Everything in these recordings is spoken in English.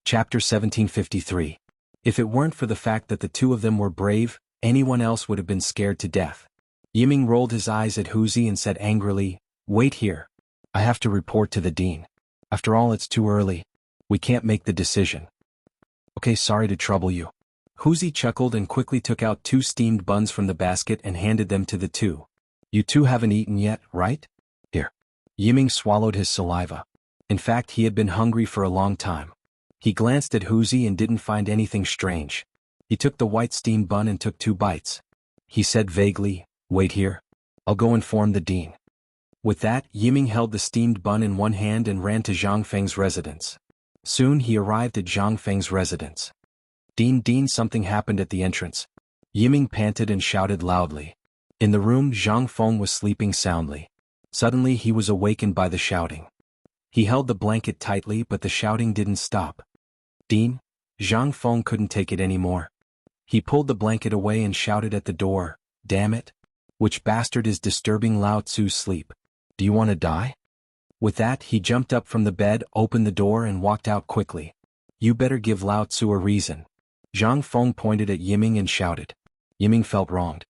Chapter 1753. If it weren't for the fact that the two of them were brave, anyone else would have been scared to death. Yiming rolled his eyes at Wuxia and said angrily, "Wait here. I have to report to the dean. After all, it's too early. We can't make the decision." "Okay, sorry to trouble you." Wuxia chuckled and quickly took out 2 steamed buns from the basket and handed them to the two. "You two haven't eaten yet, right? Here." Yiming swallowed his saliva. In fact, he had been hungry for a long time. He glanced at Wuxia and didn't find anything strange. He took the white steamed bun and took 2 bites. He said vaguely, "Wait here. I'll go inform the dean." With that, Yiming held the steamed bun in one hand and ran to Zhang Feng's residence. Soon he arrived at Zhang Feng's residence. Dean, something happened at the entrance." Yiming panted and shouted loudly. In the room, Zhang Feng was sleeping soundly. Suddenly he was awakened by the shouting. He held the blanket tightly, but the shouting didn't stop. "Dean?" Zhang Feng couldn't take it anymore. He pulled the blanket away and shouted at the door, "Damn it! Which bastard is disturbing Lao Tzu's sleep? Do you want to die?" With that, he jumped up from the bed, opened the door and walked out quickly. "You better give Lao Tzu a reason." Zhang Feng pointed at Yiming and shouted. Yiming felt wronged.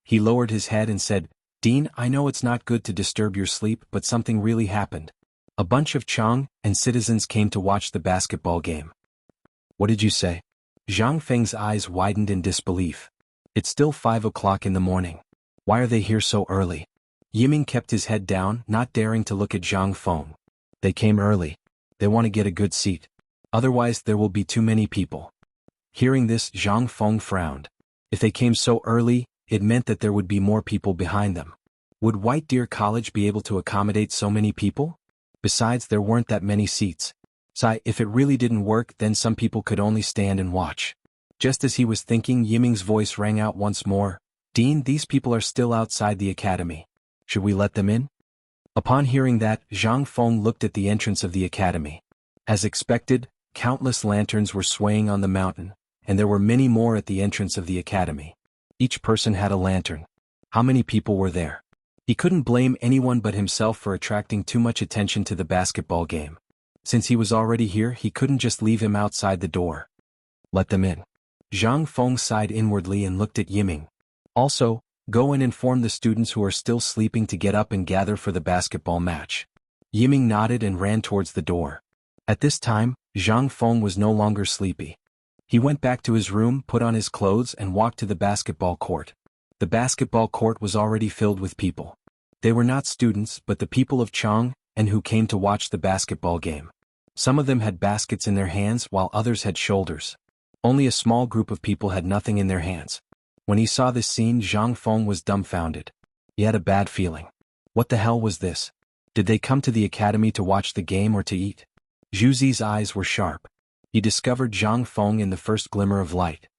He lowered his head and said, "Dean, I know it's not good to disturb your sleep, but something really happened. A bunch of Chang and citizens came to watch the basketball game." "What did you say?" Zhang Feng's eyes widened in disbelief. "It's still 5 o'clock in the morning. Why are they here so early?" Yiming kept his head down, not daring to look at Zhang Feng. "They came early. They want to get a good seat. Otherwise there will be too many people." Hearing this, Zhang Feng frowned. If they came so early, it meant that there would be more people behind them. Would White Deer College be able to accommodate so many people? Besides, there weren't that many seats. So, if it really didn't work, then some people could only stand and watch. Just as he was thinking, Yiming's voice rang out once more. "Dean, these people are still outside the academy. Should we let them in?" Upon hearing that, Zhang Feng looked at the entrance of the academy. As expected, countless lanterns were swaying on the mountain, and there were many more at the entrance of the academy. Each person had a lantern. How many people were there? He couldn't blame anyone but himself for attracting too much attention to the basketball game. Since he was already here, he couldn't just leave him outside the door. "Let them in." Zhang Feng sighed inwardly and looked at Yiming. "Also, go and inform the students who are still sleeping to get up and gather for the basketball match." Yiming nodded and ran towards the door. At this time, Zhang Feng was no longer sleepy. He went back to his room, put on his clothes and walked to the basketball court. The basketball court was already filled with people. They were not students, but the people of Chang, and who came to watch the basketball game. Some of them had baskets in their hands while others had shoulders. Only a small group of people had nothing in their hands. When he saw this scene, Zhang Feng was dumbfounded. He had a bad feeling. What the hell was this? Did they come to the academy to watch the game or to eat? Wuxia's eyes were sharp. He discovered Zhang Feng in the first glimmer of light.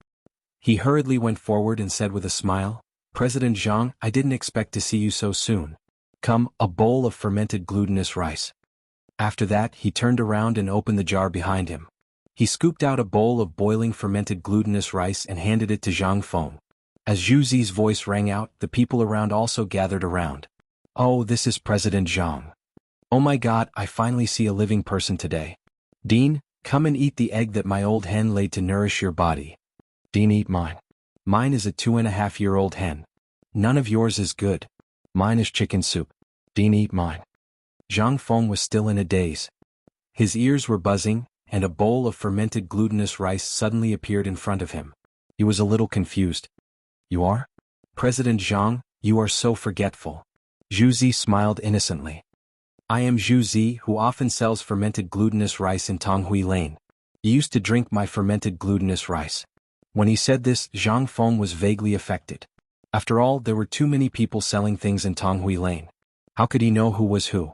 He hurriedly went forward and said with a smile, "President Zhang, I didn't expect to see you so soon. Come, a bowl of fermented glutinous rice." After that, he turned around and opened the jar behind him. He scooped out a bowl of boiling fermented glutinous rice and handed it to Zhang Feng. As Wuxia's voice rang out, the people around also gathered around. "Oh, this is President Zhang. Oh my God, I finally see a living person today. Dean, come and eat the egg that my old hen laid to nourish your body." "Dean, eat mine." "Mine is a 2.5-year-old hen. None of yours is good. Mine is chicken soup." "Dean, eat mine." Zhang Feng was still in a daze. His ears were buzzing, and a bowl of fermented glutinous rice suddenly appeared in front of him. He was a little confused. "You are? President Zhang, you are so forgetful." Wuxia smiled innocently. "I am Wuxia, who often sells fermented glutinous rice in Tonghui Lane. You used to drink my fermented glutinous rice." When he said this, Zhang Feng was vaguely affected. After all, there were too many people selling things in Tonghui Lane. How could he know who was who?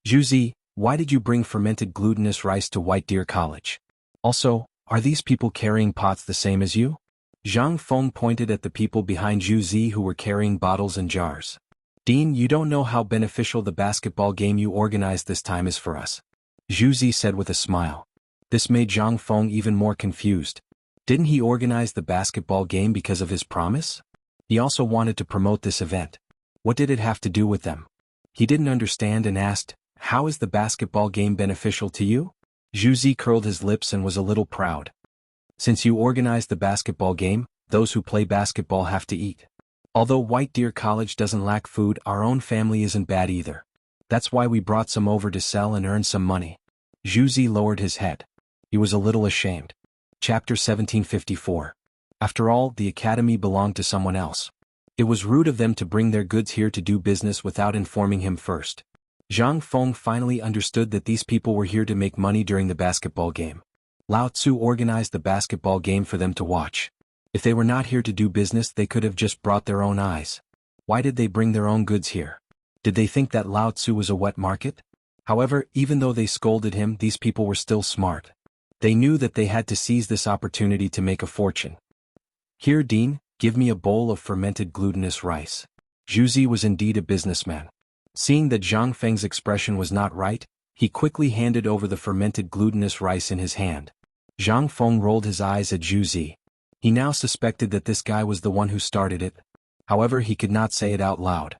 "Wuxia, why did you bring fermented glutinous rice to White Deer College? Also, are these people carrying pots the same as you?" Zhang Feng pointed at the people behind Wuxia who were carrying bottles and jars. "Dean, you don't know how beneficial the basketball game you organized this time is for us," Wuxia said with a smile. This made Zhang Feng even more confused. Didn't he organize the basketball game because of his promise? He also wanted to promote this event. What did it have to do with them? He didn't understand and asked, "How is the basketball game beneficial to you?" Zhu curled his lips and was a little proud. Since you organized the basketball game, those who play basketball have to eat. Although White Deer College doesn't lack food, our own family isn't bad either. That's why we brought some over to sell and earn some money. Zhu lowered his head. He was a little ashamed. Chapter 1754. After all, the academy belonged to someone else. It was rude of them to bring their goods here to do business without informing him first. Zhang Feng finally understood that these people were here to make money during the basketball game. Lao Tzu organized the basketball game for them to watch. If they were not here to do business, they could have just brought their own eyes. Why did they bring their own goods here? Did they think that Lao Tzu was a wet market? However, even though they scolded him, these people were still smart. They knew that they had to seize this opportunity to make a fortune. Here, Dean, give me a bowl of fermented glutinous rice. Zhu was indeed a businessman. Seeing that Zhang Feng's expression was not right, he quickly handed over the fermented glutinous rice in his hand. Zhang Feng rolled his eyes at Zhu. He now suspected that this guy was the one who started it. However, he could not say it out loud.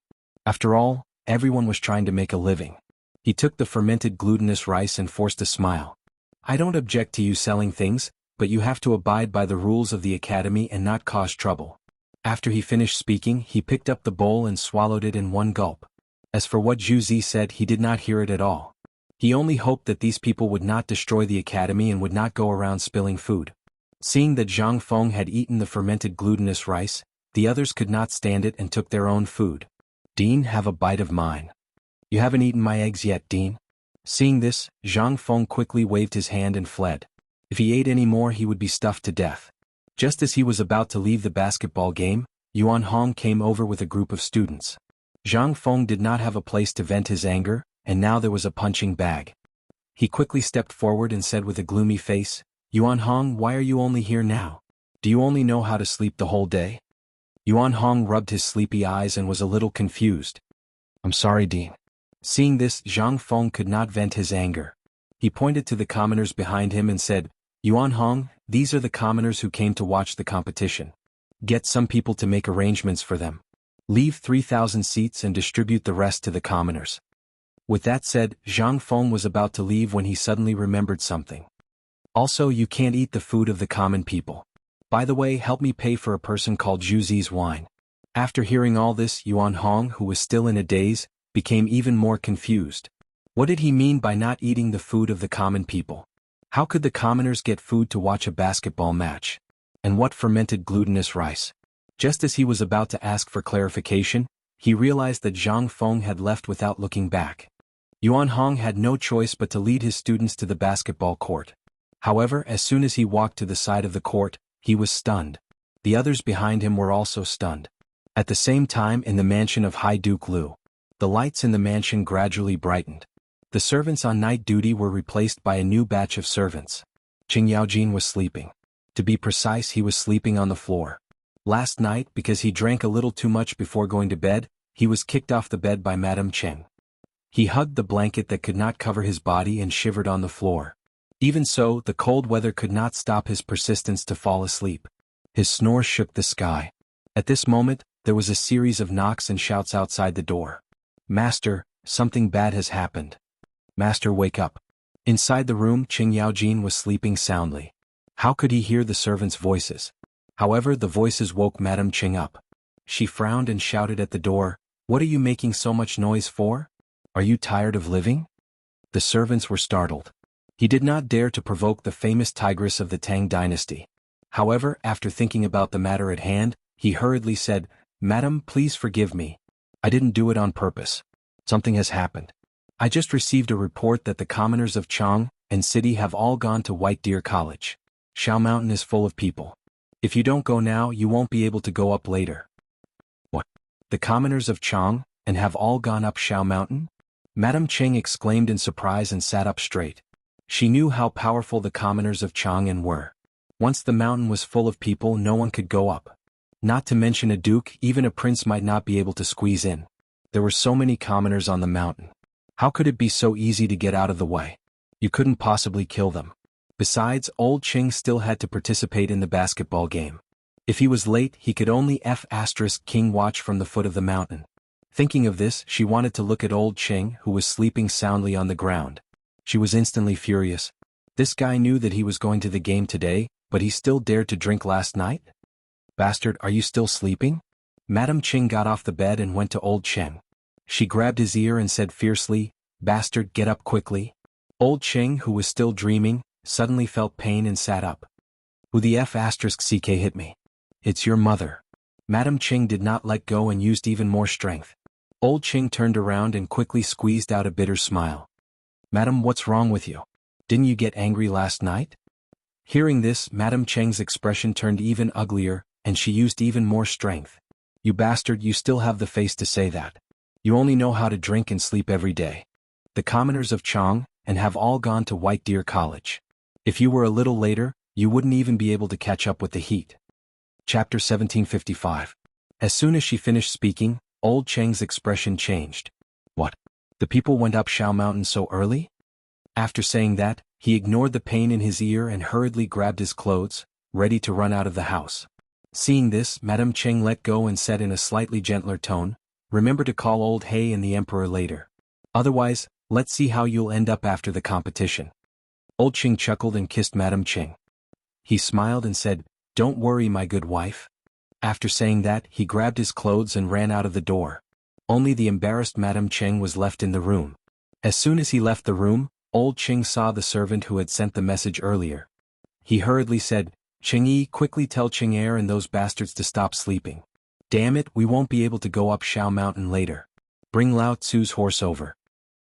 After all, everyone was trying to make a living. He took the fermented glutinous rice and forced a smile. I don't object to you selling things, but you have to abide by the rules of the academy and not cause trouble. After he finished speaking, he picked up the bowl and swallowed it in one gulp. As for what Zhu said, he did not hear it at all. He only hoped that these people would not destroy the academy and would not go around spilling food. Seeing that Zhang Feng had eaten the fermented glutinous rice, the others could not stand it and took their own food. Dean, have a bite of mine. You haven't eaten my eggs yet, Dean. Seeing this, Zhang Feng quickly waved his hand and fled. If he ate any more, he would be stuffed to death. Just as he was about to leave the basketball game, Yuan Hong came over with a group of students. Zhang Feng did not have a place to vent his anger, and now there was a punching bag. He quickly stepped forward and said with a gloomy face, Yuan Hong, why are you only here now? Do you only know how to sleep the whole day? Yuan Hong rubbed his sleepy eyes and was a little confused. I'm sorry, Dean. Seeing this, Zhang Feng could not vent his anger. He pointed to the commoners behind him and said, Yuan Hong, these are the commoners who came to watch the competition. Get some people to make arrangements for them. Leave 3,000 seats and distribute the rest to the commoners. With that said, Zhang Feng was about to leave when he suddenly remembered something. Also, you can't eat the food of the common people. By the way, help me pay for a person called Zhu's wine. After hearing all this, Yuan Hong, who was still in a daze, became even more confused. What did he mean by not eating the food of the common people? How could the commoners get food to watch a basketball match? And what fermented glutinous rice? Just as he was about to ask for clarification, he realized that Zhang Feng had left without looking back. Yuan Hong had no choice but to lead his students to the basketball court. However, as soon as he walked to the side of the court, he was stunned. The others behind him were also stunned. At the same time, in the mansion of High Duke Liu, the lights in the mansion gradually brightened. The servants on night duty were replaced by a new batch of servants. Qing Yaojin was sleeping. To be precise, he was sleeping on the floor. Last night, because he drank a little too much before going to bed, he was kicked off the bed by Madame Cheng. He hugged the blanket that could not cover his body and shivered on the floor. Even so, the cold weather could not stop his persistence to fall asleep. His snore shook the sky. At this moment, there was a series of knocks and shouts outside the door. Master, something bad has happened. Master, wake up. Inside the room, Qing Yaojin was sleeping soundly. How could he hear the servants' voices? However, the voices woke Madame Cheng up. She frowned and shouted at the door, What are you making so much noise for? Are you tired of living? The servants were startled. He did not dare to provoke the famous tigress of the Tang dynasty. However, after thinking about the matter at hand, he hurriedly said, Madam, please forgive me. I didn't do it on purpose. Something has happened. I just received a report that the commoners of Chang and city have all gone to White Deer College. Shao Mountain is full of people. If you don't go now, you won't be able to go up later. What? The commoners of Chang and have all gone up Shao Mountain? Madame Cheng exclaimed in surprise and sat up straight. She knew how powerful the commoners of Chang'an were. Once the mountain was full of people, no one could go up. Not to mention a duke, even a prince might not be able to squeeze in. There were so many commoners on the mountain. How could it be so easy to get out of the way? You couldn't possibly kill them. Besides, old Qing still had to participate in the basketball game. If he was late, he could only King watch from the foot of the mountain. Thinking of this, she wanted to look at old Qing, who was sleeping soundly on the ground. She was instantly furious. This guy knew that he was going to the game today, but he still dared to drink last night? Bastard, are you still sleeping? Madame Ching got off the bed and went to old Cheng. She grabbed his ear and said fiercely, "Bastard, get up quickly." Old Cheng, who was still dreaming, suddenly felt pain and sat up. "Who the F***ck hit me?" "It's your mother." Madame Ching did not let go and used even more strength. Old Cheng turned around and quickly squeezed out a bitter smile. "Madam, what's wrong with you? Didn't you get angry last night?" Hearing this, Madame Cheng's expression turned even uglier, and she used even more strength. "You bastard, you still have the face to say that. You only know how to drink and sleep every day. The commoners of Chang, and have all gone to White Deer College. If you were a little later, you wouldn't even be able to catch up with the heat." Chapter 1755. As soon as she finished speaking, old Cheng's expression changed. "What? The people went up Shao Mountain so early?" After saying that, he ignored the pain in his ear and hurriedly grabbed his clothes, ready to run out of the house. Seeing this, Madame Cheng let go and said in a slightly gentler tone, "Remember to call old He and the Emperor later. Otherwise, let's see how you'll end up after the competition." Old Cheng chuckled and kissed Madame Cheng. He smiled and said, "Don't worry, my good wife." After saying that, he grabbed his clothes and ran out of the door. Only the embarrassed Madame Cheng was left in the room. As soon as he left the room, old Cheng saw the servant who had sent the message earlier. He hurriedly said, "Cheng Yi, quickly tell Cheng Er and those bastards to stop sleeping. Damn it, we won't be able to go up Shao Mountain later. Bring Lao Tzu's horse over."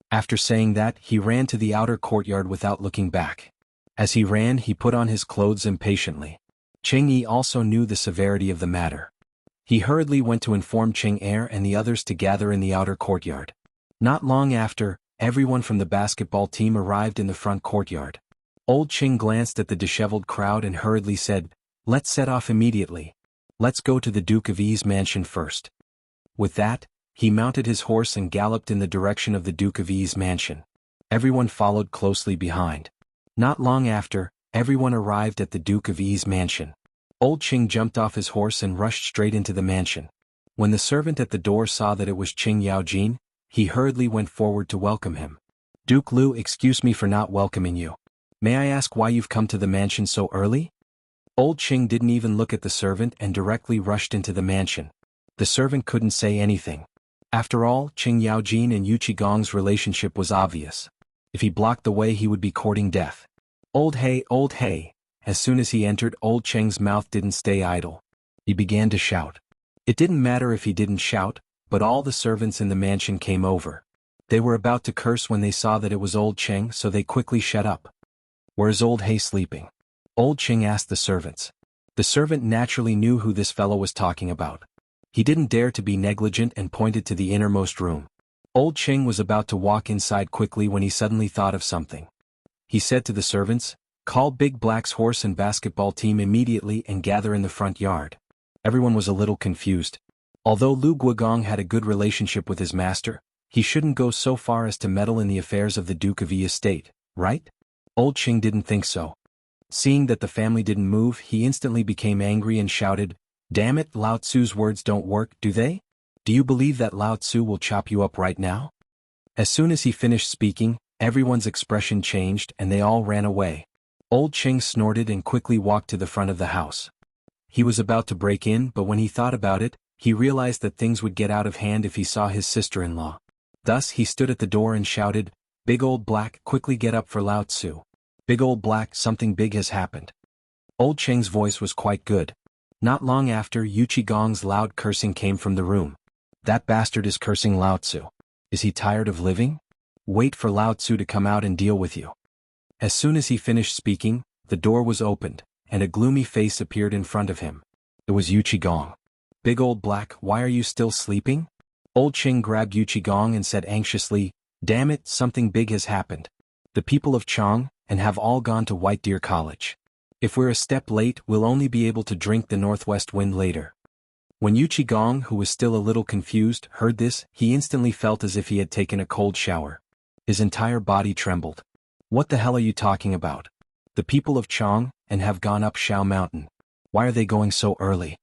After saying that, he ran to the outer courtyard without looking back. As he ran, he put on his clothes impatiently. Cheng Yi also knew the severity of the matter. He hurriedly went to inform Cheng Er and the others to gather in the outer courtyard. Not long after, everyone from the basketball team arrived in the front courtyard. Old Cheng glanced at the disheveled crowd and hurriedly said, "Let's set off immediately. Let's go to the Duke of Yi's mansion first." With that, he mounted his horse and galloped in the direction of the Duke of Yi's mansion. Everyone followed closely behind. Not long after, everyone arrived at the Duke of Yi's mansion. Old Cheng jumped off his horse and rushed straight into the mansion. When the servant at the door saw that it was Qing Yaojin, he hurriedly went forward to welcome him. "Duke Lu, excuse me for not welcoming you. May I ask why you've come to the mansion so early?" Old Cheng didn't even look at the servant and directly rushed into the mansion. The servant couldn't say anything. After all, Qing Yaojin and Yu Qigong's relationship was obvious. If he blocked the way, he would be courting death. Old He, old He." As soon as he entered, old Cheng's mouth didn't stay idle. He began to shout. It didn't matter if he didn't shout, but all the servants in the mansion came over. They were about to curse when they saw that it was old Cheng, so they quickly shut up. "Where's old He sleeping?" Old Cheng asked the servants. The servant naturally knew who this fellow was talking about. He didn't dare to be negligent and pointed to the innermost room. Old Cheng was about to walk inside quickly when he suddenly thought of something. He said to the servants, "Call Big Black's horse and basketball team immediately and gather in the front yard." Everyone was a little confused. Although Lu Guogong had a good relationship with his master, he shouldn't go so far as to meddle in the affairs of the Duke of Yi estate, right? Old Cheng didn't think so. Seeing that the family didn't move, he instantly became angry and shouted, "Damn it, Lao Tzu's words don't work, do they? Do you believe that Lao Tzu will chop you up right now?" As soon as he finished speaking, everyone's expression changed and they all ran away. Old Cheng snorted and quickly walked to the front of the house. He was about to break in, but when he thought about it, he realized that things would get out of hand if he saw his sister-in-law. Thus he stood at the door and shouted, "Big Old Black, quickly get up for Lao Tzu. Big Old Black, something big has happened." Old Cheng's voice was quite good. Not long after, Yu Qigong's loud cursing came from the room. "That bastard is cursing Lao Tzu. Is he tired of living? Wait for Lao Tzu to come out and deal with you." As soon as he finished speaking, the door was opened, and a gloomy face appeared in front of him. It was Yu Qigong. "Big Old Black, why are you still sleeping?" Old Cheng grabbed Yu Qigong and said anxiously, "Damn it, something big has happened. The people of Chang, and have all gone to White Deer College. If we're a step late, we'll only be able to drink the northwest wind later." When Yu Qigong, who was still a little confused, heard this, he instantly felt as if he had taken a cold shower. His entire body trembled. "What the hell are you talking about? The people of Chang, and have gone up Shao Mountain. Why are they going so early?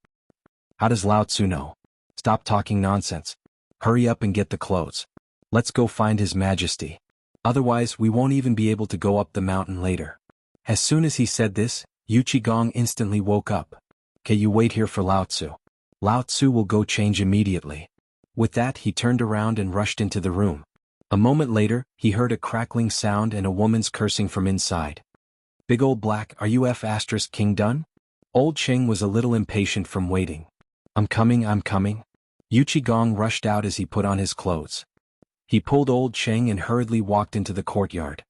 How does Lao Tzu know? Stop talking nonsense. Hurry up and get the clothes. Let's go find His Majesty. Otherwise, we won't even be able to go up the mountain later." As soon as he said this, Yu Qigong instantly woke up. "Okay, you wait here for Lao Tzu. Lao Tzu will go change immediately." With that he turned around and rushed into the room. A moment later, he heard a crackling sound and a woman's cursing from inside. "Big old black, are you King done?" Old Cheng was a little impatient from waiting. I'm coming. Yu Qigong rushed out as he put on his clothes. He pulled Old Cheng and hurriedly walked into the courtyard.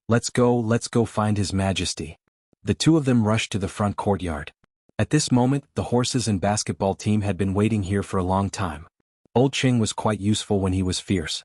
Let's go find His Majesty." The two of them rushed to the front courtyard. At this moment, the horses and basketball team had been waiting here for a long time. Old Cheng was quite useful when he was fierce.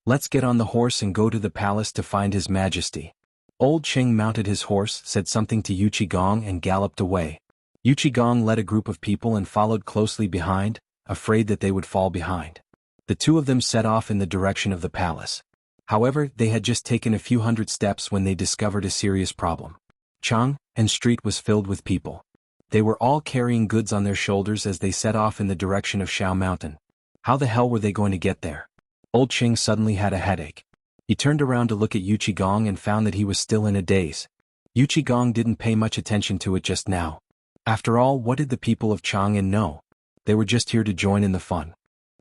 "Let's get on the horse and go to the palace to find His Majesty." Old Cheng mounted his horse, said something to Yu Qigong and galloped away. Yu Qigong led a group of people and followed closely behind, afraid that they would fall behind. The two of them set off in the direction of the palace. However, they had just taken a few hundred steps when they discovered a serious problem. Chang and street was filled with people. They were all carrying goods on their shoulders as they set off in the direction of Shao Mountain. How the hell were they going to get there? Old Cheng suddenly had a headache. He turned around to look at Yu Qigong and found that he was still in a daze. Yu Qigong didn't pay much attention to it just now. After all, what did the people of Chang'an know? They were just here to join in the fun.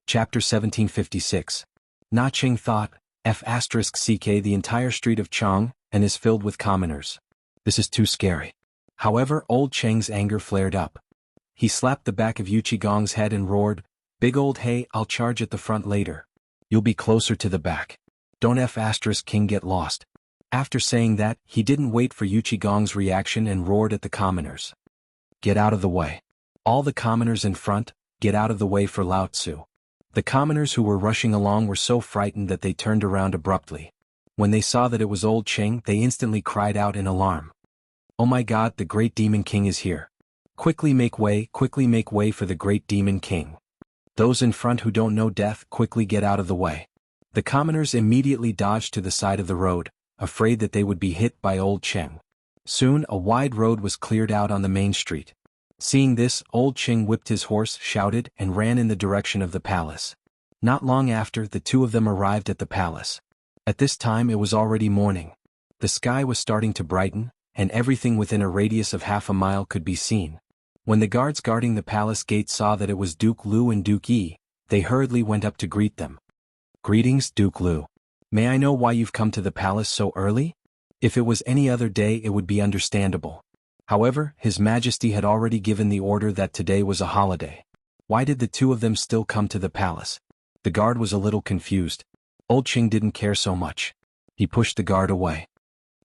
Chapter 1756. Na Cheng thought, *CK the entire street of Chang, and is filled with commoners. This is too scary. However, Old Cheng's anger flared up. He slapped the back of Yu Qigong's head and roared, "Big old hey, I'll charge at the front later. You'll be closer to the back. Don't King get lost." After saying that, he didn't wait for Yu Qigong's reaction and roared at the commoners. "Get out of the way. All the commoners in front, get out of the way for Lao Tzu." The commoners who were rushing along were so frightened that they turned around abruptly. When they saw that it was Old Cheng, they instantly cried out in alarm. "Oh my God, the Great Demon King is here. Quickly make way for the Great Demon King. Those in front who don't know death, quickly get out of the way." The commoners immediately dodged to the side of the road, afraid that they would be hit by Old Cheng. Soon, a wide road was cleared out on the main street. Seeing this, Old Cheng whipped his horse, shouted, and ran in the direction of the palace. Not long after, the two of them arrived at the palace. At this time it was already morning. The sky was starting to brighten, and everything within a radius of half a mile could be seen. When the guards guarding the palace gate saw that it was Duke Lu and Duke Yi, they hurriedly went up to greet them. "Greetings, Duke Lu. May I know why you've come to the palace so early? If it was any other day it would be understandable. However, His Majesty had already given the order that today was a holiday. Why did the two of them still come to the palace?" The guard was a little confused. Old Cheng didn't care so much. He pushed the guard away.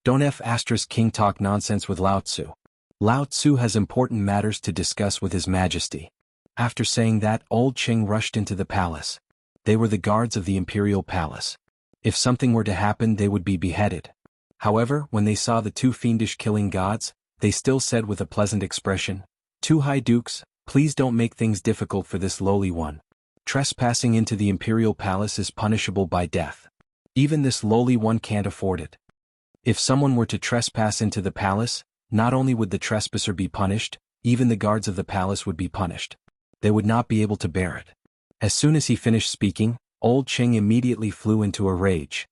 "Don't King talk nonsense with Lao Tzu. Lao Tzu has important matters to discuss with His Majesty." After saying that, Old Cheng rushed into the palace. They were the guards of the imperial palace. If something were to happen, they would be beheaded. However, when they saw the two fiendish killing gods, they still said with a pleasant expression, "Two high dukes, please don't make things difficult for this lowly one. Trespassing into the imperial palace is punishable by death. Even this lowly one can't afford it." If someone were to trespass into the palace, not only would the trespasser be punished, even the guards of the palace would be punished. They would not be able to bear it. As soon as he finished speaking, Old Cheng immediately flew into a rage.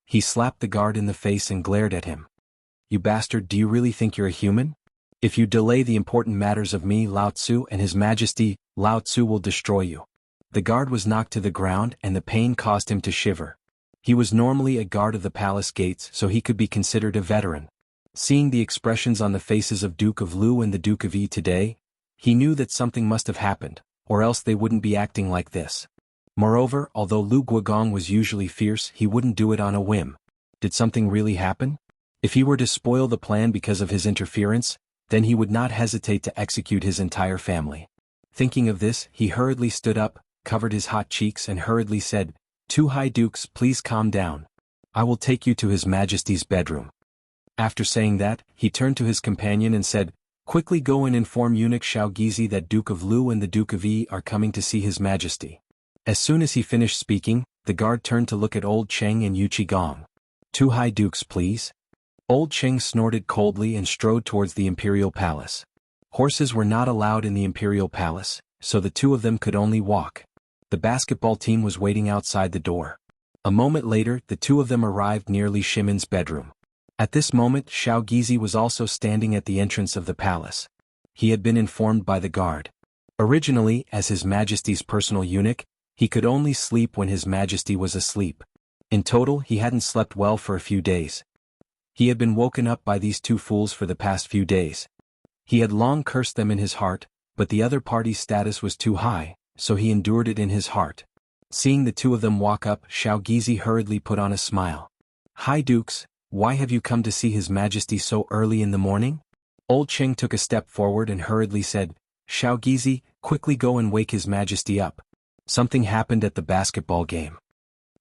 He slapped the guard in the face and glared at him. "You bastard, do you really think you're a human? If you delay the important matters of me, Lao Tzu, and His Majesty, Lao Tzu will destroy you." The guard was knocked to the ground and the pain caused him to shiver. He was normally a guard of the palace gates, so he could be considered a veteran. Seeing the expressions on the faces of Duke of Lu and the Duke of Yi today, he knew that something must have happened, or else they wouldn't be acting like this. Moreover, although Lu Guogong was usually fierce, he wouldn't do it on a whim. Did something really happen? If he were to spoil the plan because of his interference, then he would not hesitate to execute his entire family. Thinking of this, he hurriedly stood up, covered his hot cheeks and hurriedly said, "Two high dukes, please calm down. I will take you to His Majesty's bedroom." After saying that, he turned to his companion and said, "Quickly go and inform eunuch Shao Gizi that Duke of Lu and the Duke of Yi are coming to see His Majesty." As soon as he finished speaking, the guard turned to look at Old Cheng and Yu Qigong. "Two high dukes, please." Old Cheng snorted coldly and strode towards the imperial palace. Horses were not allowed in the imperial palace, so the two of them could only walk. The basketball team was waiting outside the door. A moment later, the two of them arrived near Li Shimin's bedroom. At this moment Xiao Gizi was also standing at the entrance of the palace. He had been informed by the guard. Originally, as His Majesty's personal eunuch, he could only sleep when His Majesty was asleep. In total he hadn't slept well for a few days. He had been woken up by these two fools for the past few days. He had long cursed them in his heart, but the other party's status was too high, so he endured it in his heart. Seeing the two of them walk up, Xiao Gizi hurriedly put on a smile. "Hi Dukes, why have you come to see His Majesty so early in the morning?" Old Cheng took a step forward and hurriedly said, "Xiao Gizi, quickly go and wake His Majesty up. Something happened at the basketball game."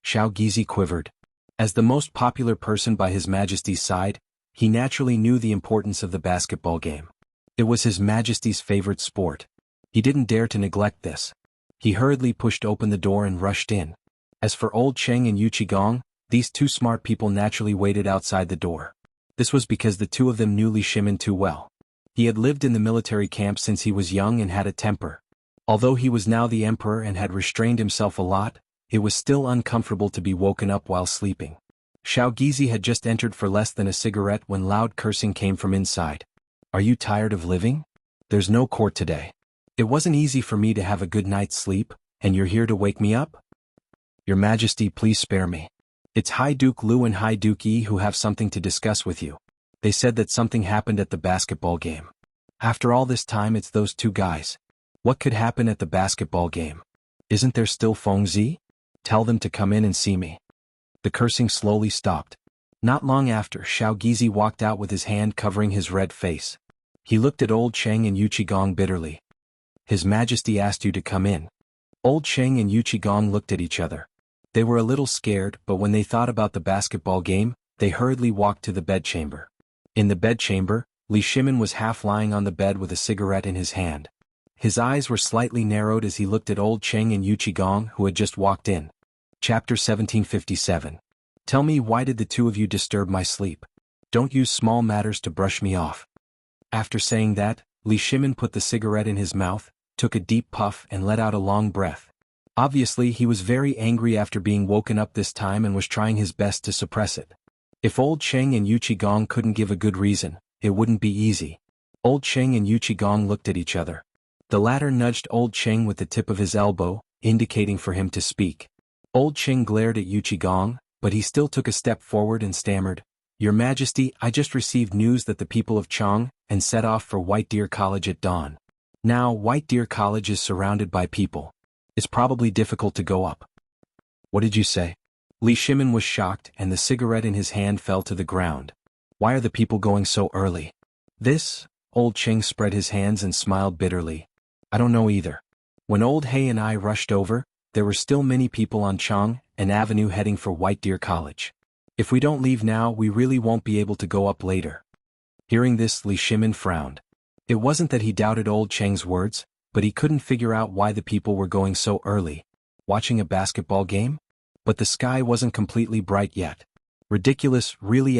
Xiao Gizi quivered. As the most popular person by His Majesty's side, he naturally knew the importance of the basketball game. It was His Majesty's favorite sport. He didn't dare to neglect this. He hurriedly pushed open the door and rushed in. As for Old Cheng and Yu Qigong, these two smart people naturally waited outside the door. This was because the two of them knew Li Shimin too well. He had lived in the military camp since he was young and had a temper. Although he was now the emperor and had restrained himself a lot, it was still uncomfortable to be woken up while sleeping. Xiao Gizi had just entered for less than a cigarette when loud cursing came from inside. "Are you tired of living? There's no court today. It wasn't easy for me to have a good night's sleep, and you're here to wake me up? Your Majesty, please spare me. It's High Duke Lu and High Duke Yi who have something to discuss with you. They said that something happened at the basketball game. After all this time it's those two guys. What could happen at the basketball game? Isn't there still Feng Zi? Tell them to come in and see me." The cursing slowly stopped. Not long after, Xiao Gizi walked out with his hand covering his red face. He looked at Old Cheng and Yu Qigong bitterly. "His Majesty asked you to come in." Old Cheng and Yu Qigong looked at each other. They were a little scared, but when they thought about the basketball game, they hurriedly walked to the bedchamber. In the bedchamber, Li Shimin was half lying on the bed with a cigarette in his hand. His eyes were slightly narrowed as he looked at Old Cheng and Yu Qigong, who had just walked in. Chapter 1757. "Tell me, why did the two of you disturb my sleep? Don't use small matters to brush me off." After saying that, Li Shimin put the cigarette in his mouth, took a deep puff and let out a long breath. Obviously he was very angry after being woken up this time and was trying his best to suppress it. If Old Cheng and Yu Qigong couldn't give a good reason, it wouldn't be easy. Old Cheng and Yu Qigong looked at each other. The latter nudged Old Cheng with the tip of his elbow, indicating for him to speak. Old Cheng glared at Yu Qigong, but he still took a step forward and stammered, "Your Majesty, I just received news that the people of Chang and set off for White Deer College at dawn. Now White Deer College is surrounded by people. It's probably difficult to go up." "What did you say?" Li Shimin was shocked and the cigarette in his hand fell to the ground. "Why are the people going so early?" "This?" Old Cheng spread his hands and smiled bitterly. "I don't know either. When Old Hay and I rushed over, there were still many people on Chang and Avenue heading for White Deer College. If we don't leave now, we really won't be able to go up later." Hearing this, Li Shimin frowned. It wasn't that he doubted Old Cheng's words, but he couldn't figure out why the people were going so early. Watching a basketball game? But the sky wasn't completely bright yet. Ridiculous, really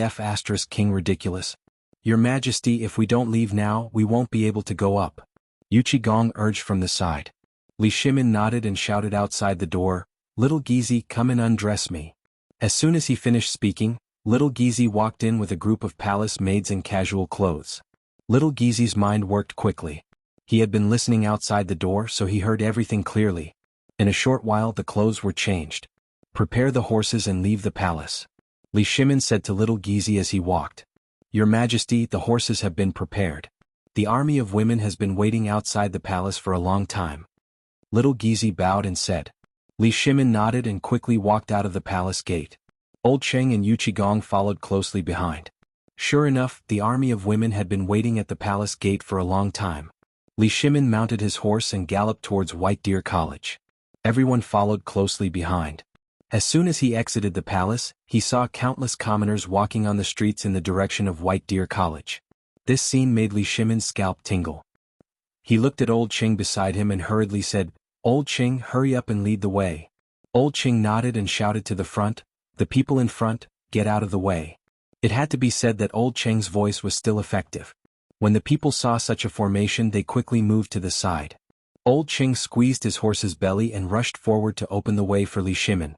King ridiculous. "Your Majesty, if we don't leave now, we won't be able to go up," Yu Qigong urged from the side. Li Shimin nodded and shouted outside the door, "Little Gizi, come and undress me." As soon as he finished speaking, Little Gizi walked in with a group of palace maids in casual clothes. Little Gizi's mind worked quickly. He had been listening outside the door, so he heard everything clearly. In a short while the clothes were changed. "Prepare the horses and leave the palace," Li Shimin said to Little Gizi as he walked. "Your Majesty, the horses have been prepared. The army of women has been waiting outside the palace for a long time." Little Gizi bowed and said. Li Shimin nodded and quickly walked out of the palace gate. Old Cheng and Yu Qigong followed closely behind. Sure enough, the army of women had been waiting at the palace gate for a long time. Li Shimin mounted his horse and galloped towards White Deer College. Everyone followed closely behind. As soon as he exited the palace, he saw countless commoners walking on the streets in the direction of White Deer College. This scene made Li Shimin's scalp tingle. He looked at Old Cheng beside him and hurriedly said, "Old Cheng, hurry up and lead the way." Old Cheng nodded and shouted to the front, "The people in front, get out of the way." It had to be said that Old Cheng's voice was still effective. When the people saw such a formation, they quickly moved to the side. Old Cheng squeezed his horse's belly and rushed forward to open the way for Li Shimin.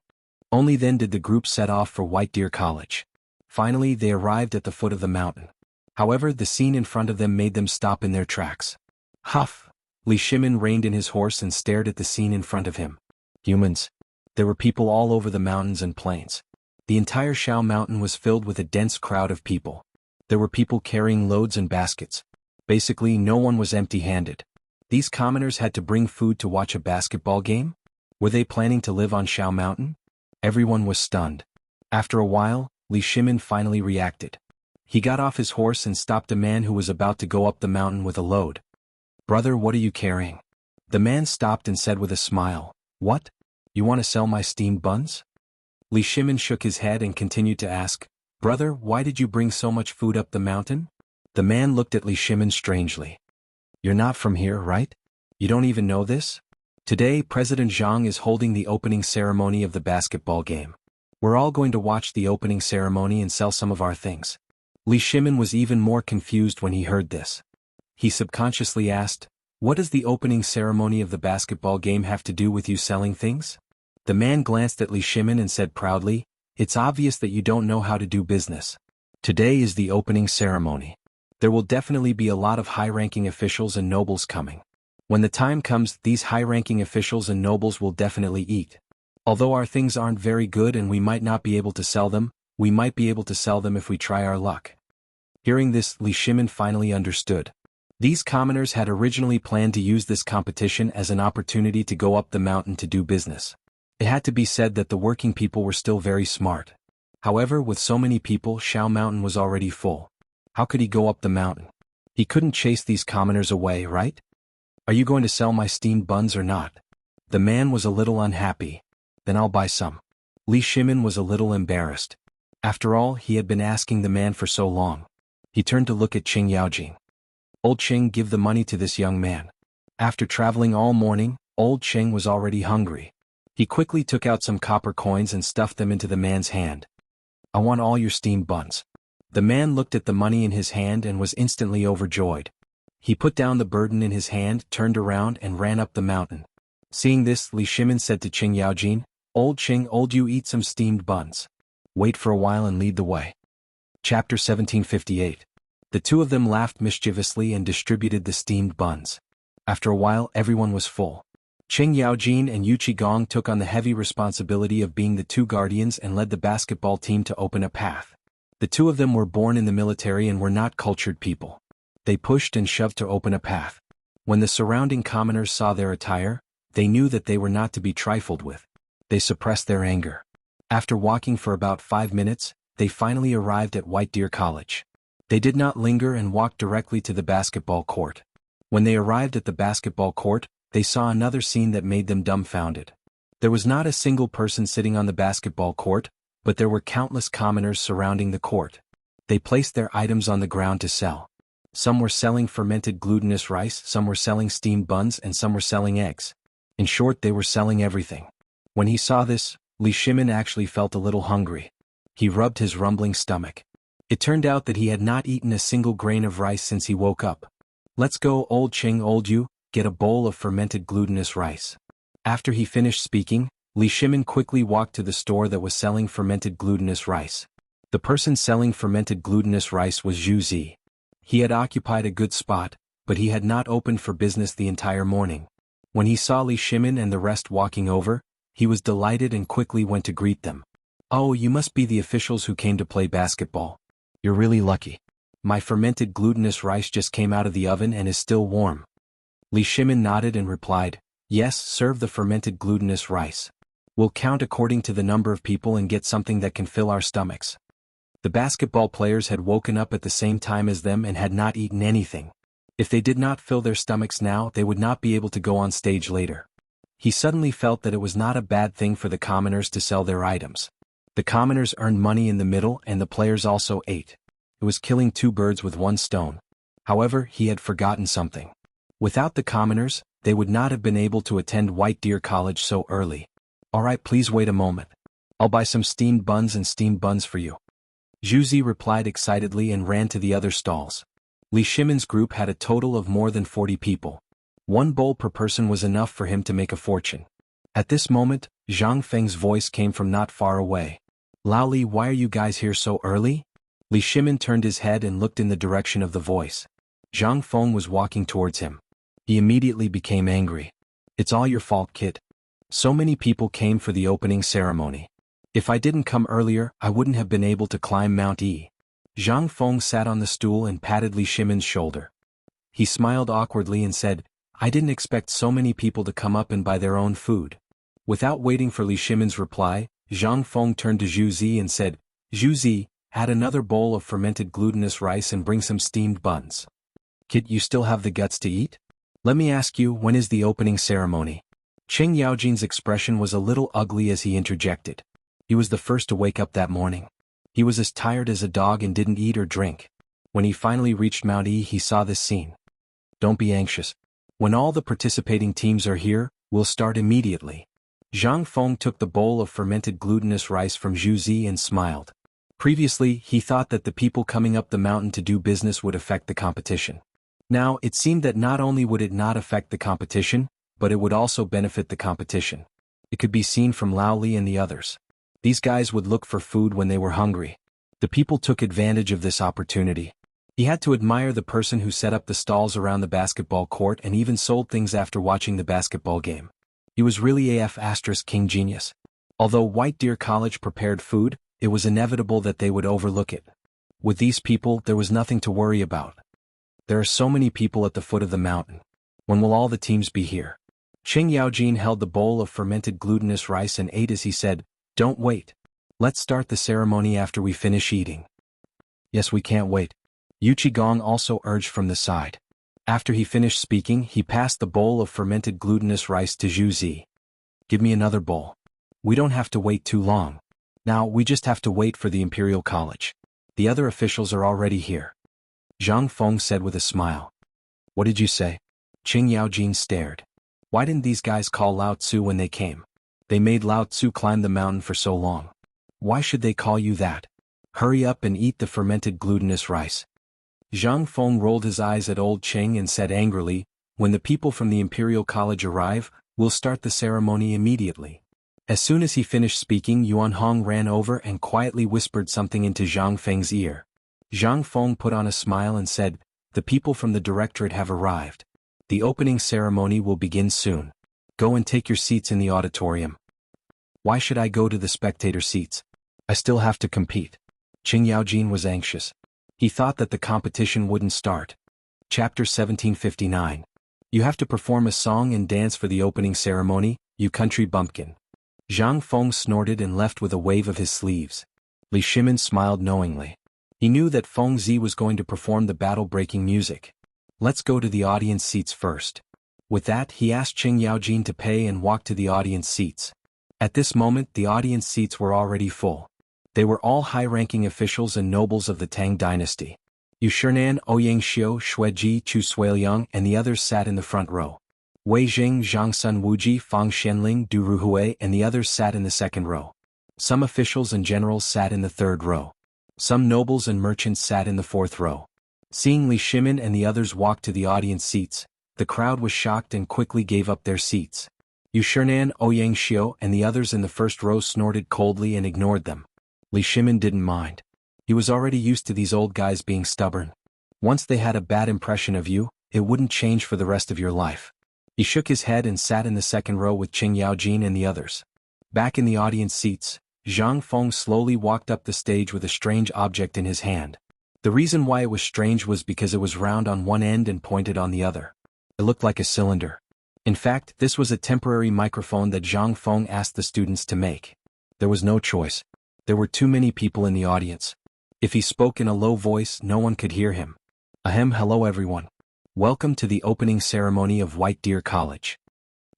Only then did the group set off for White Deer College. Finally they arrived at the foot of the mountain. However, the scene in front of them made them stop in their tracks. Huff! Li Shimin reined in his horse and stared at the scene in front of him. Humans. There were people all over the mountains and plains. The entire Shao Mountain was filled with a dense crowd of people. There were people carrying loads and baskets. Basically, no one was empty-handed. These commoners had to bring food to watch a basketball game? Were they planning to live on Shao Mountain? Everyone was stunned. After a while, Li Shimin finally reacted. He got off his horse and stopped a man who was about to go up the mountain with a load. "Brother, what are you carrying?" The man stopped and said with a smile, "What? You want to sell my steamed buns?" Li Shimin shook his head and continued to ask, "Brother, why did you bring so much food up the mountain?" The man looked at Li Shimin strangely. "You're not from here, right? You don't even know this? Today President Jiang is holding the opening ceremony of the basketball game. We're all going to watch the opening ceremony and sell some of our things." Li Shimin was even more confused when he heard this. He subconsciously asked, "What does the opening ceremony of the basketball game have to do with you selling things?" The man glanced at Li Shimin and said proudly, "It's obvious that you don't know how to do business. Today is the opening ceremony. There will definitely be a lot of high-ranking officials and nobles coming. When the time comes, these high-ranking officials and nobles will definitely eat. Although our things aren't very good and we might not be able to sell them, we might be able to sell them if we try our luck." Hearing this, Li Shimin finally understood. These commoners had originally planned to use this competition as an opportunity to go up the mountain to do business. It had to be said that the working people were still very smart. However, with so many people, Shao Mountain was already full. How could he go up the mountain? He couldn't chase these commoners away, right? "Are you going to sell my steamed buns or not?" The man was a little unhappy. "Then I'll buy some." Li Shimin was a little embarrassed. After all, he had been asking the man for so long. He turned to look at Qing Yaojing. "Old Qing, give the money to this young man." After traveling all morning, Old Qing was already hungry. He quickly took out some copper coins and stuffed them into the man's hand. "I want all your steamed buns." The man looked at the money in his hand and was instantly overjoyed. He put down the burden in his hand, turned around and ran up the mountain. Seeing this, Li Shimin said to Qing Yaojing, Old Qing, you eat some steamed buns. Wait for a while and lead the way." Chapter 1758. The two of them laughed mischievously and distributed the steamed buns. After a while, everyone was full. Qing Yaojin and Yu Qigong took on the heavy responsibility of being the two guardians and led the basketball team to open a path. The two of them were born in the military and were not cultured people. They pushed and shoved to open a path. When the surrounding commoners saw their attire, they knew that they were not to be trifled with. They suppressed their anger. After walking for about 5 minutes, they finally arrived at White Deer College. They did not linger and walked directly to the basketball court. When they arrived at the basketball court, they saw another scene that made them dumbfounded. There was not a single person sitting on the basketball court, but there were countless commoners surrounding the court. They placed their items on the ground to sell. Some were selling fermented glutinous rice, some were selling steamed buns, and some were selling eggs. In short, they were selling everything. When he saw this, Li Shimin actually felt a little hungry. He rubbed his rumbling stomach. It turned out that he had not eaten a single grain of rice since he woke up. "Let's go, Old Qing, old you, get a bowl of fermented glutinous rice." After he finished speaking, Li Shimin quickly walked to the store that was selling fermented glutinous rice. The person selling fermented glutinous rice was Zhu Zi. He had occupied a good spot, but he had not opened for business the entire morning. When he saw Li Shimin and the rest walking over, he was delighted and quickly went to greet them. "Oh, you must be the officials who came to play basketball. You're really lucky. My fermented glutinous rice just came out of the oven and is still warm." Li Shimin nodded and replied, "Yes, serve the fermented glutinous rice. We'll count according to the number of people and get something that can fill our stomachs." The basketball players had woken up at the same time as them and had not eaten anything. If they did not fill their stomachs now, they would not be able to go on stage later. He suddenly felt that it was not a bad thing for the commoners to sell their items. The commoners earned money in the middle and the players also ate. It was killing two birds with one stone. However, he had forgotten something. Without the commoners, they would not have been able to attend White Deer College so early. "All right, please wait a moment. I'll buy some steamed buns and steamed buns for you." Zhu Zi replied excitedly and ran to the other stalls. Li Shimin's group had a total of more than 40 people. One bowl per person was enough for him to make a fortune. At this moment, Zhang Feng's voice came from not far away. Lao Li, why are you guys here so early? Li Shimin turned his head and looked in the direction of the voice. Zhang Feng was walking towards him. He immediately became angry. It's all your fault, kid. So many people came for the opening ceremony. If I didn't come earlier, I wouldn't have been able to climb Mount E. Zhang Feng sat on the stool and patted Li Shimin's shoulder. He smiled awkwardly and said, I didn't expect so many people to come up and buy their own food. Without waiting for Li Shimin's reply, Zhang Feng turned to Zhu Zi and said, Zhu Zi, add another bowl of fermented glutinous rice and bring some steamed buns. Kid, you still have the guts to eat? Let me ask you, when is the opening ceremony? Cheng Yaojin's expression was a little ugly as he interjected. He was the first to wake up that morning. He was as tired as a dog and didn't eat or drink. When he finally reached Mount E, he saw this scene. Don't be anxious. When all the participating teams are here, we'll start immediately. Zhang Feng took the bowl of fermented glutinous rice from Zhu Zi and smiled. Previously, he thought that the people coming up the mountain to do business would affect the competition. Now, it seemed that not only would it not affect the competition, but it would also benefit the competition. It could be seen from Lao Li and the others. These guys would look for food when they were hungry. The people took advantage of this opportunity. He had to admire the person who set up the stalls around the basketball court and even sold things after watching the basketball game. He was really king genius. Although White Deer College prepared food, it was inevitable that they would overlook it. With these people, there was nothing to worry about. There are so many people at the foot of the mountain. When will all the teams be here? Cheng Yaojin held the bowl of fermented glutinous rice and ate as he said, Don't wait. Let's start the ceremony after we finish eating. Yes, we can't wait. Yu Qigong also urged from the side. After he finished speaking, he passed the bowl of fermented glutinous rice to Zhu Zi. Give me another bowl. We don't have to wait too long. Now, we just have to wait for the Imperial College. The other officials are already here. Zhang Feng said with a smile. What did you say? Cheng Yaojin stared. Why didn't these guys call Lao Tzu when they came? They made Lao Tzu climb the mountain for so long. Why should they call you that? Hurry up and eat the fermented glutinous rice. Zhang Feng rolled his eyes at old Cheng and said angrily, When the people from the Imperial College arrive, we'll start the ceremony immediately. As soon as he finished speaking, Yuan Hong ran over and quietly whispered something into Zhang Feng's ear. Zhang Feng put on a smile and said, The people from the directorate have arrived. The opening ceremony will begin soon. Go and take your seats in the auditorium. Why should I go to the spectator seats? I still have to compete. Cheng Yaojin was anxious. He thought that the competition wouldn't start. Chapter 1759. You have to perform a song and dance for the opening ceremony, you country bumpkin. Zhang Feng snorted and left with a wave of his sleeves. Li Shimin smiled knowingly. He knew that Feng Zi was going to perform the battle-breaking music. Let's go to the audience seats first. With that, he asked Cheng Yaojin to pay and walk to the audience seats. At this moment, the audience seats were already full. They were all high-ranking officials and nobles of the Tang dynasty. Yu Shernan, Ouyang Xiu, Xueji, Chu Suiliang, and the others sat in the front row. Wei Jing, Zhang Sun Wuji, Fang Xianling, Du Ruhui, and the others sat in the second row. Some officials and generals sat in the third row. Some nobles and merchants sat in the fourth row. Seeing Li Shimin and the others walk to the audience seats, the crowd was shocked and quickly gave up their seats. Yu Shernan, Ouyang Xiu, and the others in the first row snorted coldly and ignored them. Li Shimin didn't mind. He was already used to these old guys being stubborn. Once they had a bad impression of you, it wouldn't change for the rest of your life. He shook his head and sat in the second row with Cheng Yaojin and the others. Back in the audience seats, Zhang Feng slowly walked up the stage with a strange object in his hand. The reason why it was strange was because it was round on one end and pointed on the other. It looked like a cylinder. In fact, this was a temporary microphone that Zhang Feng asked the students to make. There was no choice. There were too many people in the audience. If he spoke in a low voice, no one could hear him. Hello everyone. Welcome to the opening ceremony of White Deer College.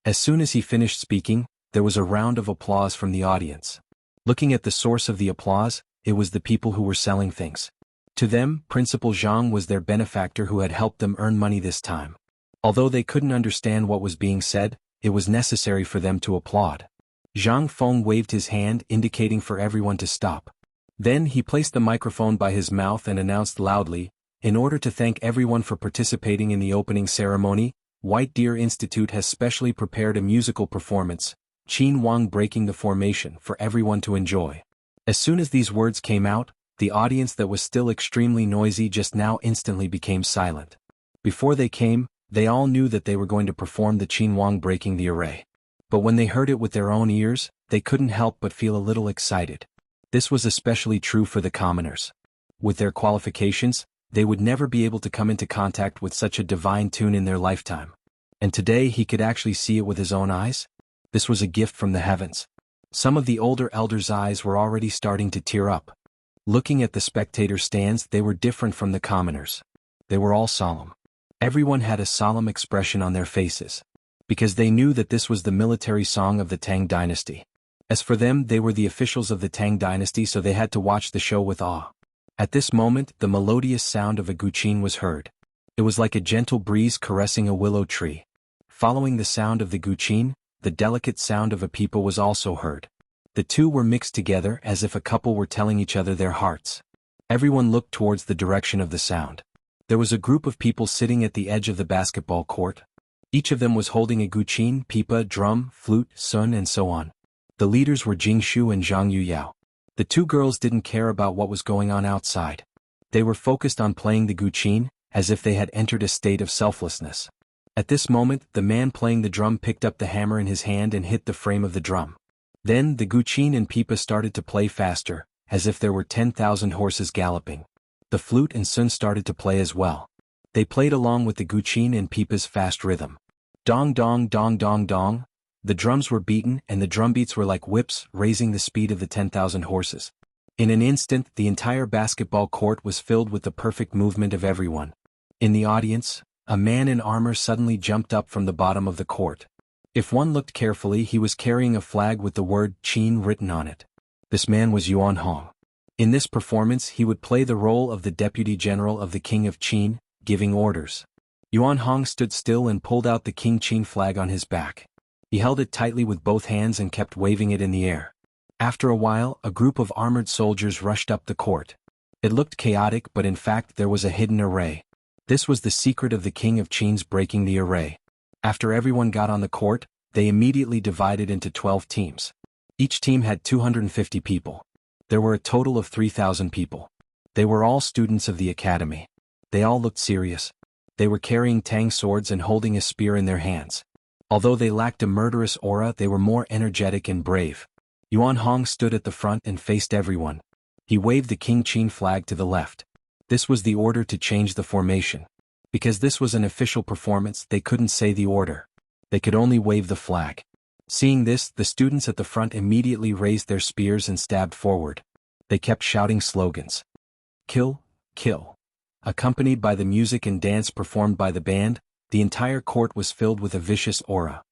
As soon as he finished speaking, there was a round of applause from the audience. Looking at the source of the applause, it was the people who were selling things. To them, Principal Zhang was their benefactor who had helped them earn money this time. Although they couldn't understand what was being said, it was necessary for them to applaud. Zhang Feng waved his hand indicating for everyone to stop. Then he placed the microphone by his mouth and announced loudly, in order to thank everyone for participating in the opening ceremony, White Deer Institute has specially prepared a musical performance, Qin Wang breaking the formation for everyone to enjoy. As soon as these words came out, the audience that was still extremely noisy just now instantly became silent. Before they came, they all knew that they were going to perform the Qinhuang breaking the array. But when they heard it with their own ears, they couldn't help but feel a little excited. This was especially true for the commoners. With their qualifications, they would never be able to come into contact with such a divine tune in their lifetime. And today he could actually see it with his own eyes? This was a gift from the heavens. Some of the older elders' eyes were already starting to tear up. Looking at the spectator stands, they were different from the commoners. They were all solemn. Everyone had a solemn expression on their faces, because they knew that this was the military song of the Tang dynasty. As for them, they were the officials of the Tang dynasty, so they had to watch the show with awe. At this moment, the melodious sound of a guqin was heard. It was like a gentle breeze caressing a willow tree. Following the sound of the guqin, the delicate sound of a pipa was also heard. The two were mixed together as if a couple were telling each other their hearts. Everyone looked towards the direction of the sound. There was a group of people sitting at the edge of the basketball court. Each of them was holding a guqin, pipa, drum, flute, sun, and so on. The leaders were Jingshu and Jianghu Yao. The two girls didn't care about what was going on outside. They were focused on playing the guqin, as if they had entered a state of selflessness. At this moment, the man playing the drum picked up the hammer in his hand and hit the frame of the drum. Then the guqin and pipa started to play faster, as if there were 10,000 horses galloping. The flute and sun started to play as well. They played along with the guqin and pipa's fast rhythm. Dong dong dong dong dong. The drums were beaten and the drumbeats were like whips, raising the speed of the 10,000 horses. In an instant, the entire basketball court was filled with the perfect movement of everyone. In the audience, a man in armor suddenly jumped up from the bottom of the court. If one looked carefully, he was carrying a flag with the word Qin written on it. This man was Yuan Hong. In this performance, he would play the role of the deputy general of the king of Qin, giving orders. Yuan Hong stood still and pulled out the King Qin flag on his back. He held it tightly with both hands and kept waving it in the air. After a while, a group of armored soldiers rushed up the court. It looked chaotic, but in fact there was a hidden array. This was the secret of the king of Qin's breaking the array. After everyone got on the court, they immediately divided into 12 teams. Each team had 250 people. There were a total of 3,000 people. They were all students of the academy. They all looked serious. They were carrying Tang swords and holding a spear in their hands. Although they lacked a murderous aura, they were more energetic and brave. Yuan Hong stood at the front and faced everyone. He waved the King Qin flag to the left. This was the order to change the formation. Because this was an official performance, they couldn't say the order. They could only wave the flag. Seeing this, the students at the front immediately raised their spears and stabbed forward. They kept shouting slogans. Kill, kill. Accompanied by the music and dance performed by the band, the entire court was filled with a vicious aura.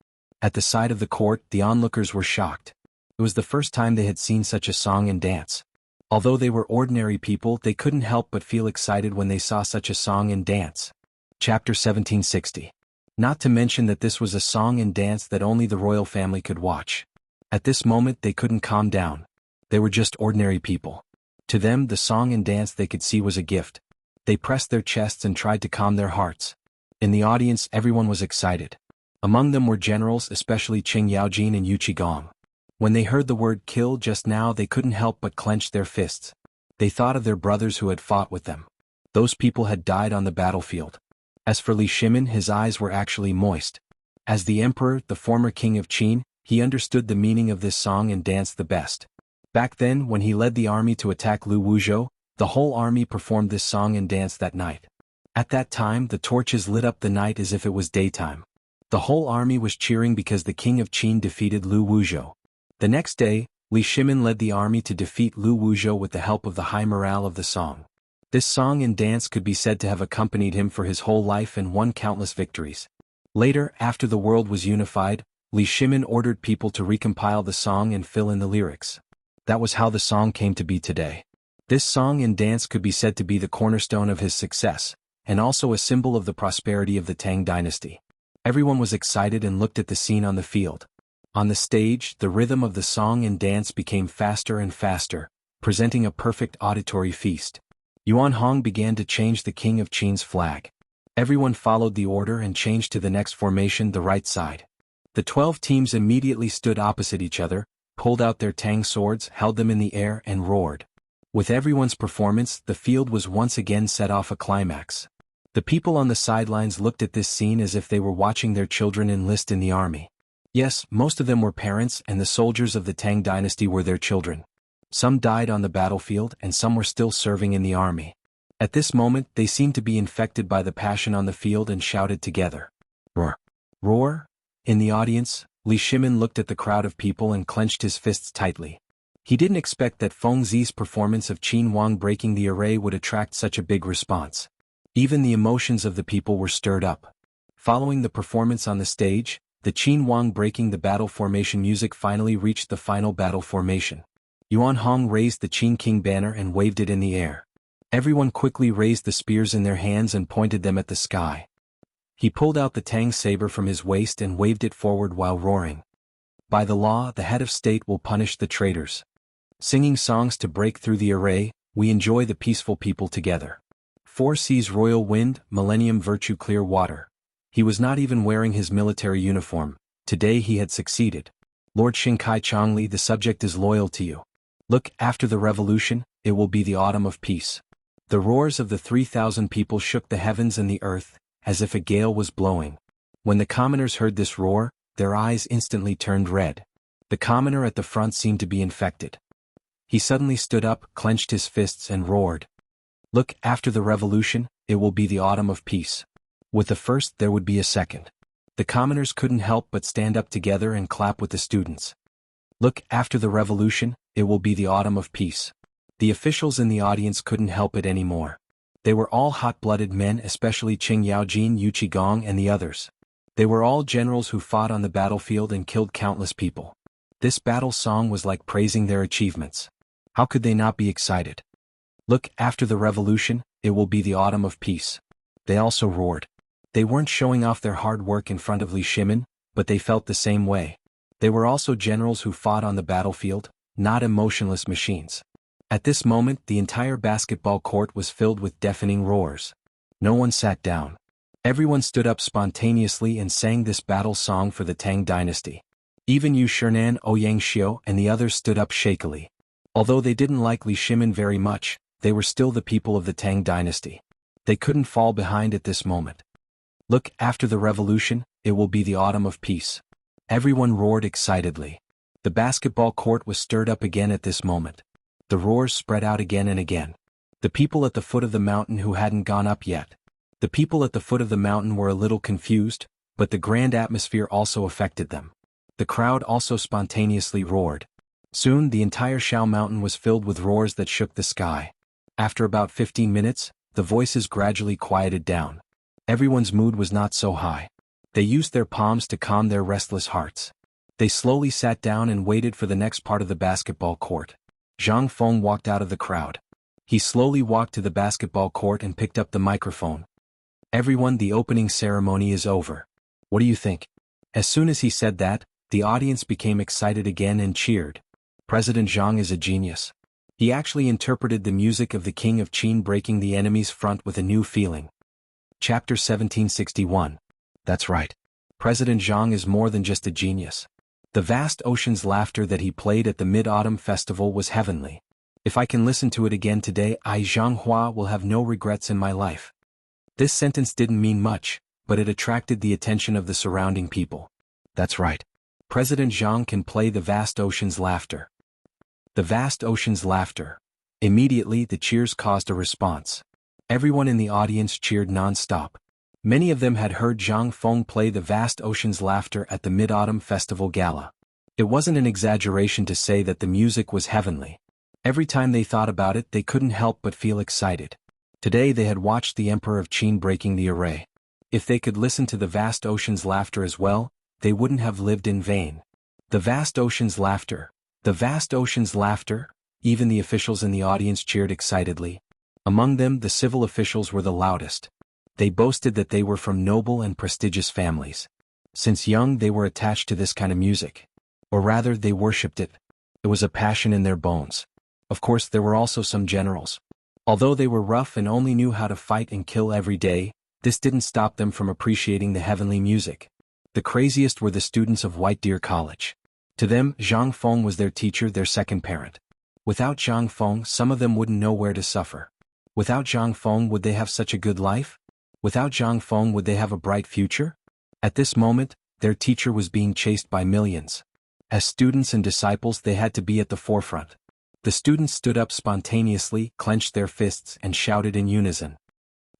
At the side of the court, the onlookers were shocked. It was the first time they had seen such a song and dance. Although they were ordinary people, they couldn't help but feel excited when they saw such a song and dance. Chapter 1760. Not to mention that this was a song and dance that only the royal family could watch. At this moment they couldn't calm down. They were just ordinary people. To them, the song and dance they could see was a gift. They pressed their chests and tried to calm their hearts. In the audience, everyone was excited. Among them were generals, especially Qing Yaojin and Yu Qigong. When they heard the word kill just now, they couldn't help but clench their fists. They thought of their brothers who had fought with them. Those people had died on the battlefield. As for Li Shimin, his eyes were actually moist. As the emperor, the former king of Qin, he understood the meaning of this song and dance the best. Back then, when he led the army to attack Lu Wuzhou, the whole army performed this song and dance that night. At that time, the torches lit up the night as if it was daytime. The whole army was cheering because the king of Qin defeated Lu Wuzhou. The next day, Li Shimin led the army to defeat Lu Wuzhou with the help of the high morale of the song. This song and dance could be said to have accompanied him for his whole life and won countless victories. Later, after the world was unified, Li Shimin ordered people to recompile the song and fill in the lyrics. That was how the song came to be today. This song and dance could be said to be the cornerstone of his success, and also a symbol of the prosperity of the Tang dynasty. Everyone was excited and looked at the scene on the field. On the stage, the rhythm of the song and dance became faster and faster, presenting a perfect auditory feast. Yuan Hong began to change the king of Qin's flag. Everyone followed the order and changed to the next formation, the right side. The 12 teams immediately stood opposite each other, pulled out their Tang swords, held them in the air, and roared. With everyone's performance, the field was once again set off a climax. The people on the sidelines looked at this scene as if they were watching their children enlist in the army. Yes, most of them were parents, and the soldiers of the Tang dynasty were their children. Some died on the battlefield, and some were still serving in the army. At this moment, they seemed to be infected by the passion on the field and shouted together. Roar! Roar! In the audience, Li Shimin looked at the crowd of people and clenched his fists tightly. He didn't expect that Feng Zi's performance of Qin Huang breaking the array would attract such a big response. Even the emotions of the people were stirred up. Following the performance on the stage, the Qin Huang breaking the battle formation music finally reached the final battle formation. Yuan Hong raised the Qin King banner and waved it in the air. Everyone quickly raised the spears in their hands and pointed them at the sky. He pulled out the Tang saber from his waist and waved it forward while roaring. By the law, the head of state will punish the traitors. Singing songs to break through the array, we enjoy the peaceful people together. Four seas royal wind, millennium virtue clear water. He was not even wearing his military uniform. Today he had succeeded. Lord Xingkai Chongli, the subject is loyal to you. Look, after the revolution, it will be the autumn of peace. The roars of the 3,000 people shook the heavens and the earth, as if a gale was blowing. When the commoners heard this roar, their eyes instantly turned red. The commoner at the front seemed to be infected. He suddenly stood up, clenched his fists and roared. Look, after the revolution, it will be the autumn of peace. With the first there would be a second. The commoners couldn't help but stand up together and clap with the students. Look, after the revolution, it will be the autumn of peace. The officials in the audience couldn't help it anymore. They were all hot-blooded men, especially Qing Yaojin, Yu Qigong and the others. They were all generals who fought on the battlefield and killed countless people. This battle song was like praising their achievements. How could they not be excited? Look, after the revolution, it will be the autumn of peace. They also roared. They weren't showing off their hard work in front of Li Shimin, but they felt the same way. They were also generals who fought on the battlefield, not emotionless machines. At this moment, the entire basketball court was filled with deafening roars. No one sat down. Everyone stood up spontaneously and sang this battle song for the Tang dynasty. Even Yu Shernan, Ouyang Xiu and the others stood up shakily. Although they didn't like Li Shimin very much, they were still the people of the Tang dynasty. They couldn't fall behind at this moment. Look, after the revolution, it will be the autumn of peace. Everyone roared excitedly. The basketball court was stirred up again at this moment. The roars spread out again and again. The people at the foot of the mountain who hadn't gone up yet. The people at the foot of the mountain were a little confused, but the grand atmosphere also affected them. The crowd also spontaneously roared. Soon the entire Shao mountain was filled with roars that shook the sky. After about 15 minutes, the voices gradually quieted down. Everyone's mood was not so high. They used their palms to calm their restless hearts. They slowly sat down and waited for the next part of the basketball court. Zhang Feng walked out of the crowd. He slowly walked to the basketball court and picked up the microphone. Everyone, the opening ceremony is over. What do you think? As soon as he said that, the audience became excited again and cheered. President Zhang is a genius. He actually interpreted the music of the King of Qin breaking the enemy's front with a new feeling. Chapter 1761. That's right. President Zhang is more than just a genius. The vast ocean's laughter that he played at the Mid-Autumn Festival was heavenly. If I can listen to it again today, I Zhang Hua will have no regrets in my life. This sentence didn't mean much, but it attracted the attention of the surrounding people. That's right. President Zhang can play the vast ocean's laughter. The vast ocean's laughter. Immediately the cheers caused a response. Everyone in the audience cheered non-stop. Many of them had heard Zhang Feng play the vast ocean's laughter at the Mid-Autumn Festival Gala. It wasn't an exaggeration to say that the music was heavenly. Every time they thought about it, they couldn't help but feel excited. Today they had watched the Emperor of Qin breaking the array. If they could listen to the vast ocean's laughter as well, they wouldn't have lived in vain. The vast ocean's laughter. The vast ocean's laughter. Even the officials in the audience cheered excitedly. Among them, the civil officials were the loudest. They boasted that they were from noble and prestigious families. Since young they were attached to this kind of music. Or rather, they worshipped it. It was a passion in their bones. Of course, there were also some generals. Although they were rough and only knew how to fight and kill every day, this didn't stop them from appreciating the heavenly music. The craziest were the students of White Deer College. To them, Zhang Feng was their teacher, their second parent. Without Zhang Feng, some of them wouldn't know where to suffer. Without Zhang Feng, would they have such a good life? Without Zhang Feng, would they have a bright future? At this moment, their teacher was being chased by millions. As students and disciples, they had to be at the forefront. The students stood up spontaneously, clenched their fists, and shouted in unison.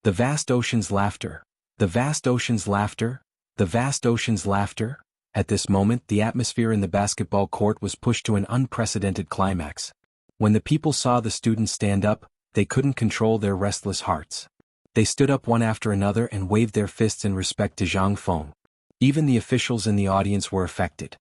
The vast ocean's laughter. The vast ocean's laughter. The vast ocean's laughter. At this moment, the atmosphere in the basketball court was pushed to an unprecedented climax. When the people saw the students stand up, they couldn't control their restless hearts. They stood up one after another and waved their fists in respect to Zhang Feng. Even the officials in the audience were affected.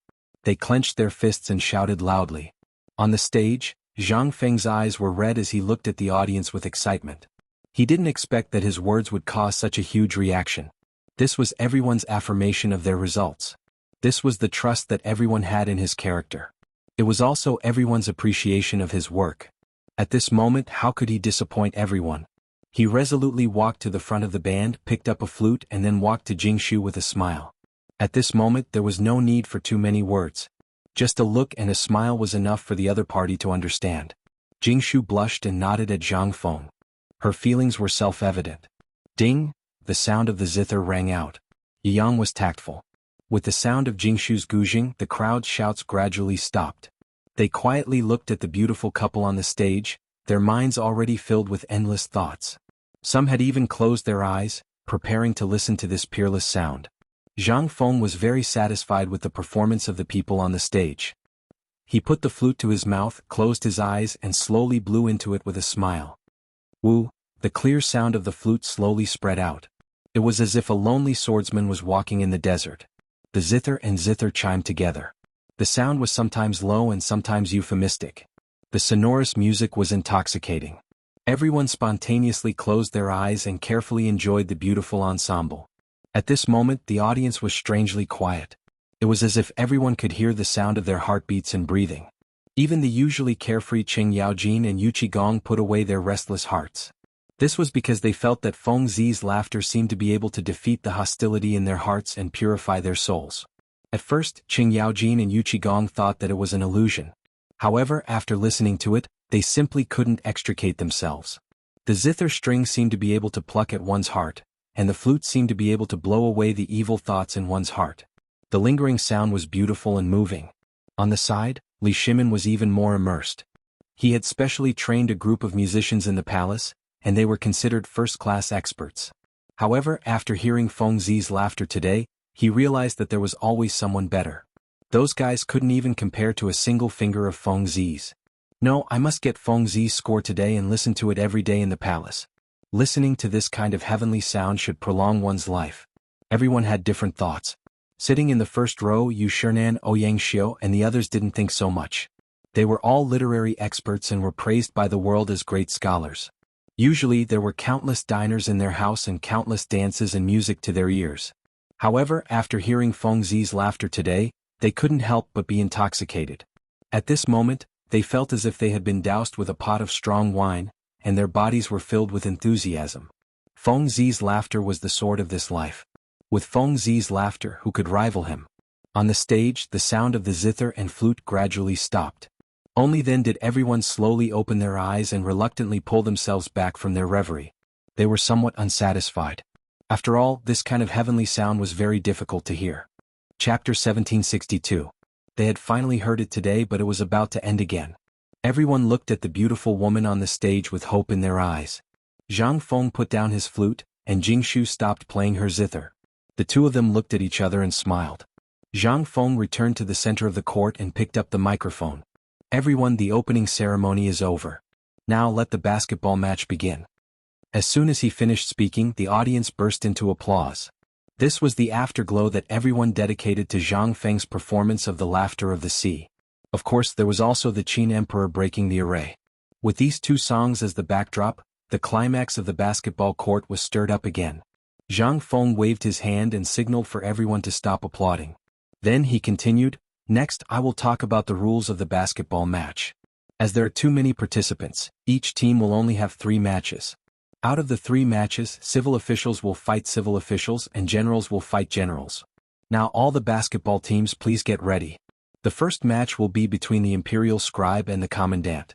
They clenched their fists and shouted loudly. On the stage, Zhang Feng's eyes were red as he looked at the audience with excitement. He didn't expect that his words would cause such a huge reaction. This was everyone's affirmation of their results. This was the trust that everyone had in his character. It was also everyone's appreciation of his work. At this moment, how could he disappoint everyone? He resolutely walked to the front of the band, picked up a flute, and then walked to Jianghu with a smile. At this moment, there was no need for too many words. Just a look and a smile was enough for the other party to understand. Jianghu blushed and nodded at Zhang Feng. Her feelings were self-evident. Ding! The sound of the zither rang out. Yang was tactful. With the sound of Jingshu's guzheng, the crowd's shouts gradually stopped. They quietly looked at the beautiful couple on the stage, their minds already filled with endless thoughts. Some had even closed their eyes, preparing to listen to this peerless sound. Zhang Feng was very satisfied with the performance of the people on the stage. He put the flute to his mouth, closed his eyes, and slowly blew into it with a smile. Wu! The clear sound of the flute slowly spread out. It was as if a lonely swordsman was walking in the desert. The zither and zither chimed together. The sound was sometimes low and sometimes euphemistic. The sonorous music was intoxicating. Everyone spontaneously closed their eyes and carefully enjoyed the beautiful ensemble. At this moment, the audience was strangely quiet. It was as if everyone could hear the sound of their heartbeats and breathing. Even the usually carefree Qing Yaojin and Yu Qigong put away their restless hearts. This was because they felt that Feng Zi's laughter seemed to be able to defeat the hostility in their hearts and purify their souls. At first, Qing Yaojin and Yu Qigong thought that it was an illusion. However, after listening to it, they simply couldn't extricate themselves. The zither string seemed to be able to pluck at one's heart, and the flute seemed to be able to blow away the evil thoughts in one's heart. The lingering sound was beautiful and moving. On the side, Li Shimin was even more immersed. He had specially trained a group of musicians in the palace, and they were considered first-class experts. However, after hearing Feng Zi's laughter today, he realized that there was always someone better. Those guys couldn't even compare to a single finger of Feng Zi's. No, I must get Feng Zi's score today and listen to it every day in the palace. Listening to this kind of heavenly sound should prolong one's life. Everyone had different thoughts. Sitting in the first row, Yu Shernan, Ouyang Xiu, and the others didn't think so much. They were all literary experts and were praised by the world as great scholars. Usually there were countless diners in their house and countless dances and music to their ears. However, after hearing Feng Zi's laughter today, they couldn't help but be intoxicated. At this moment, they felt as if they had been doused with a pot of strong wine, and their bodies were filled with enthusiasm. Feng Zi's laughter was the sword of this life. With Feng Zi's laughter, who could rival him? On the stage, the sound of the zither and flute gradually stopped. Only then did everyone slowly open their eyes and reluctantly pull themselves back from their reverie. They were somewhat unsatisfied. After all, this kind of heavenly sound was very difficult to hear. Chapter 1762. They had finally heard it today, but it was about to end again. Everyone looked at the beautiful woman on the stage with hope in their eyes. Zhang Feng put down his flute, and Jingshu stopped playing her zither. The two of them looked at each other and smiled. Zhang Feng returned to the center of the court and picked up the microphone. Everyone, the opening ceremony is over. Now let the basketball match begin. As soon as he finished speaking, the audience burst into applause. This was the afterglow that everyone dedicated to Zhang Feng's performance of the Laughter of the Sea. Of course, there was also the Qin Emperor breaking the array. With these two songs as the backdrop, the climax of the basketball court was stirred up again. Zhang Feng waved his hand and signaled for everyone to stop applauding. Then he continued, "Next, I will talk about the rules of the basketball match. As there are too many participants, each team will only have 3 matches. Out of the 3 matches, civil officials will fight civil officials and generals will fight generals. Now all the basketball teams, please get ready. The first match will be between the Imperial Scribe and the Commandant.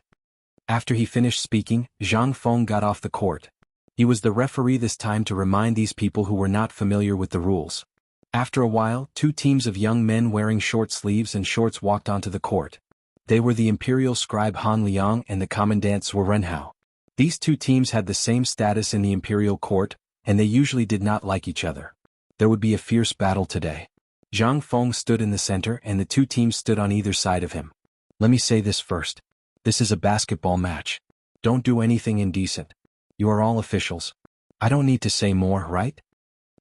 After he finished speaking, Zhang Feng got off the court. He was the referee this time to remind these people who were not familiar with the rules. After a while, two teams of young men wearing short sleeves and shorts walked onto the court. They were the Imperial Scribe Han Liang and the Commandant Swordsmanship. These two teams had the same status in the Imperial Court, and they usually did not like each other. There would be a fierce battle today. Zhang Feng stood in the center and the two teams stood on either side of him. Let me say this first. This is a basketball match. Don't do anything indecent. You are all officials. I don't need to say more, right?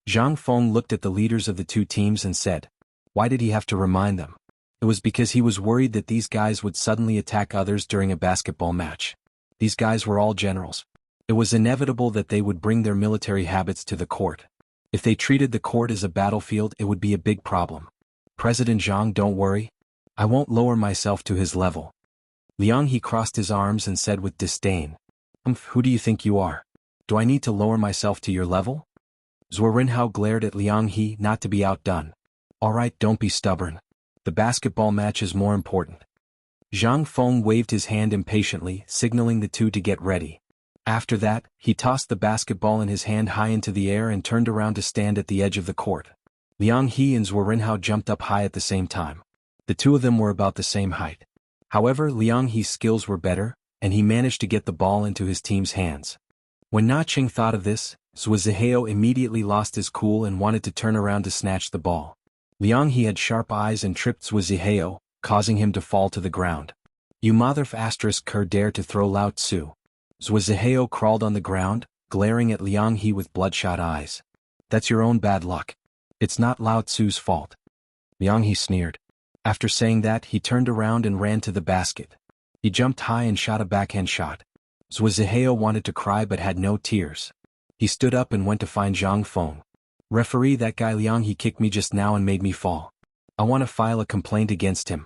Zhang Feng looked at the leaders of the two teams and said, why did he have to remind them? It was because he was worried that these guys would suddenly attack others during a basketball match. These guys were all generals. It was inevitable that they would bring their military habits to the court. If they treated the court as a battlefield, it would be a big problem. President Zhang, don't worry. I won't lower myself to his level. Liang He crossed his arms and said with disdain, who do you think you are? Do I need to lower myself to your level? Zhuo Rinhao glared at Liang He, not to be outdone. Alright, don't be stubborn. The basketball match is more important. Zhang Feng waved his hand impatiently, signaling the two to get ready. After that, he tossed the basketball in his hand high into the air and turned around to stand at the edge of the court. Liang He and Zhuo Rinhao jumped up high at the same time. The two of them were about the same height. However, Liang He's skills were better, and he managed to get the ball into his team's hands. When Na Qing thought of this, Zhuo Zihao immediately lost his cool and wanted to turn around to snatch the ball. Liang He had sharp eyes and tripped Zhuo Zihao, causing him to fall to the ground. You mother dare to throw Lao Tzu. Zhuo Zihao crawled on the ground, glaring at Liang He with bloodshot eyes. That's your own bad luck. It's not Lao Tzu's fault. Liang He sneered. After saying that, he turned around and ran to the basket. He jumped high and shot a backhand shot. Zhuo Zihao wanted to cry but had no tears. He stood up and went to find Zhang Feng. Referee, that guy Liang He kicked me just now and made me fall. I want to file a complaint against him.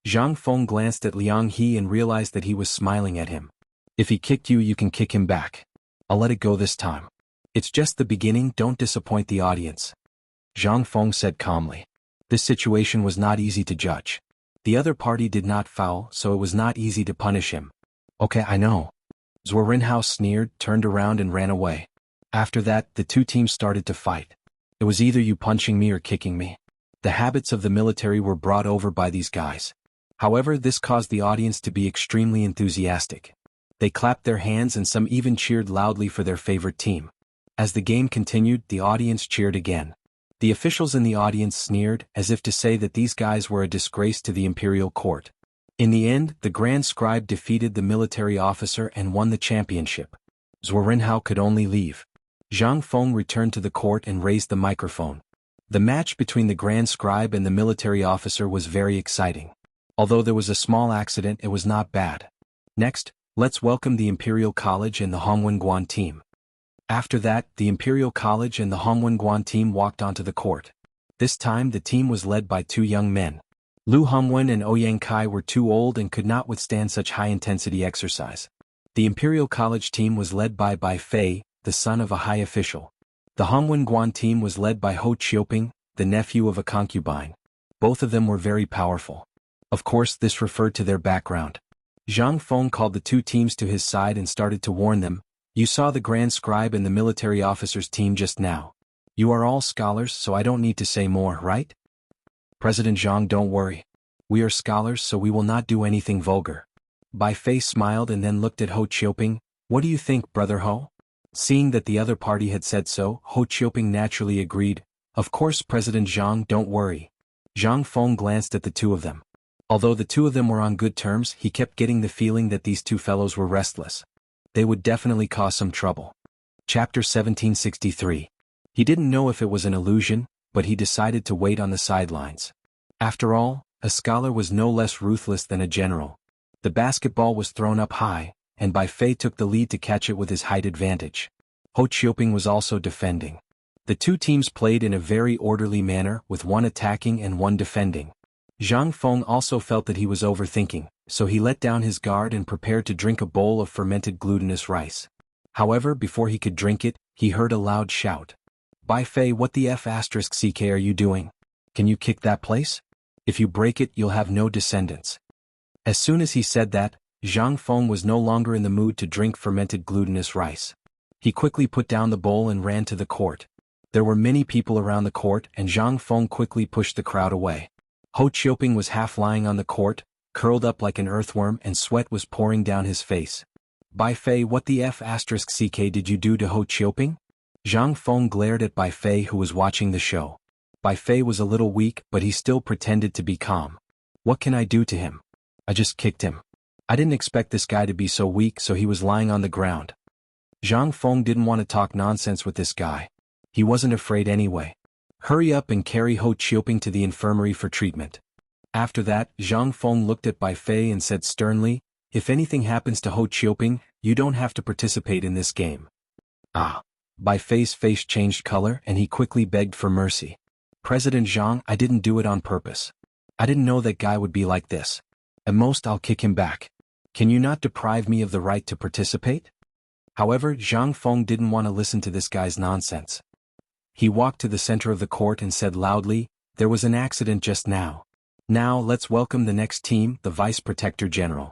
Zhang Feng glanced at Liang He and realized that he was smiling at him. If he kicked you, you can kick him back. I'll let it go this time. It's just the beginning, don't disappoint the audience. Zhang Feng said calmly. This situation was not easy to judge. The other party did not foul, so it was not easy to punish him. Okay, I know. Zhuo Rinhao sneered, turned around and ran away. After that, the two teams started to fight. It was either you punching me or kicking me. The habits of the military were brought over by these guys. However, this caused the audience to be extremely enthusiastic. They clapped their hands and some even cheered loudly for their favorite team. As the game continued, the audience cheered again. The officials in the audience sneered, as if to say that these guys were a disgrace to the imperial court. In the end, the Grand Scribe defeated the military officer and won the championship. Zhuo Rinhao could only leave. Zhang Feng returned to the court and raised the microphone. The match between the Grand Scribe and the military officer was very exciting. Although there was a small accident, it was not bad. Next, let's welcome the Imperial College and the Hongwen team. After that, the Imperial College and the Hongwen team walked onto the court. This time the team was led by two young men. Lu Hongwen and Ouyang Kai were too old and could not withstand such high-intensity exercise. The Imperial College team was led by Bai Fei, the son of a high official. The Hongwen team was led by Ho Qiuping, the nephew of a concubine. Both of them were very powerful. Of course, this referred to their background. Zhang Feng called the two teams to his side and started to warn them. You saw the Grand Scribe and the military officers team just now. You are all scholars, so I don't need to say more, right? President Zhang, don't worry. We are scholars, so we will not do anything vulgar. Bai Fei smiled and then looked at Ho Qiuping. What do you think, Brother Ho? Seeing that the other party had said so, Ho Qiuping naturally agreed. Of course, President Zhang, don't worry. Zhang Feng glanced at the two of them. Although the two of them were on good terms, he kept getting the feeling that these two fellows were restless. They would definitely cause some trouble. Chapter 1763. He didn't know if it was an illusion, but he decided to wait on the sidelines. After all, a scholar was no less ruthless than a general. The basketball was thrown up high, and Bai Fei took the lead to catch it with his height advantage. Ho Qiuping was also defending. The two teams played in a very orderly manner, with one attacking and one defending. Zhang Feng also felt that he was overthinking, so he let down his guard and prepared to drink a bowl of fermented glutinous rice. However, before he could drink it, he heard a loud shout. Bai Fei, what the F*** are you doing? Can you kick that place? If you break it, you'll have no descendants. As soon as he said that, Zhang Feng was no longer in the mood to drink fermented glutinous rice. He quickly put down the bowl and ran to the court. There were many people around the court, and Zhang Feng quickly pushed the crowd away. Ho Chioping was half lying on the court, curled up like an earthworm, and sweat was pouring down his face. Bai Fei, what the F***ck did you do to Ho Chioping? Zhang Feng glared at Bai Fei, who was watching the show. Bai Fei was a little weak, but he still pretended to be calm. What can I do to him? I just kicked him. I didn't expect this guy to be so weak, so he was lying on the ground. Zhang Feng didn't want to talk nonsense with this guy. He wasn't afraid anyway. Hurry up and carry Ho Chioping to the infirmary for treatment. After that, Zhang Feng looked at Bai Fei and said sternly, if anything happens to Ho Chioping, you don't have to participate in this game. Ah. Bai Fei's face changed color and he quickly begged for mercy. President Zhang, I didn't do it on purpose. I didn't know that guy would be like this. At most I'll kick him back. Can you not deprive me of the right to participate? However, Zhang Feng didn't want to listen to this guy's nonsense. He walked to the center of the court and said loudly, there was an accident just now. Now let's welcome the next team, the Vice Protector General.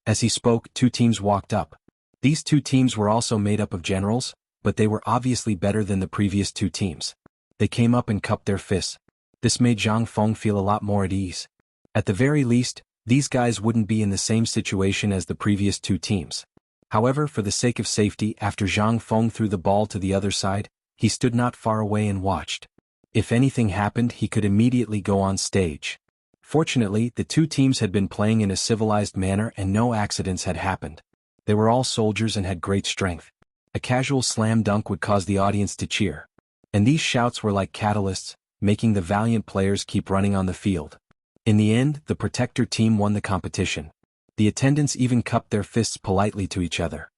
As he spoke, 2 teams walked up. These 2 teams were also made up of generals, but they were obviously better than the previous 2 teams. They came up and cupped their fists. This made Zhang Feng feel a lot more at ease. At the very least, these guys wouldn't be in the same situation as the previous 2 teams. However, for the sake of safety, after Zhang Feng threw the ball to the other side, he stood not far away and watched. If anything happened, he could immediately go on stage. Fortunately, the 2 teams had been playing in a civilized manner and no accidents had happened. They were all soldiers and had great strength. A casual slam dunk would cause the audience to cheer. And these shouts were like catalysts, making the valiant players keep running on the field. In the end, the Protector team won the competition. The attendants even cupped their fists politely to each other.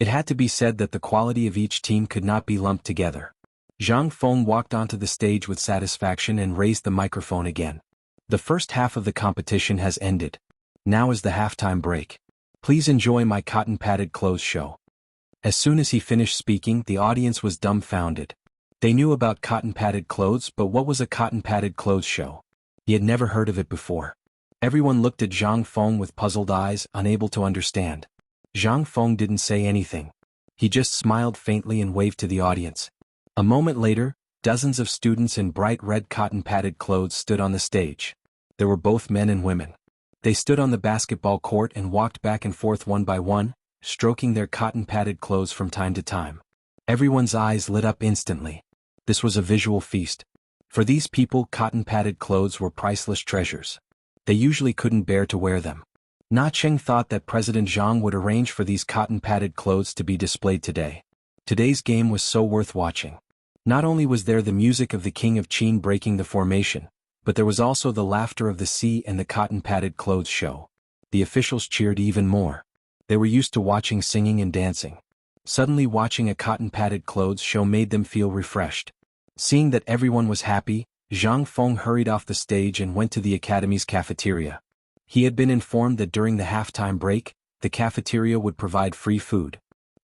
It had to be said that the quality of each team could not be lumped together. Zhang Feng walked onto the stage with satisfaction and raised the microphone again. The first half of the competition has ended. Now is the halftime break. Please enjoy my cotton-padded clothes show. As soon as he finished speaking, the audience was dumbfounded. They knew about cotton-padded clothes, but what was a cotton-padded clothes show? He had never heard of it before. Everyone looked at Zhang Feng with puzzled eyes, unable to understand. Zhang Feng didn't say anything. He just smiled faintly and waved to the audience. A moment later, dozens of students in bright red cotton-padded clothes stood on the stage. There were both men and women. They stood on the basketball court and walked back and forth one by one, stroking their cotton-padded clothes from time to time. Everyone's eyes lit up instantly. This was a visual feast. For these people, cotton-padded clothes were priceless treasures. They usually couldn't bear to wear them. Na Cheng thought that President Zhang would arrange for these cotton-padded clothes to be displayed today. Today's game was so worth watching. Not only was there the music of the King of Qin breaking the formation, but there was also the laughter of the sea and the cotton-padded clothes show. The officials cheered even more. They were used to watching singing and dancing. Suddenly watching a cotton-padded clothes show made them feel refreshed. Seeing that everyone was happy, Zhang Feng hurried off the stage and went to the academy's cafeteria. He had been informed that during the halftime break, the cafeteria would provide free food.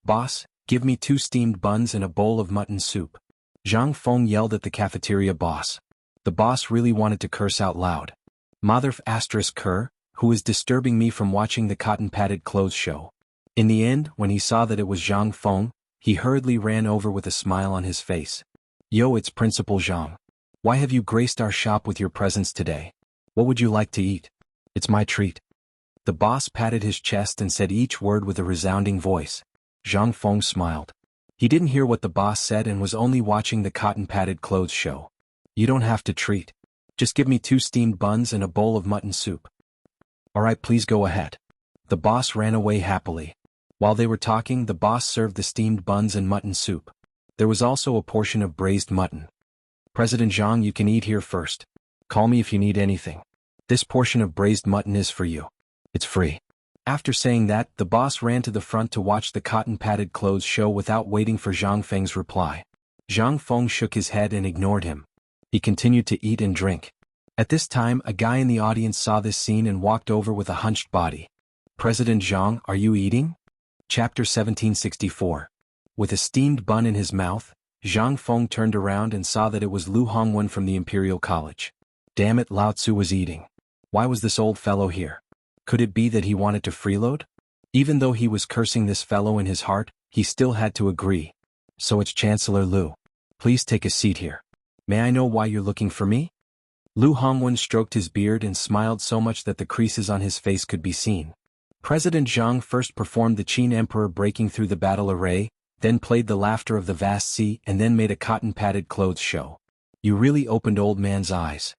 Boss, give me 2 steamed buns and a bowl of mutton soup. Zhang Feng yelled at the cafeteria boss. The boss really wanted to curse out loud. Mother ****, who is disturbing me from watching the cotton-padded clothes show. In the end, when he saw that it was Zhang Feng, he hurriedly ran over with a smile on his face. Yo, it's Principal Zhang. Why have you graced our shop with your presence today? What would you like to eat? It's my treat. The boss patted his chest and said each word with a resounding voice. Zhang Feng smiled. He didn't hear what the boss said and was only watching the cotton-padded clothes show. You don't have to treat. Just give me 2 steamed buns and a bowl of mutton soup. Alright, please go ahead. The boss ran away happily. While they were talking, the boss served the steamed buns and mutton soup. There was also a portion of braised mutton. President Zhang, you can eat here first. Call me if you need anything. This portion of braised mutton is for you. It's free. After saying that, the boss ran to the front to watch the cotton-padded clothes show without waiting for Zhang Feng's reply. Zhang Feng shook his head and ignored him. He continued to eat and drink. At this time, a guy in the audience saw this scene and walked over with a hunched body. President Zhang, are you eating? Chapter 1764. With a steamed bun in his mouth, Zhang Feng turned around and saw that it was Lu Hongwen from the Imperial College. Damn it, Lao Tzu was eating. Why was this old fellow here? Could it be that he wanted to freeload? Even though he was cursing this fellow in his heart, he still had to agree. So it's Chancellor Lu. Please take a seat here. May I know why you're looking for me? Lu Hongwen stroked his beard and smiled so much that the creases on his face could be seen. President Jiang first performed the Qin Emperor breaking through the battle array, then played the laughter of the vast sea and then made a cotton-padded clothes show. You really opened old man's eyes.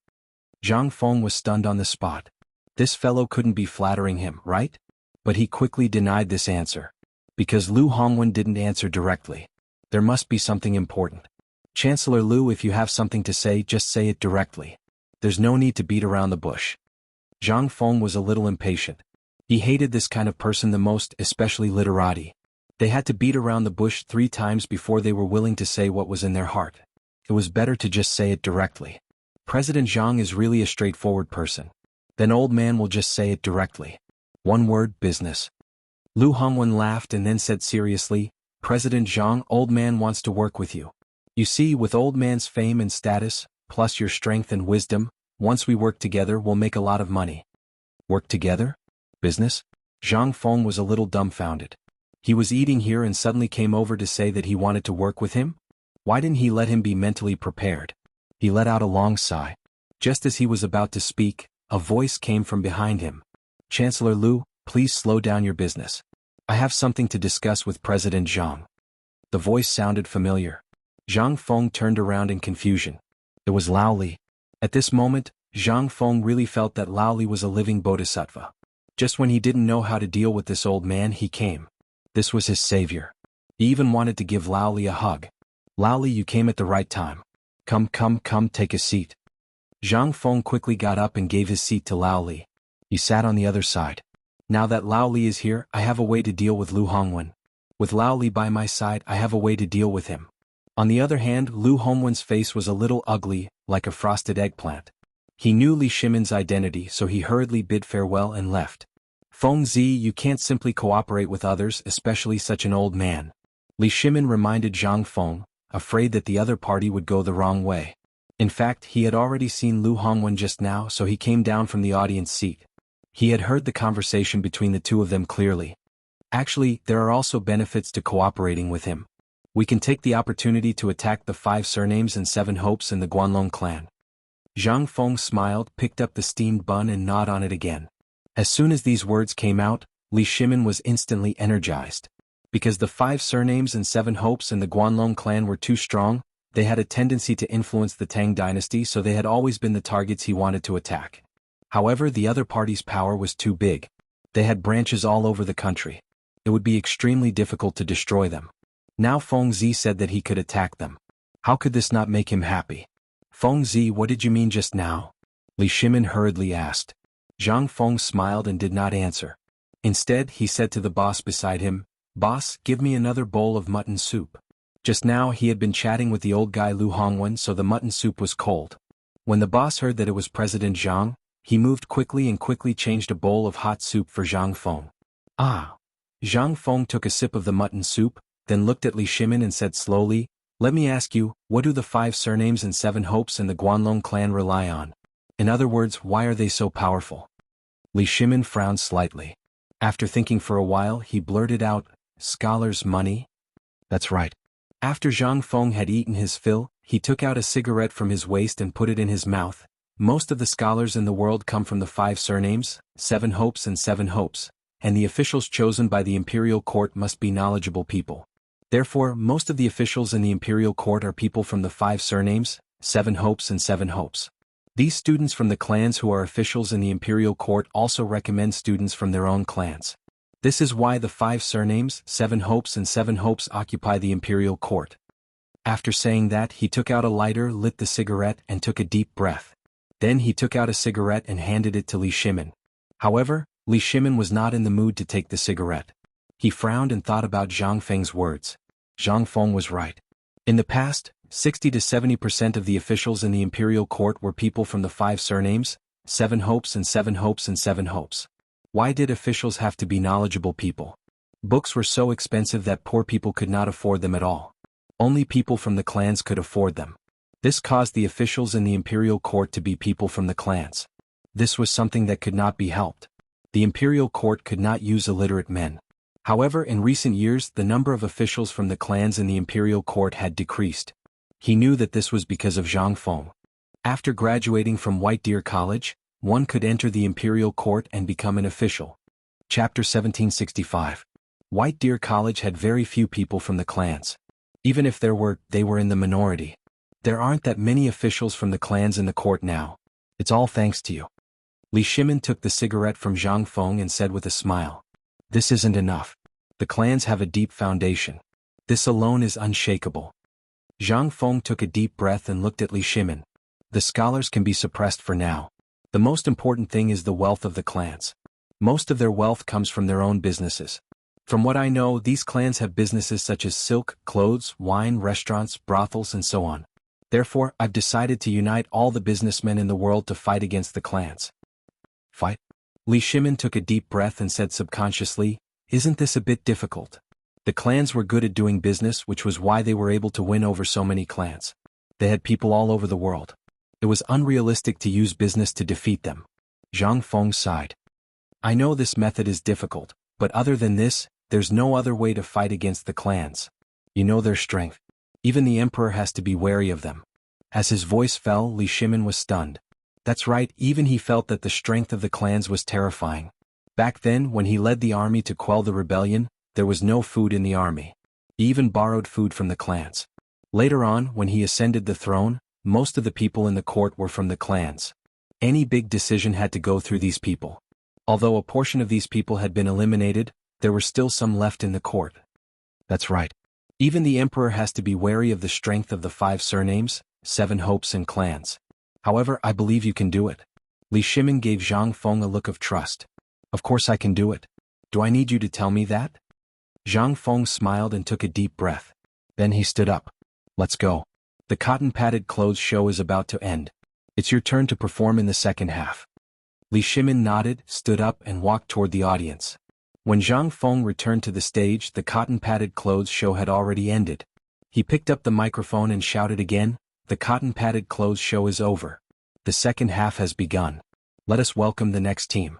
Zhang Feng was stunned on the spot. This fellow couldn't be flattering him, right? But he quickly denied this answer. Because Lu Hongwen didn't answer directly. There must be something important. Chancellor Lu, if you have something to say, just say it directly. There's no need to beat around the bush. Zhang Feng was a little impatient. He hated this kind of person the most, especially literati. They had to beat around the bush 3 times before they were willing to say what was in their heart. It was better to just say it directly. President Jiang is really a straightforward person. Then old man will just say it directly. One word, business. Lu Hongwen laughed and then said seriously, President Jiang, old man wants to work with you. You see, with old man's fame and status, plus your strength and wisdom, once we work together we'll make a lot of money. Work together? Business? Zhang Feng was a little dumbfounded. He was eating here and suddenly came over to say that he wanted to work with him? Why didn't he let him be mentally prepared? He let out a long sigh. Just as he was about to speak, a voice came from behind him. Chancellor Lu, please slow down your business. I have something to discuss with President Jiang. The voice sounded familiar. Zhang Feng turned around in confusion. It was Lao Li. At this moment, Zhang Feng really felt that Lao Li was a living bodhisattva. Just when he didn't know how to deal with this old man, he came. This was his savior. He even wanted to give Lao Li a hug. Lao Li, you came at the right time. Come, take a seat. Zhang Feng quickly got up and gave his seat to Lao Li. He sat on the other side. Now that Lao Li is here, I have a way to deal with Lu Hongwen. With Lao Li by my side, I have a way to deal with him. On the other hand, Lu Hongwen's face was a little ugly, like a frosted eggplant. He knew Li Shimin's identity, so he hurriedly bid farewell and left. Feng Zi, you can't simply cooperate with others, especially such an old man. Li Shimin reminded Zhang Feng, afraid that the other party would go the wrong way. In fact, he had already seen Lu Hongwen just now, so he came down from the audience seat. He had heard the conversation between the two of them clearly. Actually, there are also benefits to cooperating with him. We can take the opportunity to attack the 5 surnames and 7 hopes in the Guanlong clan. Zhang Feng smiled, picked up the steamed bun and gnawed on it again. As soon as these words came out, Li Shimin was instantly energized. Because the 5 surnames and 7 hopes in the Guanlong clan were too strong, they had a tendency to influence the Tang dynasty, so they had always been the targets he wanted to attack. However, the other party's power was too big. They had branches all over the country. It would be extremely difficult to destroy them. Now Feng Zi said that he could attack them. How could this not make him happy? Feng Zi, what did you mean just now? Li Shimin hurriedly asked. Zhang Feng smiled and did not answer. Instead, he said to the boss beside him, Boss, give me another bowl of mutton soup. Just now he had been chatting with the old guy Lu Hongwen, so the mutton soup was cold. When the boss heard that it was President Jiang, he moved quickly and quickly changed a bowl of hot soup for Zhang Feng. Ah! Zhang Feng took a sip of the mutton soup, then looked at Li Shimin and said slowly, Let me ask you, what do the 5 surnames and 7 hopes in the Guanlong clan rely on? In other words, why are they so powerful? Li Shimin frowned slightly. After thinking for a while, he blurted out, Scholars' money? That's right. After Zhang Feng had eaten his fill, he took out a cigarette from his waist and put it in his mouth. Most of the scholars in the world come from the 5 surnames, 7 hopes and 7 hopes, and the officials chosen by the imperial court must be knowledgeable people. Therefore, most of the officials in the imperial court are people from the 5 surnames, 7 hopes and 7 hopes. These students from the clans who are officials in the imperial court also recommend students from their own clans. This is why the 5 surnames, 7 hopes and 7 hopes occupy the imperial court. After saying that, he took out a lighter, lit the cigarette and took a deep breath. Then he took out a cigarette and handed it to Li Shimin. However, Li Shimin was not in the mood to take the cigarette. He frowned and thought about Zhang Feng's words. Zhang Feng was right. In the past, 60 to 70% of the officials in the imperial court were people from the 5 surnames, 7 hopes and 7 hopes and 7 hopes. Why did officials have to be knowledgeable people? Books were so expensive that poor people could not afford them at all. Only people from the clans could afford them. This caused the officials in the imperial court to be people from the clans. This was something that could not be helped. The imperial court could not use illiterate men. However, in recent years the number of officials from the clans in the imperial court had decreased. He knew that this was because of Zhang Feng. After graduating from White Deer College, one could enter the imperial court and become an official. Chapter 1765. White Deer College had very few people from the clans. Even if there were, they were in the minority. There aren't that many officials from the clans in the court now. It's all thanks to you. Li Shimin took the cigarette from Zhang Feng and said with a smile. This isn't enough. The clans have a deep foundation. This alone is unshakable. Zhang Feng took a deep breath and looked at Li Shimin. The scholars can be suppressed for now. The most important thing is the wealth of the clans. Most of their wealth comes from their own businesses. From what I know, these clans have businesses such as silk, clothes, wine, restaurants, brothels, and so on. Therefore, I've decided to unite all the businessmen in the world to fight against the clans. Fight? Li Shimin took a deep breath and said subconsciously, isn't this a bit difficult? The clans were good at doing business, which was why they were able to win over so many clans. They had people all over the world. It was unrealistic to use business to defeat them. Zhang Feng sighed. I know this method is difficult, but other than this, there's no other way to fight against the clans. You know their strength. Even the emperor has to be wary of them. As his voice fell, Li Shimin was stunned. That's right, even he felt that the strength of the clans was terrifying. Back then, when he led the army to quell the rebellion, there was no food in the army. He even borrowed food from the clans. Later on, when he ascended the throne, most of the people in the court were from the clans. Any big decision had to go through these people. Although a portion of these people had been eliminated, there were still some left in the court. That's right. Even the emperor has to be wary of the strength of the 5 surnames, 7 hopes and clans. However, I believe you can do it. Li Shimin gave Zhang Feng a look of trust. Of course I can do it. Do I need you to tell me that? Zhang Feng smiled and took a deep breath. Then he stood up. Let's go. The cotton-padded clothes show is about to end. It's your turn to perform in the second half. Li Shimin nodded, stood up and walked toward the audience. When Zhang Feng returned to the stage, the cotton-padded clothes show had already ended. He picked up the microphone and shouted again, the cotton-padded clothes show is over. The second half has begun. Let us welcome the next team.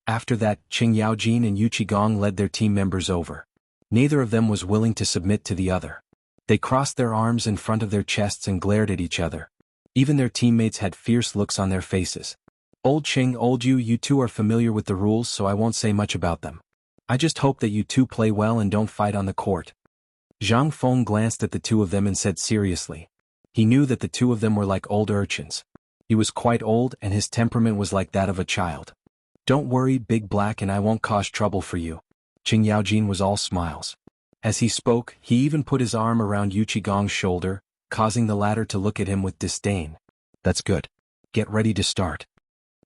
After that, Qing Yaojin and Yu Qigong led their team members over. Neither of them was willing to submit to the other. They crossed their arms in front of their chests and glared at each other. Even their teammates had fierce looks on their faces. Old Qing, old Yu, you two are familiar with the rules, so I won't say much about them. I just hope that you two play well and don't fight on the court. Zhang Feng glanced at the two of them and said seriously. He knew that the two of them were like old urchins. He was quite old and his temperament was like that of a child. Don't worry, Big Black, and I won't cause trouble for you. Qing Yaojin was all smiles. As he spoke, he even put his arm around Yu Qigong's shoulder, causing the latter to look at him with disdain. That's good. Get ready to start.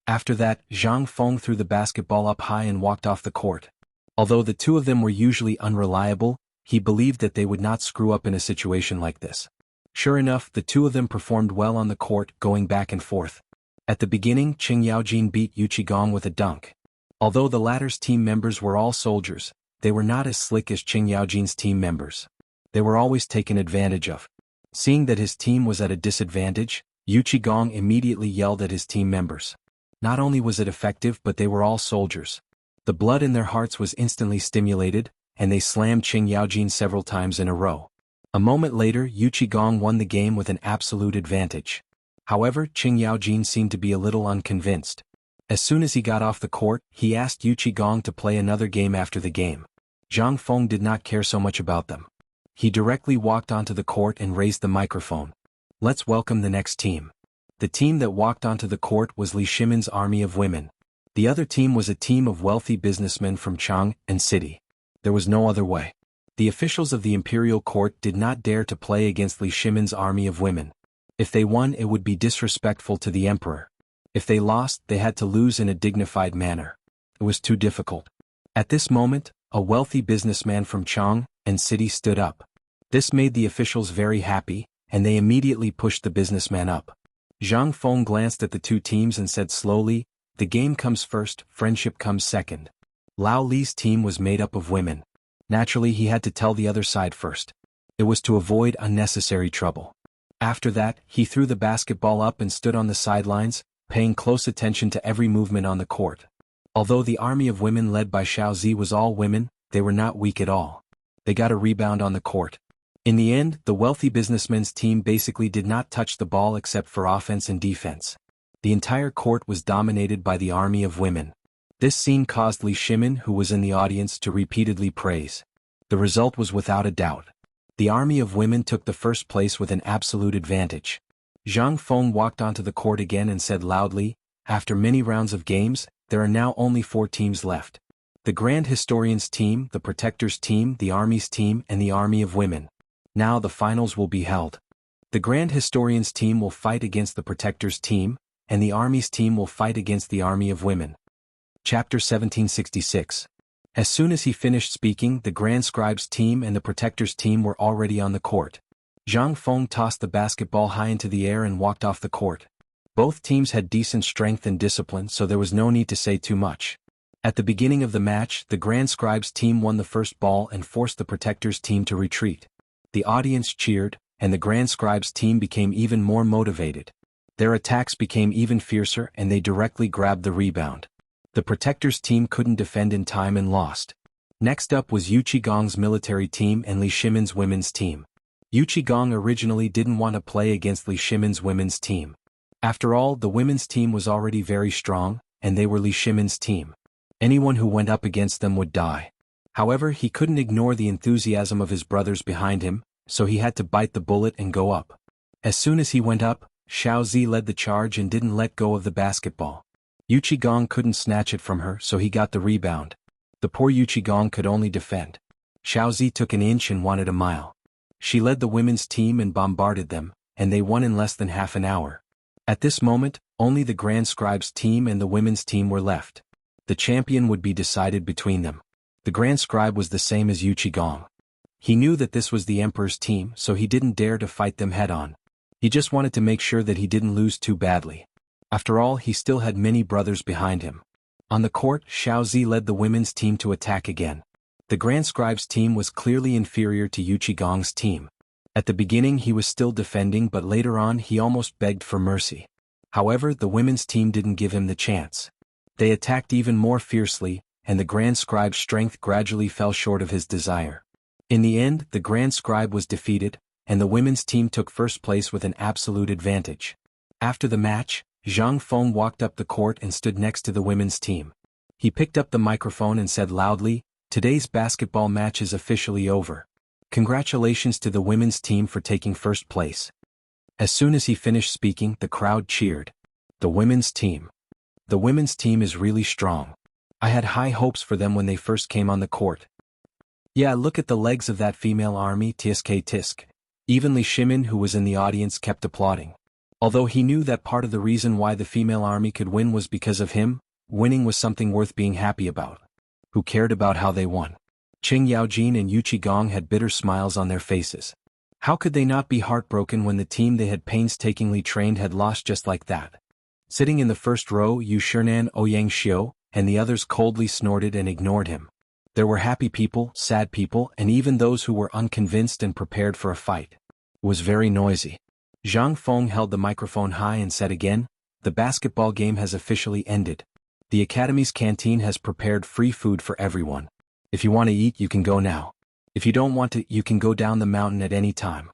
After that, Zhang Feng threw the basketball up high and walked off the court. Although the two of them were usually unreliable, he believed that they would not screw up in a situation like this. Sure enough, the two of them performed well on the court, going back and forth. At the beginning, Qing Yaojin beat Yu Qigong with a dunk. Although the latter's team members were all soldiers, they were not as slick as Qing Yaojin's team members. They were always taken advantage of. Seeing that his team was at a disadvantage, Yu Qigong immediately yelled at his team members. Not only was it effective, but they were all soldiers. The blood in their hearts was instantly stimulated, and they slammed Qing Yaojin several times in a row. A moment later, Yu Qigong won the game with an absolute advantage. However, Qing Yaojin seemed to be a little unconvinced. As soon as he got off the court, he asked Yu Qigong to play another game after the game. Zhang Feng did not care so much about them. He directly walked onto the court and raised the microphone. Let's welcome the next team. The team that walked onto the court was Li Shimin's army of women. The other team was a team of wealthy businessmen from Chang and City. There was no other way. The officials of the imperial court did not dare to play against Li Shimin's army of women. If they won, it would be disrespectful to the emperor. If they lost, they had to lose in a dignified manner. It was too difficult. At this moment, a wealthy businessman from Chang and City stood up. This made the officials very happy, and they immediately pushed the businessman up. Zhang Feng glanced at the two teams and said slowly, the game comes first, friendship comes second. Lao Li's team was made up of women. Naturally, he had to tell the other side first. It was to avoid unnecessary trouble. After that, he threw the basketball up and stood on the sidelines, paying close attention to every movement on the court. Although the army of women led by Xiaozi was all women, they were not weak at all. They got a rebound on the court. In the end, the wealthy businessmen's team basically did not touch the ball except for offense and defense. The entire court was dominated by the army of women. This scene caused Li Shimin, who was in the audience, to repeatedly praise. The result was without a doubt. The army of women took the first place with an absolute advantage. Zhang Feng walked onto the court again and said loudly, "After many rounds of games, there are now only 4 teams left. The Grand Historians team, the Protectors team, the Army's team, and the Army of Women. Now the finals will be held. The Grand Historians team will fight against the Protectors team, and the Army's team will fight against the Army of Women." Chapter 1766. As soon as he finished speaking, the Grand Scribes team and the Protectors team were already on the court. Zhang Feng tossed the basketball high into the air and walked off the court. Both teams had decent strength and discipline, so there was no need to say too much. At the beginning of the match, the Grand Scribes team won the first ball and forced the Protectors team to retreat. The audience cheered, and the Grand Scribes team became even more motivated. Their attacks became even fiercer and they directly grabbed the rebound. The Protectors team couldn't defend in time and lost. Next up was Yu Qigong's military team and Li Shimin's women's team. Yu Qigong originally didn't want to play against Li Shimin's women's team. After all, the women's team was already very strong, and they were Li Shimin's team. Anyone who went up against them would die. However, he couldn't ignore the enthusiasm of his brothers behind him, so he had to bite the bullet and go up. As soon as he went up, Xiaozi led the charge and didn't let go of the basketball. Yu Qigong couldn't snatch it from her, so he got the rebound. The poor Yu Qigong could only defend. Xiaozi took an inch and wanted a mile. She led the women's team and bombarded them, and they won in less than half an hour. At this moment, only the Grand Scribes team and the women's team were left. The champion would be decided between them. The Grand Scribe was the same as Yu Qigong. He knew that this was the Emperor's team, so he didn't dare to fight them head-on. He just wanted to make sure that he didn't lose too badly. After all, he still had many brothers behind him. On the court, Xiaozi led the women's team to attack again. The Grand Scribe's team was clearly inferior to Yu Qigong's team. At the beginning he was still defending, but later on he almost begged for mercy. However, the women's team didn't give him the chance. They attacked even more fiercely, and the Grand Scribe's strength gradually fell short of his desire. In the end, the Grand Scribe was defeated, and the women's team took first place with an absolute advantage. After the match, Zhang Feng walked up the court and stood next to the women's team. He picked up the microphone and said loudly, "Today's basketball match is officially over. Congratulations to the women's team for taking first place." As soon as he finished speaking, the crowd cheered. The women's team. The women's team is really strong. I had high hopes for them when they first came on the court. Yeah, look at the legs of that female army, tisk tisk. Even Li Shimin, who was in the audience, kept applauding. Although he knew that part of the reason why the female army could win was because of him, winning was something worth being happy about. Who cared about how they won? Qing Yaojin and Yu Qigong had bitter smiles on their faces. How could they not be heartbroken when the team they had painstakingly trained had lost just like that? Sitting in the first row, Yu Shernan, Ouyang Xiu, and the others coldly snorted and ignored him. There were happy people, sad people, and even those who were unconvinced and prepared for a fight. It was very noisy. Zhang Feng held the microphone high and said again, "The basketball game has officially ended. The Academy's canteen has prepared free food for everyone. If you want to eat, you can go now. If you don't want to, you can go down the mountain at any time."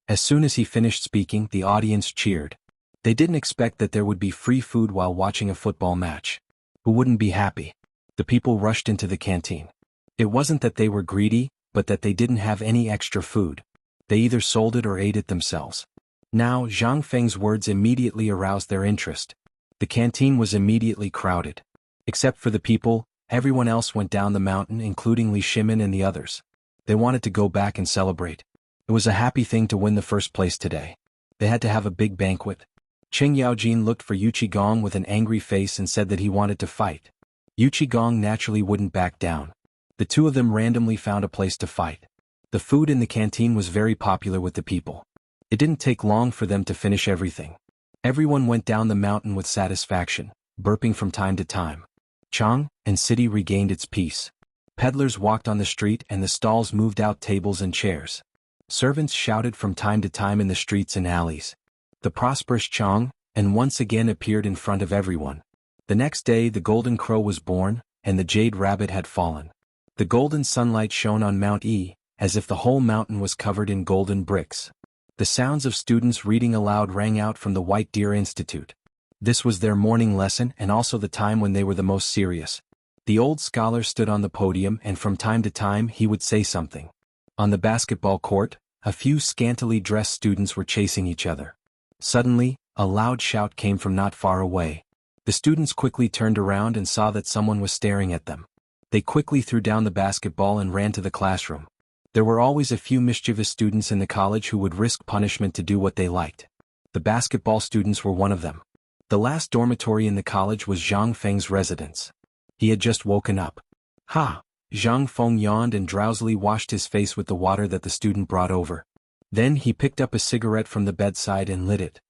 As soon as he finished speaking, the audience cheered. They didn't expect that there would be free food while watching a football match. Who wouldn't be happy? The people rushed into the canteen. It wasn't that they were greedy, but that they didn't have any extra food. They either sold it or ate it themselves. Now, Zhang Feng's words immediately aroused their interest. The canteen was immediately crowded. Except for the people, everyone else went down the mountain, including Li Shimin and the others. They wanted to go back and celebrate. It was a happy thing to win the first place today. They had to have a big banquet. Qing Yaojin looked for Yu Qigong with an angry face and said that he wanted to fight. Yu Qigong naturally wouldn't back down. The two of them randomly found a place to fight. The food in the canteen was very popular with the people. It didn't take long for them to finish everything. Everyone went down the mountain with satisfaction, burping from time to time. Chang and city regained its peace. Peddlers walked on the street and the stalls moved out tables and chairs. Servants shouted from time to time in the streets and alleys. The prosperous Chang and once again appeared in front of everyone. The next day the golden crow was born, and the jade rabbit had fallen. The golden sunlight shone on Mount E, as if the whole mountain was covered in golden bricks. The sounds of students reading aloud rang out from the White Deer Institute. This was their morning lesson and also the time when they were the most serious. The old scholar stood on the podium and from time to time he would say something. On the basketball court, a few scantily dressed students were chasing each other. Suddenly, a loud shout came from not far away. The students quickly turned around and saw that someone was staring at them. They quickly threw down the basketball and ran to the classroom. There were always a few mischievous students in the college who would risk punishment to do what they liked. The basketball students were one of them. The last dormitory in the college was Zhang Feng's residence. He had just woken up. Ha! Zhang Feng yawned and drowsily washed his face with the water that the student brought over. Then he picked up a cigarette from the bedside and lit it.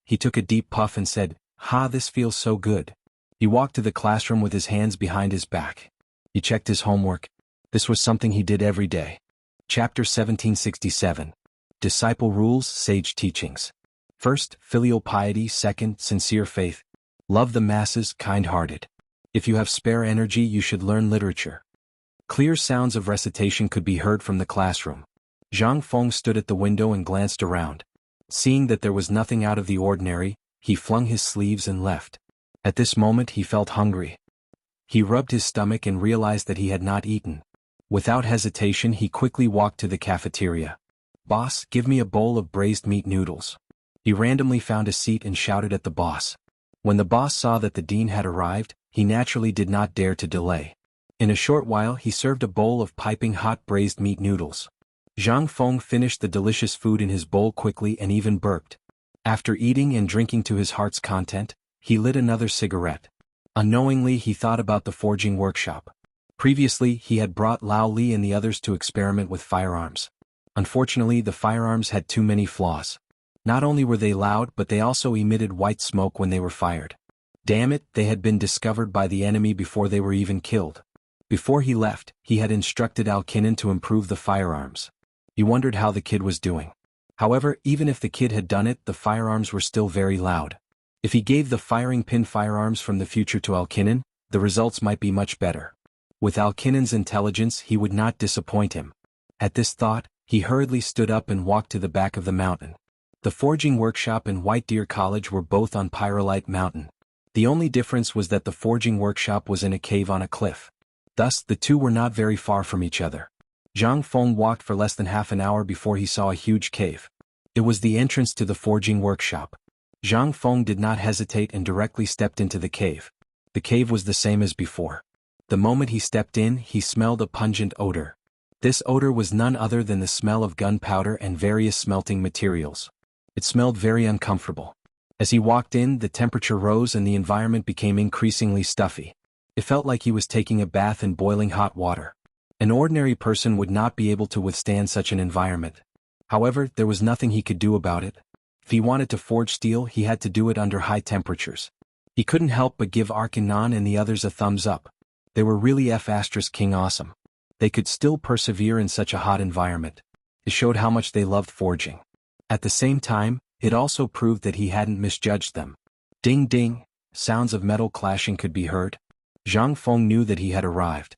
He took a deep puff and said, "Ha, this feels so good." He walked to the classroom with his hands behind his back. He checked his homework. This was something he did every day. Chapter 1767. Disciple Rules, Sage Teachings. First, filial piety. Second, sincere faith. Love the masses, kind-hearted. If you have spare energy you should learn literature. Clear sounds of recitation could be heard from the classroom. Zhang Feng stood at the window and glanced around. Seeing that there was nothing out of the ordinary, he flung his sleeves and left. At this moment he felt hungry. He rubbed his stomach and realized that he had not eaten. Without hesitation he quickly walked to the cafeteria. "Boss, give me a bowl of braised meat noodles." He randomly found a seat and shouted at the boss. When the boss saw that the dean had arrived, he naturally did not dare to delay. In a short while he served a bowl of piping hot braised meat noodles. Zhang Feng finished the delicious food in his bowl quickly and even burped. After eating and drinking to his heart's content, he lit another cigarette. Unknowingly he thought about the forging workshop. Previously he had brought Lao Li and the others to experiment with firearms. Unfortunately the firearms had too many flaws. Not only were they loud but they also emitted white smoke when they were fired. Damn it, they had been discovered by the enemy before they were even killed. Before he left, he had instructed Alkinnon to improve the firearms. He wondered how the kid was doing. However, even if the kid had done it, the firearms were still very loud. If he gave the firing pin firearms from the future to Alkinnon, the results might be much better. With Alkinnon's intelligence he would not disappoint him. At this thought, he hurriedly stood up and walked to the back of the mountain. The forging workshop and White Deer College were both on Pyrolite Mountain. The only difference was that the forging workshop was in a cave on a cliff. Thus, the two were not very far from each other. Zhang Feng walked for less than half an hour before he saw a huge cave. It was the entrance to the forging workshop. Zhang Feng did not hesitate and directly stepped into the cave. The cave was the same as before. The moment he stepped in, he smelled a pungent odor. This odor was none other than the smell of gunpowder and various smelting materials. It smelled very uncomfortable. As he walked in, the temperature rose and the environment became increasingly stuffy. It felt like he was taking a bath in boiling hot water. An ordinary person would not be able to withstand such an environment. However, there was nothing he could do about it. If he wanted to forge steel, he had to do it under high temperatures. He couldn't help but give Arkanon and the others a thumbs up. They were really F***ing awesome. They could still persevere in such a hot environment. It showed how much they loved forging. At the same time, it also proved that he hadn't misjudged them. Ding ding, sounds of metal clashing could be heard. Zhang Feng knew that he had arrived.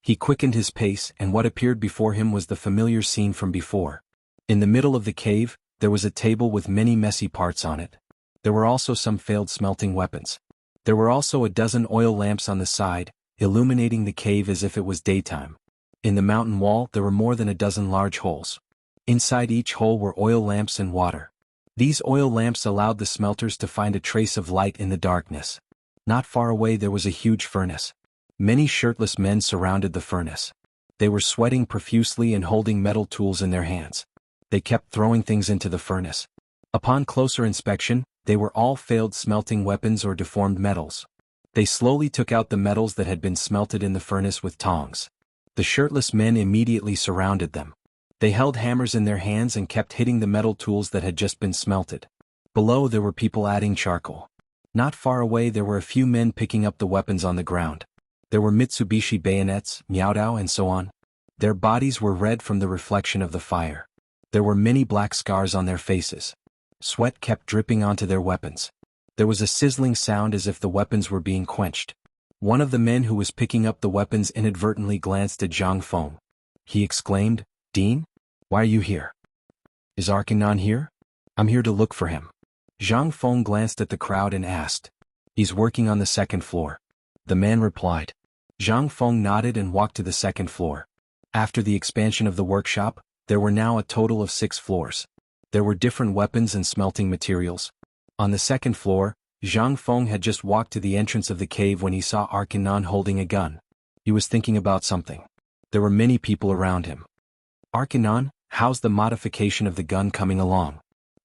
He quickened his pace and what appeared before him was the familiar scene from before. In the middle of the cave, there was a table with many messy parts on it. There were also some failed smelting weapons. There were also a dozen oil lamps on the side, illuminating the cave as if it was daytime. In the mountain wall there were more than a dozen large holes. Inside each hole were oil lamps and water. These oil lamps allowed the smelters to find a trace of light in the darkness. Not far away there was a huge furnace. Many shirtless men surrounded the furnace. They were sweating profusely and holding metal tools in their hands. They kept throwing things into the furnace. Upon closer inspection, they were all failed smelting weapons or deformed metals. They slowly took out the metals that had been smelted in the furnace with tongs. The shirtless men immediately surrounded them. They held hammers in their hands and kept hitting the metal tools that had just been smelted. Below there were people adding charcoal. Not far away there were a few men picking up the weapons on the ground. There were Mitsubishi bayonets, Miaodao and so on. Their bodies were red from the reflection of the fire. There were many black scars on their faces. Sweat kept dripping onto their weapons. There was a sizzling sound as if the weapons were being quenched. One of the men who was picking up the weapons inadvertently glanced at Zhang Feng. He exclaimed, "Dean? Why are you here? Is Arkanon here? I'm here to look for him." Zhang Feng glanced at the crowd and asked. "He's working on the second floor." The man replied. Zhang Feng nodded and walked to the second floor. After the expansion of the workshop, there were now a total of 6 floors. There were different weapons and smelting materials. On the second floor, Zhang Feng had just walked to the entrance of the cave when he saw Arkanon holding a gun. He was thinking about something. There were many people around him. "Arkanon, how's the modification of the gun coming along?"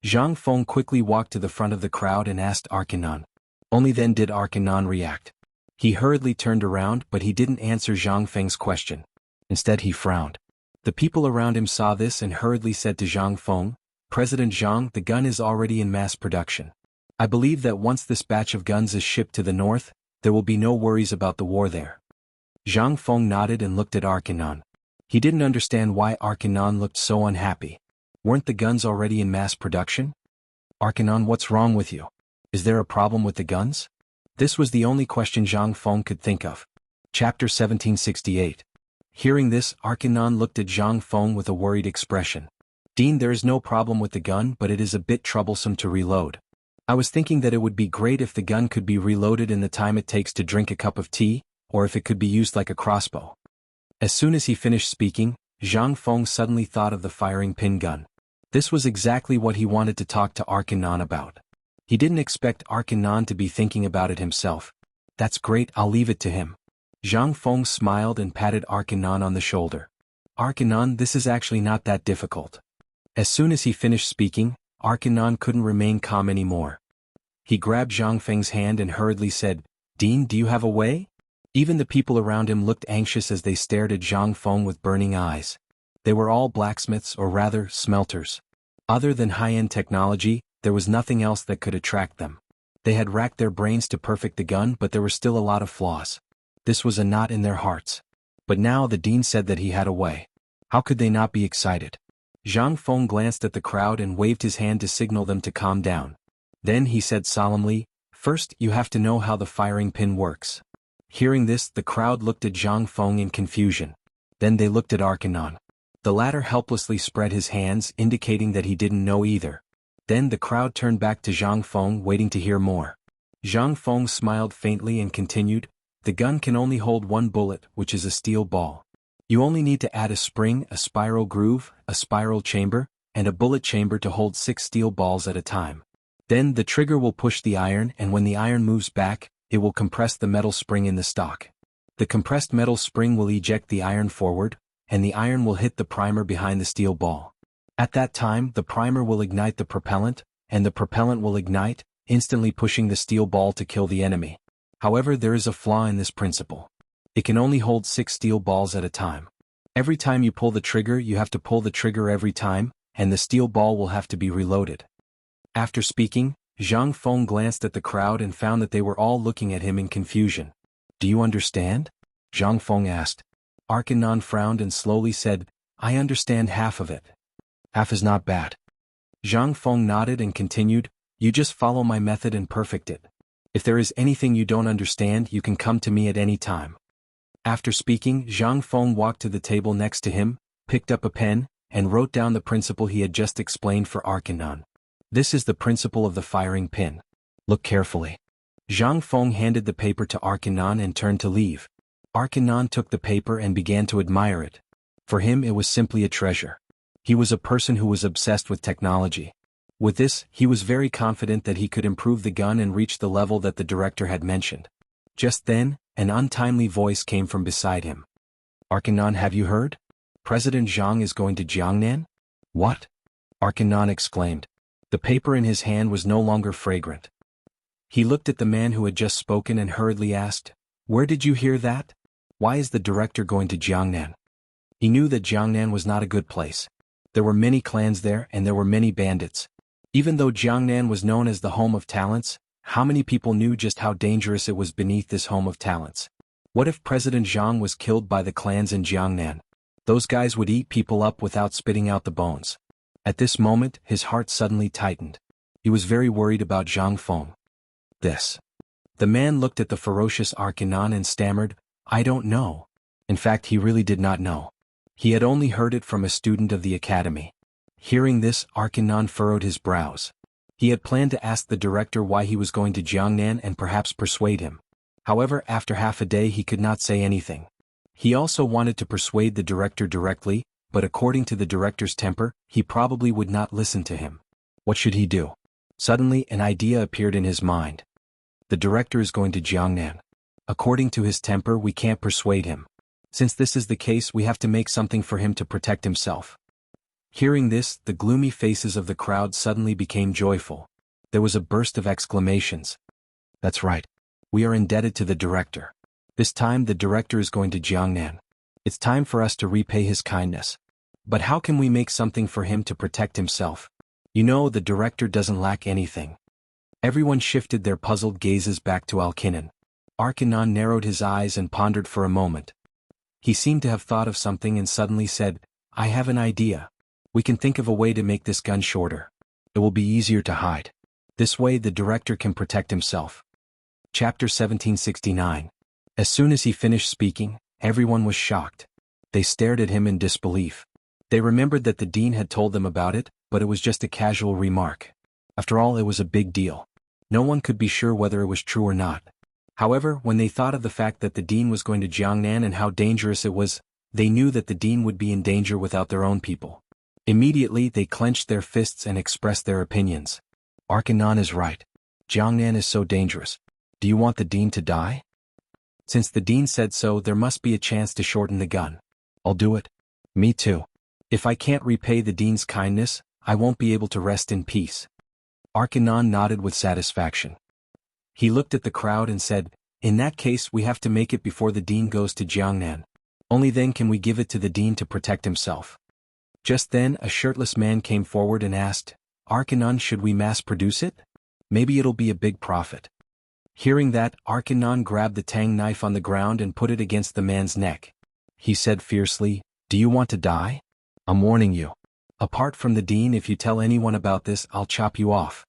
Zhang Feng quickly walked to the front of the crowd and asked Arkanon. Only then did Arkanon react. He hurriedly turned around, but he didn't answer Zhang Feng's question. Instead he frowned. The people around him saw this and hurriedly said to Zhang Feng, "President Zhang, the gun is already in mass production. I believe that once this batch of guns is shipped to the north, there will be no worries about the war there." Zhang Feng nodded and looked at Arkanon. He didn't understand why Arkanon looked so unhappy. Weren't the guns already in mass production? "Arkanon, what's wrong with you? Is there a problem with the guns?" This was the only question Zhang Feng could think of. Chapter 1768. Hearing this, Arkanon looked at Zhang Feng with a worried expression. "Dean, there is no problem with the gun, but it is a bit troublesome to reload. I was thinking that it would be great if the gun could be reloaded in the time it takes to drink a cup of tea, or if it could be used like a crossbow." As soon as he finished speaking, Zhang Feng suddenly thought of the firing pin gun. This was exactly what he wanted to talk to Arkanon about. He didn't expect Arkanon to be thinking about it himself. "That's great, I'll leave it to him." Zhang Feng smiled and patted Arkanon on the shoulder. "Arkanon, this is actually not that difficult." As soon as he finished speaking, Arkanon couldn't remain calm anymore. He grabbed Zhang Feng's hand and hurriedly said, "Dean, do you have a way?" Even the people around him looked anxious as they stared at Zhang Feng with burning eyes. They were all blacksmiths, or rather, smelters. Other than high-end technology, there was nothing else that could attract them. They had racked their brains to perfect the gun, but there were still a lot of flaws. This was a knot in their hearts. But now the dean said that he had a way. How could they not be excited? Zhang Feng glanced at the crowd and waved his hand to signal them to calm down. Then he said solemnly, "First, you have to know how the firing pin works." Hearing this, the crowd looked at Zhang Feng in confusion. Then they looked at Arkanon. The latter helplessly spread his hands, indicating that he didn't know either. Then the crowd turned back to Zhang Feng, waiting to hear more. Zhang Feng smiled faintly and continued, "The gun can only hold one bullet, which is a steel ball. You only need to add a spring, a spiral groove, a spiral chamber, and a bullet chamber to hold 6 steel balls at a time. Then the trigger will push the iron, and when the iron moves back, it will compress the metal spring in the stock. The compressed metal spring will eject the iron forward, and the iron will hit the primer behind the steel ball. At that time, the primer will ignite the propellant, and the propellant will ignite, instantly pushing the steel ball to kill the enemy. However, there is a flaw in this principle. It can only hold 6 steel balls at a time. Every time you pull the trigger, you have to pull the trigger every time, and the steel ball will have to be reloaded." After speaking, Zhang Feng glanced at the crowd and found that they were all looking at him in confusion. "Do you understand?" Zhang Feng asked. Arkanon frowned and slowly said, "I understand half of it. Half is not bad." Zhang Feng nodded and continued, "You just follow my method and perfect it. If there is anything you don't understand, you can come to me at any time." After speaking, Zhang Feng walked to the table next to him, picked up a pen, and wrote down the principle he had just explained for Arkanon. "This is the principle of the firing pin. Look carefully." Zhang Feng handed the paper to Arkanon and turned to leave. Arkanon took the paper and began to admire it. For him it was simply a treasure. He was a person who was obsessed with technology. With this, he was very confident that he could improve the gun and reach the level that the director had mentioned. Just then, an untimely voice came from beside him. "Arkanon, have you heard? President Zhang is going to Jiangnan?" "What?" Arkanon exclaimed. The paper in his hand was no longer fragrant. He looked at the man who had just spoken and hurriedly asked, "Where did you hear that? Why is the director going to Jiangnan?" He knew that Jiangnan was not a good place. There were many clans there and there were many bandits. Even though Jiangnan was known as the home of talents, how many people knew just how dangerous it was beneath this home of talents? What if President Zhang was killed by the clans in Jiangnan? Those guys would eat people up without spitting out the bones. At this moment, his heart suddenly tightened. He was very worried about Zhang Feng. this? The man looked at the ferocious Arcanon and stammered, I don't know. In fact, he really did not know. He had only heard it from a student of the academy. Hearing this, Arcanon furrowed his brows. He had planned to ask the director why he was going to Jiangnan and perhaps persuade him. However, after half a day he could not say anything. He also wanted to persuade the director directly, but according to the director's temper, he probably would not listen to him. What should he do? Suddenly, an idea appeared in his mind. The director is going to Jiangnan. According to his temper, we can't persuade him. Since this is the case, we have to make something for him to protect himself. Hearing this, the gloomy faces of the crowd suddenly became joyful. There was a burst of exclamations. That's right. We are indebted to the director. This time the director is going to Jiangnan. It's time for us to repay his kindness. But how can we make something for him to protect himself? You know, the director doesn't lack anything. Everyone shifted their puzzled gazes back to Alkinon. Arcanon narrowed his eyes and pondered for a moment. He seemed to have thought of something and suddenly said, I have an idea. We can think of a way to make this gun shorter. It will be easier to hide. This way the director can protect himself. Chapter 1769. As soon as he finished speaking, everyone was shocked. They stared at him in disbelief. They remembered that the dean had told them about it, but it was just a casual remark. After all, it was a big deal. No one could be sure whether it was true or not. However, when they thought of the fact that the dean was going to Jiangnan and how dangerous it was, they knew that the dean would be in danger without their own people. Immediately they clenched their fists and expressed their opinions. Arcanon is right. Jiangnan is so dangerous. Do you want the dean to die? Since the dean said so, there must be a chance to shorten the gun. I'll do it. Me too. If I can't repay the dean's kindness, I won't be able to rest in peace. Arcanon nodded with satisfaction. He looked at the crowd and said, in that case we have to make it before the dean goes to Jiangnan. Only then can we give it to the dean to protect himself. Just then a shirtless man came forward and asked, Arcanon, should we mass produce it? Maybe it'll be a big profit. Hearing that, Arcanon grabbed the Tang knife on the ground and put it against the man's neck. He said fiercely, do you want to die? I'm warning you. Apart from the dean, if you tell anyone about this, I'll chop you off.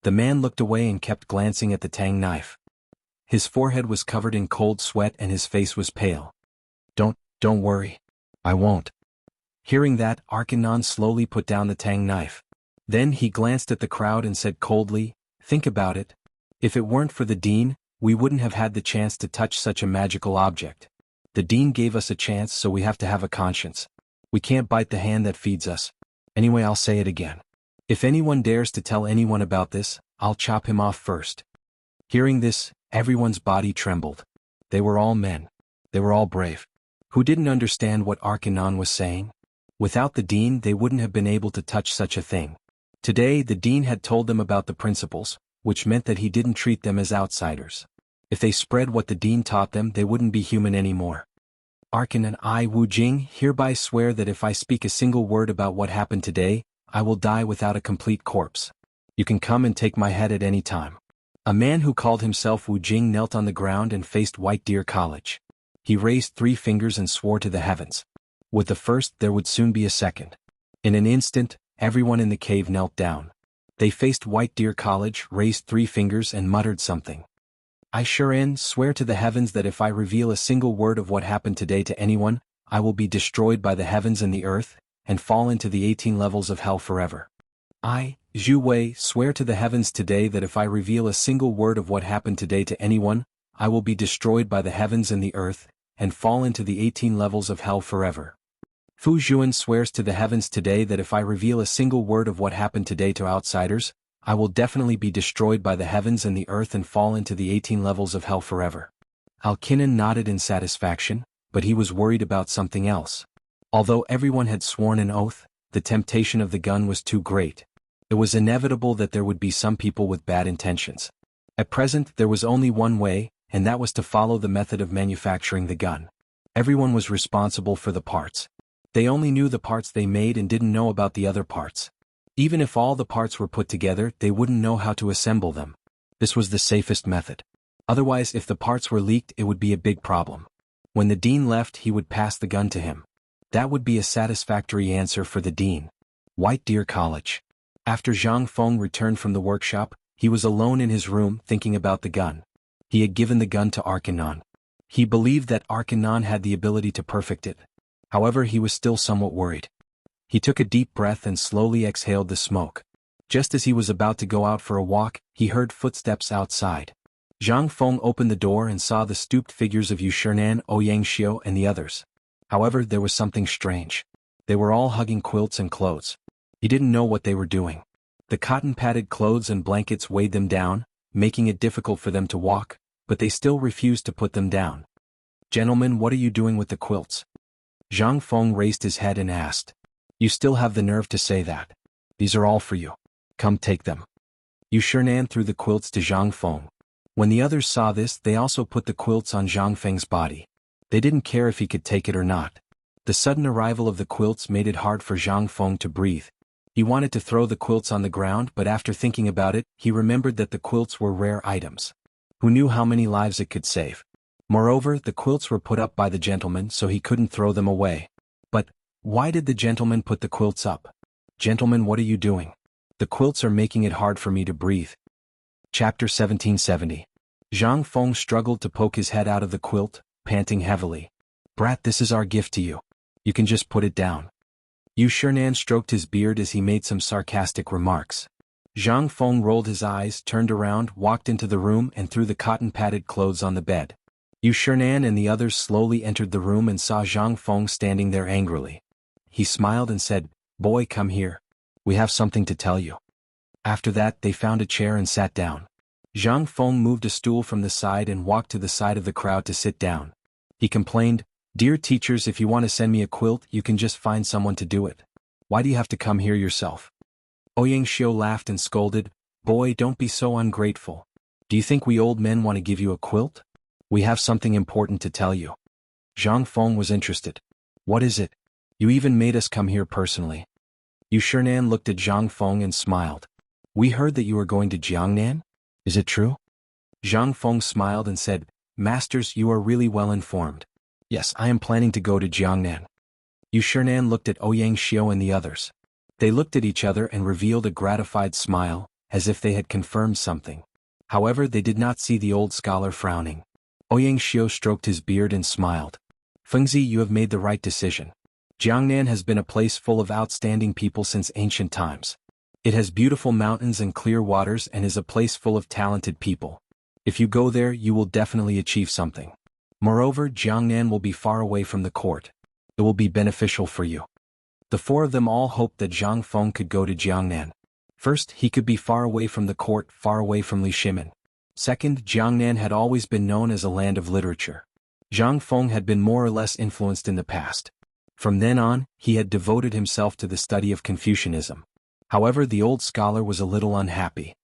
The man looked away and kept glancing at the Tang knife. His forehead was covered in cold sweat and his face was pale. Don't worry. I won't. Hearing that, Arcanon slowly put down the Tang knife. Then he glanced at the crowd and said coldly, think about it. If it weren't for the dean, we wouldn't have had the chance to touch such a magical object. The dean gave us a chance, so we have to have a conscience. We can't bite the hand that feeds us. Anyway, I'll say it again. If anyone dares to tell anyone about this, I'll chop him off first. Hearing this, everyone's body trembled. They were all men. They were all brave. Who didn't understand what Arcanon was saying? Without the dean, they wouldn't have been able to touch such a thing. Today, the dean had told them about the principles, which meant that he didn't treat them as outsiders. If they spread what the dean taught them, they wouldn't be human anymore. Arcanon, I, Wu Jing, hereby swear that if I speak a single word about what happened today, I will die without a complete corpse. You can come and take my head at any time. A man who called himself Wu Jing knelt on the ground and faced White Deer College. He raised 3 fingers and swore to the heavens. With the first, there would soon be a second. In an instant, everyone in the cave knelt down. They faced White Deer College, raised 3 fingers and muttered something. I swear to the heavens that if I reveal a single word of what happened today to anyone, I will be destroyed by the heavens and the earth, and fall into the 18 levels of hell forever. I, Zhu Wei, swear to the heavens today that if I reveal a single word of what happened today to anyone, I will be destroyed by the heavens and the earth, and fall into the 18 levels of hell forever. Fu Juan swears to the heavens today that if I reveal a single word of what happened today to outsiders, I will definitely be destroyed by the heavens and the earth and fall into the 18 levels of hell forever. Alkinon nodded in satisfaction, but he was worried about something else. Although everyone had sworn an oath, the temptation of the gun was too great. It was inevitable that there would be some people with bad intentions. At present, there was only one way, and that was to follow the method of manufacturing the gun. Everyone was responsible for the parts. They only knew the parts they made and didn't know about the other parts. Even if all the parts were put together, they wouldn't know how to assemble them. This was the safest method. Otherwise, if the parts were leaked, it would be a big problem. When the dean left, he would pass the gun to him. That would be a satisfactory answer for the dean. White Deer College. After Zhang Feng returned from the workshop, He was alone in his room thinking about the gun. He had given the gun to Arcanon. He believed that Arcanon had the ability to perfect it. However, he was still somewhat worried. He took a deep breath and slowly exhaled the smoke. Just as he was about to go out for a walk, he heard footsteps outside. Zhang Feng opened the door and saw the stooped figures of Yu Shinan, Ouyang Xiu and the others. However, there was something strange. They were all hugging quilts and clothes. He didn't know what they were doing. The cotton-padded clothes and blankets weighed them down, making it difficult for them to walk, but they still refused to put them down. "Gentlemen, what are you doing with the quilts?" Zhang Feng raised his head and asked. "You still have the nerve to say that? These are all for you. Come take them." Yu Shinan threw the quilts to Zhang Feng. When the others saw this, they also put the quilts on Zhang Feng's body. They didn't care if he could take it or not. The sudden arrival of the quilts made it hard for Zhang Feng to breathe. He wanted to throw the quilts on the ground, but after thinking about it, he remembered that the quilts were rare items. Who knew how many lives it could save? Moreover, the quilts were put up by the gentleman, so he couldn't throw them away. But why did the gentleman put the quilts up? "Gentlemen, what are you doing? The quilts are making it hard for me to breathe." Chapter 1770. Zhang Feng struggled to poke his head out of the quilt, panting heavily. "Brat, this is our gift to you. You can just put it down." Yu Shinan stroked his beard as he made some sarcastic remarks. Zhang Feng rolled his eyes, turned around, walked into the room and threw the cotton-padded clothes on the bed. Yu Shinan and the others slowly entered the room and saw Zhang Feng standing there angrily. He smiled and said, "Boy, come here. We have something to tell you." After that, they found a chair and sat down. Zhang Feng moved a stool from the side and walked to the side of the crowd to sit down. He complained, "Dear teachers, if you want to send me a quilt, you can just find someone to do it. Why do you have to come here yourself?" Ouyang Xiu laughed and scolded, "Boy, don't be so ungrateful. Do you think we old men want to give you a quilt? We have something important to tell you." Zhang Feng was interested. "What is it? You even made us come here personally." Yu Shinan looked at Zhang Feng and smiled. "We heard that you are going to Jiangnan? Is it true?" Zhang Feng smiled and said, "Masters, you are really well informed. Yes, I am planning to go to Jiangnan." Yu Shinan looked at Ouyang Xiu and the others. They looked at each other and revealed a gratified smile, as if they had confirmed something. However, they did not see the old scholar frowning. Ouyang Xiu stroked his beard and smiled. "Fengzi, you have made the right decision. Jiangnan has been a place full of outstanding people since ancient times. It has beautiful mountains and clear waters and is a place full of talented people. If you go there, you will definitely achieve something. Moreover, Jiangnan will be far away from the court. It will be beneficial for you." The four of them all hoped that Zhang Feng could go to Jiangnan. First, he could be far away from the court, far away from Li Shimin. Second, Jiangnan had always been known as a land of literature. Zhang Feng had been more or less influenced in the past. From then on, he had devoted himself to the study of Confucianism. However, the old scholar was a little unhappy.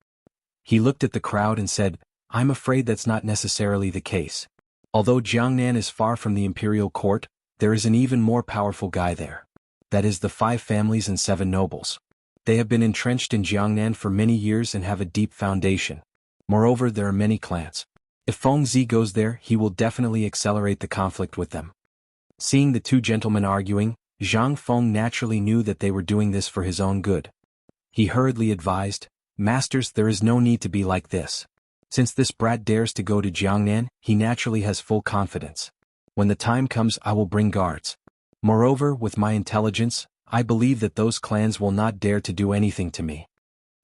He looked at the crowd and said, "I'm afraid that's not necessarily the case. Although Jiangnan is far from the imperial court, there is an even more powerful guy there. That is the 5 families and 7 nobles. They have been entrenched in Jiangnan for many years and have a deep foundation. Moreover, there are many clans. If Feng Zi goes there, he will definitely accelerate the conflict with them." Seeing the two gentlemen arguing, Zhang Feng naturally knew that they were doing this for his own good. He hurriedly advised, "Masters, there is no need to be like this. Since this brat dares to go to Jiangnan, he naturally has full confidence. When the time comes, I will bring guards. Moreover, with my intelligence, I believe that those clans will not dare to do anything to me."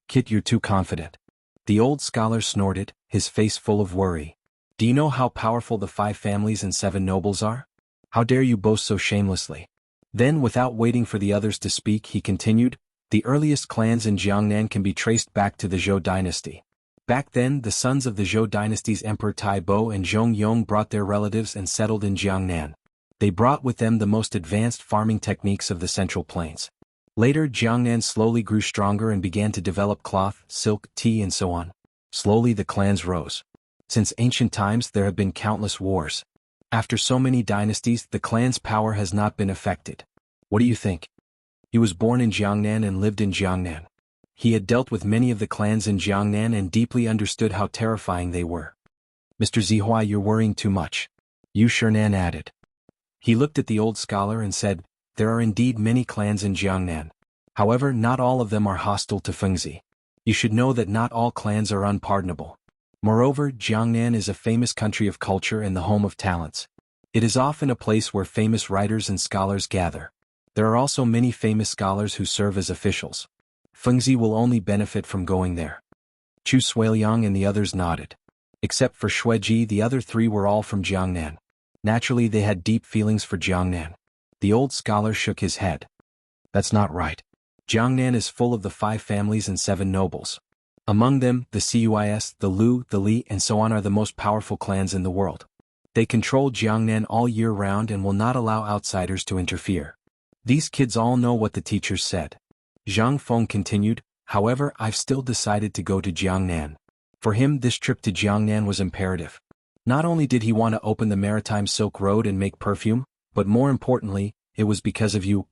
"Kit, you're too confident." The old scholar snorted, his face full of worry. "Do you know how powerful the 5 families and 7 nobles are? How dare you boast so shamelessly?" Then, without waiting for the others to speak, he continued, "The earliest clans in Jiangnan can be traced back to the Zhou dynasty. Back then, the sons of the Zhou dynasty's Emperor Tai Bo and Zhong Yong brought their relatives and settled in Jiangnan. They brought with them the most advanced farming techniques of the Central Plains. Later, Jiangnan slowly grew stronger and began to develop cloth, silk, tea and so on. Slowly the clans rose. Since ancient times there have been countless wars. After so many dynasties, the clan's power has not been affected. What do you think?" He was born in Jiangnan and lived in Jiangnan. He had dealt with many of the clans in Jiangnan and deeply understood how terrifying they were. "Mr. Zihua, you're worrying too much," Yu Shinan added. He looked at the old scholar and said, "There are indeed many clans in Jiangnan. However, not all of them are hostile to Fengzi. You should know that not all clans are unpardonable. Moreover, Jiangnan is a famous country of culture and the home of talents. It is often a place where famous writers and scholars gather. There are also many famous scholars who serve as officials. Fengzi will only benefit from going there. Chu Suiliang and the others nodded. Except for Xueji, the other three were all from Jiangnan. Naturally, they had deep feelings for Jiangnan. The old scholar shook his head. That's not right. Jiangnan is full of the 5 families and 7 nobles. Among them, the Cuis, the Lu, the Li, and so on are the most powerful clans in the world. They control Jiangnan all year round and will not allow outsiders to interfere. These kids all know what the teachers said. Zhang Feng continued, however, I've still decided to go to Jiangnan. For him, this trip to Jiangnan was imperative. Not only did he want to open the Maritime Silk Road and make perfume, but more importantly, it was because of you,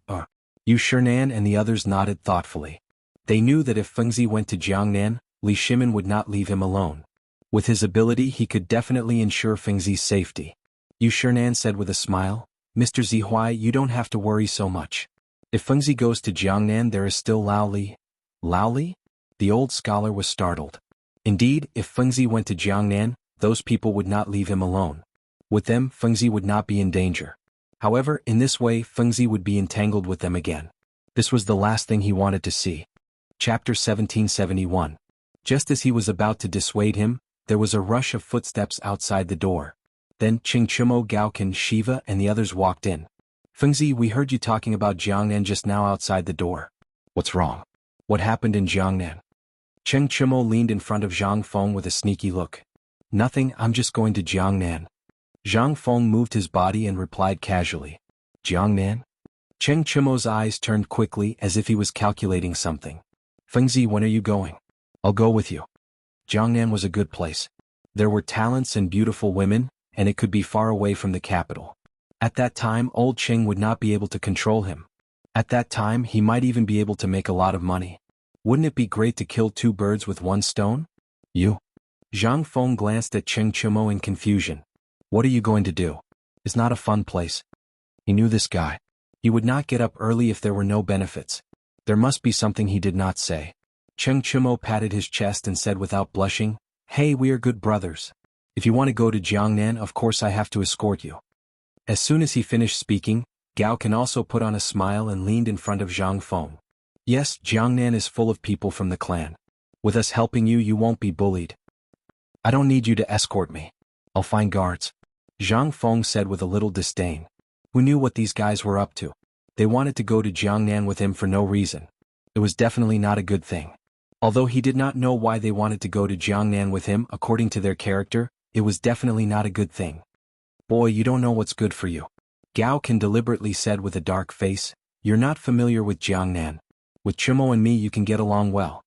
Yu Shinan and the others nodded thoughtfully. They knew that if Fengzi went to Jiangnan, Li Shimin would not leave him alone. With his ability he could definitely ensure Fengzi's safety. Yu Shinan said with a smile, Mr. Zihuai, you don't have to worry so much. If Fengzi goes to Jiangnan there is still Lao Li. Lao Li? The old scholar was startled. Indeed, if Fengzi went to Jiangnan, those people would not leave him alone. With them, Fengzi would not be in danger. However, in this way Fengzi would be entangled with them again. This was the last thing he wanted to see. Chapter 1771. Just as he was about to dissuade him, there was a rush of footsteps outside the door. Then Qingchumo, Gaokan, Shiva and the others walked in. Fengzi, we heard you talking about Jiangnan just now outside the door. What's wrong? What happened in Jiangnan? Qingchumo leaned in front of Zhang Feng with a sneaky look. Nothing, I'm just going to Jiangnan. Zhang Feng moved his body and replied casually. Jiangnan? Qingchumo's eyes turned quickly as if he was calculating something. Fengzi, when are you going? I'll go with you. Jiangnan was a good place. There were talents and beautiful women, and it could be far away from the capital. At that time old Qing would not be able to control him. At that time he might even be able to make a lot of money. Wouldn't it be great to kill 2 birds with 1 stone? You? Zhang Feng glanced at Qingchumo in confusion. What are you going to do? It's not a fun place. He knew this guy. He would not get up early if there were no benefits. There must be something he did not say. Qingchumo patted his chest and said without blushing, Hey, we are good brothers. If you want to go to Jiangnan, of course I have to escort you. As soon as he finished speaking, Gao Can also put on a smile and leaned in front of Zhang Feng. Yes, Jiangnan is full of people from the clan. With us helping you, you won't be bullied. I don't need you to escort me. I'll find guards. Zhang Feng said with a little disdain. Who knew what these guys were up to? They wanted to go to Jiangnan with him for no reason. It was definitely not a good thing. Although he did not know why they wanted to go to Jiangnan with him according to their character, it was definitely not a good thing. Boy, you don't know what's good for you. Gao Can deliberately said with a dark face, You're not familiar with Jiangnan. With Chumo and me you can get along well.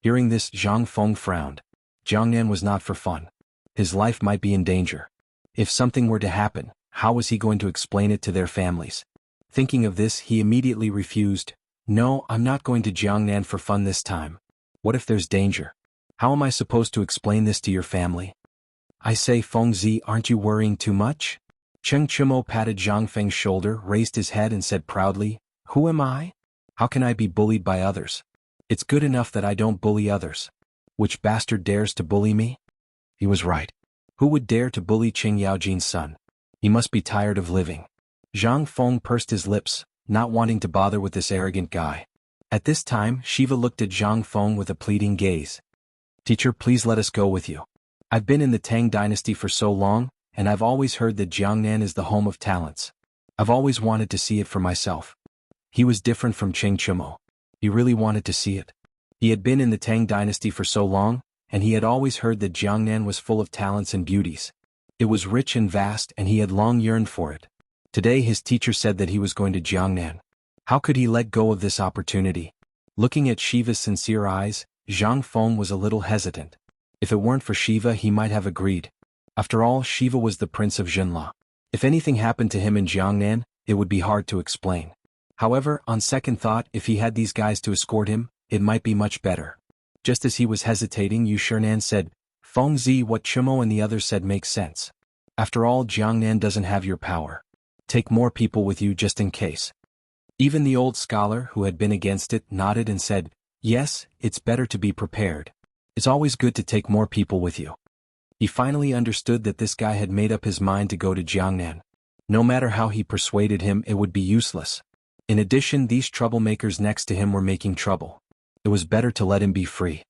Hearing this, Zhang Feng frowned. Jiangnan was not for fun. His life might be in danger. If something were to happen, how was he going to explain it to their families? Thinking of this, he immediately refused. No, I'm not going to Jiangnan for fun this time. What if there's danger? How am I supposed to explain this to your family? I say, Fengzi, aren't you worrying too much? Qingchumo patted Zhang Feng's shoulder, raised his head and said proudly, Who am I? How can I be bullied by others? It's good enough that I don't bully others. Which bastard dares to bully me? He was right. Who would dare to bully Qing Yaojin's son? He must be tired of living. Zhang Feng pursed his lips, not wanting to bother with this arrogant guy. At this time, Shiva looked at Zhang Feng with a pleading gaze. Teacher, please let us go with you. I've been in the Tang dynasty for so long, and I've always heard that Jiangnan is the home of talents. I've always wanted to see it for myself. He was different from Qingchumo. He really wanted to see it. He had been in the Tang dynasty for so long, and he had always heard that Jiangnan was full of talents and beauties. It was rich and vast and he had long yearned for it. Today his teacher said that he was going to Jiangnan. How could he let go of this opportunity? Looking at Shiva's sincere eyes, Zhang Feng was a little hesitant. If it weren't for Shiva he might have agreed. After all, Shiva was the prince of Jinla. If anything happened to him in Jiangnan, it would be hard to explain. However, on second thought, if he had these guys to escort him, it might be much better. Just as he was hesitating, Yu Shinan said, Fengzi, what Chumo and the others said makes sense. After all, Jiangnan doesn't have your power. Take more people with you just in case. Even the old scholar, who had been against it, nodded and said, Yes, it's better to be prepared. It's always good to take more people with you. He finally understood that this guy had made up his mind to go to Jiangnan. No matter how he persuaded him, it would be useless. In addition, these troublemakers next to him were making trouble. It was better to let him be free.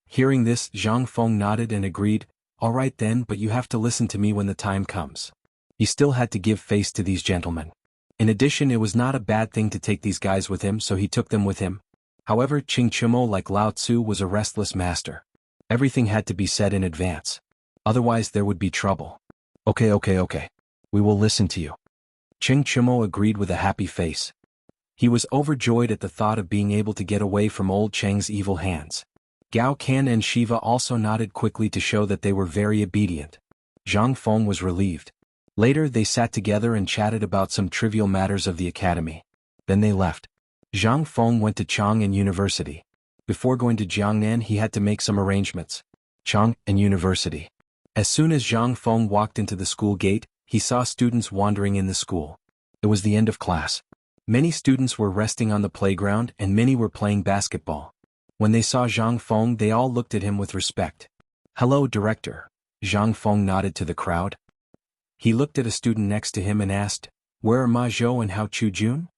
Hearing this, Zhang Feng nodded and agreed, "All right then, but you have to listen to me when the time comes." He still had to give face to these gentlemen. In addition, it was not a bad thing to take these guys with him, so he took them with him. However, Qing Chimo, like Lao Tzu, was a restless master. Everything had to be said in advance. Otherwise there would be trouble. Okay. We will listen to you. Qing Chimo agreed with a happy face. He was overjoyed at the thought of being able to get away from old Cheng's evil hands. Gao Kan and Shiva also nodded quickly to show that they were very obedient. Zhang Feng was relieved. Later they sat together and chatted about some trivial matters of the academy. Then they left. Zhang Feng went to Chang'an University. Before going to Jiangnan he had to make some arrangements. Chang'an University. As soon as Zhang Feng walked into the school gate, he saw students wandering in the school. It was the end of class. Many students were resting on the playground and many were playing basketball. When they saw Zhang Feng, they all looked at him with respect. "Hello, director." Zhang Feng nodded to the crowd. He looked at a student next to him and asked, "Where are Ma Zhou and Hao Chu-jun?"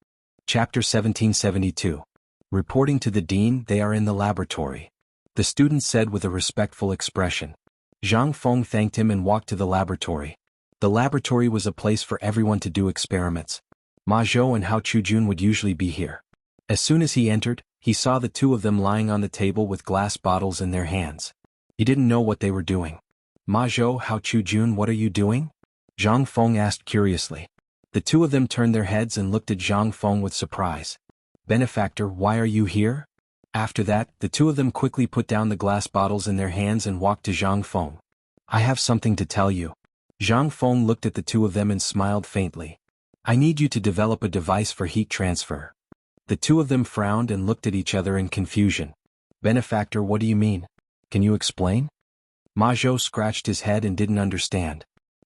Chapter 1772. Reporting to the dean, "They are in the laboratory," the student said with a respectful expression. Zhang Feng thanked him and walked to the laboratory. The laboratory was a place for everyone to do experiments. Ma Zhou and Hao Chu-jun would usually be here. As soon as he entered, he saw the two of them lying on the table with glass bottles in their hands. He didn't know what they were doing. "Ma Zhou, Hao Chu-jun, what are you doing?" Zhang Feng asked curiously. The two of them turned their heads and looked at Zhang Feng with surprise. "Benefactor, why are you here?" After that, the two of them quickly put down the glass bottles in their hands and walked to Zhang Feng. "I have something to tell you." Zhang Feng looked at the two of them and smiled faintly. "I need you to develop a device for heat transfer." The two of them frowned and looked at each other in confusion. "Benefactor, what do you mean? Can you explain?" Ma Zhou scratched his head and didn't understand.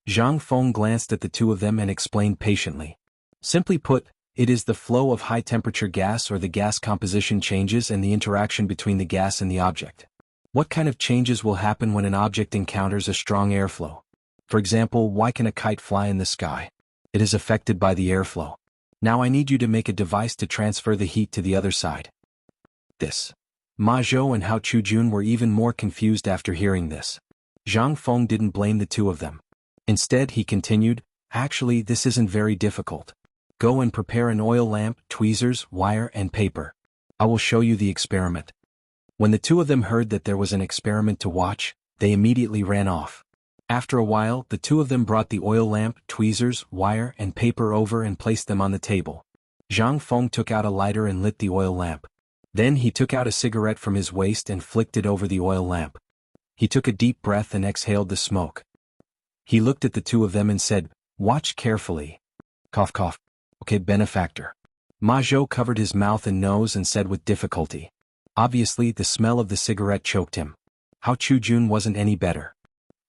Zhang Feng glanced at the two of them and explained patiently. "Simply put, it is the flow of high-temperature gas or the gas composition changes and the interaction between the gas and the object. What kind of changes will happen when an object encounters a strong airflow? For example, why can a kite fly in the sky? It is affected by the airflow. Now I need you to make a device to transfer the heat to the other side." This. Ma Zhou and Hao Chu-jun were even more confused after hearing this. Zhang Feng didn't blame the two of them. Instead, he continued, "Actually, this isn't very difficult. Go and prepare an oil lamp, tweezers, wire, and paper. I will show you the experiment." When the two of them heard that there was an experiment to watch, they immediately ran off. After a while, the two of them brought the oil lamp, tweezers, wire, and paper over and placed them on the table. Zhang Feng took out a lighter and lit the oil lamp. Then he took out a cigarette from his waist and flicked it over the oil lamp. He took a deep breath and exhaled the smoke. He looked at the two of them and said, "Watch carefully." Cough cough. "Okay, benefactor." Ma Zhou covered his mouth and nose and said with difficulty. Obviously, the smell of the cigarette choked him. Hao Chu-jun wasn't any better.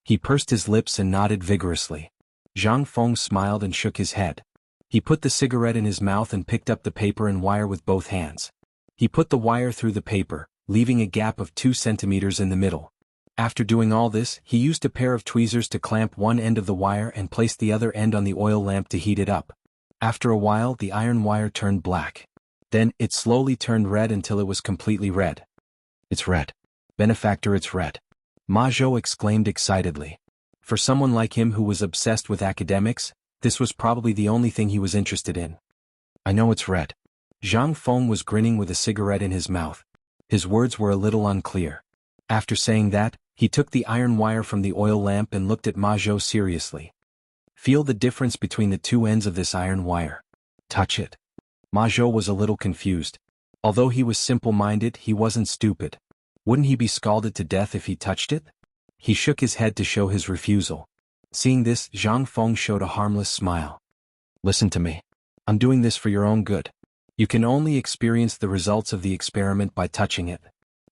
He pursed his lips and nodded vigorously. Zhang Feng smiled and shook his head. He put the cigarette in his mouth and picked up the paper and wire with both hands. He put the wire through the paper, leaving a gap of 2 centimeters in the middle. After doing all this, he used a pair of tweezers to clamp one end of the wire and placed the other end on the oil lamp to heat it up. After a while, the iron wire turned black. Then, it slowly turned red until it was completely red. "It's red. Benefactor, it's red." Ma Zhou exclaimed excitedly. For someone like him who was obsessed with academics, this was probably the only thing he was interested in. "I know it's red." Zhang Feng was grinning with a cigarette in his mouth. His words were a little unclear. After saying that, he took the iron wire from the oil lamp and looked at Ma Zhou seriously. "Feel the difference between the two ends of this iron wire. Touch it." Ma Zhou was a little confused. Although he was simple-minded, he wasn't stupid. Wouldn't he be scalded to death if he touched it? He shook his head to show his refusal. Seeing this, Zhang Feng showed a harmless smile. "Listen to me. I'm doing this for your own good. You can only experience the results of the experiment by touching it.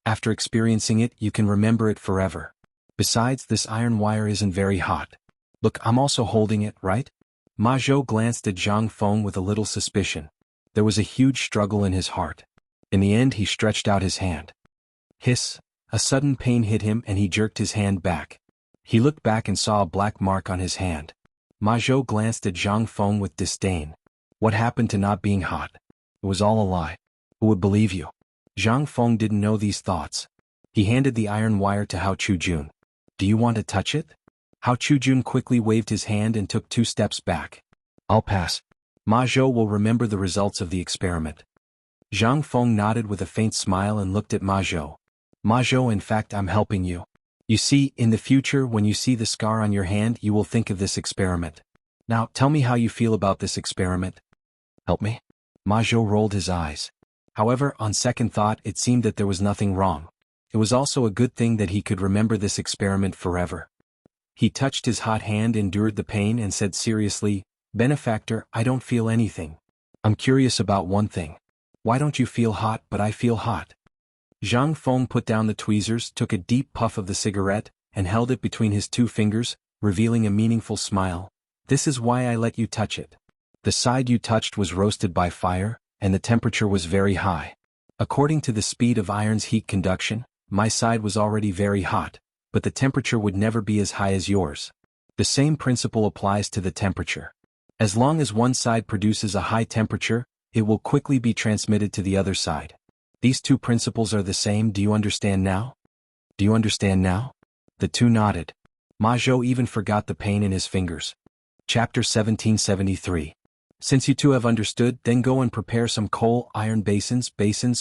After experiencing it, you can remember it forever. Besides, this iron wire isn't very hot. Look, I'm also holding it, right?" Ma Zhou glanced at Zhang Feng with a little suspicion. There was a huge struggle in his heart. In the end he stretched out his hand. Hiss! A sudden pain hit him and he jerked his hand back. He looked back and saw a black mark on his hand. Ma Zhou glanced at Zhang Feng with disdain. What happened to not being hot? It was all a lie. Who would believe you? Zhang Feng didn't know these thoughts. He handed the iron wire to Hao Chujun. Do you want to touch it? Hao Chujun quickly waved his hand and took 2 steps back. I'll pass. Ma Zhou will remember the results of the experiment. Zhang Feng nodded with a faint smile and looked at Ma Zhou. Ma Zhou, in fact, I'm helping you. You see, in the future when you see the scar on your hand you will think of this experiment. Now tell me how you feel about this experiment. Help me? Ma Zhou rolled his eyes. However, on second thought it seemed that there was nothing wrong. It was also a good thing that he could remember this experiment forever. He touched his hot hand, endured the pain and said seriously, Benefactor, I don't feel anything. I'm curious about one thing. Why don't you feel hot but I feel hot? Zhang Feng put down the tweezers, took a deep puff of the cigarette, and held it between his 2 fingers, revealing a meaningful smile. This is why I let you touch it. The side you touched was roasted by fire, and the temperature was very high. According to the speed of iron's heat conduction, my side was already very hot, but the temperature would never be as high as yours. The same principle applies to the temperature. As long as one side produces a high temperature, it will quickly be transmitted to the other side. These 2 principles are the same. Do you understand now? Do you understand now? The 2 nodded. Ma Zhou even forgot the pain in his fingers. Chapter 1773. Since you 2 have understood, then go and prepare some coal, iron basins,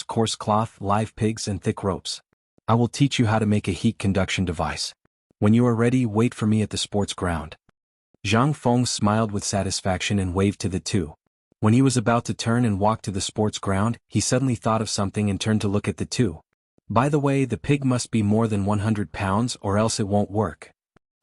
coarse cloth, live pigs and thick ropes. I will teach you how to make a heat conduction device. When you are ready, wait for me at the sports ground. Zhang Feng smiled with satisfaction and waved to the 2. When he was about to turn and walk to the sports ground, he suddenly thought of something and turned to look at the 2. By the way, the pig must be more than 100 pounds or else it won't work.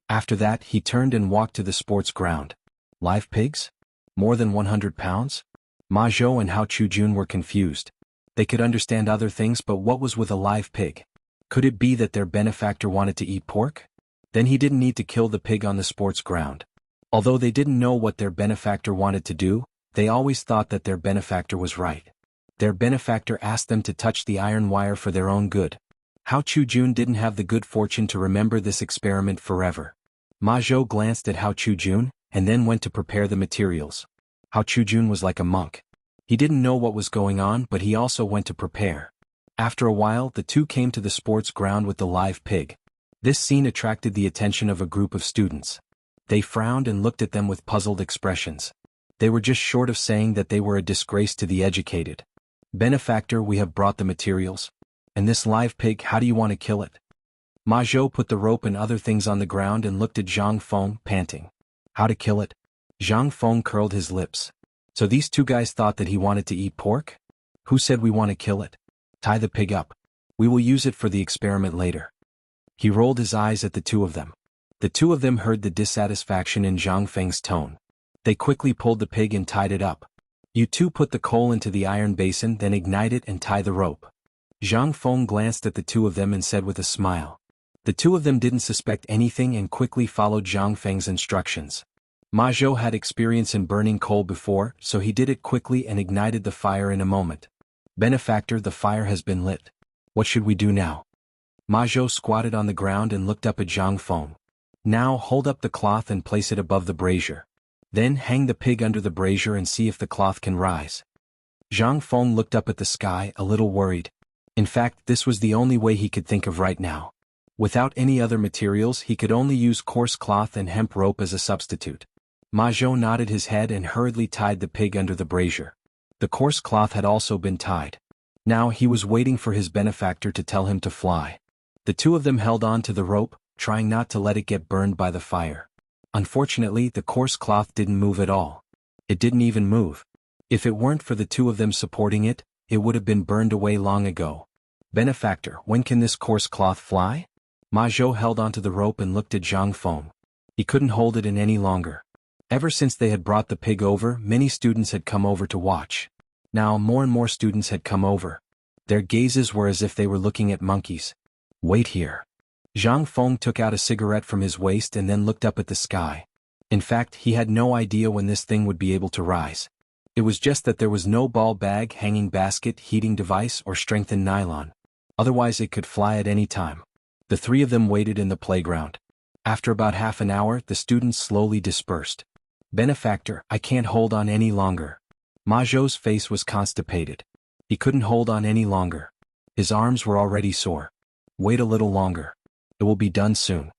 After that, he turned and walked to the sports ground. Live pigs? More than 100 pounds? Ma Zhou and Hao Chujun were confused. They could understand other things, but what was with a live pig? Could it be that their benefactor wanted to eat pork? Then he didn't need to kill the pig on the sports ground. Although they didn't know what their benefactor wanted to do, they always thought that their benefactor was right. Their benefactor asked them to touch the iron wire for their own good. Hao Chujun didn't have the good fortune to remember this experiment forever. Ma Zhou glanced at Hao Chujun, and then went to prepare the materials. Hao Chujun was like a monk. He didn't know what was going on, but he also went to prepare. After a while, the 2 came to the sports ground with the live pig. This scene attracted the attention of a group of students. They frowned and looked at them with puzzled expressions. They were just short of saying that they were a disgrace to the educated. Benefactor, we have brought the materials. And this live pig, how do you want to kill it? Ma Zhou put the rope and other things on the ground and looked at Zhang Feng, panting. How to kill it? Zhang Feng curled his lips. So these 2 guys thought that he wanted to eat pork? Who said we want to kill it? Tie the pig up. We will use it for the experiment later. He rolled his eyes at the 2 of them. The 2 of them heard the dissatisfaction in Zhang Feng's tone. They quickly pulled the pig and tied it up. You 2 put the coal into the iron basin, then ignite it and tie the rope. Zhang Feng glanced at the 2 of them and said with a smile. The 2 of them didn't suspect anything and quickly followed Zhang Feng's instructions. Ma Zhou had experience in burning coal before, so he did it quickly and ignited the fire in a moment. Benefactor, the fire has been lit. What should we do now? Ma Zhou squatted on the ground and looked up at Zhang Feng. Now hold up the cloth and place it above the brazier. Then hang the pig under the brazier and see if the cloth can rise. Zhang Feng looked up at the sky, a little worried. In fact, this was the only way he could think of right now. Without any other materials, he could only use coarse cloth and hemp rope as a substitute. Ma Zhou nodded his head and hurriedly tied the pig under the brazier. The coarse cloth had also been tied. Now he was waiting for his benefactor to tell him to fly. The 2 of them held on to the rope, trying not to let it get burned by the fire. Unfortunately, the coarse cloth didn't move at all. It didn't even move. If it weren't for the 2 of them supporting it, it would have been burned away long ago. Benefactor, when can this coarse cloth fly? Ma Zhou held onto the rope and looked at Zhang Feng. He couldn't hold it in any longer. Ever since they had brought the pig over, many students had come over to watch. Now more and more students had come over. Their gazes were as if they were looking at monkeys. Wait here. Zhang Feng took out a cigarette from his waist and then looked up at the sky. In fact, he had no idea when this thing would be able to rise. It was just that there was no ball bag, hanging basket, heating device, or strengthened nylon. Otherwise it could fly at any time. The three of them waited in the playground. After about half an hour, the students slowly dispersed. Benefactor, I can't hold on any longer. Ma Zhou's face was constipated. He couldn't hold on any longer. His arms were already sore. Wait a little longer. It will be done soon.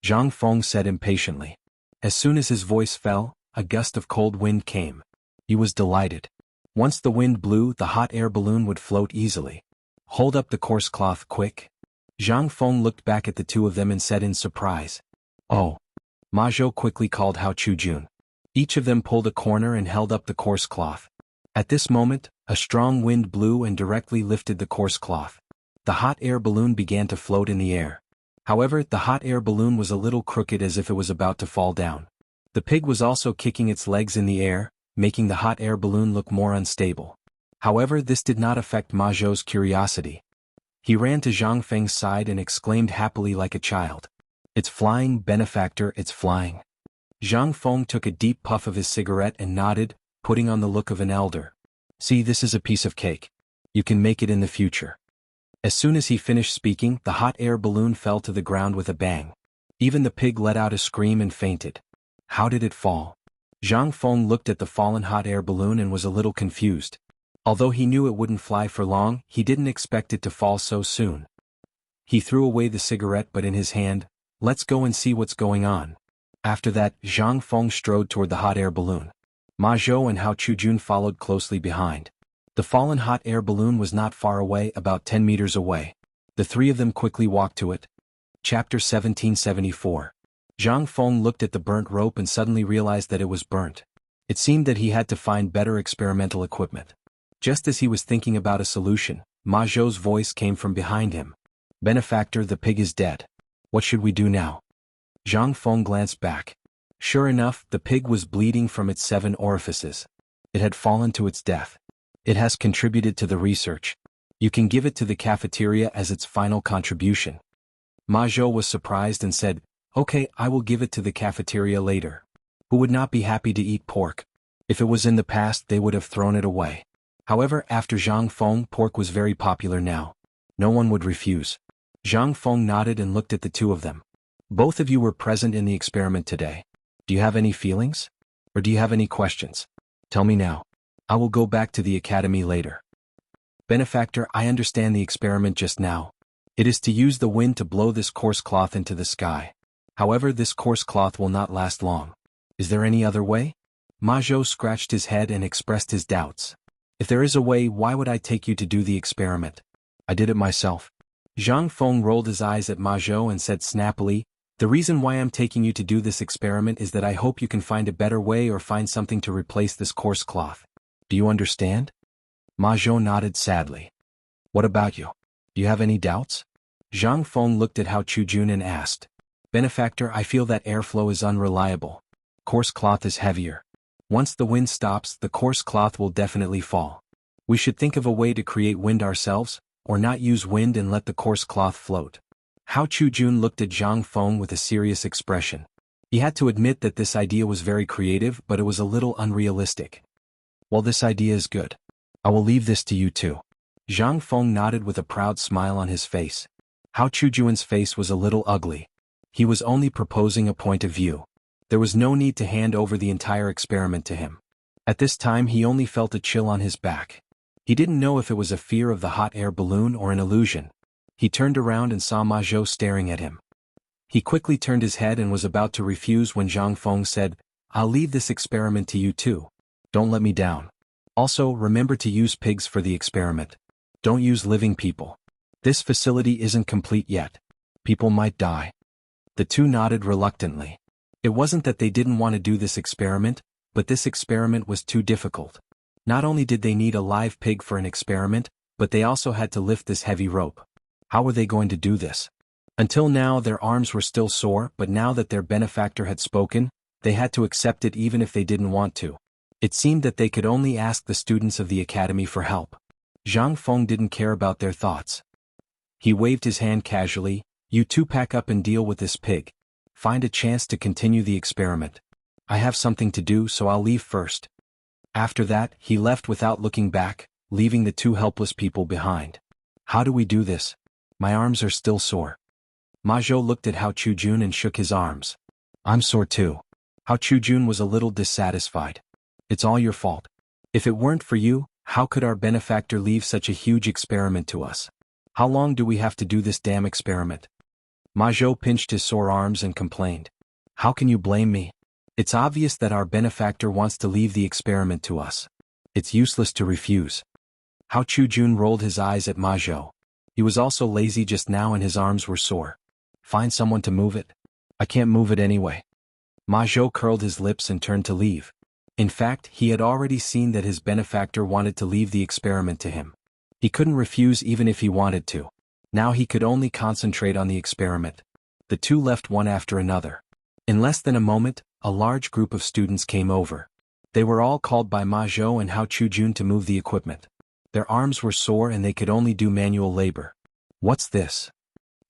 Zhang Feng said impatiently. As soon as his voice fell, a gust of cold wind came. He was delighted. Once the wind blew, the hot air balloon would float easily. Hold up the coarse cloth, quick. Zhang Feng looked back at the two of them and said in surprise. Oh. Ma Zhou quickly called Hao Chujun. Each of them pulled a corner and held up the coarse cloth. At this moment, a strong wind blew and directly lifted the coarse cloth. The hot air balloon began to float in the air. However, the hot air balloon was a little crooked as if it was about to fall down. The pig was also kicking its legs in the air, making the hot air balloon look more unstable. However, this did not affect Ma Zhou's curiosity. He ran to Zhang Feng's side and exclaimed happily like a child. It's flying, benefactor, it's flying. Zhang Feng took a deep puff of his cigarette and nodded, putting on the look of an elder. See, this is a piece of cake. You can make it in the future. As soon as he finished speaking, the hot air balloon fell to the ground with a bang. Even the pig let out a scream and fainted. How did it fall? Zhang Feng looked at the fallen hot air balloon and was a little confused. Although he knew it wouldn't fly for long, he didn't expect it to fall so soon. He threw away the cigarette but in his hand, let's go and see what's going on. After that, Zhang Feng strode toward the hot air balloon. Ma Zhou and Hao Chujun followed closely behind. The fallen hot air balloon was not far away, about 10 meters away. The three of them quickly walked to it. Chapter 1774. Zhang Feng looked at the burnt rope and suddenly realized that it was burnt. It seemed that he had to find better experimental equipment. Just as he was thinking about a solution, Ma Zhou's voice came from behind him. Benefactor, the pig is dead. What should we do now? Zhang Feng glanced back. Sure enough, the pig was bleeding from its 7 orifices. It had fallen to its death. It has contributed to the research. You can give it to the cafeteria as its final contribution. Ma Zhou was surprised and said, okay, I will give it to the cafeteria later. Who would not be happy to eat pork? If it was in the past, they would have thrown it away. However, after Zhang Feng, pork was very popular now. No one would refuse. Zhang Feng nodded and looked at the two of them. Both of you were present in the experiment today. Do you have any feelings? Or do you have any questions? Tell me now. I will go back to the academy later. Benefactor, I understand the experiment just now. It is to use the wind to blow this coarse cloth into the sky. However, this coarse cloth will not last long. Is there any other way? Ma Zhou scratched his head and expressed his doubts. If there is a way, why would I take you to do the experiment? I did it myself. Zhang Feng rolled his eyes at Ma Zhou and said snappily, the reason why I'm taking you to do this experiment is that I hope you can find a better way or find something to replace this coarse cloth. Do you understand? Ma Zhou nodded sadly. What about you? Do you have any doubts? Zhang Feng looked at Hao Chujun and asked. Benefactor, I feel that airflow is unreliable. Coarse cloth is heavier. Once the wind stops, the coarse cloth will definitely fall. We should think of a way to create wind ourselves, or not use wind and let the coarse cloth float. Hao Chujun looked at Zhang Feng with a serious expression. He had to admit that this idea was very creative, but it was a little unrealistic. Well, this idea is good. I will leave this to you too. Zhang Feng nodded with a proud smile on his face. Hao Chujun's face was a little ugly. He was only proposing a point of view. There was no need to hand over the entire experiment to him. At this time he only felt a chill on his back. He didn't know if it was a fear of the hot air balloon or an illusion. He turned around and saw Ma Zhou staring at him. He quickly turned his head and was about to refuse when Zhang Feng said, I'll leave this experiment to you too. Don't let me down. Also, remember to use pigs for the experiment. Don't use living people. This facility isn't complete yet. People might die. The two nodded reluctantly. It wasn't that they didn't want to do this experiment, but this experiment was too difficult. Not only did they need a live pig for an experiment, but they also had to lift this heavy rope. How were they going to do this? Until now their arms were still sore, but now that their benefactor had spoken, they had to accept it even if they didn't want to. It seemed that they could only ask the students of the academy for help. Zhang Feng didn't care about their thoughts. He waved his hand casually, you two pack up and deal with this pig. Find a chance to continue the experiment. I have something to do, so I'll leave first. After that, he left without looking back, leaving the two helpless people behind. How do we do this? My arms are still sore. Ma Zhou looked at Hao Chujun and shook his arms. I'm sore too. Hao Chujun was a little dissatisfied. It's all your fault. If it weren't for you, how could our benefactor leave such a huge experiment to us? How long do we have to do this damn experiment? Ma Zhou pinched his sore arms and complained. How can you blame me? It's obvious that our benefactor wants to leave the experiment to us. It's useless to refuse. Hao Chujun rolled his eyes at Ma Zhou. He was also lazy just now and his arms were sore. Find someone to move it. I can't move it anyway. Ma Zhou curled his lips and turned to leave. In fact, he had already seen that his benefactor wanted to leave the experiment to him. He couldn't refuse even if he wanted to. Now he could only concentrate on the experiment. The two left one after another. In less than a moment, a large group of students came over. They were all called by Ma Zhou and Hao Chujun to move the equipment. Their arms were sore and they could only do manual labor. What's this?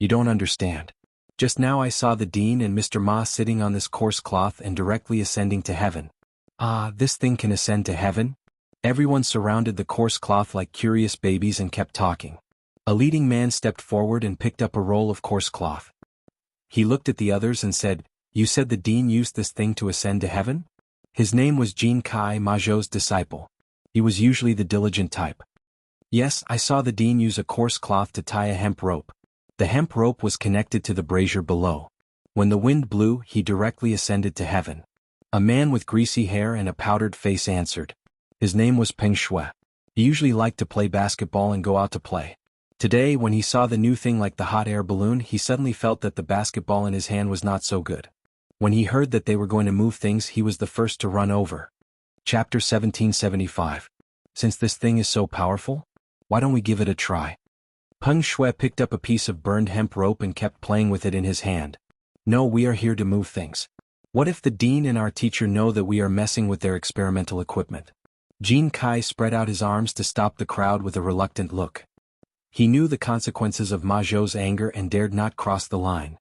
You don't understand. Just now I saw the Dean and Mr. Ma sitting on this coarse cloth and directly ascending to heaven. Ah, this thing can ascend to heaven? Everyone surrounded the coarse cloth like curious babies and kept talking. A leading man stepped forward and picked up a roll of coarse cloth. He looked at the others and said, You said the Dean used this thing to ascend to heaven? His name was Jin Kai, Ma Zhou's disciple. He was usually the diligent type. Yes, I saw the Dean use a coarse cloth to tie a hemp rope. The hemp rope was connected to the brazier below. When the wind blew, he directly ascended to heaven. A man with greasy hair and a powdered face answered. His name was Peng Shui. He usually liked to play basketball and go out to play. Today, when he saw the new thing like the hot air balloon, he suddenly felt that the basketball in his hand was not so good. When he heard that they were going to move things, he was the first to run over. Chapter 1775. Since this thing is so powerful, why don't we give it a try? Peng Shui picked up a piece of burned hemp rope and kept playing with it in his hand. No, we are here to move things. What if the Dean and our teacher know that we are messing with their experimental equipment? Jin Kai spread out his arms to stop the crowd with a reluctant look. He knew the consequences of Ma Zhou's anger and dared not cross the line.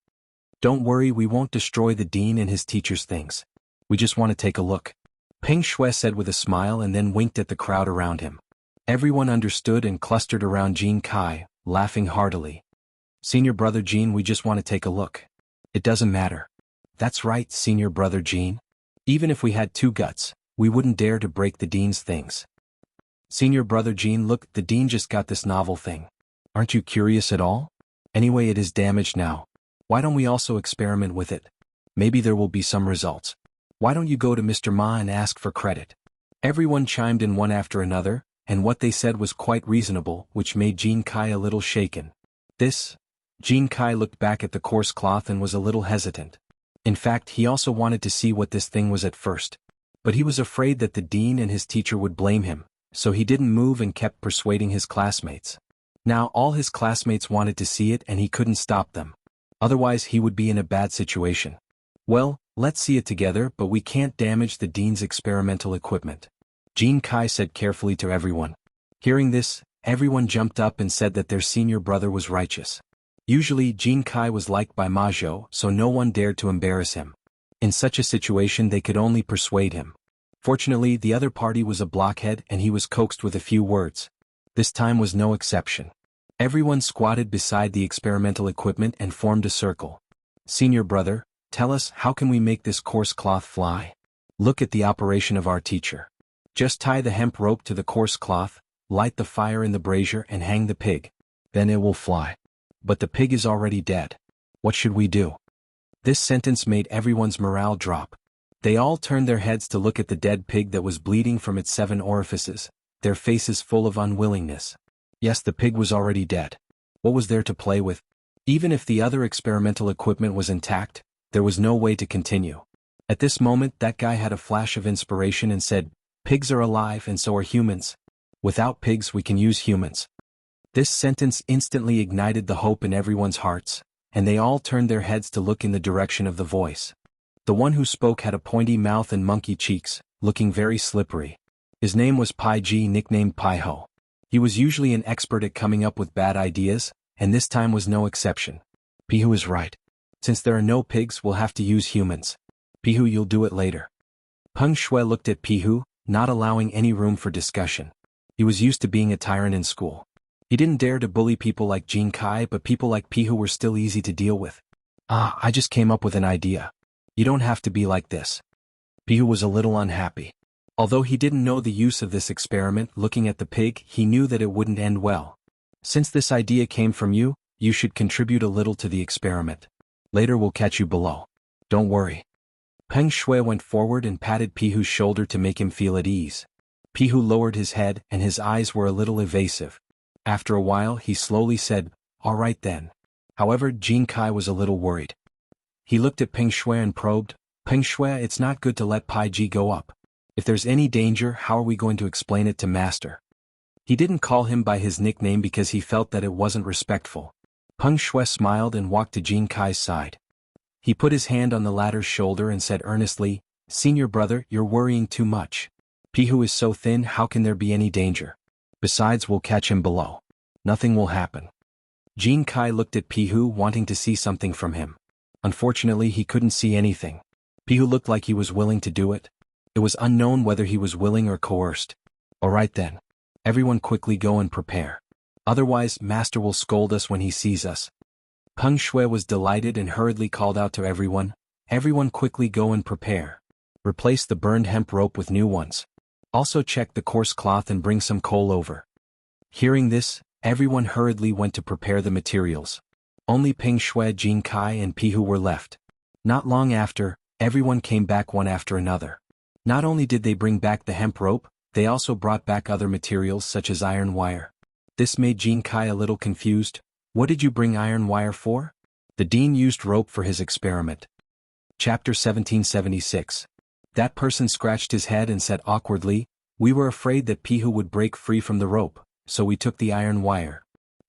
Don't worry, we won't destroy the Dean and his teacher's things. We just want to take a look. Peng Shui said with a smile and then winked at the crowd around him. Everyone understood and clustered around Jin Kai, laughing heartily. Senior brother Jin, we just want to take a look. It doesn't matter. That's right, senior brother Jin. Even if we had two guts, we wouldn't dare to break the Dean's things. Senior brother Jin, look, the Dean just got this novel thing. Aren't you curious at all? Anyway, it is damaged now. Why don't we also experiment with it? Maybe there will be some results. Why don't you go to Mr. Ma and ask for credit? Everyone chimed in one after another, and what they said was quite reasonable, which made Jin Kai a little shaken. Jin Kai looked back at the coarse cloth and was a little hesitant. In fact, he also wanted to see what this thing was at first. But he was afraid that the Dean and his teacher would blame him, so he didn't move and kept persuading his classmates. Now all his classmates wanted to see it and he couldn't stop them. Otherwise he would be in a bad situation. Well, let's see it together, but we can't damage the Dean's experimental equipment. Jin Kai said carefully to everyone. Hearing this, everyone jumped up and said that their senior brother was righteous. Usually Jin Kai was liked by Ma Zhou, so no one dared to embarrass him. In such a situation they could only persuade him. Fortunately, the other party was a blockhead and he was coaxed with a few words. This time was no exception. Everyone squatted beside the experimental equipment and formed a circle. Senior brother, tell us, how can we make this coarse cloth fly? Look at the operation of our teacher. Just tie the hemp rope to the coarse cloth, light the fire in the brazier and hang the pig. Then it will fly. But the pig is already dead. What should we do? This sentence made everyone's morale drop. They all turned their heads to look at the dead pig that was bleeding from its 7 orifices, their faces full of unwillingness. Yes, the pig was already dead. What was there to play with? Even if the other experimental equipment was intact, there was no way to continue. At this moment, that guy had a flash of inspiration and said, Pigs are alive and so are humans. Without pigs we can use humans. This sentence instantly ignited the hope in everyone's hearts, and they all turned their heads to look in the direction of the voice. The one who spoke had a pointy mouth and monkey cheeks, looking very slippery. His name was Pai Ji, nicknamed Pai Ho. He was usually an expert at coming up with bad ideas, and this time was no exception. Pihu is right. Since there are no pigs, we'll have to use humans. Pihu, you'll do it later. Peng Shui looked at Pihu, not allowing any room for discussion. He was used to being a tyrant in school. He didn't dare to bully people like Jin Kai, but people like Pihu were still easy to deal with. I just came up with an idea. You don't have to be like this. Pihu was a little unhappy. Although he didn't know the use of this experiment, looking at the pig, he knew that it wouldn't end well. Since this idea came from you, you should contribute a little to the experiment. Later we'll catch you below. Don't worry. Peng Shui went forward and patted Pihu's shoulder to make him feel at ease. Pihu lowered his head and his eyes were a little evasive. After a while he slowly said, "All right then." However, Jin Kai was a little worried. He looked at Peng Shui and probed, "Peng Shui, it's not good to let Pai Ji go up. If there's any danger, how are we going to explain it to Master?" He didn't call him by his nickname because he felt that it wasn't respectful. Peng Shui smiled and walked to Jin Kai's side. He put his hand on the latter's shoulder and said earnestly, "Senior brother, you're worrying too much. Pihu is so thin, how can there be any danger? Besides, we'll catch him below. Nothing will happen." Jin Kai looked at Pihu, wanting to see something from him. Unfortunately, he couldn't see anything. Pihu looked like he was willing to do it. It was unknown whether he was willing or coerced. "All right then. Everyone quickly go and prepare. Otherwise, Master will scold us when he sees us." Peng Shui was delighted and hurriedly called out to everyone, "Everyone quickly go and prepare. Replace the burned hemp rope with new ones. Also check the coarse cloth and bring some coal over." Hearing this, everyone hurriedly went to prepare the materials. Only Peng Shui, Jin Kai and Pihu were left. Not long after, everyone came back one after another. Not only did they bring back the hemp rope, they also brought back other materials such as iron wire. This made Jin Kai a little confused. "What did you bring iron wire for?" The dean used rope for his experiment. Chapter 1776. That person scratched his head and said awkwardly, "We were afraid that Pihu would break free from the rope, so we took the iron wire."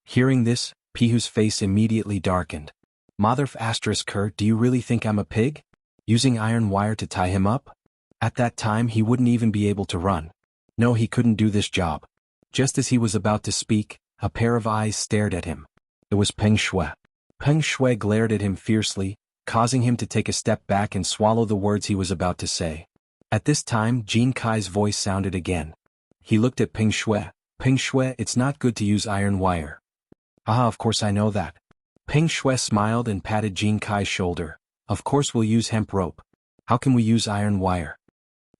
Hearing this, Pihu's face immediately darkened. "Mother **her, do you really think I'm a pig? Using iron wire to tie him up?" At that time he wouldn't even be able to run. No, he couldn't do this job. Just as he was about to speak, a pair of eyes stared at him. It was Peng Shui. Peng Shui glared at him fiercely, causing him to take a step back and swallow the words he was about to say. At this time, Jin Kai's voice sounded again. He looked at Peng Shui. "Peng Shui, it's not good to use iron wire." Of course I know that." Peng Shui smiled and patted Jin Kai's shoulder. "Of course we'll use hemp rope. How can we use iron wire?"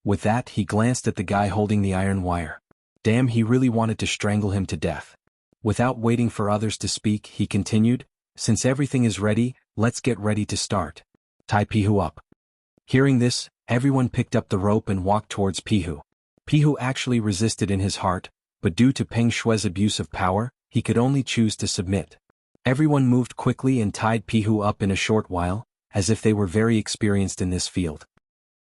With that, he glanced at the guy holding the iron wire. Damn, he really wanted to strangle him to death. Without waiting for others to speak, he continued, "Since everything is ready, let's get ready to start. Tie Pihu up." Hearing this, everyone picked up the rope and walked towards Pihu. Pihu actually resisted in his heart, but due to Peng Shui's abuse of power, he could only choose to submit. Everyone moved quickly and tied Pihu up in a short while, as if they were very experienced in this field.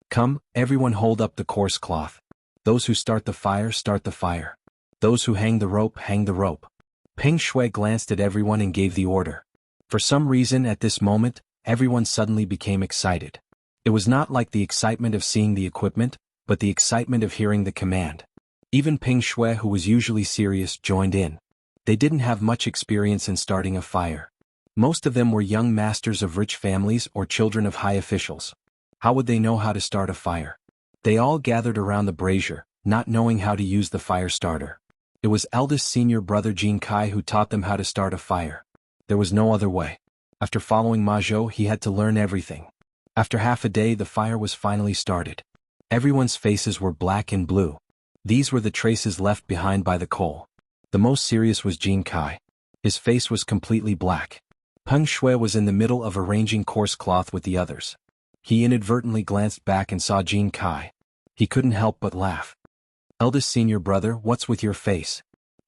"Come, everyone hold up the coarse cloth. Those who start the fire, start the fire. Those who hang the rope, hang the rope." Peng Shui glanced at everyone and gave the order. For some reason at this moment, everyone suddenly became excited. It was not like the excitement of seeing the equipment, but the excitement of hearing the command. Even Peng Shui, who was usually serious, joined in. They didn't have much experience in starting a fire. Most of them were young masters of rich families or children of high officials. How would they know how to start a fire? They all gathered around the brazier, not knowing how to use the fire starter. It was eldest senior brother Jin Kai who taught them how to start a fire. There was no other way. After following Ma Zhou, he had to learn everything. After half a day, the fire was finally started. Everyone's faces were black and blue. These were the traces left behind by the coal. The most serious was Jin Kai. His face was completely black. Peng Shui was in the middle of arranging coarse cloth with the others. He inadvertently glanced back and saw Jin Kai. He couldn't help but laugh. "Eldest senior brother, what's with your face?"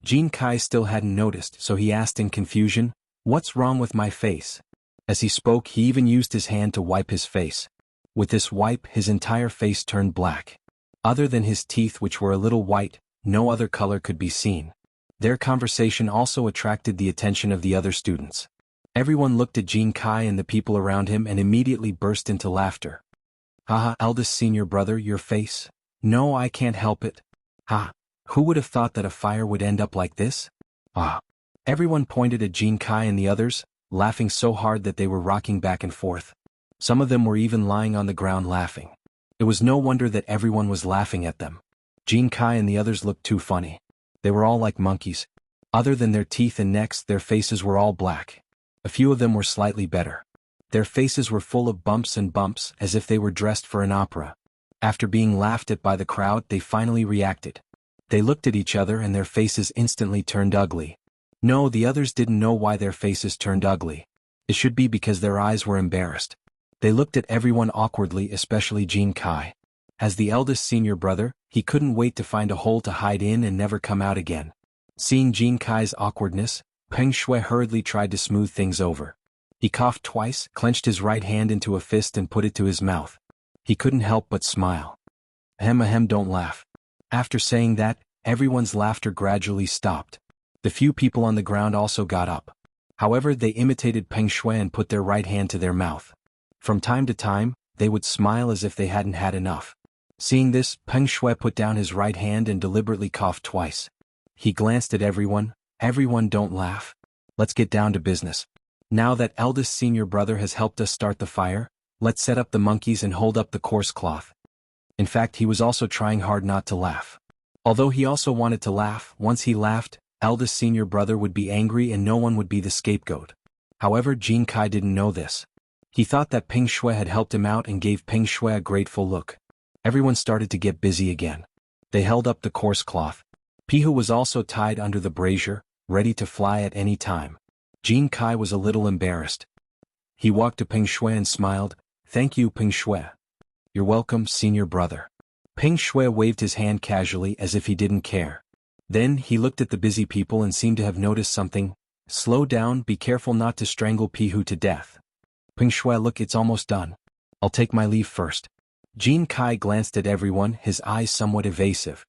Jin Kai still hadn't noticed, so he asked in confusion, "What's wrong with my face?" As he spoke, he even used his hand to wipe his face. With this wipe, his entire face turned black. Other than his teeth, which were a little white, no other color could be seen. Their conversation also attracted the attention of the other students. Everyone looked at Jin Kai and the people around him and immediately burst into laughter. "Haha, eldest senior brother, your face? No, I can't help it. Ha! Who would have thought that a fire would end up like this? Ah!" Everyone pointed at Jin Kai and the others, laughing so hard that they were rocking back and forth. Some of them were even lying on the ground laughing. It was no wonder that everyone was laughing at them. Jin Kai and the others looked too funny. They were all like monkeys. Other than their teeth and necks, their faces were all black. A few of them were slightly better. Their faces were full of bumps and bumps, as if they were dressed for an opera. After being laughed at by the crowd, they finally reacted. They looked at each other and their faces instantly turned ugly. No, the others didn't know why their faces turned ugly. It should be because their eyes were embarrassed. They looked at everyone awkwardly, especially Jin Kai. As the eldest senior brother, he couldn't wait to find a hole to hide in and never come out again. Seeing Jin Kai's awkwardness, Peng Shui hurriedly tried to smooth things over. He coughed twice, clenched his right hand into a fist and put it to his mouth. He couldn't help but smile. Ahem, don't laugh. After saying that, everyone's laughter gradually stopped. The few people on the ground also got up. However, they imitated Peng Shui and put their right hand to their mouth. From time to time, they would smile as if they hadn't had enough. Seeing this, Peng Shui put down his right hand and deliberately coughed twice. He glanced at everyone. Everyone, don't laugh. Let's get down to business. Now that eldest senior brother has helped us start the fire, let's set up the monkeys and hold up the coarse cloth. In fact, he was also trying hard not to laugh. Although he also wanted to laugh, once he laughed, eldest senior brother would be angry and no one would be the scapegoat. However, Jin Kai didn't know this. He thought that Peng Shui had helped him out and gave Peng Shui a grateful look. Everyone started to get busy again. They held up the coarse cloth. Pihu was also tied under the brazier, ready to fly at any time. Jin Kai was a little embarrassed. He walked to Peng Shui and smiled. Thank you, Peng Shui. You're welcome, senior brother. Peng Shui waved his hand casually as if he didn't care. Then he looked at the busy people and seemed to have noticed something. Slow down, be careful not to strangle Pihu to death. Peng Shui, look, it's almost done. I'll take my leave first. Jin Kai glanced at everyone, his eyes somewhat evasive.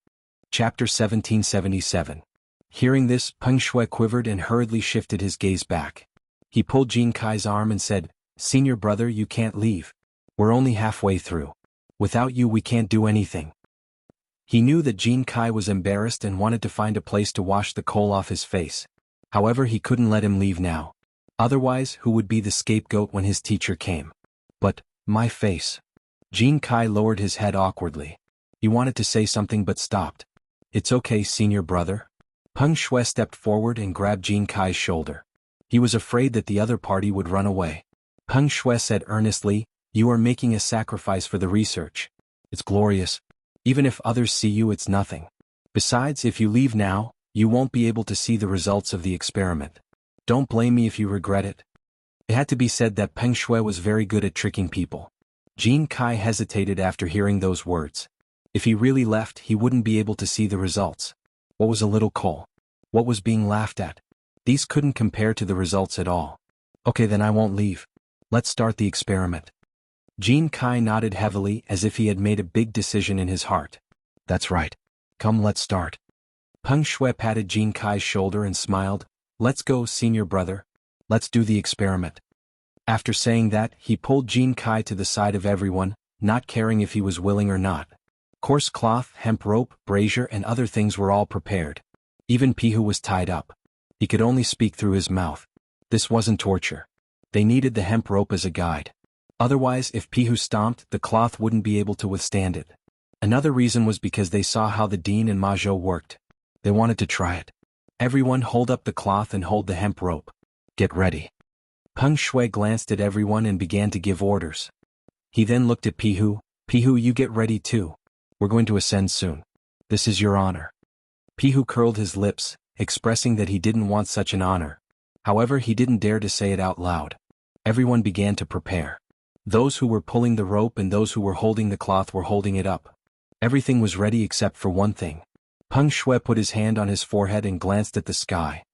Chapter 1777. Hearing this, Peng Shui quivered and hurriedly shifted his gaze back. He pulled Jin Kai's arm and said, Senior brother, you can't leave. We're only halfway through. Without you we can't do anything. He knew that Jin Kai was embarrassed and wanted to find a place to wash the coal off his face. However, he couldn't let him leave now. Otherwise, who would be the scapegoat when his teacher came? But, my face. Jin Kai lowered his head awkwardly. He wanted to say something but stopped. It's okay, senior brother. Peng Shui stepped forward and grabbed Jin Kai's shoulder. He was afraid that the other party would run away. Peng Shui said earnestly, You are making a sacrifice for the research. It's glorious. Even if others see you, it's nothing. Besides, if you leave now, you won't be able to see the results of the experiment. Don't blame me if you regret it. It had to be said that Peng Shui was very good at tricking people. Jin Kai hesitated after hearing those words. If he really left, he wouldn't be able to see the results. What was a little coal? What was being laughed at? These couldn't compare to the results at all. Okay, then I won't leave. Let's start the experiment. Jin Kai nodded heavily as if he had made a big decision in his heart. That's right. Come, let's start. Peng Shui patted Jin Kai's shoulder and smiled. Let's go, senior brother. Let's do the experiment. After saying that, he pulled Jin Kai to the side of everyone, not caring if he was willing or not. Coarse cloth, hemp rope, brazier and other things were all prepared. Even Pihu was tied up. He could only speak through his mouth. This wasn't torture. They needed the hemp rope as a guide. Otherwise, if Pihu stomped, the cloth wouldn't be able to withstand it. Another reason was because they saw how the Dean and Ma Zhou worked. They wanted to try it. Everyone hold up the cloth and hold the hemp rope. Get ready. Peng Shui glanced at everyone and began to give orders. He then looked at Pihu. Pihu, you get ready too. We're going to ascend soon. This is your honor. Pihu curled his lips, expressing that he didn't want such an honor. However, he didn't dare to say it out loud. Everyone began to prepare. Those who were pulling the rope and those who were holding the cloth were holding it up. Everything was ready except for one thing. Peng Shui put his hand on his forehead and glanced at the sky.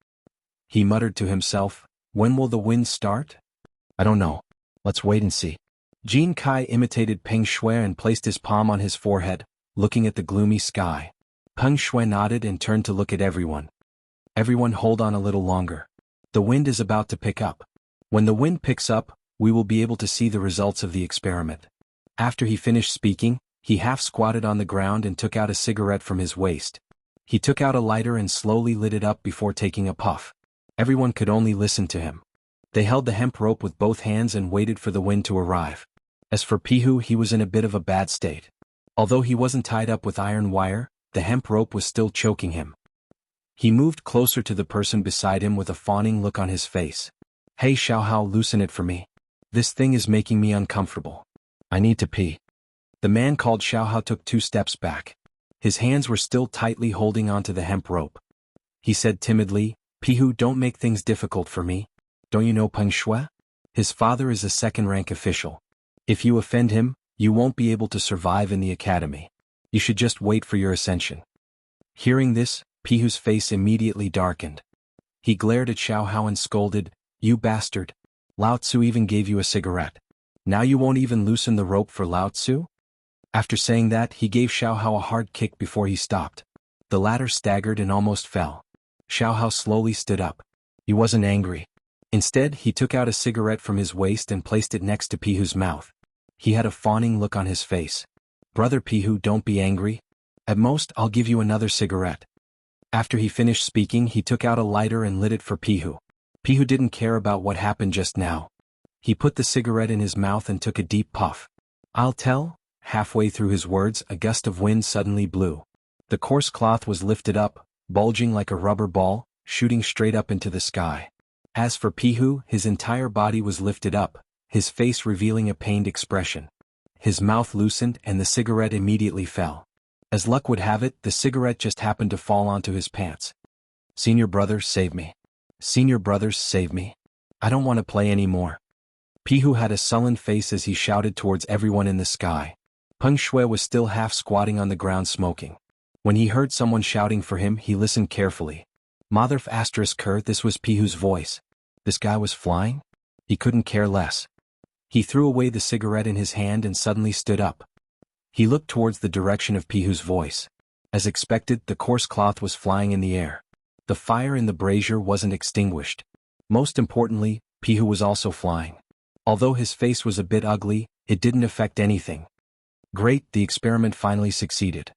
He muttered to himself, When will the wind start? I don't know. Let's wait and see. Jin Kai imitated Peng Shui and placed his palm on his forehead, looking at the gloomy sky. Peng Shui nodded and turned to look at everyone. Everyone hold on a little longer. The wind is about to pick up. When the wind picks up, we will be able to see the results of the experiment. After he finished speaking, he half squatted on the ground and took out a cigarette from his waist. He took out a lighter and slowly lit it up before taking a puff. Everyone could only listen to him. They held the hemp rope with both hands and waited for the wind to arrive. As for Pihu, he was in a bit of a bad state. Although he wasn't tied up with iron wire, the hemp rope was still choking him. He moved closer to the person beside him with a fawning look on his face. "Hey Xiaohao, loosen it for me. This thing is making me uncomfortable. I need to pee." The man called Xiaohao took 2 steps back. His hands were still tightly holding onto the hemp rope. He said timidly, "Pihu, don't make things difficult for me. Don't you know Peng Shui? His father is a second-rank official. If you offend him, you won't be able to survive in the academy. You should just wait for your ascension." Hearing this, Pihu's face immediately darkened. He glared at Xiaohao and scolded, "You bastard! Lao Tzu even gave you a cigarette. Now you won't even loosen the rope for Lao Tzu?" After saying that, he gave Xiaohao a hard kick before he stopped. The latter staggered and almost fell. Xiaohao slowly stood up. He wasn't angry. Instead, he took out a cigarette from his waist and placed it next to Pihu's mouth. He had a fawning look on his face. "Brother Pihu, don't be angry. At most, I'll give you another cigarette." After he finished speaking, he took out a lighter and lit it for Pihu. Pihu didn't care about what happened just now. He put the cigarette in his mouth and took a deep puff. "I'll tell." Halfway through his words, a gust of wind suddenly blew. The coarse cloth was lifted up, bulging like a rubber ball, shooting straight up into the sky. As for Pihu, his entire body was lifted up, his face revealing a pained expression. His mouth loosened and the cigarette immediately fell. As luck would have it, the cigarette just happened to fall onto his pants. "Senior brother, save me. Senior brothers, save me. I don't want to play anymore." Pihu had a sullen face as he shouted towards everyone in the sky. Peng Shui was still half squatting on the ground smoking. When he heard someone shouting for him, he listened carefully. Motherf **Ker, this was Pihu's voice. This guy was flying? He couldn't care less. He threw away the cigarette in his hand and suddenly stood up. He looked towards the direction of Pihu's voice. As expected, the coarse cloth was flying in the air. The fire in the brazier wasn't extinguished. Most importantly, Pihu was also flying. Although his face was a bit ugly, it didn't affect anything. Great, the experiment finally succeeded.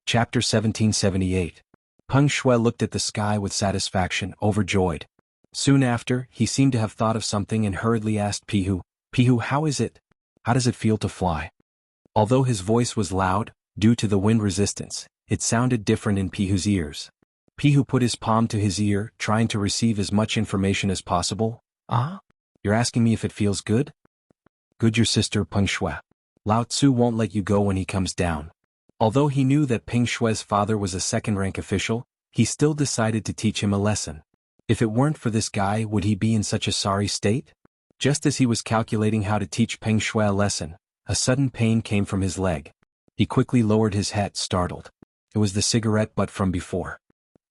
Chapter 1778. Peng Shui looked at the sky with satisfaction, overjoyed. Soon after, he seemed to have thought of something and hurriedly asked Pihu, "Pihu, how is it? How does it feel to fly?" Although his voice was loud, due to the wind resistance, it sounded different in Pihu's ears. Pihu put his palm to his ear, trying to receive as much information as possible. "Ah? You're asking me if it feels good?" "Good, your sister Peng Shui. Lao Tzu won't let you go when he comes down." Although he knew that Peng Shui's father was a second-rank official, he still decided to teach him a lesson. If it weren't for this guy, would he be in such a sorry state? Just as he was calculating how to teach Peng Shui a lesson, a sudden pain came from his leg. He quickly lowered his head, startled. It was the cigarette butt from before.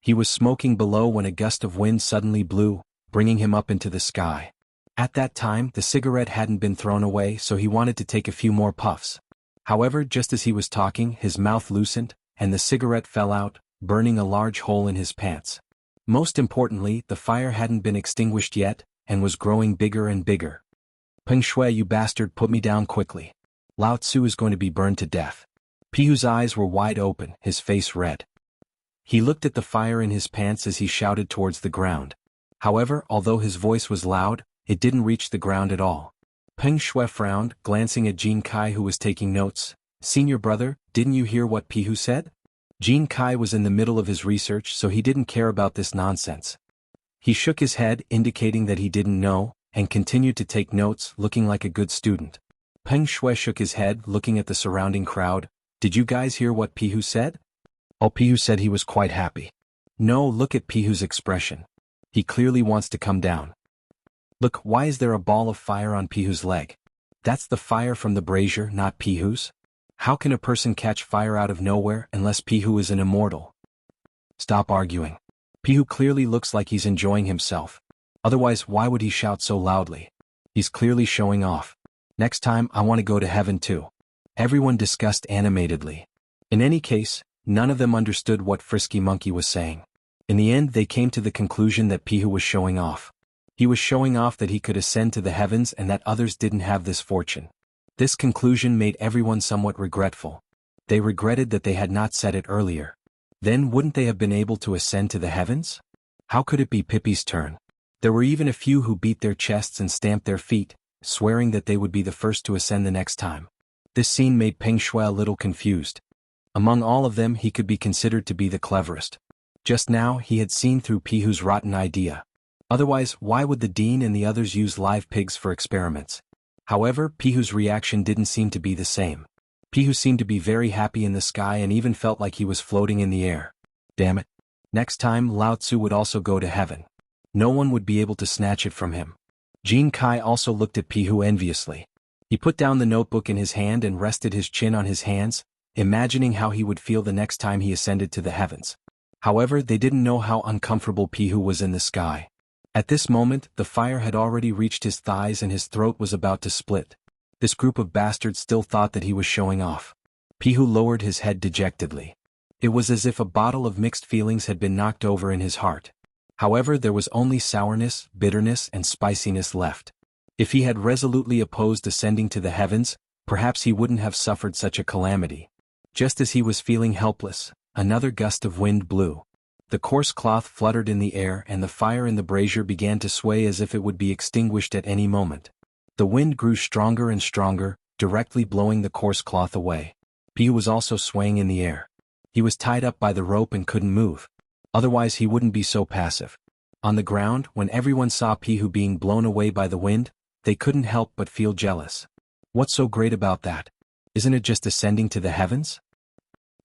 He was smoking below when a gust of wind suddenly blew, bringing him up into the sky. At that time, the cigarette hadn't been thrown away, so he wanted to take a few more puffs. However, just as he was talking, his mouth loosened, and the cigarette fell out, burning a large hole in his pants. Most importantly, the fire hadn't been extinguished yet, and was growing bigger and bigger. "Peng Shui, you bastard, put me down quickly. Lao Tzu is going to be burned to death." Pihu's eyes were wide open, his face red. He looked at the fire in his pants as he shouted towards the ground. However, although his voice was loud, it didn't reach the ground at all. Peng Shui frowned, glancing at Jin Kai, who was taking notes. "Senior brother, didn't you hear what Pihu said?" Jin Kai was in the middle of his research, so he didn't care about this nonsense. He shook his head, indicating that he didn't know, and continued to take notes, looking like a good student. Peng Shui shook his head, looking at the surrounding crowd. "Did you guys hear what Pihu said?" "Oh, Pihu said he was quite happy." "No, look at Pihu's expression. He clearly wants to come down. Look, why is there a ball of fire on Pihu's leg? That's the fire from the brazier, not Pihu's. How can a person catch fire out of nowhere unless Pihu is an immortal?" "Stop arguing. Pihu clearly looks like he's enjoying himself. Otherwise, why would he shout so loudly? He's clearly showing off. Next time, I want to go to heaven too." Everyone discussed animatedly. In any case, none of them understood what Frisky Monkey was saying. In the end, they came to the conclusion that Pihu was showing off. He was showing off that he could ascend to the heavens and that others didn't have this fortune. This conclusion made everyone somewhat regretful. They regretted that they had not said it earlier. Then wouldn't they have been able to ascend to the heavens? How could it be Pippi's turn? There were even a few who beat their chests and stamped their feet, swearing that they would be the first to ascend the next time. This scene made Peng Shui a little confused. Among all of them he could be considered to be the cleverest. Just now he had seen through Pihu's rotten idea. Otherwise, why would the dean and the others use live pigs for experiments? However, Pihu's reaction didn't seem to be the same. Pihu seemed to be very happy in the sky and even felt like he was floating in the air. Damn it. Next time Lao Tzu would also go to heaven. No one would be able to snatch it from him. Jin Kai also looked at Pihu enviously. He put down the notebook in his hand and rested his chin on his hands, imagining how he would feel the next time he ascended to the heavens. However, they didn't know how uncomfortable Pihu was in the sky. At this moment, the fire had already reached his thighs and his throat was about to split. This group of bastards still thought that he was showing off. Pihu lowered his head dejectedly. It was as if a bottle of mixed feelings had been knocked over in his heart. However, there was only sourness, bitterness, and spiciness left. If he had resolutely opposed ascending to the heavens, perhaps he wouldn't have suffered such a calamity. Just as he was feeling helpless, another gust of wind blew. The coarse cloth fluttered in the air and the fire in the brazier began to sway as if it would be extinguished at any moment. The wind grew stronger and stronger, directly blowing the coarse cloth away. Pihu was also swaying in the air. He was tied up by the rope and couldn't move. Otherwise he wouldn't be so passive. On the ground, when everyone saw Pihu being blown away by the wind, they couldn't help but feel jealous. What's so great about that? Isn't it just ascending to the heavens?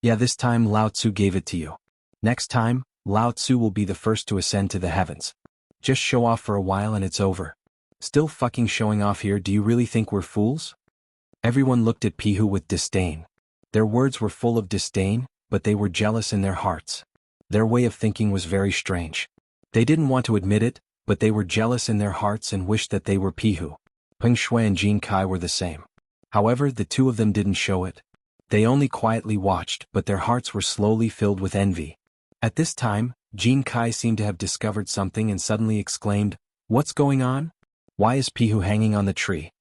Yeah, this time Lao Tzu gave it to you. Next time, Lao Tzu will be the first to ascend to the heavens. Just show off for a while and it's over. Still fucking showing off here, do you really think we're fools? Everyone looked at Pihu with disdain. Their words were full of disdain, but they were jealous in their hearts. Their way of thinking was very strange. They didn't want to admit it, but they were jealous in their hearts and wished that they were Pihu. Peng Shui and Jin Kai were the same. However, the two of them didn't show it. They only quietly watched, but their hearts were slowly filled with envy. At this time, Jin Kai seemed to have discovered something and suddenly exclaimed, "What's going on? Why is Pihu hanging on the tree?"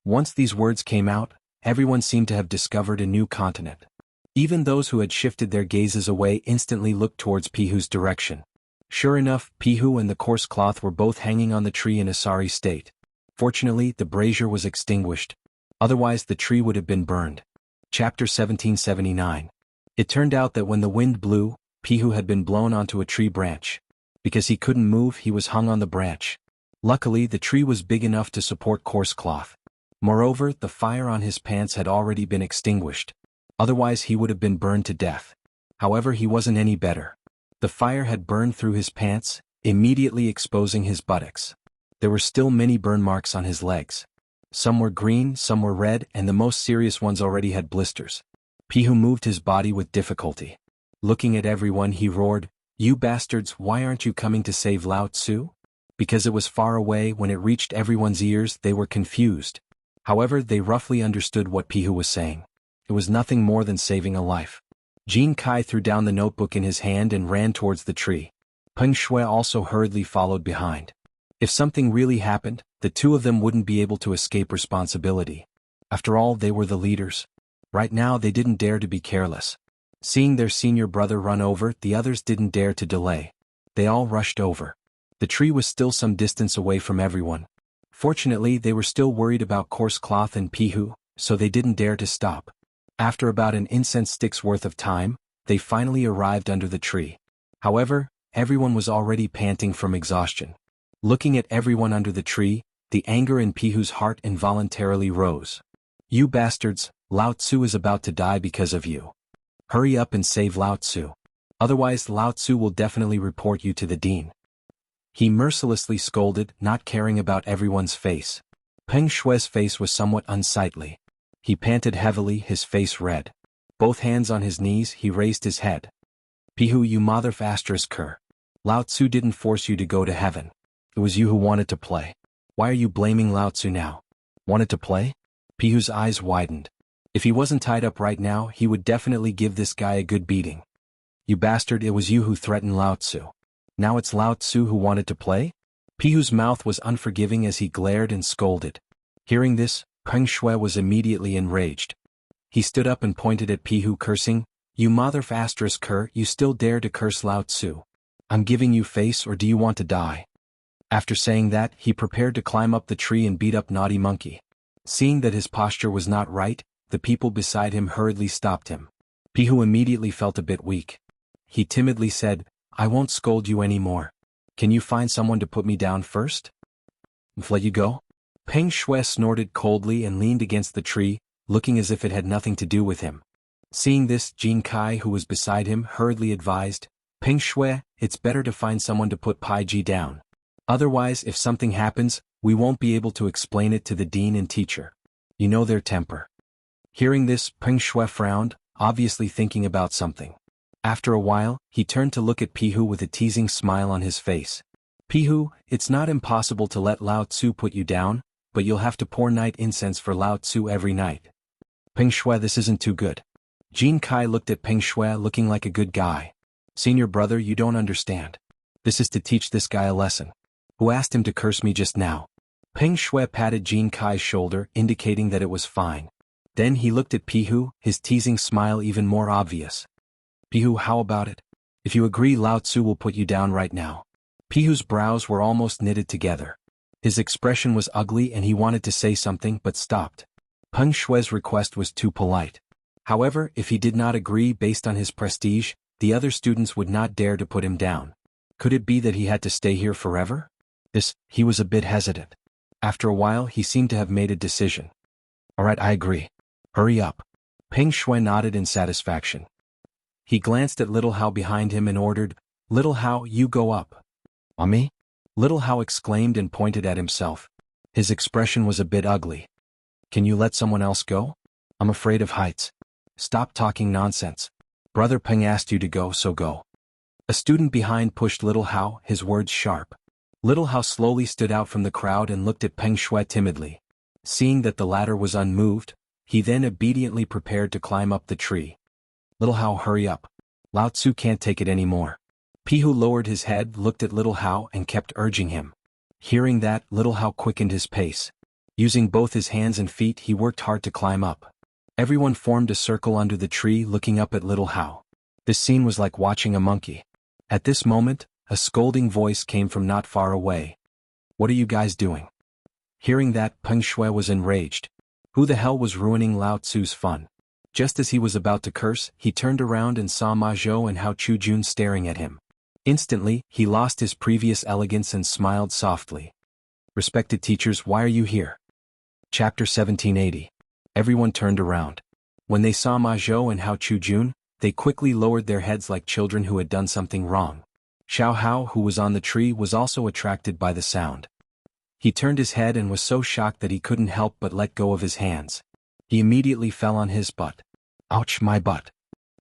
Once these words came out, everyone seemed to have discovered a new continent. Even those who had shifted their gazes away instantly looked towards Pihu's direction. Sure enough, Pihu and the coarse cloth were both hanging on the tree in a sorry state. Fortunately, the brazier was extinguished. Otherwise the tree would have been burned. Chapter 1779. It turned out that when the wind blew, Pihu had been blown onto a tree branch. Because he couldn't move, he was hung on the branch. Luckily, the tree was big enough to support coarse cloth. Moreover, the fire on his pants had already been extinguished. Otherwise he would have been burned to death. However, he wasn't any better. The fire had burned through his pants, immediately exposing his buttocks. There were still many burn marks on his legs. Some were green, some were red, and the most serious ones already had blisters. Pihu moved his body with difficulty. Looking at everyone, he roared, "You bastards, why aren't you coming to save Lao Tzu?" Because it was far away, when it reached everyone's ears, they were confused. However, they roughly understood what Pihu was saying. It was nothing more than saving a life. Jin Kai threw down the notebook in his hand and ran towards the tree. Peng Shui also hurriedly followed behind. If something really happened, the two of them wouldn't be able to escape responsibility. After all, they were the leaders. Right now they didn't dare to be careless. Seeing their senior brother run over, the others didn't dare to delay. They all rushed over. The tree was still some distance away from everyone. Fortunately, they were still worried about coarse cloth and Pihu, so they didn't dare to stop. After about an incense stick's worth of time, they finally arrived under the tree. However, everyone was already panting from exhaustion. Looking at everyone under the tree, the anger in Pihu's heart involuntarily rose. "You bastards, Lao Tzu is about to die because of you. Hurry up and save Lao Tzu. Otherwise Lao Tzu will definitely report you to the dean." He mercilessly scolded, not caring about everyone's face. Peng Shui's face was somewhat unsightly. He panted heavily, his face red. Both hands on his knees, he raised his head. "Pihu, you motherfucker. Lao Tzu didn't force you to go to heaven. It was you who wanted to play. Why are you blaming Lao Tzu now? Wanted to play?" Pihu's eyes widened. If he wasn't tied up right now, he would definitely give this guy a good beating. "You bastard, it was you who threatened Lao Tzu. Now it's Lao Tzu who wanted to play?" Pihu's mouth was unforgiving as he glared and scolded. Hearing this, Peng Shui was immediately enraged. He stood up and pointed at Pihu, cursing, "You motherfucker, you still dare to curse Lao Tzu. I'm giving you face, or do you want to die?" After saying that, he prepared to climb up the tree and beat up Naughty Monkey. Seeing that his posture was not right, the people beside him hurriedly stopped him. Pihu immediately felt a bit weak. He timidly said, I won't scold you anymore. Can you find someone to put me down first? Let you go? Peng Shui snorted coldly and leaned against the tree, looking as if it had nothing to do with him. Seeing this, Jin Kai, who was beside him, hurriedly advised, Peng Shui, it's better to find someone to put Pai Ji down. Otherwise, if something happens, we won't be able to explain it to the dean and teacher. You know their temper. Hearing this, Peng Shui frowned, obviously thinking about something. After a while, he turned to look at Pihu with a teasing smile on his face. Pihu, it's not impossible to let Lao Tzu put you down, but you'll have to pour night incense for Lao Tzu every night. Peng Shui, this isn't too good. Jin Kai looked at Peng Shui looking like a good guy. Senior brother, you don't understand. This is to teach this guy a lesson. Who asked him to curse me just now? Peng Shui patted Jin Kai's shoulder, indicating that it was fine. Then he looked at Pihu, his teasing smile even more obvious. Pihu, how about it? If you agree, Lao Tzu will put you down right now. Pihu's brows were almost knitted together. His expression was ugly and he wanted to say something but stopped. Peng Shui's request was too polite. However, if he did not agree based on his prestige, the other students would not dare to put him down. Could it be that he had to stay here forever? He was a bit hesitant. After a while, he seemed to have made a decision. All right, I agree. Hurry up. Peng Shui nodded in satisfaction. He glanced at Little Hao behind him and ordered, Little Hao, you go up. Me? Little Hao exclaimed and pointed at himself. His expression was a bit ugly. Can you let someone else go? I'm afraid of heights. Stop talking nonsense. Brother Peng asked you to go, so go. A student behind pushed Little Hao, his words sharp. Little Hao slowly stood out from the crowd and looked at Peng Shui timidly. Seeing that the latter was unmoved, he then obediently prepared to climb up the tree. Little Hao, hurry up. Lao Tzu can't take it anymore. Pihu lowered his head, looked at Little Hao and kept urging him. Hearing that, Little Hao quickened his pace. Using both his hands and feet, he worked hard to climb up. Everyone formed a circle under the tree looking up at Little Hao. This scene was like watching a monkey. At this moment, a scolding voice came from not far away. What are you guys doing? Hearing that, Peng Shui was enraged. Who the hell was ruining Lao Tzu's fun? Just as he was about to curse, he turned around and saw Ma Zhou and Hao Chujun staring at him. Instantly, he lost his previous elegance and smiled softly. Respected teachers, why are you here? Chapter 1780. Everyone turned around. When they saw Ma Zhou and Hao Chujun, they quickly lowered their heads like children who had done something wrong. Xiao Hao, who was on the tree, was also attracted by the sound. He turned his head and was so shocked that he couldn't help but let go of his hands. He immediately fell on his butt. Ouch, my butt.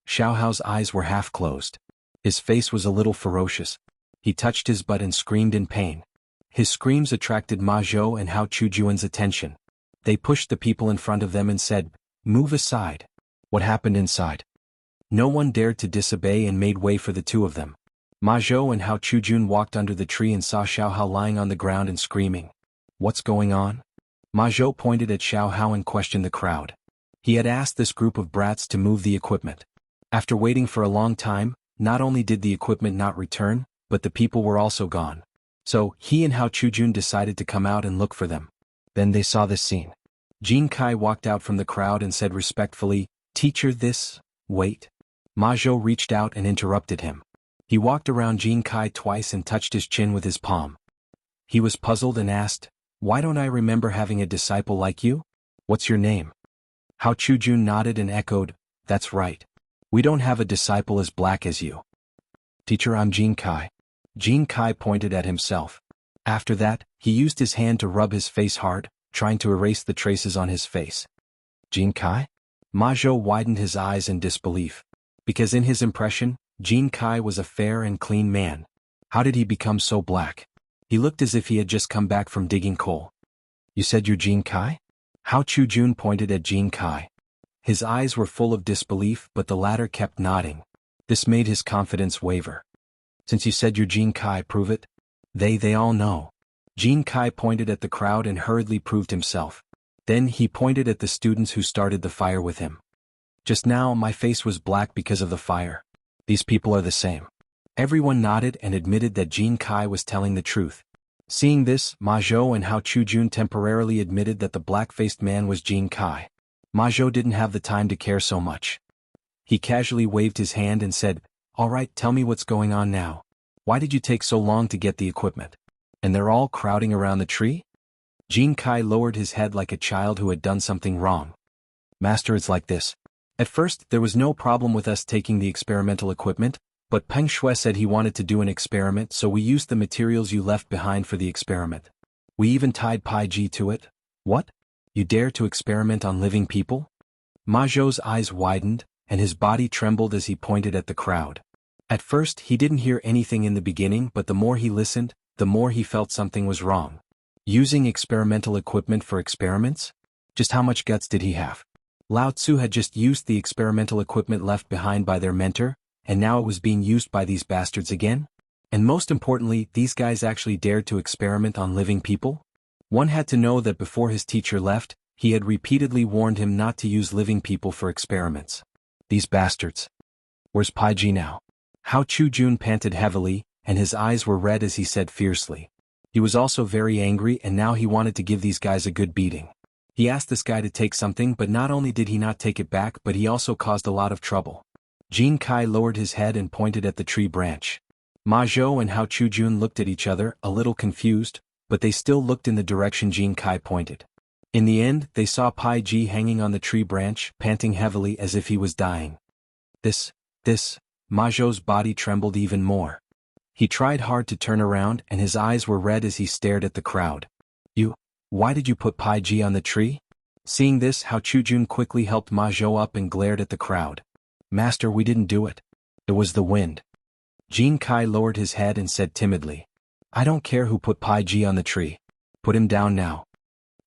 Xiao Hao's eyes were half closed. His face was a little ferocious. He touched his butt and screamed in pain. His screams attracted Ma Zhou and Hao Chujuan's attention. They pushed the people in front of them and said, Move aside. What happened inside? No one dared to disobey and made way for the two of them. Ma Zhou and Hao Chujun walked under the tree and saw Xiao Hao lying on the ground and screaming. What's going on? Ma Zhou pointed at Xiao Hao and questioned the crowd. He had asked this group of brats to move the equipment. After waiting for a long time, not only did the equipment not return, but the people were also gone. So, he and Hao Chujun decided to come out and look for them. Then they saw this scene. Jin Kai walked out from the crowd and said respectfully, Teacher, wait. Ma Zhou reached out and interrupted him. He walked around Jin Kai twice and touched his chin with his palm. He was puzzled and asked, Why don't I remember having a disciple like you? What's your name? Hao Chujun nodded and echoed, That's right. We don't have a disciple as black as you. Teacher, I'm Jin Kai. Jin Kai pointed at himself. After that, he used his hand to rub his face hard, trying to erase the traces on his face. Jin Kai? Ma Zhou widened his eyes in disbelief. Because in his impression, Jin Kai was a fair and clean man. How did he become so black? He looked as if he had just come back from digging coal. You said you're Jin Kai? Hao Chujun pointed at Jin Kai. His eyes were full of disbelief, but the latter kept nodding. This made his confidence waver. Since you said you're Jin Kai, prove it. They all know. Jin Kai pointed at the crowd and hurriedly proved himself. Then he pointed at the students who started the fire with him. Just now my face was black because of the fire. These people are the same. Everyone nodded and admitted that Jin Kai was telling the truth. Seeing this, Ma Zhou and Hao Chujun temporarily admitted that the black-faced man was Jin Kai. Ma Zhou didn't have the time to care so much. He casually waved his hand and said, "All right, tell me what's going on now. Why did you take so long to get the equipment? And they're all crowding around the tree?" Jin Kai lowered his head like a child who had done something wrong. "Master, it's like this. At first, there was no problem with us taking the experimental equipment, but Peng Shui said he wanted to do an experiment, so we used the materials you left behind for the experiment. We even tied Pai Ji to it." "What? You dare to experiment on living people?" Ma Zhou's eyes widened, and his body trembled as he pointed at the crowd. At first, he didn't hear anything in the beginning, but the more he listened, the more he felt something was wrong. Using experimental equipment for experiments? Just how much guts did he have? Lao Tzu had just used the experimental equipment left behind by their mentor, and now it was being used by these bastards again? And most importantly, these guys actually dared to experiment on living people? One had to know that before his teacher left, he had repeatedly warned him not to use living people for experiments. These bastards. Where's Pai Ji now? Hao Chu-jun panted heavily, and his eyes were red as he said fiercely. He was also very angry, and now he wanted to give these guys a good beating. He asked this guy to take something, but not only did he not take it back, but he also caused a lot of trouble. Jin Kai lowered his head and pointed at the tree branch. Ma Zhou and Hao Chu-jun looked at each other, a little confused, but they still looked in the direction Jin Kai pointed. In the end, they saw Pai Ji hanging on the tree branch, panting heavily as if he was dying. This, Ma Zhou's body trembled even more. He tried hard to turn around, and his eyes were red as he stared at the crowd. Why did you put Pai Ji on the tree?" Seeing this, Hao Chu-jun quickly helped Ma Zhou up and glared at the crowd. "Master, we didn't do it. It was the wind." Jin Kai lowered his head and said timidly, "I don't care who put Pai Ji on the tree. Put him down now."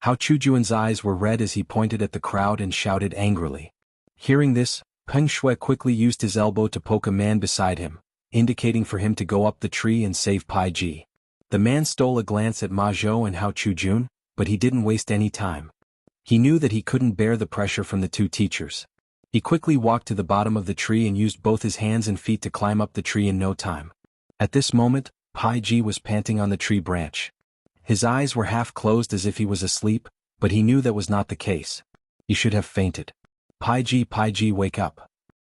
Hao Chu-jun's eyes were red as he pointed at the crowd and shouted angrily. Hearing this, Peng Shui quickly used his elbow to poke a man beside him, indicating for him to go up the tree and save Pai Ji. The man stole a glance at Ma Zhou and Hao Chu-jun, but he didn't waste any time. He knew that he couldn't bear the pressure from the two teachers. He quickly walked to the bottom of the tree and used both his hands and feet to climb up the tree in no time. At this moment, Pai Ji was panting on the tree branch. His eyes were half closed as if he was asleep, but he knew that was not the case. He should have fainted. Pai Ji, wake up."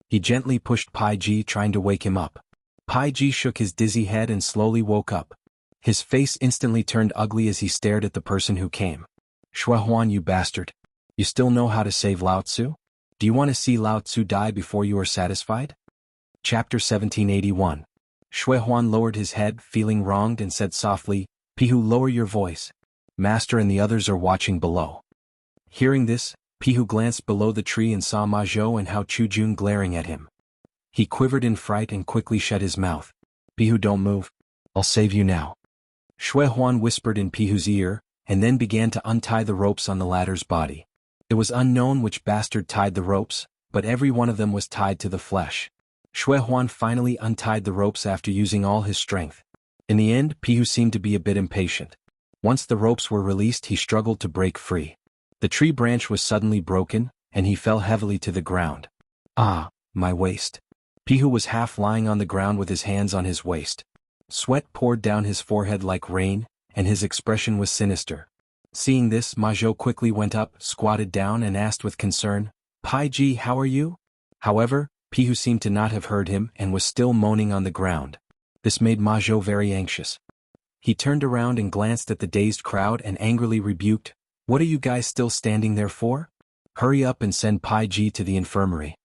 He gently pushed Pai Ji, trying to wake him up. Pai Ji shook his dizzy head and slowly woke up. His face instantly turned ugly as he stared at the person who came. "Shui Huan, you bastard. You still know how to save Lao Tzu? Do you want to see Lao Tzu die before you are satisfied?" Chapter 1781. Shui Huan lowered his head, feeling wronged, and said softly, "Pihu, lower your voice. Master and the others are watching below." Hearing this, Pihu glanced below the tree and saw Ma Zhou and Hao Chu-jun glaring at him. He quivered in fright and quickly shut his mouth. "Pihu, don't move. I'll save you now." Shui Huan whispered in Pihu's ear, and then began to untie the ropes on the latter's body. It was unknown which bastard tied the ropes, but every one of them was tied to the flesh. Shui Huan finally untied the ropes after using all his strength. In the end, Pihu seemed to be a bit impatient. Once the ropes were released, he struggled to break free. The tree branch was suddenly broken, and he fell heavily to the ground. "Ah, my waist." Pihu was half lying on the ground with his hands on his waist. Sweat poured down his forehead like rain, and his expression was sinister. Seeing this, Ma Zhou quickly went up, squatted down, and asked with concern, "Pai Ji, how are you?" However, Pihu seemed to not have heard him and was still moaning on the ground. This made Ma Zhou very anxious. He turned around and glanced at the dazed crowd and angrily rebuked, "What are you guys still standing there for? Hurry up and send Pai Ji to the infirmary."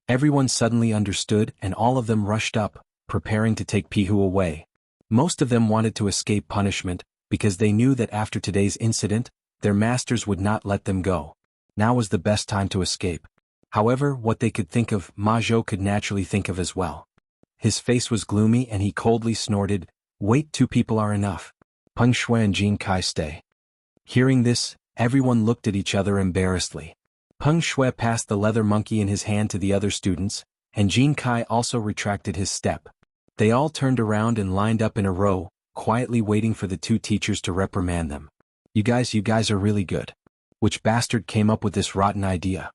Everyone suddenly understood, and all of them rushed up, preparing to take Pihu away. Most of them wanted to escape punishment, because they knew that after today's incident, their masters would not let them go. Now was the best time to escape. However, what they could think of, Ma Zhou could naturally think of as well. His face was gloomy and he coldly snorted, "Wait, 2 people are enough. Peng Shui and Jin Kai stay." Hearing this, everyone looked at each other embarrassedly. Peng Shui passed the leather monkey in his hand to the other students, and Jin Kai also retracted his step. They all turned around and lined up in a row, quietly waiting for the 2 teachers to reprimand them. You guys are really good. Which bastard came up with this rotten idea?"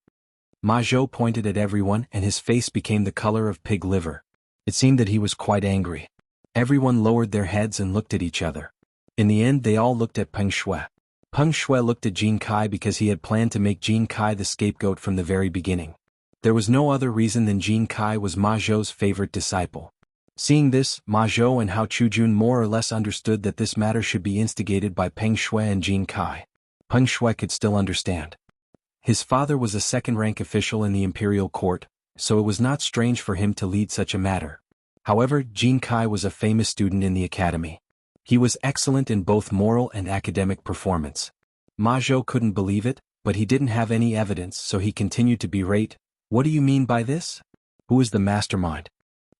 Ma Zhou pointed at everyone and his face became the color of pig liver. It seemed that he was quite angry. Everyone lowered their heads and looked at each other. In the end, they all looked at Peng Shui. Peng Shui looked at Jin Kai because he had planned to make Jin Kai the scapegoat from the very beginning. There was no other reason than Jin Kai was Ma Zhou's favorite disciple. Seeing this, Ma Zhou and Hao Chujun more or less understood that this matter should be instigated by Peng Shui and Jin Kai. Peng Shui could still understand. His father was a second-rank official in the imperial court, so it was not strange for him to lead such a matter. However, Jin Kai was a famous student in the academy. He was excellent in both moral and academic performance. Ma Zhou couldn't believe it, but he didn't have any evidence, so he continued to berate. What do you mean by this? Who is the mastermind?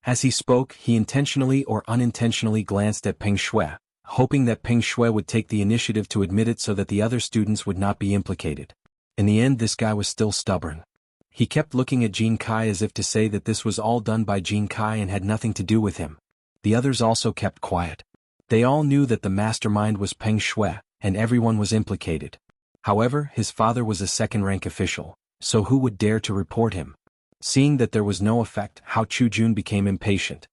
As he spoke, he intentionally or unintentionally glanced at Peng Shui, hoping that Peng Shui would take the initiative to admit it so that the other students would not be implicated. In the end, this guy was still stubborn. He kept looking at Jin Kai as if to say that this was all done by Jin Kai and had nothing to do with him. The others also kept quiet. They all knew that the mastermind was Peng Shui, and everyone was implicated. However, his father was a second-rank official, so who would dare to report him? Seeing that there was no effect, Hao Chujun became impatient.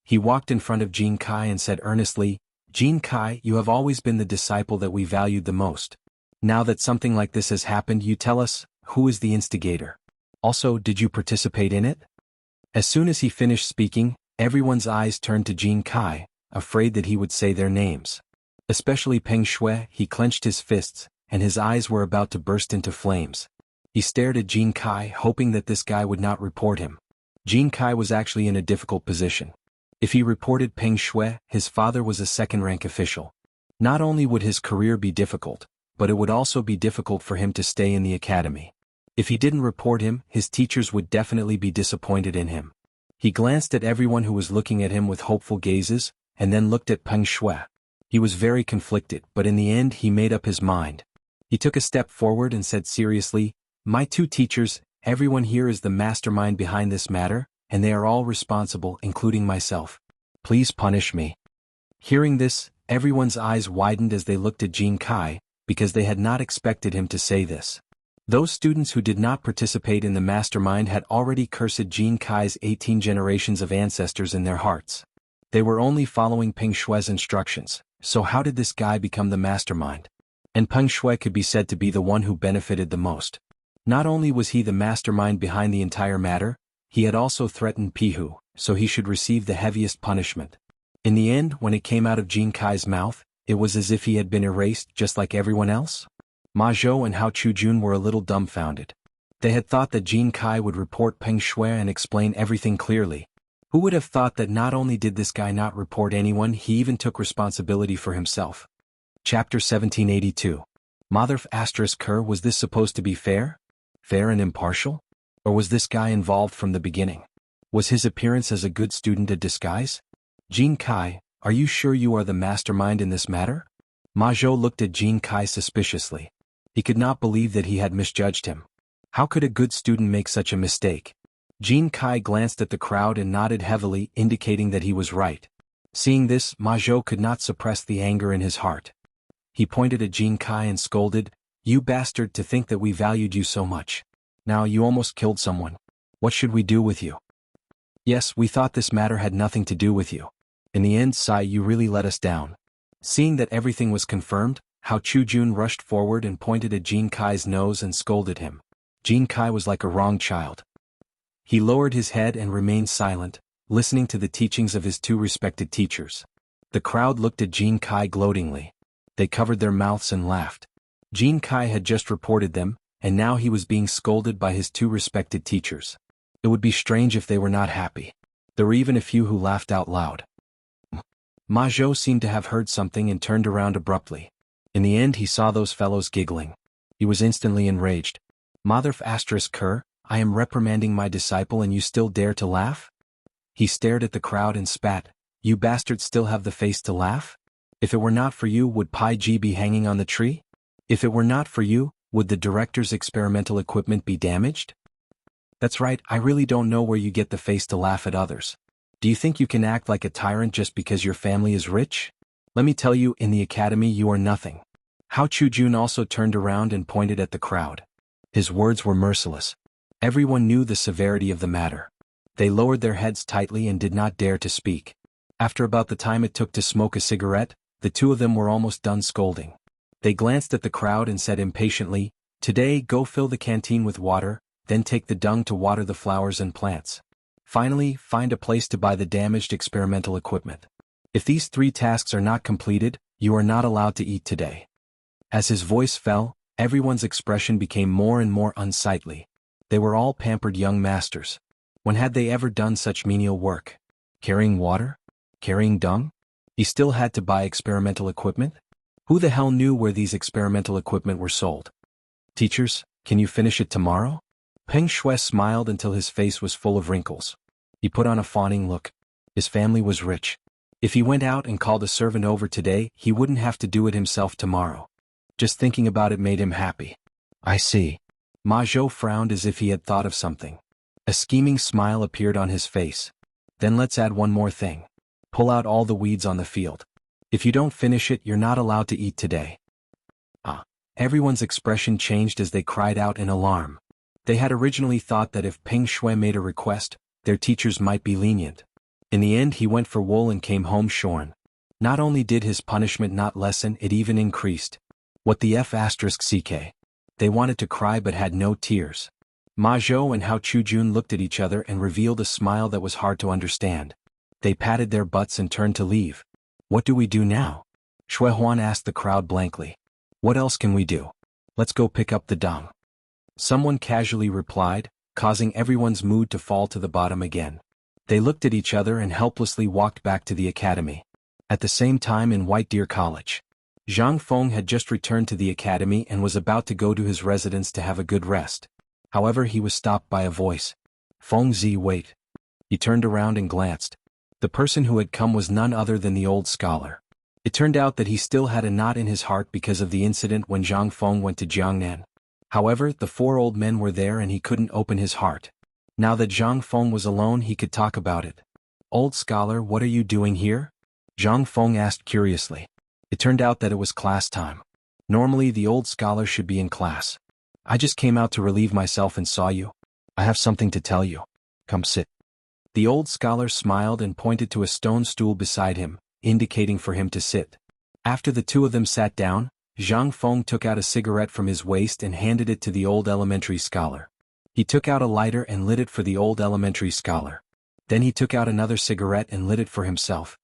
He walked in front of Jin Kai and said earnestly, Jin Kai, you have always been the disciple that we valued the most. Now that something like this has happened, you tell us, who is the instigator? Also, did you participate in it? As soon as he finished speaking, everyone's eyes turned to Jin Kai, afraid that he would say their names. Especially Peng Shui, he clenched his fists, and his eyes were about to burst into flames. He stared at Jin Kai, hoping that this guy would not report him. Jin Kai was actually in a difficult position. If he reported Peng Shui, his father was a second-rank official. Not only would his career be difficult, but it would also be difficult for him to stay in the academy. If he didn't report him, his teachers would definitely be disappointed in him. He glanced at everyone who was looking at him with hopeful gazes, and then looked at Peng Shui. He was very conflicted, but in the end he made up his mind. He took a step forward and said seriously, My two teachers, everyone here is the mastermind behind this matter, and they are all responsible, including myself. Please punish me. Hearing this, everyone's eyes widened as they looked at Jin Kai, because they had not expected him to say this. Those students who did not participate in the mastermind had already cursed Jin Kai's 18 generations of ancestors in their hearts. They were only following Peng Shui's instructions, so how did this guy become the mastermind? And Peng Shui could be said to be the one who benefited the most. Not only was he the mastermind behind the entire matter, he had also threatened Pihu, so he should receive the heaviest punishment. In the end, when it came out of Jin Kai's mouth, it was as if he had been erased just like everyone else. Ma Zhou and Hao Chujun were a little dumbfounded. They had thought that Jin Kai would report Peng Shui and explain everything clearly. Who would have thought that not only did this guy not report anyone, he even took responsibility for himself? Chapter 1782. Mother *Ker, was this supposed to be fair? Fair and impartial? Or was this guy involved from the beginning? Was his appearance as a good student a disguise? Jin Kai, are you sure you are the mastermind in this matter? Ma Zhou looked at Jin Kai suspiciously. He could not believe that he had misjudged him. How could a good student make such a mistake? Jin Kai glanced at the crowd and nodded heavily, indicating that he was right. Seeing this, Ma Zhou could not suppress the anger in his heart. He pointed at Jin Kai and scolded, You bastard, to think that we valued you so much. Now you almost killed someone. What should we do with you? Yes, we thought this matter had nothing to do with you. In the end, Sai, you really let us down. Seeing that everything was confirmed, Hao Chujun rushed forward and pointed at Jin Kai's nose and scolded him. Jin Kai was like a wrong child. He lowered his head and remained silent, listening to the teachings of his two respected teachers. The crowd looked at Jin Kai gloatingly. They covered their mouths and laughed. Jin Kai had just reported them, and now he was being scolded by his two respected teachers. It would be strange if they were not happy. There were even a few who laughed out loud. Ma Zhou seemed to have heard something and turned around abruptly. In the end, he saw those fellows giggling. He was instantly enraged. Mother *Ker, I am reprimanding my disciple and you still dare to laugh? He stared at the crowd and spat, You bastards still have the face to laugh? If it were not for you, would Pai Ji be hanging on the tree? If it were not for you, would the director's experimental equipment be damaged? That's right, I really don't know where you get the face to laugh at others. Do you think you can act like a tyrant just because your family is rich? Let me tell you, in the academy you are nothing. Hao Chujun also turned around and pointed at the crowd. His words were merciless. Everyone knew the severity of the matter. They lowered their heads tightly and did not dare to speak. After about the time it took to smoke a cigarette, the two of them were almost done scolding. They glanced at the crowd and said impatiently, Today go fill the canteen with water, then take the dung to water the flowers and plants. Finally, find a place to buy the damaged experimental equipment. If these 3 tasks are not completed, you are not allowed to eat today. As his voice fell, everyone's expression became more and more unsightly. They were all pampered young masters. When had they ever done such menial work? Carrying water? Carrying dung? He still had to buy experimental equipment? Who the hell knew where these experimental equipment were sold? Teachers, can you finish it tomorrow? Peng Shui smiled until his face was full of wrinkles. He put on a fawning look. His family was rich. If he went out and called a servant over today, he wouldn't have to do it himself tomorrow. Just thinking about it made him happy. I see. Ma Zhou frowned as if he had thought of something. A scheming smile appeared on his face. Then let's add one more thing. Pull out all the weeds on the field. If you don't finish it, you're not allowed to eat today. Everyone's expression changed as they cried out in alarm. They had originally thought that if Peng Shui made a request, their teachers might be lenient. In the end, he went for wool and came home shorn. Not only did his punishment not lessen, it even increased. What the f***ck? They wanted to cry but had no tears. Ma Zhou and Hao Chujun looked at each other and revealed a smile that was hard to understand. They patted their butts and turned to leave. What do we do now? Shui Huan asked the crowd blankly. What else can we do? Let's go pick up the dung. Someone casually replied, causing everyone's mood to fall to the bottom again. They looked at each other and helplessly walked back to the academy. At the same time in White Deer College, Zhang Feng had just returned to the academy and was about to go to his residence to have a good rest. However, he was stopped by a voice. Feng Zi, wait. He turned around and glanced. The person who had come was none other than the old scholar. It turned out that he still had a knot in his heart because of the incident when Zhang Feng went to Jiangnan. However, the 4 old men were there and he couldn't open his heart. Now that Zhang Feng was alone, he could talk about it. Old scholar, what are you doing here? Zhang Feng asked curiously. It turned out that it was class time. Normally the old scholar should be in class. I just came out to relieve myself and saw you. I have something to tell you. Come sit. The old scholar smiled and pointed to a stone stool beside him, indicating for him to sit. After the 2 of them sat down, Zhang Feng took out a cigarette from his waist and handed it to the old elementary scholar. He took out a lighter and lit it for the old elementary scholar. Then he took out another cigarette and lit it for himself.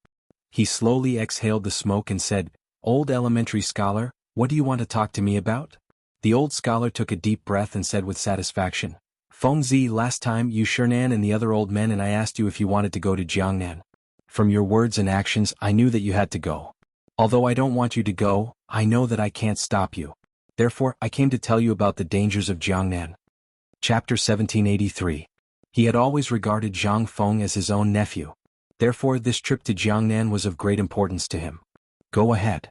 He slowly exhaled the smoke and said, Old elementary scholar, what do you want to talk to me about? The old scholar took a deep breath and said with satisfaction, Feng Zi, last time you Shernan and the other old men and I asked you if you wanted to go to Jiangnan. From your words and actions, I knew that you had to go. Although I don't want you to go, I know that I can't stop you. Therefore, I came to tell you about the dangers of Jiangnan. Chapter 1783. He had always regarded Zhang Feng as his own nephew. Therefore, this trip to Jiangnan was of great importance to him. Go ahead.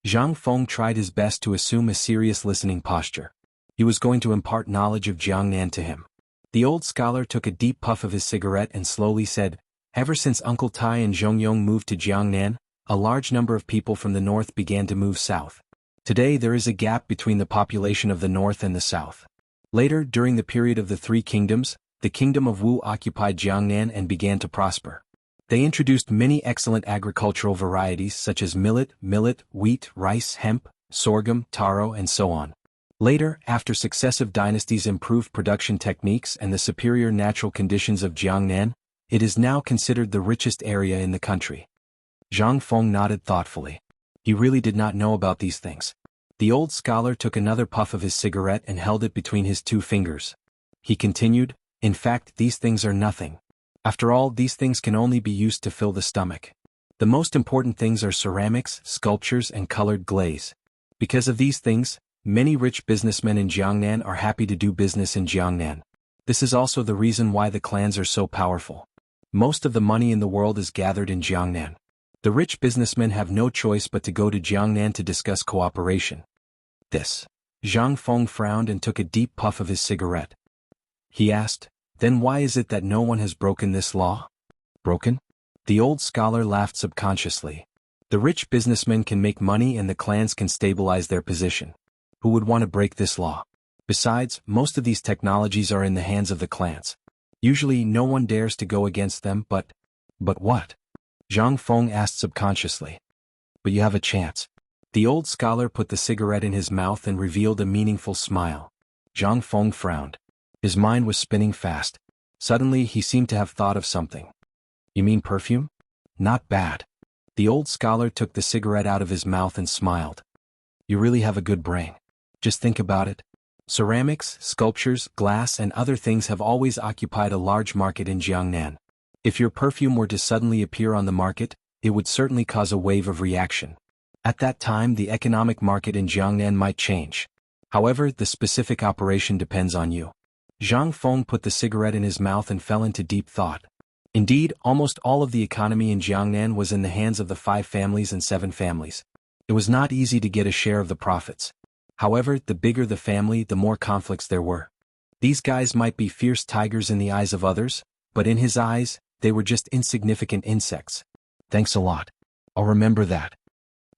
Zhang Feng tried his best to assume a serious listening posture. He was going to impart knowledge of Jiangnan to him. The old scholar took a deep puff of his cigarette and slowly said, Ever since Uncle Tai and Zhongyong moved to Jiangnan, a large number of people from the north began to move south. Today there is a gap between the population of the north and the south. Later, during the period of the 3 kingdoms, the kingdom of Wu occupied Jiangnan and began to prosper. They introduced many excellent agricultural varieties such as millet, wheat, rice, hemp, sorghum, taro, and so on. Later, after successive dynasties improved production techniques and the superior natural conditions of Jiangnan, it is now considered the richest area in the country. Zhang Feng nodded thoughtfully. He really did not know about these things. The old scholar took another puff of his cigarette and held it between his 2 fingers. He continued, In fact, these things are nothing. After all, these things can only be used to fill the stomach. The most important things are ceramics, sculptures, and colored glaze. Because of these things, many rich businessmen in Jiangnan are happy to do business in Jiangnan. This is also the reason why the clans are so powerful. Most of the money in the world is gathered in Jiangnan. The rich businessmen have no choice but to go to Jiangnan to discuss cooperation. This. Zhang Feng frowned and took a deep puff of his cigarette. He asked, Then why is it that no one has broken this law? Broken? The old scholar laughed subconsciously. The rich businessmen can make money and the clans can stabilize their position. Who would want to break this law? Besides, most of these technologies are in the hands of the clans. Usually no one dares to go against them, but what? Zhang Feng asked subconsciously. But you have a chance. The old scholar put the cigarette in his mouth and revealed a meaningful smile. Zhang Feng frowned. His mind was spinning fast. Suddenly he seemed to have thought of something. You mean perfume? Not bad. The old scholar took the cigarette out of his mouth and smiled. You really have a good brain. Just think about it. Ceramics, sculptures, glass and other things have always occupied a large market in Jiangnan. If your perfume were to suddenly appear on the market, it would certainly cause a wave of reaction. At that time the economic market in Jiangnan might change. However, the specific operation depends on you. Zhang Feng put the cigarette in his mouth and fell into deep thought. Indeed, almost all of the economy in Jiangnan was in the hands of the 5 families and 7 families. It was not easy to get a share of the profits. However, the bigger the family, the more conflicts there were. These guys might be fierce tigers in the eyes of others, but in his eyes, they were just insignificant insects. Thanks a lot. I'll remember that.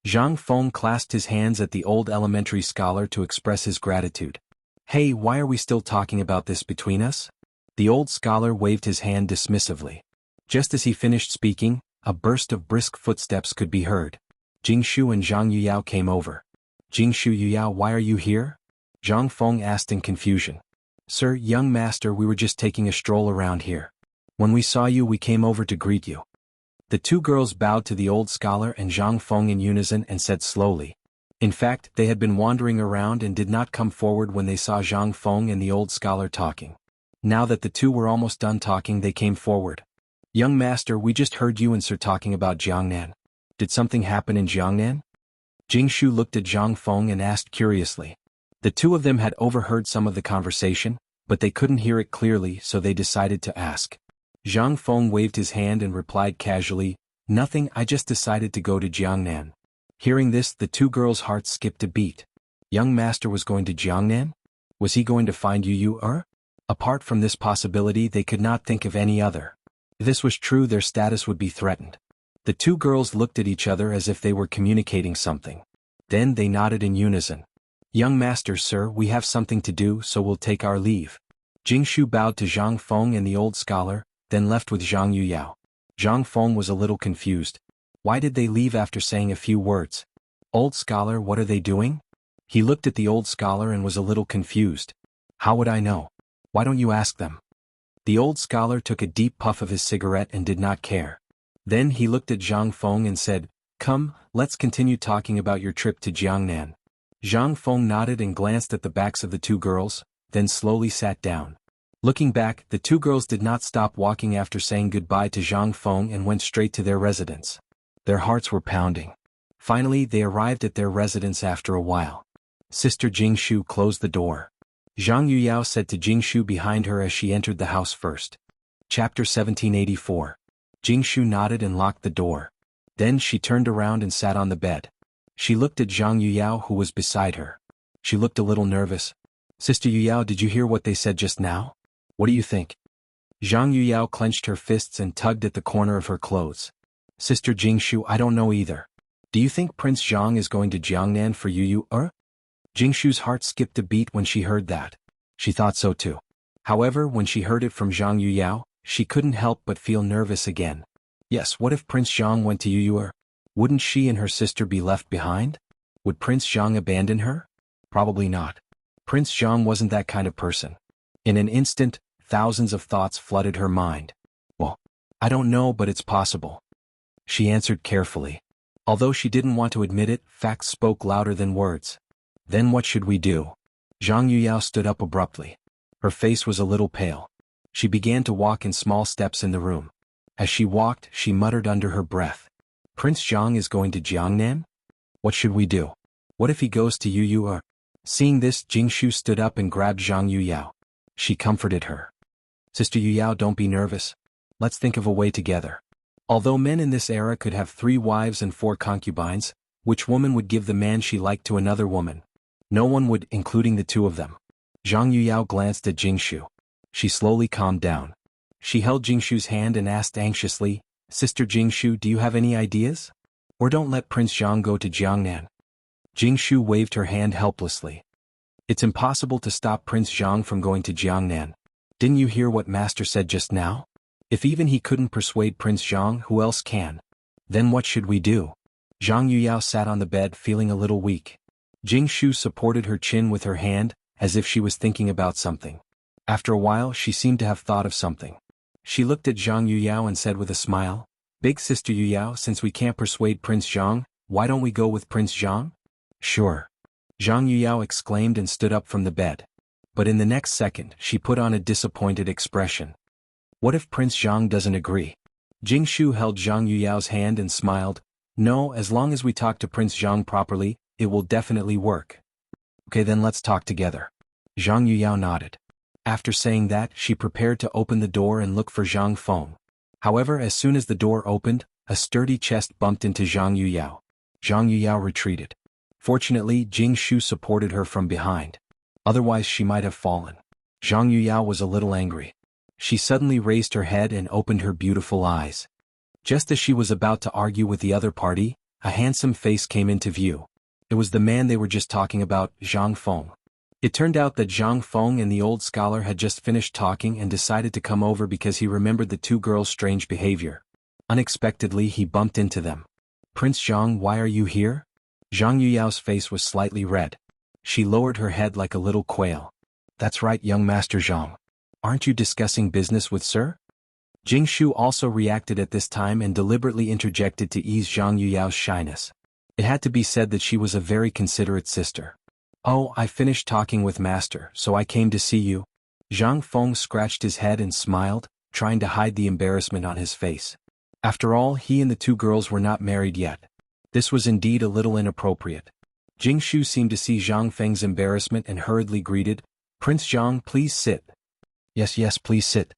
Zhang Feng clasped his hands at the old elementary scholar to express his gratitude. Hey, why are we still talking about this between us? The old scholar waved his hand dismissively. Just as he finished speaking, a burst of brisk footsteps could be heard. Jingshu and Zhang Yuyao came over. Jingshu Yuyao, why are you here? Zhang Feng asked in confusion. Sir, young master, we were just taking a stroll around here. When we saw you, we came over to greet you. The 2 girls bowed to the old scholar and Zhang Feng in unison and said slowly. In fact, they had been wandering around and did not come forward when they saw Zhang Feng and the old scholar talking. Now that the 2 were almost done talking, they came forward. Young master, we just heard you and Sir talking about Jiangnan. Did something happen in Jiangnan? Jingshu looked at Zhang Feng and asked curiously. The 2 of them had overheard some of the conversation, but they couldn't hear it clearly, so they decided to ask. Zhang Feng waved his hand and replied casually, Nothing, I just decided to go to Jiangnan. Hearing this, the 2 girls' hearts skipped a beat. Young master was going to Jiangnan? Was he going to find Yu? Apart from this possibility, they could not think of any other. If this was true, their status would be threatened. The 2 girls looked at each other as if they were communicating something. Then they nodded in unison. Young master, sir, we have something to do, so we'll take our leave. Jingshu bowed to Zhang Feng and the old scholar, then left with Zhang Yuyao. Zhang Feng was a little confused. Why did they leave after saying a few words? Old scholar, what are they doing? He looked at the old scholar and was a little confused. How would I know? Why don't you ask them? The old scholar took a deep puff of his cigarette and did not care. Then he looked at Zhang Feng and said, Come, let's continue talking about your trip to Jiangnan. Zhang Feng nodded and glanced at the backs of the 2 girls, then slowly sat down. Looking back, the 2 girls did not stop walking after saying goodbye to Zhang Feng and went straight to their residence. Their hearts were pounding. Finally, they arrived at their residence after a while. Sister Jingshu closed the door. Zhang Yuyao said to Jingshu behind her as she entered the house first. Chapter 1784. Jingshu nodded and locked the door. Then she turned around and sat on the bed. She looked at Zhang Yuyao who was beside her. She looked a little nervous. Sister Yuyao, did you hear what they said just now? What do you think? Zhang Yuyao clenched her fists and tugged at the corner of her clothes. Sister Jingshu, I don't know either. Do you think Prince Zhang is going to Jiangnan for Yu? Jingshu's heart skipped a beat when she heard that. She thought so too. However, when she heard it from Zhang Yuyao, she couldn't help but feel nervous again. Yes, what if Prince Zhang went to Yu? Wouldn't she and her sister be left behind? Would Prince Zhang abandon her? Probably not. Prince Zhang wasn't that kind of person. In an instant, thousands of thoughts flooded her mind. Well, I don't know, but it's possible. She answered carefully. Although she didn't want to admit it, facts spoke louder than words. Then what should we do? Zhang Yuyao stood up abruptly. Her face was a little pale. She began to walk in small steps in the room. As she walked, she muttered under her breath. Prince Zhang is going to Jiangnan? What should we do? What if he goes to Yu? Seeing this, Jingshu stood up and grabbed Zhang Yuyao. She comforted her. Sister Yuyao, don't be nervous. Let's think of a way together. Although men in this era could have 3 wives and 4 concubines, which woman would give the man she liked to another woman? No one would, including the 2 of them. Zhang Yuyao glanced at Jingshu. She slowly calmed down. She held Jingshu's hand and asked anxiously, Sister Jingshu, do you have any ideas? Or don't let Prince Zhang go to Jiangnan. Jingshu waved her hand helplessly. It's impossible to stop Prince Zhang from going to Jiangnan. Didn't you hear what Master said just now? If even he couldn't persuade Prince Zhang, who else can? Then what should we do? Zhang Yuyao sat on the bed feeling a little weak. Jingshu supported her chin with her hand, as if she was thinking about something. After a while she seemed to have thought of something. She looked at Zhang Yuyao and said with a smile, "Big sister Yuyao, since we can't persuade Prince Zhang, why don't we go with Prince Zhang?" "Sure." Zhang Yuyao exclaimed and stood up from the bed. But in the next second she put on a disappointed expression. "What if Prince Zhang doesn't agree?" Jing Shu held Zhang Yuyao's hand and smiled. "No, as long as we talk to Prince Zhang properly, it will definitely work." "Okay, then let's talk together." Zhang Yuyao nodded. After saying that, she prepared to open the door and look for Zhang Feng. However, as soon as the door opened, a sturdy chest bumped into Zhang Yuyao. Zhang Yuyao retreated. Fortunately, Jing Shu supported her from behind. Otherwise she might have fallen. Zhang Yuyao was a little angry. She suddenly raised her head and opened her beautiful eyes. Just as she was about to argue with the other party, a handsome face came into view. It was the man they were just talking about, Zhang Feng. It turned out that Zhang Feng and the old scholar had just finished talking and decided to come over because he remembered the two girls' strange behavior. Unexpectedly he bumped into them. "Prince Zhang, why are you here?" Zhang Yuyao's face was slightly red. She lowered her head like a little quail. "That's right, young Master Zhang. Aren't you discussing business with Sir?" Jing Shu also reacted at this time and deliberately interjected to ease Zhang Yuyao's shyness. It had to be said that she was a very considerate sister. "Oh, I finished talking with Master, so I came to see you." Zhang Feng scratched his head and smiled, trying to hide the embarrassment on his face. After all, he and the two girls were not married yet. This was indeed a little inappropriate. Jing Shu seemed to see Zhang Feng's embarrassment and hurriedly greeted, "Prince Zhang, please sit." Yes, please sit."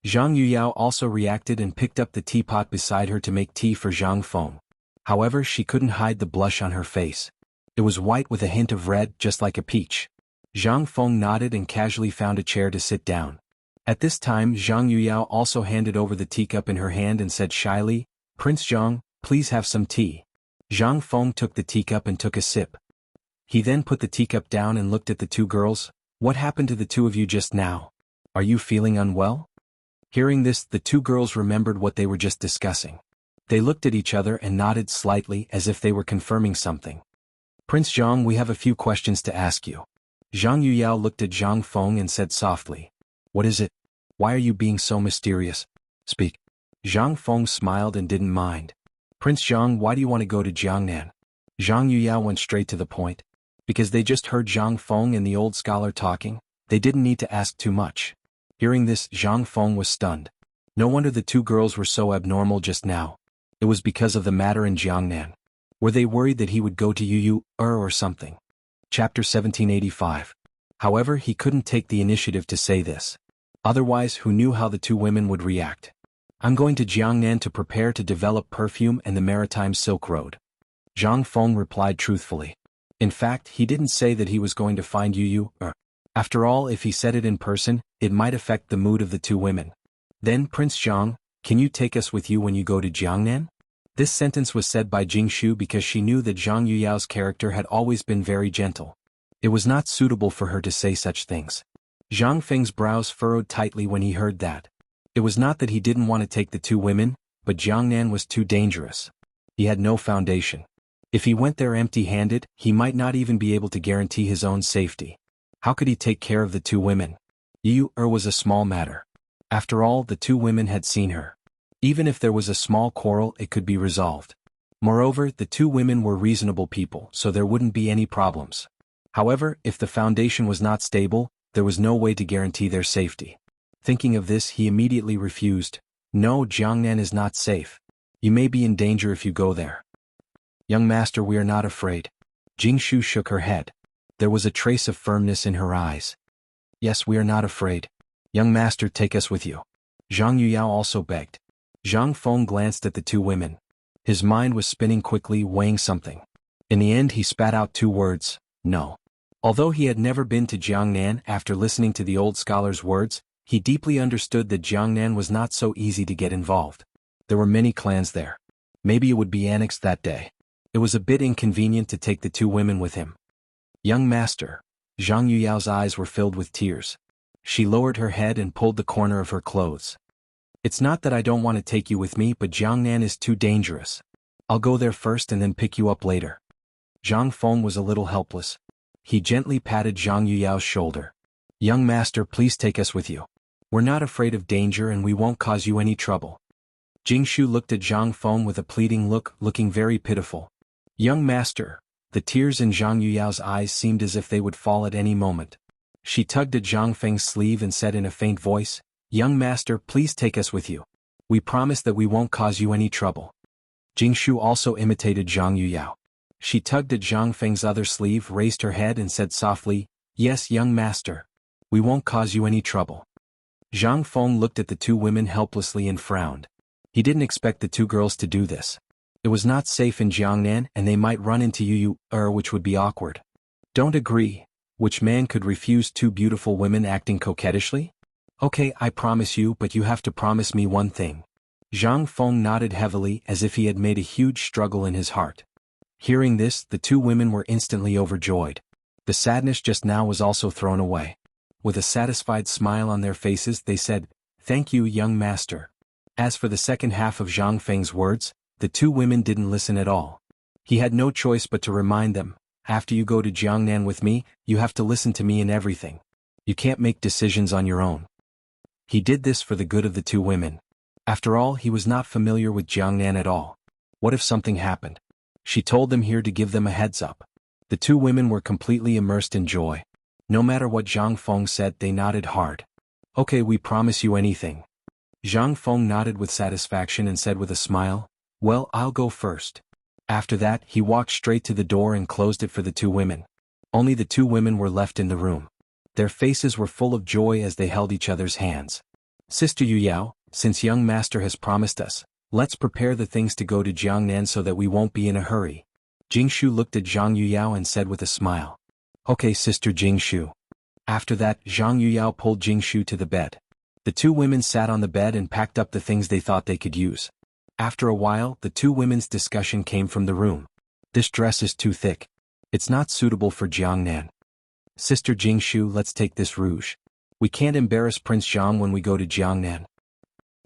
Zhang Yuyao also reacted and picked up the teapot beside her to make tea for Zhang Feng. However, she couldn't hide the blush on her face. It was white with a hint of red, just like a peach. Zhang Feng nodded and casually found a chair to sit down. At this time Zhang Yuyao also handed over the teacup in her hand and said shyly, "Prince Zhang, please have some tea." Zhang Feng took the teacup and took a sip. He then put the teacup down and looked at the two girls. "What happened to the two of you just now? Are you feeling unwell?" Hearing this, the two girls remembered what they were just discussing. They looked at each other and nodded slightly as if they were confirming something. "Prince Zhang, we have a few questions to ask you." Zhang Yuyao looked at Zhang Feng and said softly, "What is it? Why are you being so mysterious? Speak." Zhang Feng smiled and didn't mind. "Prince Zhang, why do you want to go to Jiangnan?" Zhang Yuyao went straight to the point. Because they just heard Zhang Feng and the old scholar talking, they didn't need to ask too much. Hearing this, Zhang Feng was stunned. No wonder the two girls were so abnormal just now. It was because of the matter in Jiangnan. Were they worried that he would go to Yu or something? Chapter 1785. However, he couldn't take the initiative to say this. Otherwise, who knew how the two women would react? "I'm going to Jiangnan to prepare to develop perfume and the Maritime Silk Road." Zhang Feng replied truthfully. In fact, he didn't say that he was going to find Yu After all, if he said it in person, it might affect the mood of the two women. Then, "Prince Zhang, can you take us with you when you go to Jiangnan?" This sentence was said by Jing Shu because she knew that Zhang Yuyao's character had always been very gentle. It was not suitable for her to say such things. Zhang Feng's brows furrowed tightly when he heard that. It was not that he didn't want to take the two women, but Jiangnan was too dangerous. He had no foundation. If he went there empty-handed, he might not even be able to guarantee his own safety. How could he take care of the two women? Yu was a small matter. After all, the two women had seen her. Even if there was a small quarrel, it could be resolved. Moreover, the two women were reasonable people, so there wouldn't be any problems. However, if the foundation was not stable, there was no way to guarantee their safety. Thinking of this, he immediately refused. "No, Jiangnan is not safe. You may be in danger if you go there." "Young master, we are not afraid." Jing Shu shook her head. There was a trace of firmness in her eyes. "Yes, we are not afraid. Young master, take us with you." Zhang Yuyao also begged. Zhang Feng glanced at the two women. His mind was spinning quickly, weighing something. In the end he spat out two words, "No." Although he had never been to Jiangnan, after listening to the old scholar's words, he deeply understood that Jiangnan was not so easy to get involved. There were many clans there. Maybe it would be annexed that day. It was a bit inconvenient to take the two women with him. "Young master." Zhang Yuyao's eyes were filled with tears. She lowered her head and pulled the corner of her clothes. "It's not that I don't want to take you with me, but Jiangnan is too dangerous. I'll go there first and then pick you up later." Zhang Feng was a little helpless. He gently patted Zhang Yuyao's shoulder. Young master, please take us with you. We're not afraid of danger and we won't cause you any trouble. Jingshu looked at Zhang Feng with a pleading look, looking very pitiful. Young master, the tears in Zhang Yuyao's eyes seemed as if they would fall at any moment. She tugged at Zhang Feng's sleeve and said in a faint voice, Young master, please take us with you. We promise that we won't cause you any trouble. Jingshu also imitated Zhang Yuyao. She tugged at Zhang Feng's other sleeve, raised her head and said softly, Yes, young master. We won't cause you any trouble. Zhang Feng looked at the two women helplessly and frowned. He didn't expect the two girls to do this. It was not safe in Jiangnan and they might run into which would be awkward. Don't agree. Which man could refuse two beautiful women acting coquettishly? Okay, I promise you, but you have to promise me one thing. Zhang Feng nodded heavily as if he had made a huge struggle in his heart. Hearing this, the two women were instantly overjoyed. The sadness just now was also thrown away. With a satisfied smile on their faces, they said, Thank you, young master. As for the second half of Zhang Feng's words, the two women didn't listen at all. He had no choice but to remind them, after you go to Jiangnan with me, you have to listen to me in everything. You can't make decisions on your own. He did this for the good of the two women. After all, he was not familiar with Jiangnan at all. What if something happened? She told them here to give them a heads up. The two women were completely immersed in joy. No matter what Zhang Feng said, they nodded hard. Okay, we promise you anything. Zhang Feng nodded with satisfaction and said with a smile, Well, I'll go first. After that, he walked straight to the door and closed it for the two women. Only the two women were left in the room. Their faces were full of joy as they held each other's hands. Sister Yuyao, since young master has promised us, let's prepare the things to go to Jiangnan so that we won't be in a hurry. Jingshu looked at Zhang Yuyao and said with a smile. Okay, Sister Jingshu. After that, Zhang Yuyao pulled Jingshu to the bed. The two women sat on the bed and packed up the things they thought they could use. After a while, the two women's discussion came from the room. This dress is too thick. It's not suitable for Jiangnan. Sister Jingshu, let's take this rouge. We can't embarrass Prince Zhang when we go to Jiangnan.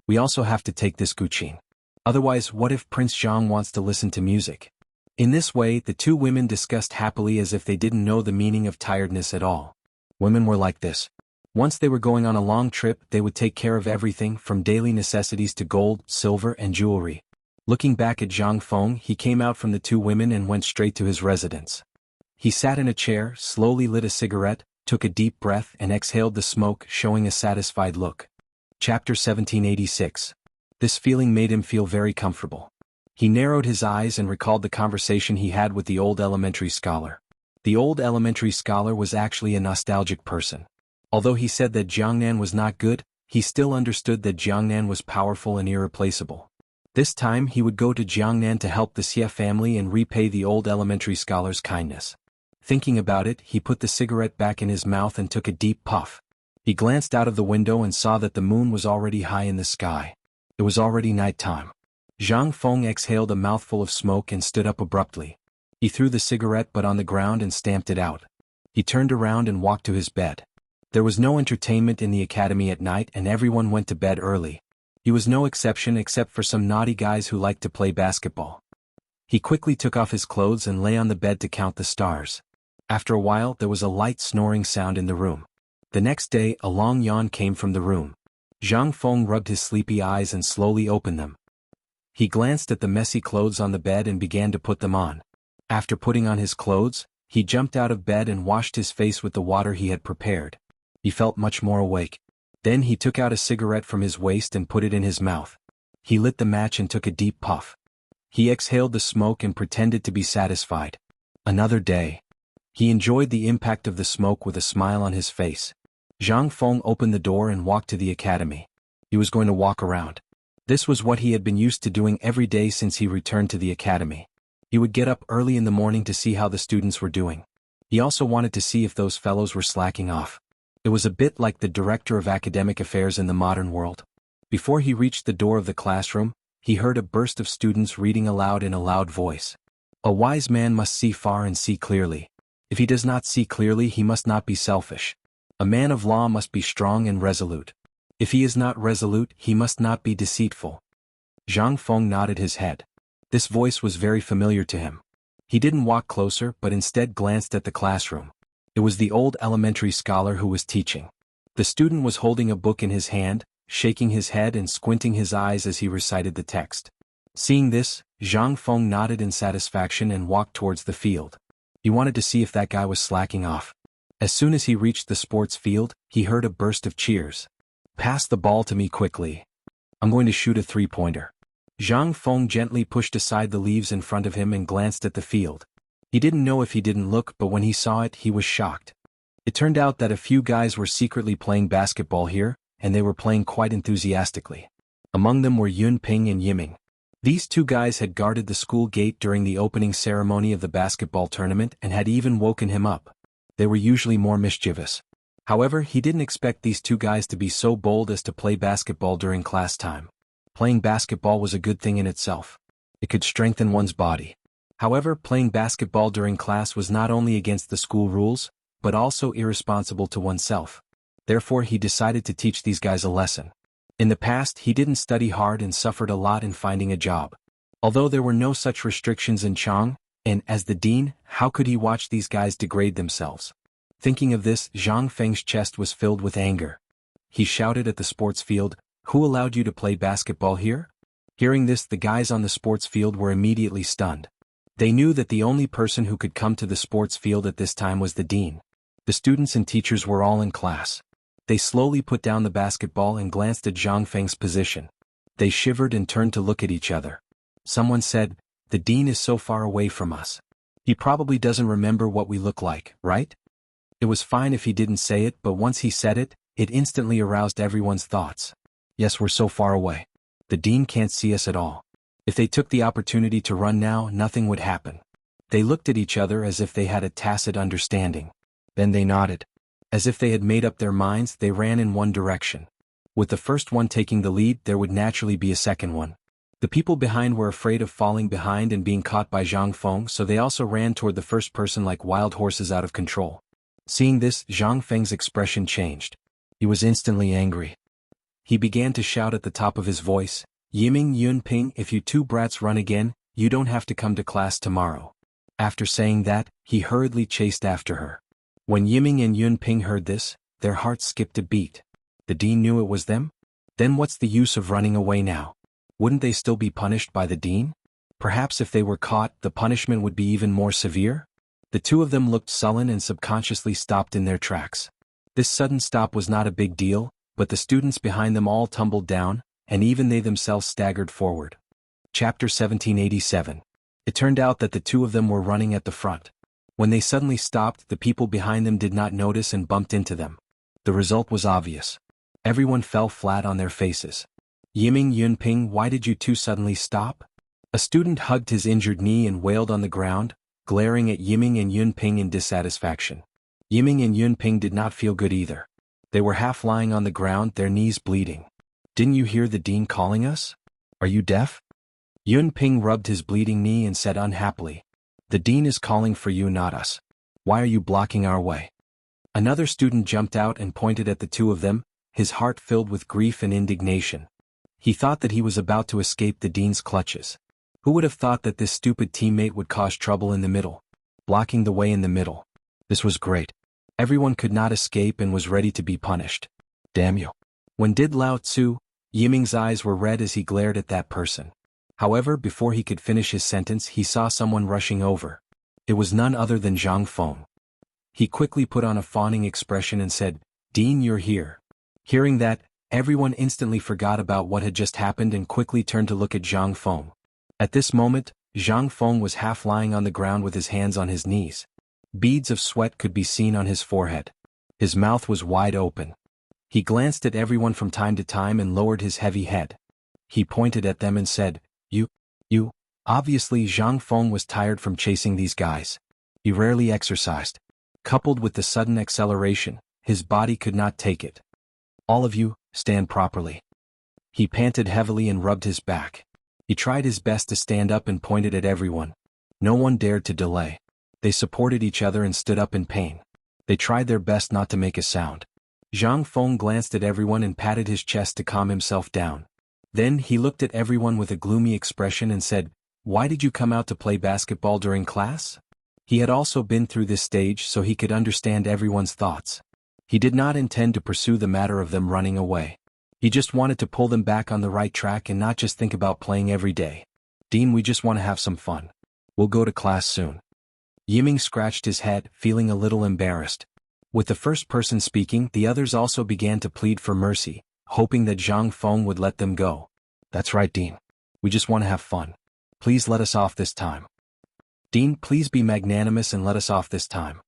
We also have to take this guqin. Otherwise, what if Prince Zhang wants to listen to music? In this way, the two women discussed happily as if they didn't know the meaning of tiredness at all. Women were like this. Once they were going on a long trip, they would take care of everything from daily necessities to gold, silver, and jewelry. Looking back at Zhang Feng, he came out from the two women and went straight to his residence. He sat in a chair, slowly lit a cigarette, took a deep breath and exhaled the smoke, showing a satisfied look. Chapter 1786. This feeling made him feel very comfortable. He narrowed his eyes and recalled the conversation he had with the old elementary scholar. The old elementary scholar was actually a nostalgic person. Although he said that Jiangnan was not good, he still understood that Jiangnan was powerful and irreplaceable. This time he would go to Jiangnan to help the Xie family and repay the old elementary scholar's kindness. Thinking about it, he put the cigarette back in his mouth and took a deep puff. He glanced out of the window and saw that the moon was already high in the sky. It was already night time. Zhang Feng exhaled a mouthful of smoke and stood up abruptly. He threw the cigarette but on the ground and stamped it out. He turned around and walked to his bed. There was no entertainment in the academy at night and everyone went to bed early. He was no exception except for some naughty guys who liked to play basketball. He quickly took off his clothes and lay on the bed to count the stars. After a while, there was a light snoring sound in the room. The next day, a long yawn came from the room. Zhang Feng rubbed his sleepy eyes and slowly opened them. He glanced at the messy clothes on the bed and began to put them on. After putting on his clothes, he jumped out of bed and washed his face with the water he had prepared. He felt much more awake. Then he took out a cigarette from his waist and put it in his mouth. He lit the match and took a deep puff. He exhaled the smoke and pretended to be satisfied. Another day. He enjoyed the impact of the smoke with a smile on his face. Zhang Feng opened the door and walked to the academy. He was going to walk around. This was what he had been used to doing every day since he returned to the academy. He would get up early in the morning to see how the students were doing. He also wanted to see if those fellows were slacking off. It was a bit like the director of academic affairs in the modern world. Before he reached the door of the classroom, he heard a burst of students reading aloud in a loud voice. A wise man must see far and see clearly. If he does not see clearly, he must not be selfish. A man of law must be strong and resolute. If he is not resolute, he must not be deceitful. Zhang Feng nodded his head. This voice was very familiar to him. He didn't walk closer but instead glanced at the classroom. It was the old elementary scholar who was teaching. The student was holding a book in his hand, shaking his head and squinting his eyes as he recited the text. Seeing this, Zhang Feng nodded in satisfaction and walked towards the field. He wanted to see if that guy was slacking off. As soon as he reached the sports field, he heard a burst of cheers. "Pass the ball to me quickly. I'm going to shoot a three-pointer." Zhang Feng gently pushed aside the leaves in front of him and glanced at the field. He didn't know if he didn't look, but when he saw it, he was shocked. It turned out that a few guys were secretly playing basketball here, and they were playing quite enthusiastically. Among them were Yun Ping and Yiming. These two guys had guarded the school gate during the opening ceremony of the basketball tournament and had even woken him up. They were usually more mischievous. However, he didn't expect these two guys to be so bold as to play basketball during class time. Playing basketball was a good thing in itself. It could strengthen one's body. However, playing basketball during class was not only against the school rules, but also irresponsible to oneself. Therefore, he decided to teach these guys a lesson. In the past, he didn't study hard and suffered a lot in finding a job. Although there were no such restrictions in Chang, and as the dean, how could he watch these guys degrade themselves? Thinking of this, Zhang Feng's chest was filled with anger. He shouted at the sports field, "Who allowed you to play basketball here?" Hearing this, the guys on the sports field were immediately stunned. They knew that the only person who could come to the sports field at this time was the dean. The students and teachers were all in class. They slowly put down the basketball and glanced at Zhang Feng's position. They shivered and turned to look at each other. Someone said, "The dean is so far away from us. He probably doesn't remember what we look like, right?" It was fine if he didn't say it, but once he said it, it instantly aroused everyone's thoughts. Yes, we're so far away. The dean can't see us at all. If they took the opportunity to run now, nothing would happen. They looked at each other as if they had a tacit understanding. Then they nodded. As if they had made up their minds, they ran in one direction. With the first one taking the lead, there would naturally be a second one. The people behind were afraid of falling behind and being caught by Zhang Feng, so they also ran toward the first person like wild horses out of control. Seeing this, Zhang Feng's expression changed. He was instantly angry. He began to shout at the top of his voice, "Yiming, Yun Ping, if you two brats run again, you don't have to come to class tomorrow." After saying that, he hurriedly chased after her. When Yiming and Yun Ping heard this, their hearts skipped a beat. The dean knew it was them? Then what's the use of running away now? Wouldn't they still be punished by the dean? Perhaps if they were caught, the punishment would be even more severe? The two of them looked sullen and subconsciously stopped in their tracks. This sudden stop was not a big deal, but the students behind them all tumbled down, and even they themselves staggered forward. Chapter 1787. It turned out that the two of them were running at the front. When they suddenly stopped, the people behind them did not notice and bumped into them. The result was obvious. Everyone fell flat on their faces. "Yiming, Yunping, why did you two suddenly stop?" A student hugged his injured knee and wailed on the ground, glaring at Yiming and Yunping in dissatisfaction. Yiming and Yunping did not feel good either. They were half lying on the ground, their knees bleeding. "Didn't you hear the dean calling us? Are you deaf?" Yunping rubbed his bleeding knee and said unhappily, "The dean is calling for you, not us. Why are you blocking our way?" Another student jumped out and pointed at the two of them, his heart filled with grief and indignation. He thought that he was about to escape the dean's clutches. Who would have thought that this stupid teammate would cause trouble in the middle? Blocking the way in the middle. This was great. Everyone could not escape and was ready to be punished. Damn you. When did Lao Tzu? Yiming's eyes were red as he glared at that person. However, before he could finish his sentence, he saw someone rushing over. It was none other than Zhang Feng. He quickly put on a fawning expression and said, "Dean, you're here." Hearing that, everyone instantly forgot about what had just happened and quickly turned to look at Zhang Feng. At this moment, Zhang Feng was half lying on the ground with his hands on his knees. Beads of sweat could be seen on his forehead. His mouth was wide open. He glanced at everyone from time to time and lowered his heavy head. He pointed at them and said, You. Obviously, Zhang Feng was tired from chasing these guys. He rarely exercised. Coupled with the sudden acceleration, his body could not take it. "All of you, stand properly." He panted heavily and rubbed his back. He tried his best to stand up and pointed at everyone. No one dared to delay. They supported each other and stood up in pain. They tried their best not to make a sound. Zhang Feng glanced at everyone and patted his chest to calm himself down. Then he looked at everyone with a gloomy expression and said, "Why did you come out to play basketball during class?" He had also been through this stage so he could understand everyone's thoughts. He did not intend to pursue the matter of them running away. He just wanted to pull them back on the right track and not just think about playing every day. Dean, we just want to have some fun. We'll go to class soon. Yiming scratched his head, feeling a little embarrassed. With the first person speaking, the others also began to plead for mercy, hoping that Zhang Feng would let them go. That's right, Dean. We just want to have fun. Please let us off this time. Dean, please be magnanimous and let us off this time.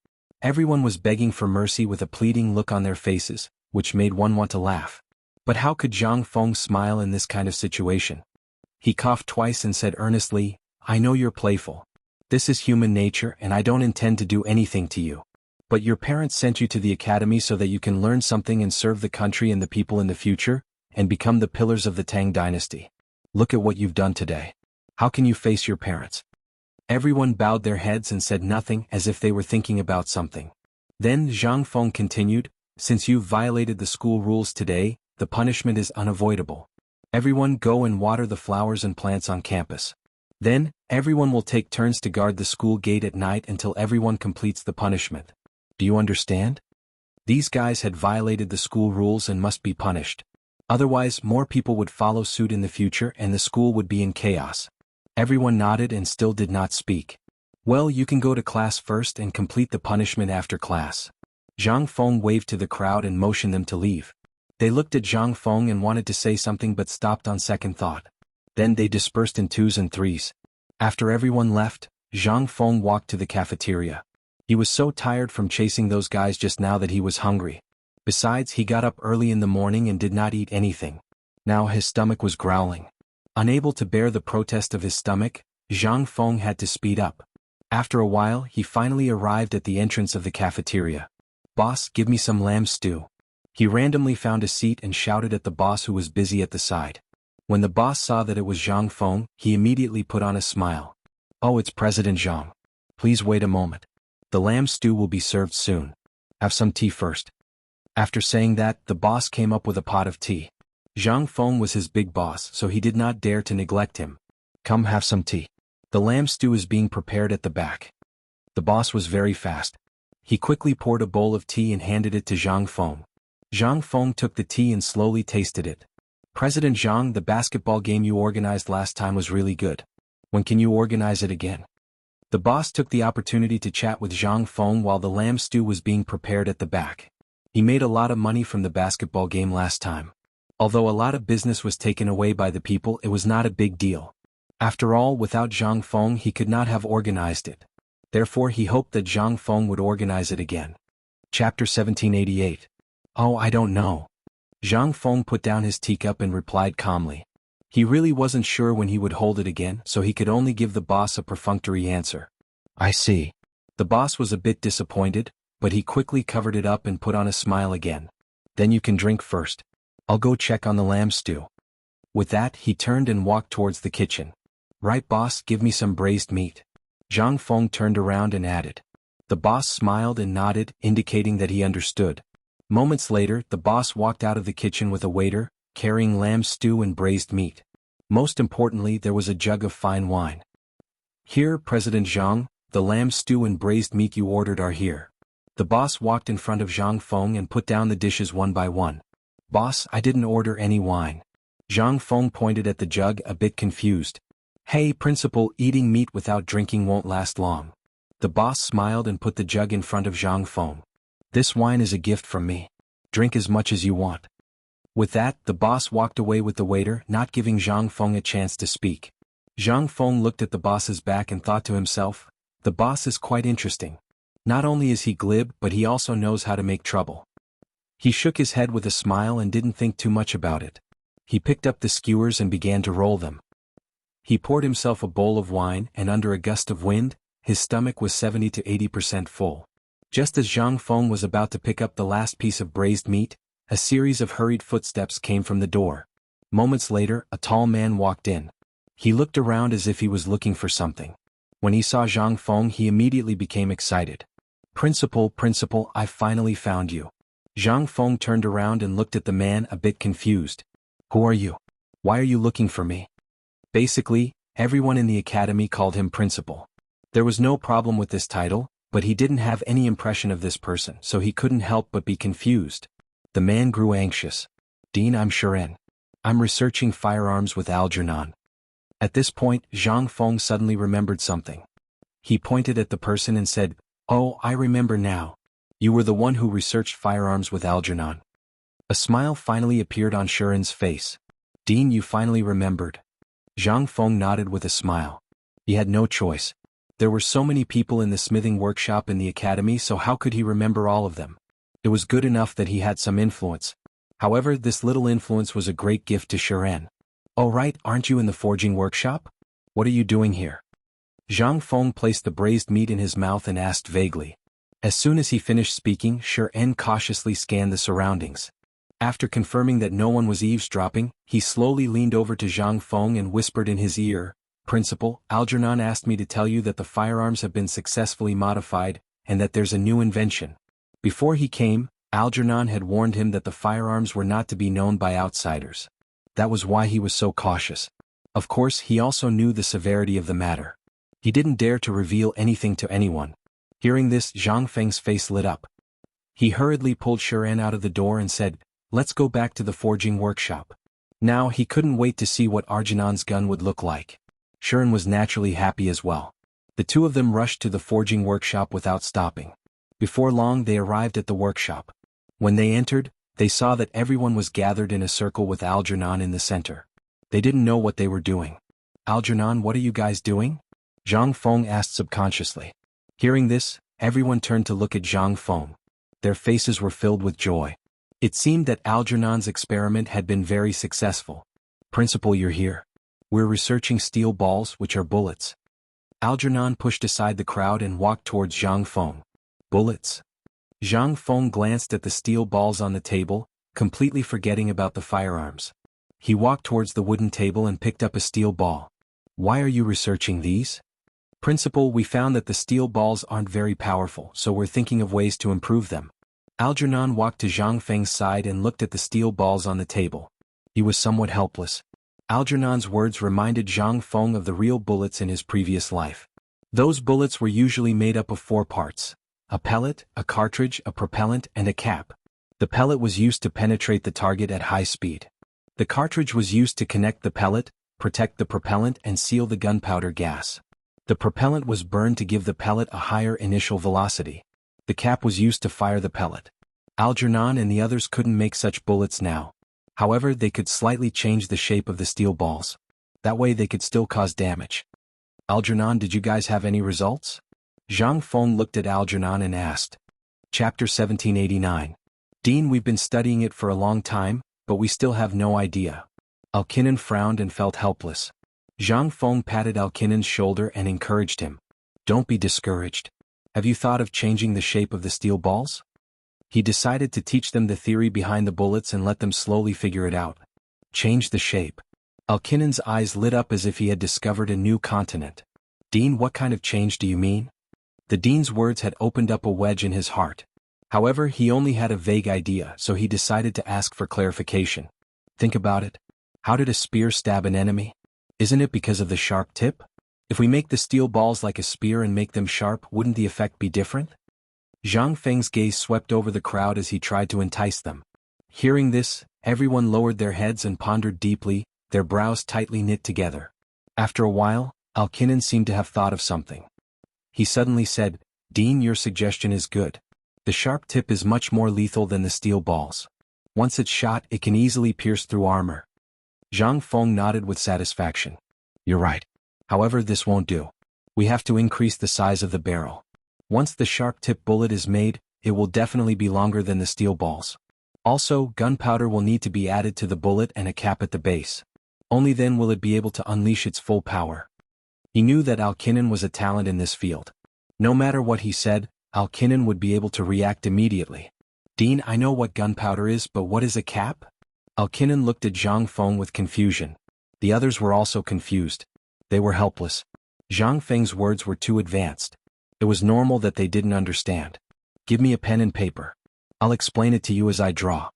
Everyone was begging for mercy with a pleading look on their faces, which made one want to laugh. But how could Zhang Feng smile in this kind of situation? He coughed twice and said earnestly, I know you're playful. This is human nature and I don't intend to do anything to you. But your parents sent you to the academy so that you can learn something and serve the country and the people in the future, and become the pillars of the Tang dynasty. Look at what you've done today. How can you face your parents? Everyone bowed their heads and said nothing as if they were thinking about something. Then Zhang Feng continued, since you've violated the school rules today, the punishment is unavoidable. Everyone go and water the flowers and plants on campus. Then, everyone will take turns to guard the school gate at night until everyone completes the punishment. Do you understand? These guys had violated the school rules and must be punished. Otherwise, more people would follow suit in the future and the school would be in chaos. Everyone nodded and still did not speak. Well, you can go to class first and complete the punishment after class. Zhang Feng waved to the crowd and motioned them to leave. They looked at Zhang Feng and wanted to say something but stopped on second thought. Then they dispersed in twos and threes. After everyone left, Zhang Feng walked to the cafeteria. He was so tired from chasing those guys just now that he was hungry. Besides, he got up early in the morning and did not eat anything. Now his stomach was growling. Unable to bear the protest of his stomach, Zhang Feng had to speed up. After a while, he finally arrived at the entrance of the cafeteria. Boss, give me some lamb stew. He randomly found a seat and shouted at the boss who was busy at the side. When the boss saw that it was Zhang Feng, he immediately put on a smile. Oh, it's President Zhang. Please wait a moment. The lamb stew will be served soon. Have some tea first. After saying that, the boss came up with a pot of tea. Zhang Feng was his big boss, so he did not dare to neglect him. Come have some tea. The lamb stew is being prepared at the back. The boss was very fast. He quickly poured a bowl of tea and handed it to Zhang Feng. Zhang Feng took the tea and slowly tasted it. President Zhang, the basketball game you organized last time was really good. When can you organize it again? The boss took the opportunity to chat with Zhang Feng while the lamb stew was being prepared at the back. He made a lot of money from the basketball game last time. Although a lot of business was taken away by the people, it was not a big deal. After all, without Zhang Feng he could not have organized it. Therefore he hoped that Zhang Feng would organize it again. Chapter 1788. Oh, I don't know. Zhang Feng put down his teacup and replied calmly. He really wasn't sure when he would hold it again, so he could only give the boss a perfunctory answer. I see. The boss was a bit disappointed, but he quickly covered it up and put on a smile again. Then you can drink first. I'll go check on the lamb stew. With that, he turned and walked towards the kitchen. Right, boss, give me some braised meat. Zhang Feng turned around and added. The boss smiled and nodded, indicating that he understood. Moments later, the boss walked out of the kitchen with a waiter, carrying lamb stew and braised meat. Most importantly, there was a jug of fine wine. Here, President Zhang, the lamb stew and braised meat you ordered are here. The boss walked in front of Zhang Feng and put down the dishes one by one. Boss, I didn't order any wine. Zhang Feng pointed at the jug, a bit confused. Hey, principal, eating meat without drinking won't last long. The boss smiled and put the jug in front of Zhang Feng. This wine is a gift from me. Drink as much as you want. With that, the boss walked away with the waiter, not giving Zhang Feng a chance to speak. Zhang Feng looked at the boss's back and thought to himself, the boss is quite interesting. Not only is he glib, but he also knows how to make trouble. He shook his head with a smile and didn't think too much about it. He picked up the skewers and began to roll them. He poured himself a bowl of wine and under a gust of wind, his stomach was 70 to 80% full. Just as Zhang Feng was about to pick up the last piece of braised meat, a series of hurried footsteps came from the door. Moments later, a tall man walked in. He looked around as if he was looking for something. When he saw Zhang Feng, he immediately became excited. Principal, I finally found you. Zhang Feng turned around and looked at the man, a bit confused. Who are you? Why are you looking for me? Basically, everyone in the academy called him principal. There was no problem with this title, but he didn't have any impression of this person, so he couldn't help but be confused. The man grew anxious. Dean, I'm Sharon. I'm researching firearms with Algernon. At this point, Zhang Feng suddenly remembered something. He pointed at the person and said, "Oh, I remember now. You were the one who researched firearms with Algernon." A smile finally appeared on Sharon's face. "Dean, you finally remembered." Zhang Feng nodded with a smile. He had no choice. There were so many people in the smithing workshop in the academy, so how could he remember all of them? It was good enough that he had some influence. However, this little influence was a great gift to Sharon. "Oh right, aren't you in the forging workshop? What are you doing here?" Zhang Feng placed the braised meat in his mouth and asked vaguely. As soon as he finished speaking, Sharon cautiously scanned the surroundings. After confirming that no one was eavesdropping, he slowly leaned over to Zhang Feng and whispered in his ear, "Principal, Algernon asked me to tell you that the firearms have been successfully modified, and that there's a new invention." Before he came, Algernon had warned him that the firearms were not to be known by outsiders. That was why he was so cautious. Of course, he also knew the severity of the matter. He didn't dare to reveal anything to anyone. Hearing this, Zhang Feng's face lit up. He hurriedly pulled Sharon out of the door and said, "Let's go back to the forging workshop." Now he couldn't wait to see what Algernon's gun would look like. Sharon was naturally happy as well. The two of them rushed to the forging workshop without stopping. Before long they arrived at the workshop. When they entered, they saw that everyone was gathered in a circle with Algernon in the center. They didn't know what they were doing. "Algernon, what are you guys doing?" Zhang Feng asked subconsciously. Hearing this, everyone turned to look at Zhang Feng. Their faces were filled with joy. It seemed that Algernon's experiment had been very successful. "Principal, you're here. We're researching steel balls, which are bullets." Algernon pushed aside the crowd and walked towards Zhang Feng. "Bullets?" Zhang Feng glanced at the steel balls on the table, completely forgetting about the firearms. He walked towards the wooden table and picked up a steel ball. "Why are you researching these?" "Principal, we found that the steel balls aren't very powerful, so we're thinking of ways to improve them." Algernon walked to Zhang Feng's side and looked at the steel balls on the table. He was somewhat helpless. Algernon's words reminded Zhang Feng of the real bullets in his previous life. Those bullets were usually made up of 4 parts: a pellet, a cartridge, a propellant, and a cap. The pellet was used to penetrate the target at high speed. The cartridge was used to connect the pellet, protect the propellant, and seal the gunpowder gas. The propellant was burned to give the pellet a higher initial velocity. The cap was used to fire the pellet. Algernon and the others couldn't make such bullets now. However, they could slightly change the shape of the steel balls. That way they could still cause damage. "Algernon, did you guys have any results?" Zhang Feng looked at Algernon and asked. Chapter 1789. "Dean, we've been studying it for a long time, but we still have no idea." Alkinnon frowned and felt helpless. Zhang Feng patted Alkinnon's shoulder and encouraged him. "Don't be discouraged. Have you thought of changing the shape of the steel balls?" He decided to teach them the theory behind the bullets and let them slowly figure it out. Change the shape. Alkinnon's eyes lit up as if he had discovered a new continent. "Dean, what kind of change do you mean?" The dean's words had opened up a wedge in his heart. However, he only had a vague idea, so he decided to ask for clarification. "Think about it. How did a spear stab an enemy? Isn't it because of the sharp tip? If we make the steel balls like a spear and make them sharp, wouldn't the effect be different?" Zhang Feng's gaze swept over the crowd as he tried to entice them. Hearing this, everyone lowered their heads and pondered deeply, their brows tightly knit together. After a while, Alkinnon seemed to have thought of something. He suddenly said, "Dean, your suggestion is good. The sharp tip is much more lethal than the steel balls. Once it's shot, it can easily pierce through armor." Zhang Feng nodded with satisfaction. "You're right. However, this won't do. We have to increase the size of the barrel. Once the sharp-tip bullet is made, it will definitely be longer than the steel balls. Also, gunpowder will need to be added to the bullet and a cap at the base. Only then will it be able to unleash its full power." He knew that Alkinnon was a talent in this field. No matter what he said, Alkinnon would be able to react immediately. "Dean, I know what gunpowder is, but what is a cap?" Alkinnon looked at Zhang Feng with confusion. The others were also confused. They were helpless. Zhang Feng's words were too advanced. It was normal that they didn't understand. "Give me a pen and paper. I'll explain it to you as I draw."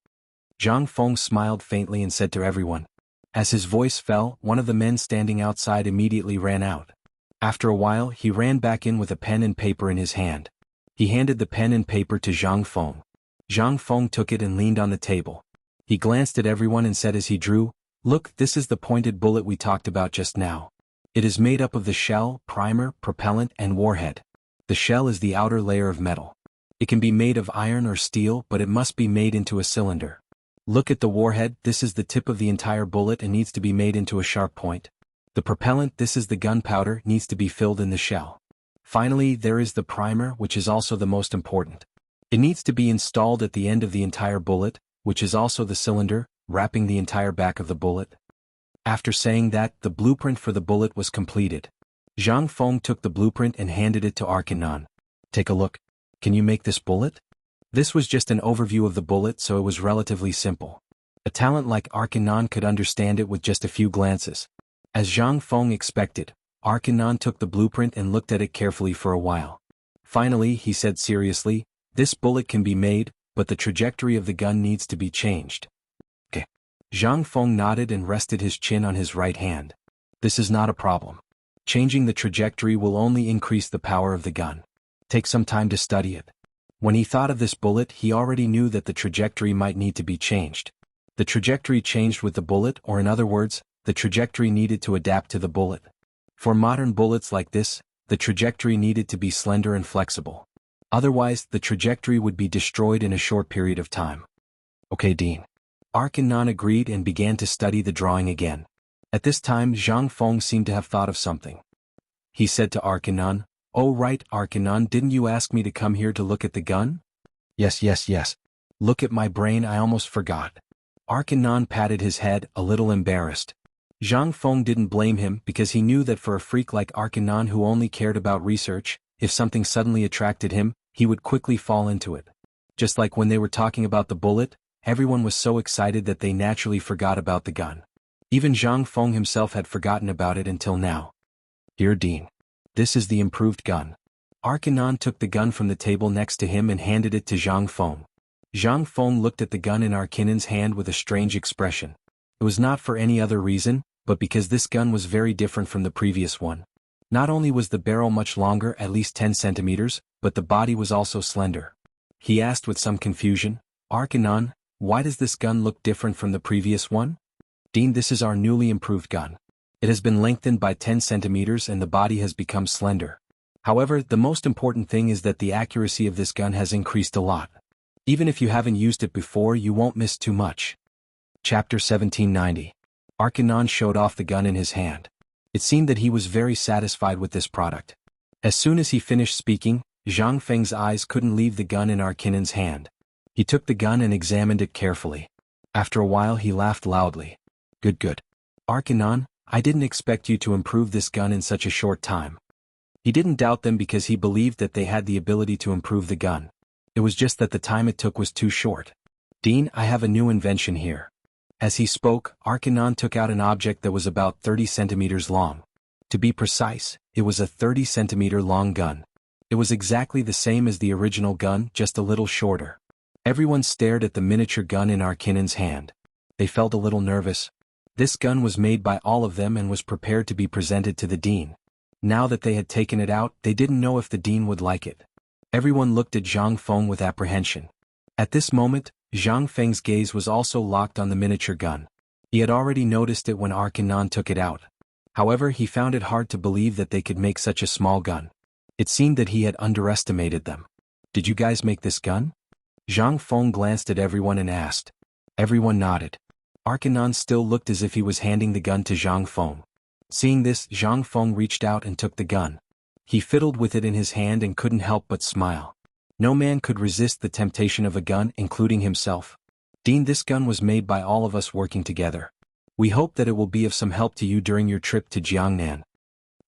Zhang Feng smiled faintly and said to everyone. As his voice fell, one of the men standing outside immediately ran out. After a while he ran back in with a pen and paper in his hand. He handed the pen and paper to Zhang Feng. Zhang Feng took it and leaned on the table. He glanced at everyone and said as he drew, "Look, this is the pointed bullet we talked about just now. It is made up of the shell, primer, propellant, and warhead. The shell is the outer layer of metal. It can be made of iron or steel, but it must be made into a cylinder. Look at the warhead, this is the tip of the entire bullet and needs to be made into a sharp point. The propellant, this is the gunpowder, needs to be filled in the shell. Finally, there is the primer, which is also the most important. It needs to be installed at the end of the entire bullet, which is also the cylinder, wrapping the entire back of the bullet." After saying that, the blueprint for the bullet was completed. Zhang Feng took the blueprint and handed it to Arkanon. "Take a look. Can you make this bullet?" This was just an overview of the bullet, so it was relatively simple. A talent like Arkanon could understand it with just a few glances. As Zhang Feng expected, Arkanon took the blueprint and looked at it carefully for a while. Finally, he said seriously, "This bullet can be made, but the trajectory of the gun needs to be changed." "Okay." Zhang Feng nodded and rested his chin on his right hand. "This is not a problem. Changing the trajectory will only increase the power of the gun. Take some time to study it." When he thought of this bullet, he already knew that the trajectory might need to be changed. The trajectory changed with the bullet, or in other words, the trajectory needed to adapt to the bullet. For modern bullets like this, the trajectory needed to be slender and flexible. Otherwise, the trajectory would be destroyed in a short period of time. "Okay, Dean." Arkanon agreed and began to study the drawing again. At this time, Zhang Feng seemed to have thought of something. He said to Arkanon, "Oh right, Arkanon, didn't you ask me to come here to look at the gun?" Yes. Look at my brain, I almost forgot." Arkanon patted his head, a little embarrassed. Zhang Feng didn't blame him because he knew that for a freak like Arkanon who only cared about research, if something suddenly attracted him, he would quickly fall into it. Just like when they were talking about the bullet, everyone was so excited that they naturally forgot about the gun. Even Zhang Feng himself had forgotten about it until now. "Here, Dean. This is the improved gun." Arkanon took the gun from the table next to him and handed it to Zhang Feng. Zhang Feng looked at the gun in Arkanon's hand with a strange expression. It was not for any other reason, but because this gun was very different from the previous one. Not only was the barrel much longer, at least 10 centimeters, but the body was also slender. He asked with some confusion, "Arkanon, why does this gun look different from the previous one?" "Dean, this is our newly improved gun. It has been lengthened by 10 centimeters and the body has become slender. However, the most important thing is that the accuracy of this gun has increased a lot. Even if you haven't used it before, you won't miss too much." Chapter 1790. Arkanon showed off the gun in his hand. It seemed that he was very satisfied with this product. As soon as he finished speaking, Zhang Feng's eyes couldn't leave the gun in Arkanon's hand. He took the gun and examined it carefully. After a while he laughed loudly. Good. Arkanon, I didn't expect you to improve this gun in such a short time." He didn't doubt them because he believed that they had the ability to improve the gun. It was just that the time it took was too short. "Dean, I have a new invention here." As he spoke, Arkanon took out an object that was about 30 centimeters long. To be precise, it was a 30-centimeter long gun. It was exactly the same as the original gun, just a little shorter. Everyone stared at the miniature gun in Arkanon's hand. They felt a little nervous. This gun was made by all of them and was prepared to be presented to the dean. Now that they had taken it out, they didn't know if the dean would like it. Everyone looked at Zhang Feng with apprehension. At this moment, Zhang Feng's gaze was also locked on the miniature gun. He had already noticed it when Arkanon took it out. However, he found it hard to believe that they could make such a small gun. It seemed that he had underestimated them. "Did you guys make this gun?" Zhang Feng glanced at everyone and asked. Everyone nodded. Arkanon still looked as if he was handing the gun to Zhang Feng. Seeing this, Zhang Feng reached out and took the gun. He fiddled with it in his hand and couldn't help but smile. No man could resist the temptation of a gun, including himself. "Dean, this gun was made by all of us working together. We hope that it will be of some help to you during your trip to Jiangnan."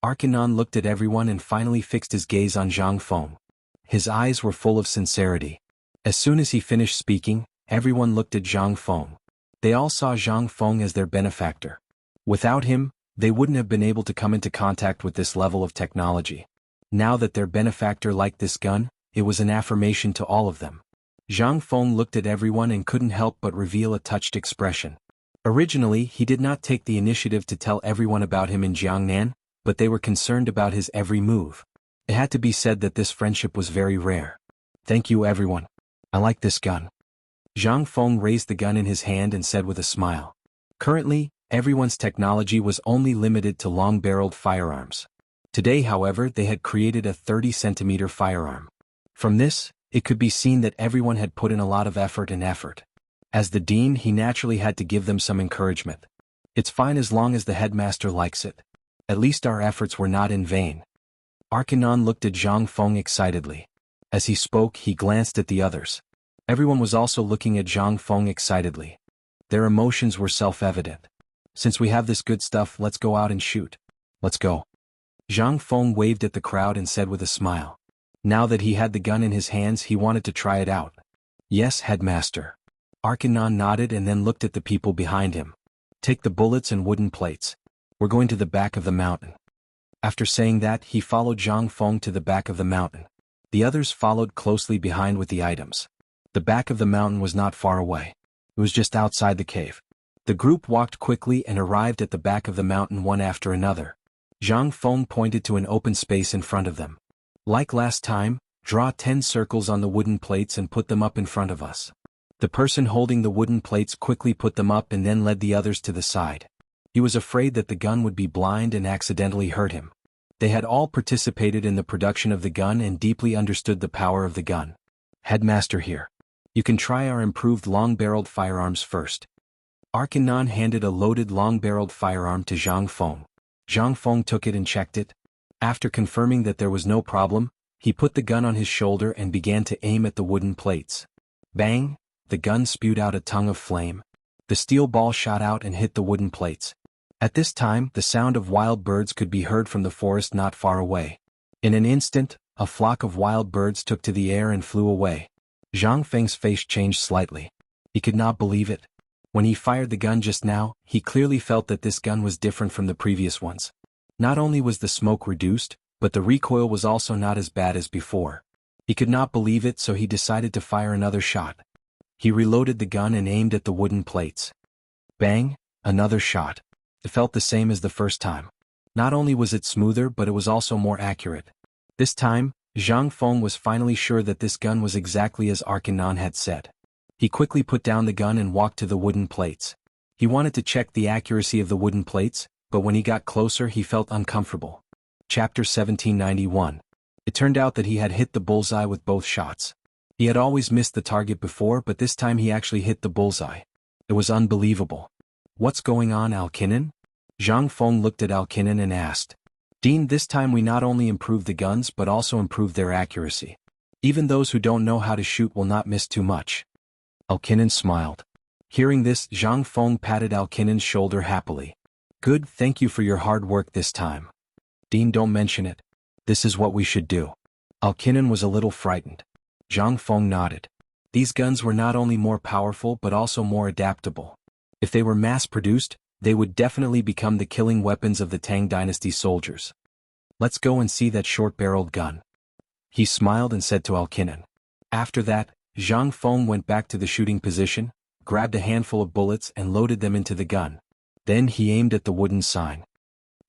Arkanon looked at everyone and finally fixed his gaze on Zhang Feng. His eyes were full of sincerity. As soon as he finished speaking, everyone looked at Zhang Feng. They all saw Zhang Feng as their benefactor. Without him, they wouldn't have been able to come into contact with this level of technology. Now that their benefactor liked this gun, it was an affirmation to all of them. Zhang Feng looked at everyone and couldn't help but reveal a touched expression. Originally, he did not take the initiative to tell everyone about him in Jiangnan, but they were concerned about his every move. It had to be said that this friendship was very rare. Thank you everyone. I like this gun. Zhang Feng raised the gun in his hand and said with a smile. Currently, everyone's technology was only limited to long-barreled firearms. Today, however, they had created a 30-centimeter firearm. From this, it could be seen that everyone had put in a lot of effort. As the dean, he naturally had to give them some encouragement. It's fine as long as the headmaster likes it. At least our efforts were not in vain. Arcanon looked at Zhang Feng excitedly. As he spoke, he glanced at the others. Everyone was also looking at Zhang Feng excitedly. Their emotions were self-evident. Since we have this good stuff, let's go out and shoot. Let's go. Zhang Feng waved at the crowd and said with a smile. Now that he had the gun in his hands, he wanted to try it out. Yes, headmaster. Arcanon nodded and then looked at the people behind him. Take the bullets and wooden plates. We're going to the back of the mountain. After saying that, he followed Zhang Feng to the back of the mountain. The others followed closely behind with the items. The back of the mountain was not far away. It was just outside the cave. The group walked quickly and arrived at the back of the mountain one after another. Zhang Feng pointed to an open space in front of them. Like last time, draw 10 circles on the wooden plates and put them up in front of us. The person holding the wooden plates quickly put them up and then led the others to the side. He was afraid that the gun would be blind and accidentally hurt him. They had all participated in the production of the gun and deeply understood the power of the gun. Headmaster here. You can try our improved long-barreled firearms first. Arcanon handed a loaded long-barreled firearm to Zhang Feng. Zhang Feng took it and checked it. After confirming that there was no problem, he put the gun on his shoulder and began to aim at the wooden plates. Bang! The gun spewed out a tongue of flame. The steel ball shot out and hit the wooden plates. At this time, the sound of wild birds could be heard from the forest not far away. In an instant, a flock of wild birds took to the air and flew away. Zhang Feng's face changed slightly. He could not believe it. When he fired the gun just now, he clearly felt that this gun was different from the previous ones. Not only was the smoke reduced, but the recoil was also not as bad as before. He could not believe it, so he decided to fire another shot. He reloaded the gun and aimed at the wooden plates. Bang! Another shot. It felt the same as the first time. Not only was it smoother, but it was also more accurate. This time, Zhang Feng was finally sure that this gun was exactly as Arcanon had said. He quickly put down the gun and walked to the wooden plates. He wanted to check the accuracy of the wooden plates, but when he got closer he felt uncomfortable. Chapter 1791. It turned out that he had hit the bullseye with both shots. He had always missed the target before, but this time he actually hit the bullseye. It was unbelievable. What's going on, Alkinen? Zhang Feng looked at Alkinen and asked. Dean, this time we not only improved the guns but also improved their accuracy. Even those who don't know how to shoot will not miss too much. Alkinen smiled. Hearing this, Zhang Feng patted Alkinen's shoulder happily. Good, thank you for your hard work this time. Dean, don't mention it. This is what we should do. Alkinen was a little frightened. Zhang Feng nodded. These guns were not only more powerful but also more adaptable. If they were mass-produced, they would definitely become the killing weapons of the Tang dynasty soldiers. Let's go and see that short-barreled gun. He smiled and said to Alkinen. After that, Zhang Feng went back to the shooting position, grabbed a handful of bullets and loaded them into the gun. Then he aimed at the wooden sign.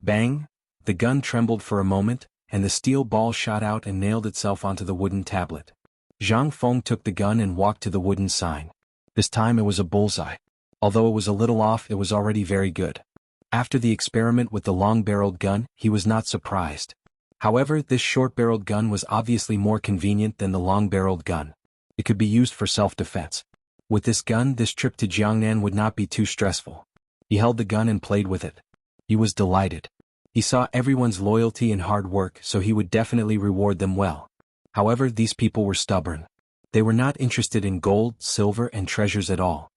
Bang! The gun trembled for a moment, and the steel ball shot out and nailed itself onto the wooden tablet. Zhang Feng took the gun and walked to the wooden sign. This time it was a bullseye. Although it was a little off, it was already very good. After the experiment with the long-barreled gun, he was not surprised. However, this short-barreled gun was obviously more convenient than the long-barreled gun. It could be used for self-defense. With this gun, this trip to Jiangnan would not be too stressful. He held the gun and played with it. He was delighted. He saw everyone's loyalty and hard work, so he would definitely reward them well. However, these people were stubborn. They were not interested in gold, silver, and treasures at all.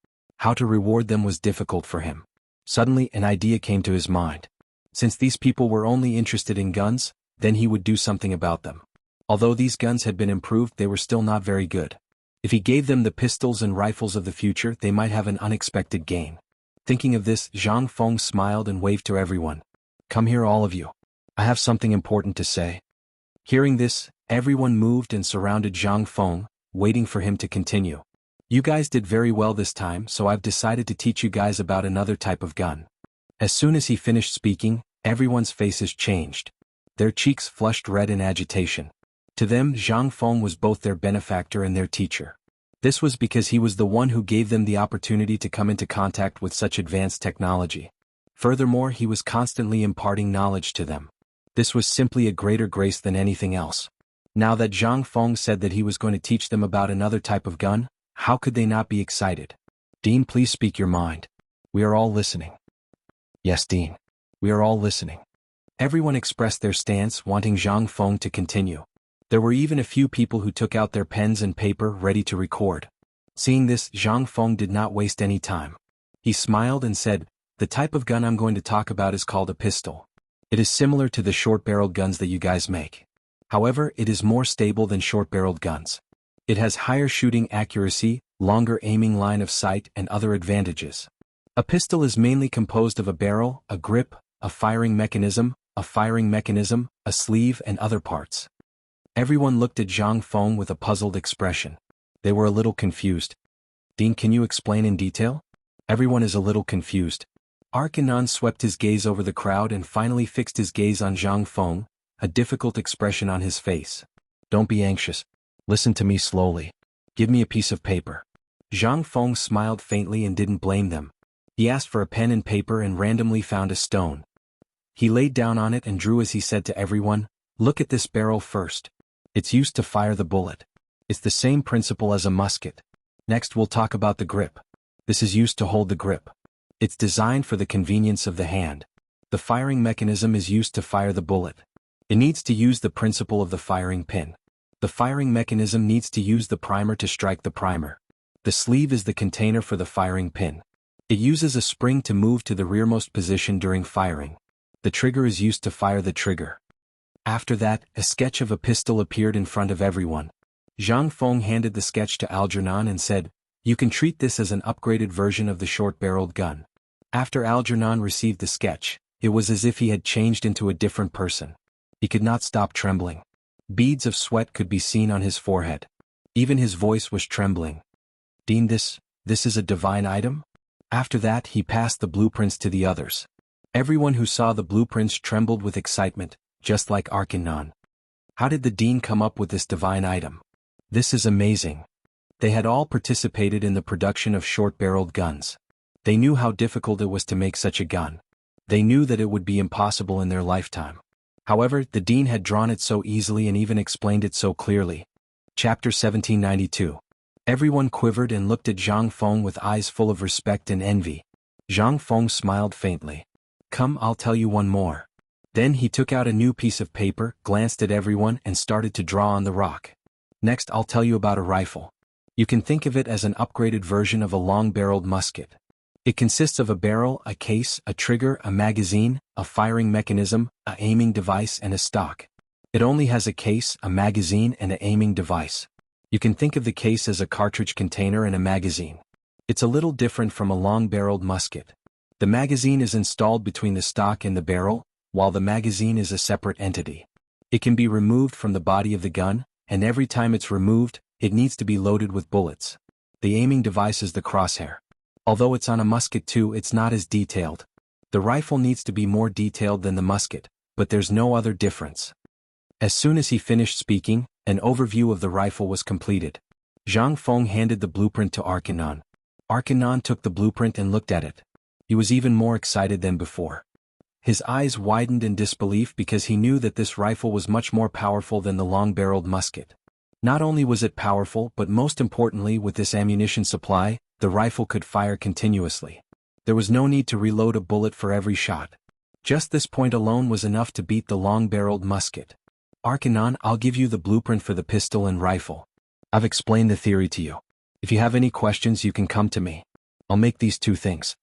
How to reward them was difficult for him. Suddenly, an idea came to his mind. Since these people were only interested in guns, then he would do something about them. Although these guns had been improved, they were still not very good. If he gave them the pistols and rifles of the future, they might have an unexpected gain. Thinking of this, Zhang Feng smiled and waved to everyone. Come here, all of you. I have something important to say. Hearing this, everyone moved and surrounded Zhang Feng, waiting for him to continue. You guys did very well this time, so I've decided to teach you guys about another type of gun. As soon as he finished speaking, Everyone's faces changed. Their cheeks flushed red in agitation. To them, Zhang Feng was both their benefactor and their teacher. This was because he was the one who gave them the opportunity to come into contact with such advanced technology. Furthermore, he was constantly imparting knowledge to them. This was simply a greater grace than anything else. Now that Zhang Feng said that he was going to teach them about another type of gun, how could they not be excited? Dean, please speak your mind. We are all listening. Yes, Dean. We are all listening. Everyone expressed their stance, wanting Zhang Feng to continue. There were even a few people who took out their pens and paper ready to record. Seeing this, Zhang Feng did not waste any time. He smiled and said, "The type of gun I'm going to talk about is called a pistol. It is similar to the short-barreled guns that you guys make. However, it is more stable than short-barreled guns. It has higher shooting accuracy, longer aiming line of sight, and other advantages. A pistol is mainly composed of a barrel, a grip, a firing mechanism, a sleeve, and other parts." Everyone looked at Zhang Feng with a puzzled expression. They were a little confused. "Dean, can you explain in detail?" Everyone is a little confused. Arkanon swept his gaze over the crowd and finally fixed his gaze on Zhang Feng, a difficult expression on his face. "Don't be anxious. Listen to me slowly. Give me a piece of paper." Zhang Feng smiled faintly and didn't blame them. He asked for a pen and paper and randomly found a stone. He laid down on it and drew as he said to everyone, "Look at this barrel first. It's used to fire the bullet. It's the same principle as a musket. Next we'll talk about the grip. This is used to hold the grip. It's designed for the convenience of the hand. The firing mechanism is used to fire the bullet. It needs to use the principle of the firing pin. The firing mechanism needs to use the primer to strike the primer. The sleeve is the container for the firing pin. It uses a spring to move to the rearmost position during firing. The trigger is used to fire the trigger." After that, a sketch of a pistol appeared in front of everyone. Zhang Feng handed the sketch to Algernon and said, "You can treat this as an upgraded version of the short-barreled gun." After Algernon received the sketch, it was as if he had changed into a different person. He could not stop trembling. Beads of sweat could be seen on his forehead. Even his voice was trembling. "Dean, this is a divine item?" After that, he passed the blueprints to the others. Everyone who saw the blueprints trembled with excitement, just like Arkanon. How did the Dean come up with this divine item? This is amazing. They had all participated in the production of short-barreled guns. They knew how difficult it was to make such a gun. They knew that it would be impossible in their lifetime. However, the Dean had drawn it so easily and even explained it so clearly. Chapter 1792. Everyone quivered and looked at Zhang Feng with eyes full of respect and envy. Zhang Feng smiled faintly. "Come, I'll tell you one more." Then he took out a new piece of paper, glanced at everyone, and started to draw on the rock. "Next, I'll tell you about a rifle. You can think of it as an upgraded version of a long-barreled musket. It consists of a barrel, a case, a trigger, a magazine, a firing mechanism, a aiming device, and a stock. It only has a case, a magazine, and an aiming device. You can think of the case as a cartridge container and a magazine. It's a little different from a long-barreled musket. The magazine is installed between the stock and the barrel, while the magazine is a separate entity. It can be removed from the body of the gun, and every time it's removed, it needs to be loaded with bullets. The aiming device is the crosshair. Although it's on a musket too, it's not as detailed. The rifle needs to be more detailed than the musket, but there's no other difference." As soon as he finished speaking, an overview of the rifle was completed. Zhang Feng handed the blueprint to Arkanon. Arkanon took the blueprint and looked at it. He was even more excited than before. His eyes widened in disbelief because he knew that this rifle was much more powerful than the long-barreled musket. Not only was it powerful, but most importantly, with this ammunition supply, the rifle could fire continuously. There was no need to reload a bullet for every shot. Just this point alone was enough to beat the long-barreled musket. "Arkanon, I'll give you the blueprint for the pistol and rifle. I've explained the theory to you. If you have any questions, you can come to me. I'll make these two things."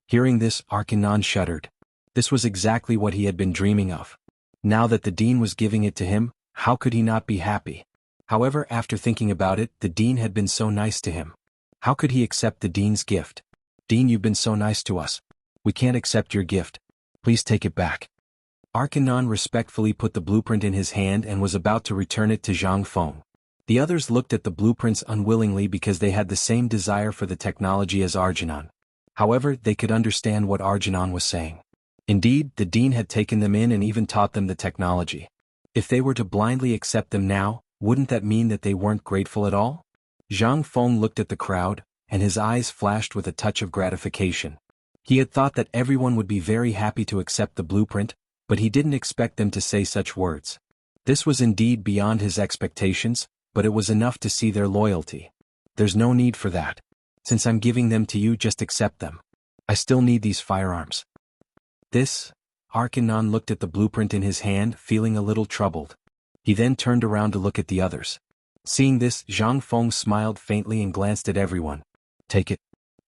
Hearing this, Arkanon shuddered. This was exactly what he had been dreaming of. Now that the Dean was giving it to him, how could he not be happy? However, after thinking about it, the Dean had been so nice to him. How could he accept the Dean's gift? "Dean, you've been so nice to us. We can't accept your gift. Please take it back." Arkanon respectfully put the blueprint in his hand and was about to return it to Zhang Feng. The others looked at the blueprints unwillingly because they had the same desire for the technology as Arkanon. However, they could understand what Arkanon was saying. Indeed, the dean had taken them in and even taught them the technology. If they were to blindly accept them now, wouldn't that mean that they weren't grateful at all? Zhang Feng looked at the crowd, and his eyes flashed with a touch of gratification. He had thought that everyone would be very happy to accept the blueprint, but he didn't expect them to say such words. This was indeed beyond his expectations, but it was enough to see their loyalty. There's no need for that. Since I'm giving them to you, just accept them. I still need these firearms. This? Arkanon looked at the blueprint in his hand, feeling a little troubled. He then turned around to look at the others. Seeing this, Zhang Feng smiled faintly and glanced at everyone. Take it.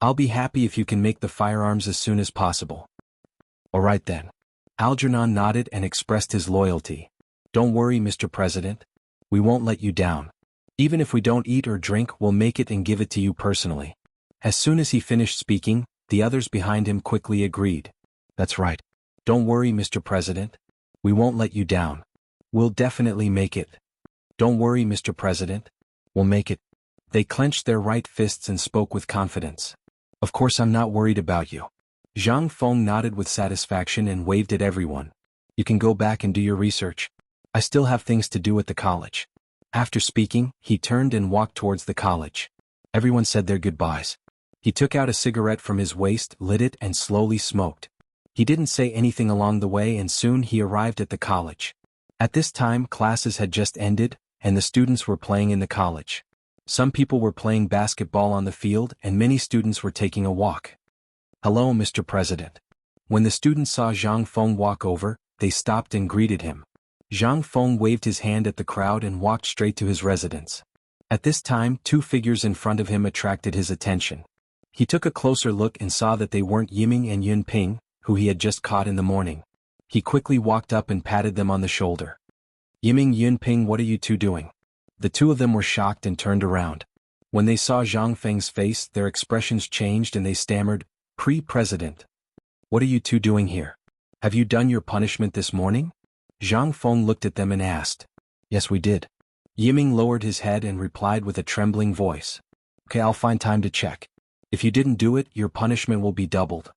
I'll be happy if you can make the firearms as soon as possible. All right then. Algernon nodded and expressed his loyalty. Don't worry, Mr. President. We won't let you down. Even if we don't eat or drink, we'll make it and give it to you personally. As soon as he finished speaking, the others behind him quickly agreed. That's right. Don't worry, Mr. President. We won't let you down. We'll definitely make it. Don't worry, Mr. President. We'll make it. They clenched their right fists and spoke with confidence. Of course I'm not worried about you. Zhang Feng nodded with satisfaction and waved at everyone. You can go back and do your research. I still have things to do at the college. After speaking, he turned and walked towards the college. Everyone said their goodbyes. He took out a cigarette from his waist, lit it, and slowly smoked. He didn't say anything along the way, and soon he arrived at the college. At this time, classes had just ended, and the students were playing in the college. Some people were playing basketball on the field, and many students were taking a walk. Hello, Mr. President. When the students saw Zhang Feng walk over, they stopped and greeted him. Zhang Feng waved his hand at the crowd and walked straight to his residence. At this time, two figures in front of him attracted his attention. He took a closer look and saw that they weren't Yiming and Yunping, who he had just caught in the morning. He quickly walked up and patted them on the shoulder. Yiming, Yunping, what are you two doing? The two of them were shocked and turned around. When they saw Zhang Feng's face, their expressions changed and they stammered, Pre-President. What are you two doing here? Have you done your punishment this morning? Zhang Feng looked at them and asked. Yes, we did. Yiming lowered his head and replied with a trembling voice. Okay, I'll find time to check. If you didn't do it, your punishment will be doubled.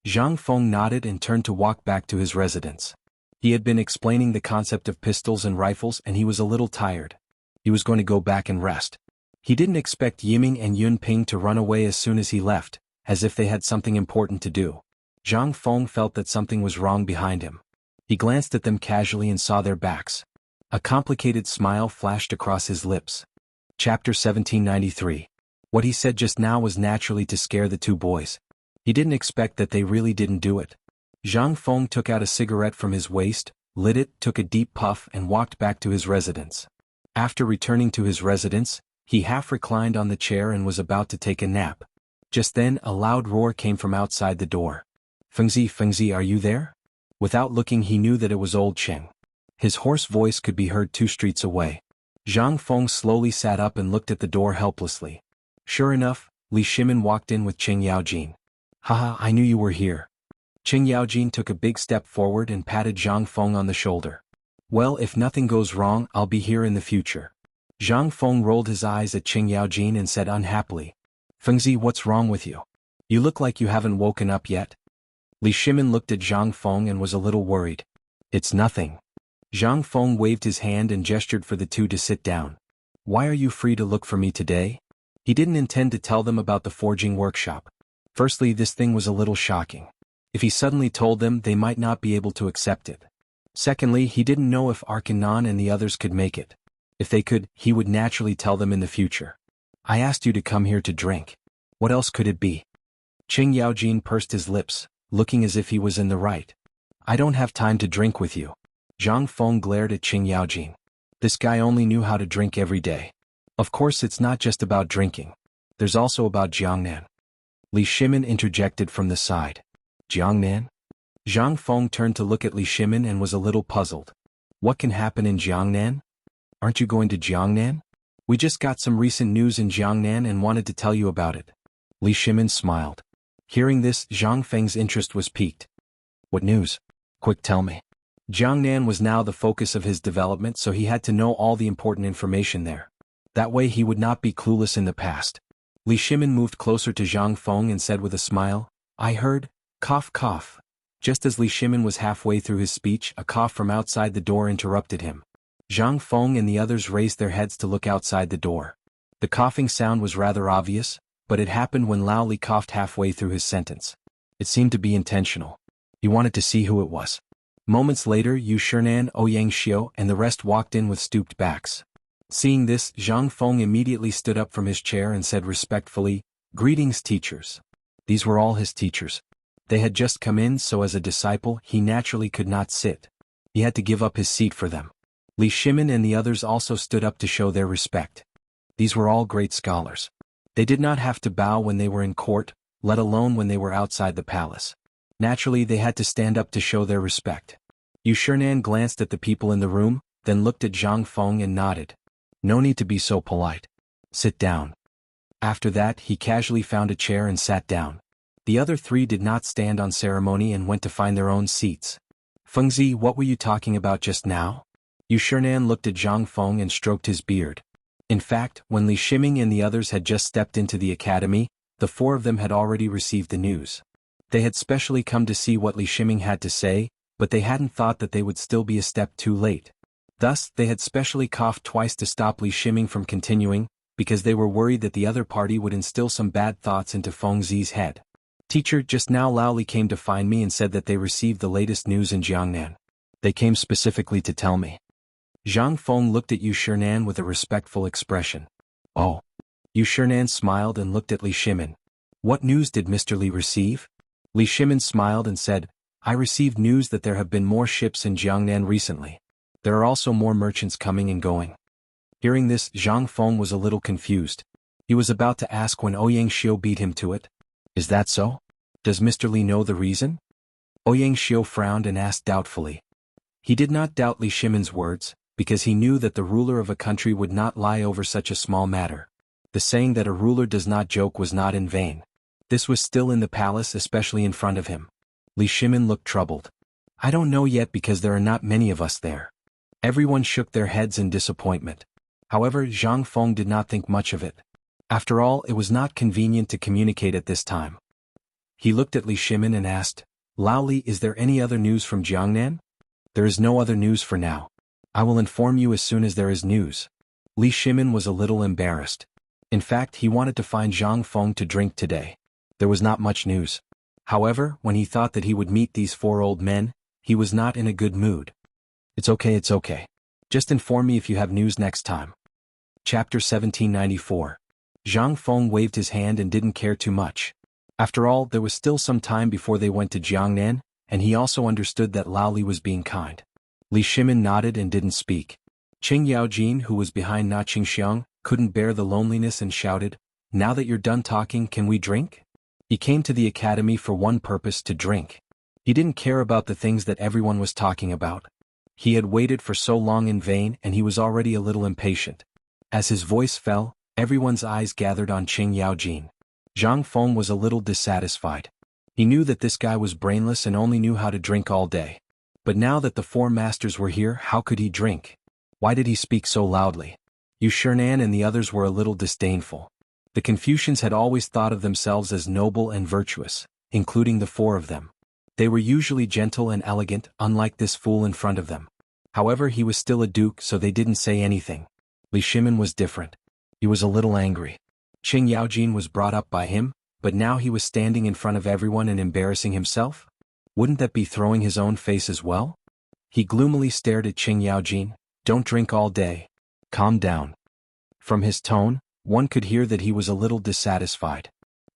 Zhang Feng nodded and turned to walk back to his residence. He had been explaining the concept of pistols and rifles and he was a little tired. He was going to go back and rest. He didn't expect Yiming and Yunping to run away as soon as he left, as if they had something important to do. Zhang Feng felt that something was wrong behind him. He glanced at them casually and saw their backs. A complicated smile flashed across his lips. Chapter 1793. What he said just now was naturally to scare the two boys. He didn't expect that they really didn't do it. Zhang Feng took out a cigarette from his waist, lit it, took a deep puff and walked back to his residence. After returning to his residence, he half reclined on the chair and was about to take a nap. Just then a loud roar came from outside the door. Fengzi, are you there? Without looking he knew that it was old Cheng. His hoarse voice could be heard 2 streets away. Zhang Feng slowly sat up and looked at the door helplessly. Sure enough, Li Shimin walked in with Qing Yaojin. Haha, I knew you were here. Qing Yaojin took a big step forward and patted Zhang Feng on the shoulder. Well, if nothing goes wrong, I'll be here in the future. Zhang Feng rolled his eyes at Qing Yaojin and said unhappily. Fengzi, what's wrong with you? You look like you haven't woken up yet. Li Shimin looked at Zhang Feng and was a little worried. It's nothing. Zhang Feng waved his hand and gestured for the two to sit down. Why are you free to look for me today? He didn't intend to tell them about the forging workshop. Firstly, this thing was a little shocking. If he suddenly told them, they might not be able to accept it. Secondly, he didn't know if Arkanon and the others could make it. If they could, he would naturally tell them in the future. I asked you to come here to drink. What else could it be? Qing Yaojin pursed his lips, looking as if he was in the right. I don't have time to drink with you. Zhang Feng glared at Qing Yaojin. This guy only knew how to drink every day. Of course it's not just about drinking. There's also about Jiangnan. Li Shimin interjected from the side. Jiangnan? Zhang Feng turned to look at Li Shimin and was a little puzzled. What can happen in Jiangnan? Aren't you going to Jiangnan? We just got some recent news in Jiangnan and wanted to tell you about it. Li Shimin smiled. Hearing this, Zhang Feng's interest was piqued. What news? Quick, tell me. Jiangnan was now the focus of his development, so he had to know all the important information there. That way he would not be clueless in the past. Li Shimin moved closer to Zhang Feng and said with a smile, I heard, cough cough. Just as Li Shimin was halfway through his speech, a cough from outside the door interrupted him. Zhang Feng and the others raised their heads to look outside the door. The coughing sound was rather obvious, but it happened when Lao Li coughed halfway through his sentence. It seemed to be intentional. He wanted to see who it was. Moments later, Yu Shernan, Ouyang Xiao, and the rest walked in with stooped backs. Seeing this, Zhang Feng immediately stood up from his chair and said respectfully, "Greetings, teachers." These were all his teachers. They had just come in, so as a disciple, he naturally could not sit. He had to give up his seat for them. Li Shimin and the others also stood up to show their respect. These were all great scholars. They did not have to bow when they were in court, let alone when they were outside the palace. Naturally, they had to stand up to show their respect. Yu Shernan glanced at the people in the room, then looked at Zhang Feng and nodded. "No need to be so polite. Sit down." After that, he casually found a chair and sat down. The other three did not stand on ceremony and went to find their own seats. "Fengzi, what were you talking about just now?" Yu Shernan looked at Zhang Feng and stroked his beard. In fact, when Li Shiming and the others had just stepped into the academy, the four of them had already received the news. They had specially come to see what Li Shiming had to say, but they hadn't thought that they would still be a step too late. Thus, they had specially coughed twice to stop Li Shiming from continuing, because they were worried that the other party would instill some bad thoughts into Fengzi's head. "Teacher, just now Lao Li came to find me and said that they received the latest news in Jiangnan. They came specifically to tell me." Zhang Feng looked at Yu Shernan with a respectful expression. "Oh." Yu Shernan smiled and looked at Li Shimin. "What news did Mr. Li receive?" Li Shimin smiled and said, "I received news that there have been more ships in Jiangnan recently. There are also more merchants coming and going." Hearing this, Zhang Feng was a little confused. He was about to ask when Ouyang Xiao beat him to it. "Is that so? Does Mr. Li know the reason?" Ouyang Xiao frowned and asked doubtfully. He did not doubt Li Shimin's words, because he knew that the ruler of a country would not lie over such a small matter. The saying that a ruler does not joke was not in vain. This was still in the palace, especially in front of him. Li Shimin looked troubled. "I don't know yet because there are not many of us there." Everyone shook their heads in disappointment. However, Zhang Feng did not think much of it. After all, it was not convenient to communicate at this time. He looked at Li Shimin and asked, "Lao Li, is there any other news from Jiangnan?" "There is no other news for now. I will inform you as soon as there is news." Li Shimin was a little embarrassed. In fact, he wanted to find Zhang Feng to drink today. There was not much news. However, when he thought that he would meet these four old men, he was not in a good mood. It's okay. Just inform me if you have news next time." Chapter 1794. Zhang Feng waved his hand and didn't care too much. After all, there was still some time before they went to Jiangnan, and he also understood that Lao Li was being kind. Li Shimin nodded and didn't speak. Qing Yaojin, who was behind Na Qingxiang, couldn't bear the loneliness and shouted, "Now that you're done talking, can we drink?" He came to the academy for one purpose: to drink. He didn't care about the things that everyone was talking about. He had waited for so long in vain, and he was already a little impatient. As his voice fell, everyone's eyes gathered on Qing Yaojin. Zhang Feng was a little dissatisfied. He knew that this guy was brainless and only knew how to drink all day. But now that the four masters were here, how could he drink? Why did he speak so loudly? Yu Shernan and the others were a little disdainful. The Confucians had always thought of themselves as noble and virtuous, including the four of them. They were usually gentle and elegant, unlike this fool in front of them. However, he was still a duke, so they didn't say anything. Li Shimin was different. He was a little angry. Qing Yaojin was brought up by him, but now he was standing in front of everyone and embarrassing himself? Wouldn't that be throwing his own face as well? He gloomily stared at Qing Yaojin. "Don't drink all day. Calm down." From his tone, one could hear that he was a little dissatisfied.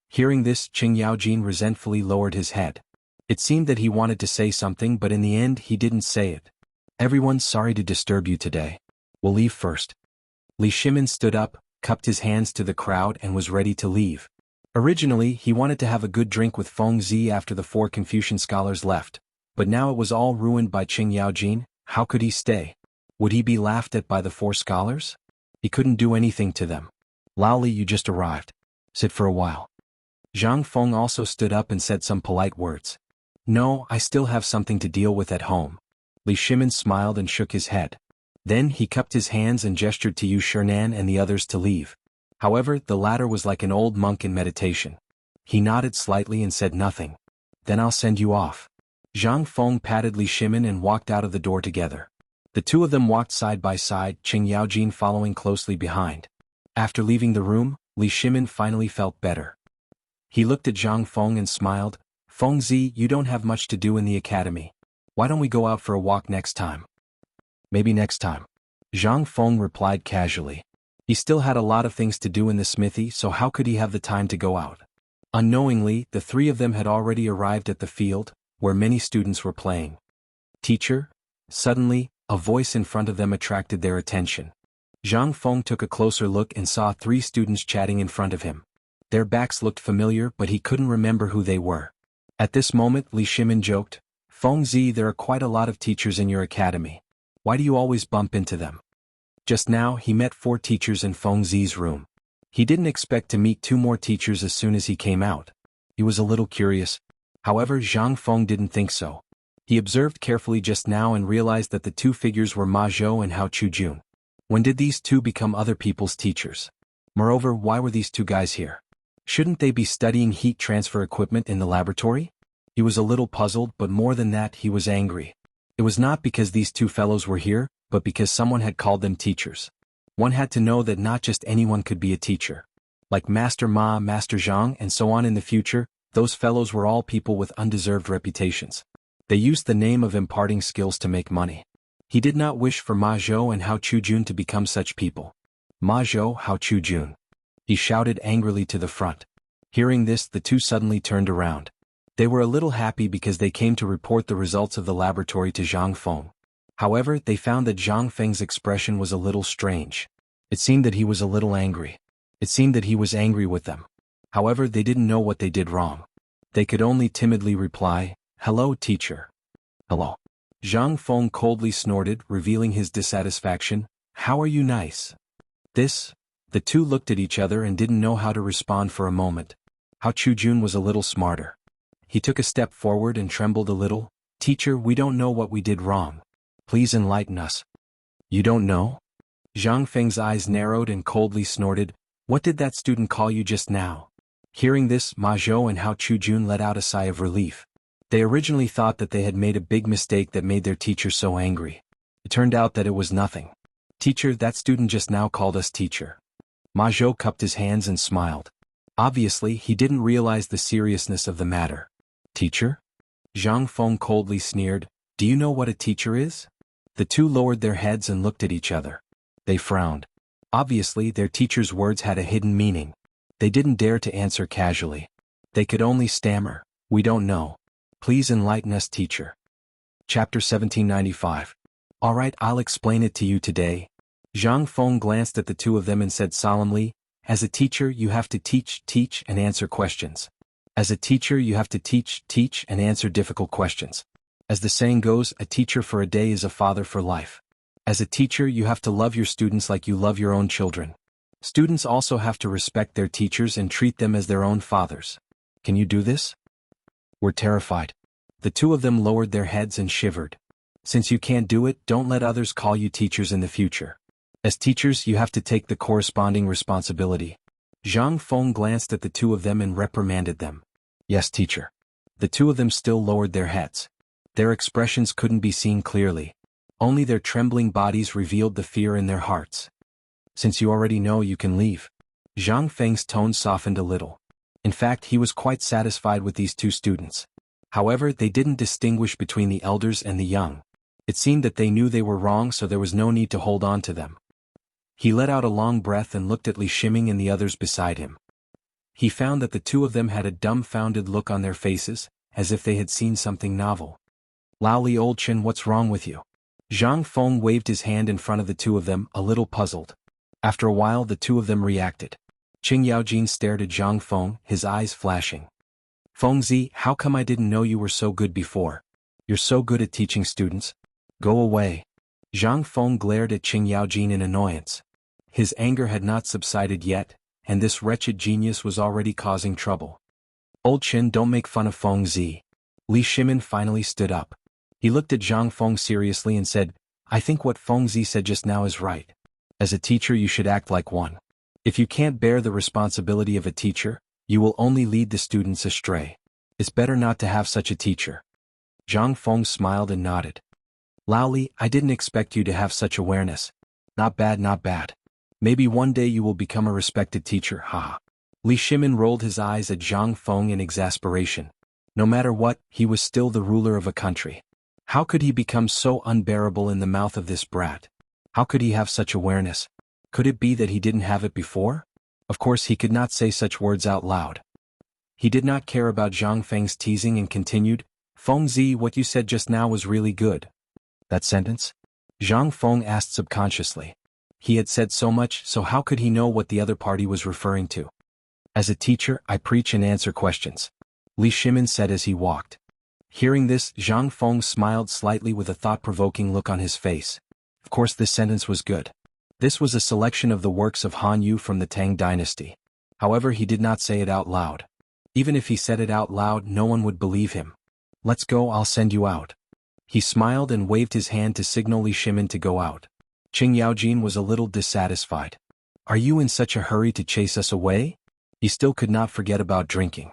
Hearing this, Qing Yaojin resentfully lowered his head. It seemed that he wanted to say something, but in the end he didn't say it. "Everyone's sorry to disturb you today. We'll leave first." Li Shimin stood up, cupped his hands to the crowd and was ready to leave. Originally, he wanted to have a good drink with Feng Zi after the four Confucian scholars left, but now it was all ruined by Qing Yaojin. How could he stay? Would he be laughed at by the four scholars? He couldn't do anything to them. "Lao Li, you just arrived. Sit for a while." Zhang Feng also stood up and said some polite words. "No, I still have something to deal with at home." Li Shimin smiled and shook his head. Then he cupped his hands and gestured to Yu Shernan and the others to leave. However, the latter was like an old monk in meditation. He nodded slightly and said nothing. "Then I'll send you off." Zhang Feng patted Li Shimin and walked out of the door together. The two of them walked side by side, Qing Yaojin following closely behind. After leaving the room, Li Shimin finally felt better. He looked at Zhang Feng and smiled. Fengzi, you don't have much to do in the academy. Why don't we go out for a walk next time? Maybe next time. Zhang Feng replied casually. He still had a lot of things to do in the smithy, so how could he have the time to go out? Unknowingly, the three of them had already arrived at the field, where many students were playing. Teacher? Suddenly, a voice in front of them attracted their attention. Zhang Feng took a closer look and saw three students chatting in front of him. Their backs looked familiar, but he couldn't remember who they were. At this moment, Li Shimin joked, Fengzi, there are quite a lot of teachers in your academy. Why do you always bump into them? Just now, he met 4 teachers in Fengzi's room. He didn't expect to meet 2 more teachers as soon as he came out. He was a little curious. However, Zhang Feng didn't think so. He observed carefully just now and realized that the 2 figures were Ma Zhou and Hao Chujun. When did these 2 become other people's teachers? Moreover, why were these 2 guys here? Shouldn't they be studying heat transfer equipment in the laboratory? He was a little puzzled, but more than that, he was angry. It was not because these 2 fellows were here, but because someone had called them teachers. One had to know that not just anyone could be a teacher. Like Master Ma, Master Zhang, and so on in the future, those fellows were all people with undeserved reputations. They used the name of imparting skills to make money. He did not wish for Ma Zhou and Hao Chujun to become such people. Ma Zhou, Hao Chujun. He shouted angrily to the front. Hearing this, the 2 suddenly turned around. They were a little happy because they came to report the results of the laboratory to Zhang Feng. However, they found that Zhang Feng's expression was a little strange. It seemed that he was a little angry. It seemed that he was angry with them. However, they didn't know what they did wrong. They could only timidly reply, "Hello, teacher." "Hello." Zhang Feng coldly snorted, revealing his dissatisfaction. "How are you nice?" The 2 looked at each other and didn't know how to respond for a moment. Hao Chujun was a little smarter. He took a step forward and trembled a little. "Teacher, we don't know what we did wrong. Please enlighten us." "You don't know?" Zhang Feng's eyes narrowed and coldly snorted. "What did that student call you just now?" Hearing this, Ma Zhou and Hao Chujun let out a sigh of relief. They originally thought that they had made a big mistake that made their teacher so angry. It turned out that it was nothing. "Teacher, that student just now called us teacher." Ma Zhou cupped his hands and smiled. Obviously, he didn't realize the seriousness of the matter. "Teacher?" Zhang Feng coldly sneered. "Do you know what a teacher is?" The 2 lowered their heads and looked at each other. They frowned. Obviously, their teacher's words had a hidden meaning. They didn't dare to answer casually. They could only stammer, "We don't know. Please enlighten us, teacher." Chapter 1795. "Alright, I'll explain it to you today." Zhang Feng glanced at the 2 of them and said solemnly, "As a teacher, you have to teach, and answer questions. As a teacher, you have to teach, and answer difficult questions. As the saying goes, a teacher for a day is a father for life. As a teacher, you have to love your students like you love your own children. Students also have to respect their teachers and treat them as their own fathers. Can you do this?" "We're terrified." The 2 of them lowered their heads and shivered. "Since you can't do it, don't let others call you teachers in the future. As teachers, you have to take the corresponding responsibility." Zhang Feng glanced at the 2 of them and reprimanded them. "Yes, teacher." The 2 of them still lowered their heads. Their expressions couldn't be seen clearly. Only their trembling bodies revealed the fear in their hearts. "Since you already know, you can leave." Zhang Feng's tone softened a little. In fact, he was quite satisfied with these 2 students. However, they didn't distinguish between the elders and the young. It seemed that they knew they were wrong, so there was no need to hold on to them. He let out a long breath and looked at Li Shimin and the others beside him. He found that the 2 of them had a dumbfounded look on their faces, as if they had seen something novel. "Lao Li Old Chen, what's wrong with you?" Zhang Feng waved his hand in front of the 2 of them, a little puzzled. After a while, the 2 of them reacted. Qing Yaojin stared at Zhang Feng, his eyes flashing. "Fengzi, how come I didn't know you were so good before? You're so good at teaching students. Go away." Zhang Feng glared at Qing Yaojin in annoyance. His anger had not subsided yet, and this wretched genius was already causing trouble. "Old Chen, don't make fun of Fengzi." Li Shimin finally stood up. He looked at Zhang Feng seriously and said, "I think what Fengzi said just now is right. As a teacher, you should act like one. If you can't bear the responsibility of a teacher, you will only lead the students astray. It's better not to have such a teacher." Zhang Feng smiled and nodded. Lao Li, I didn't expect you to have such awareness. Not bad, not bad. Maybe one day you will become a respected teacher, haha. Li Shimin rolled his eyes at Zhang Feng in exasperation. No matter what, he was still the ruler of a country. How could he become so unbearable in the mouth of this brat? How could he have such awareness? Could it be that he didn't have it before? Of course he could not say such words out loud. He did not care about Zhang Feng's teasing and continued, Feng Zi, what you said just now was really good. That sentence? Zhang Feng asked subconsciously. He had said so much, so how could he know what the other party was referring to? As a teacher, I preach and answer questions, Li Shimin said as he walked. Hearing this, Zhang Feng smiled slightly with a thought-provoking look on his face. Of course this sentence was good. This was a selection of the works of Han Yu from the Tang dynasty. However, he did not say it out loud. Even if he said it out loud, no one would believe him. Let's go, I'll send you out. He smiled and waved his hand to signal Li Shimin to go out. Qing Yaojin was a little dissatisfied. Are you in such a hurry to chase us away? He still could not forget about drinking.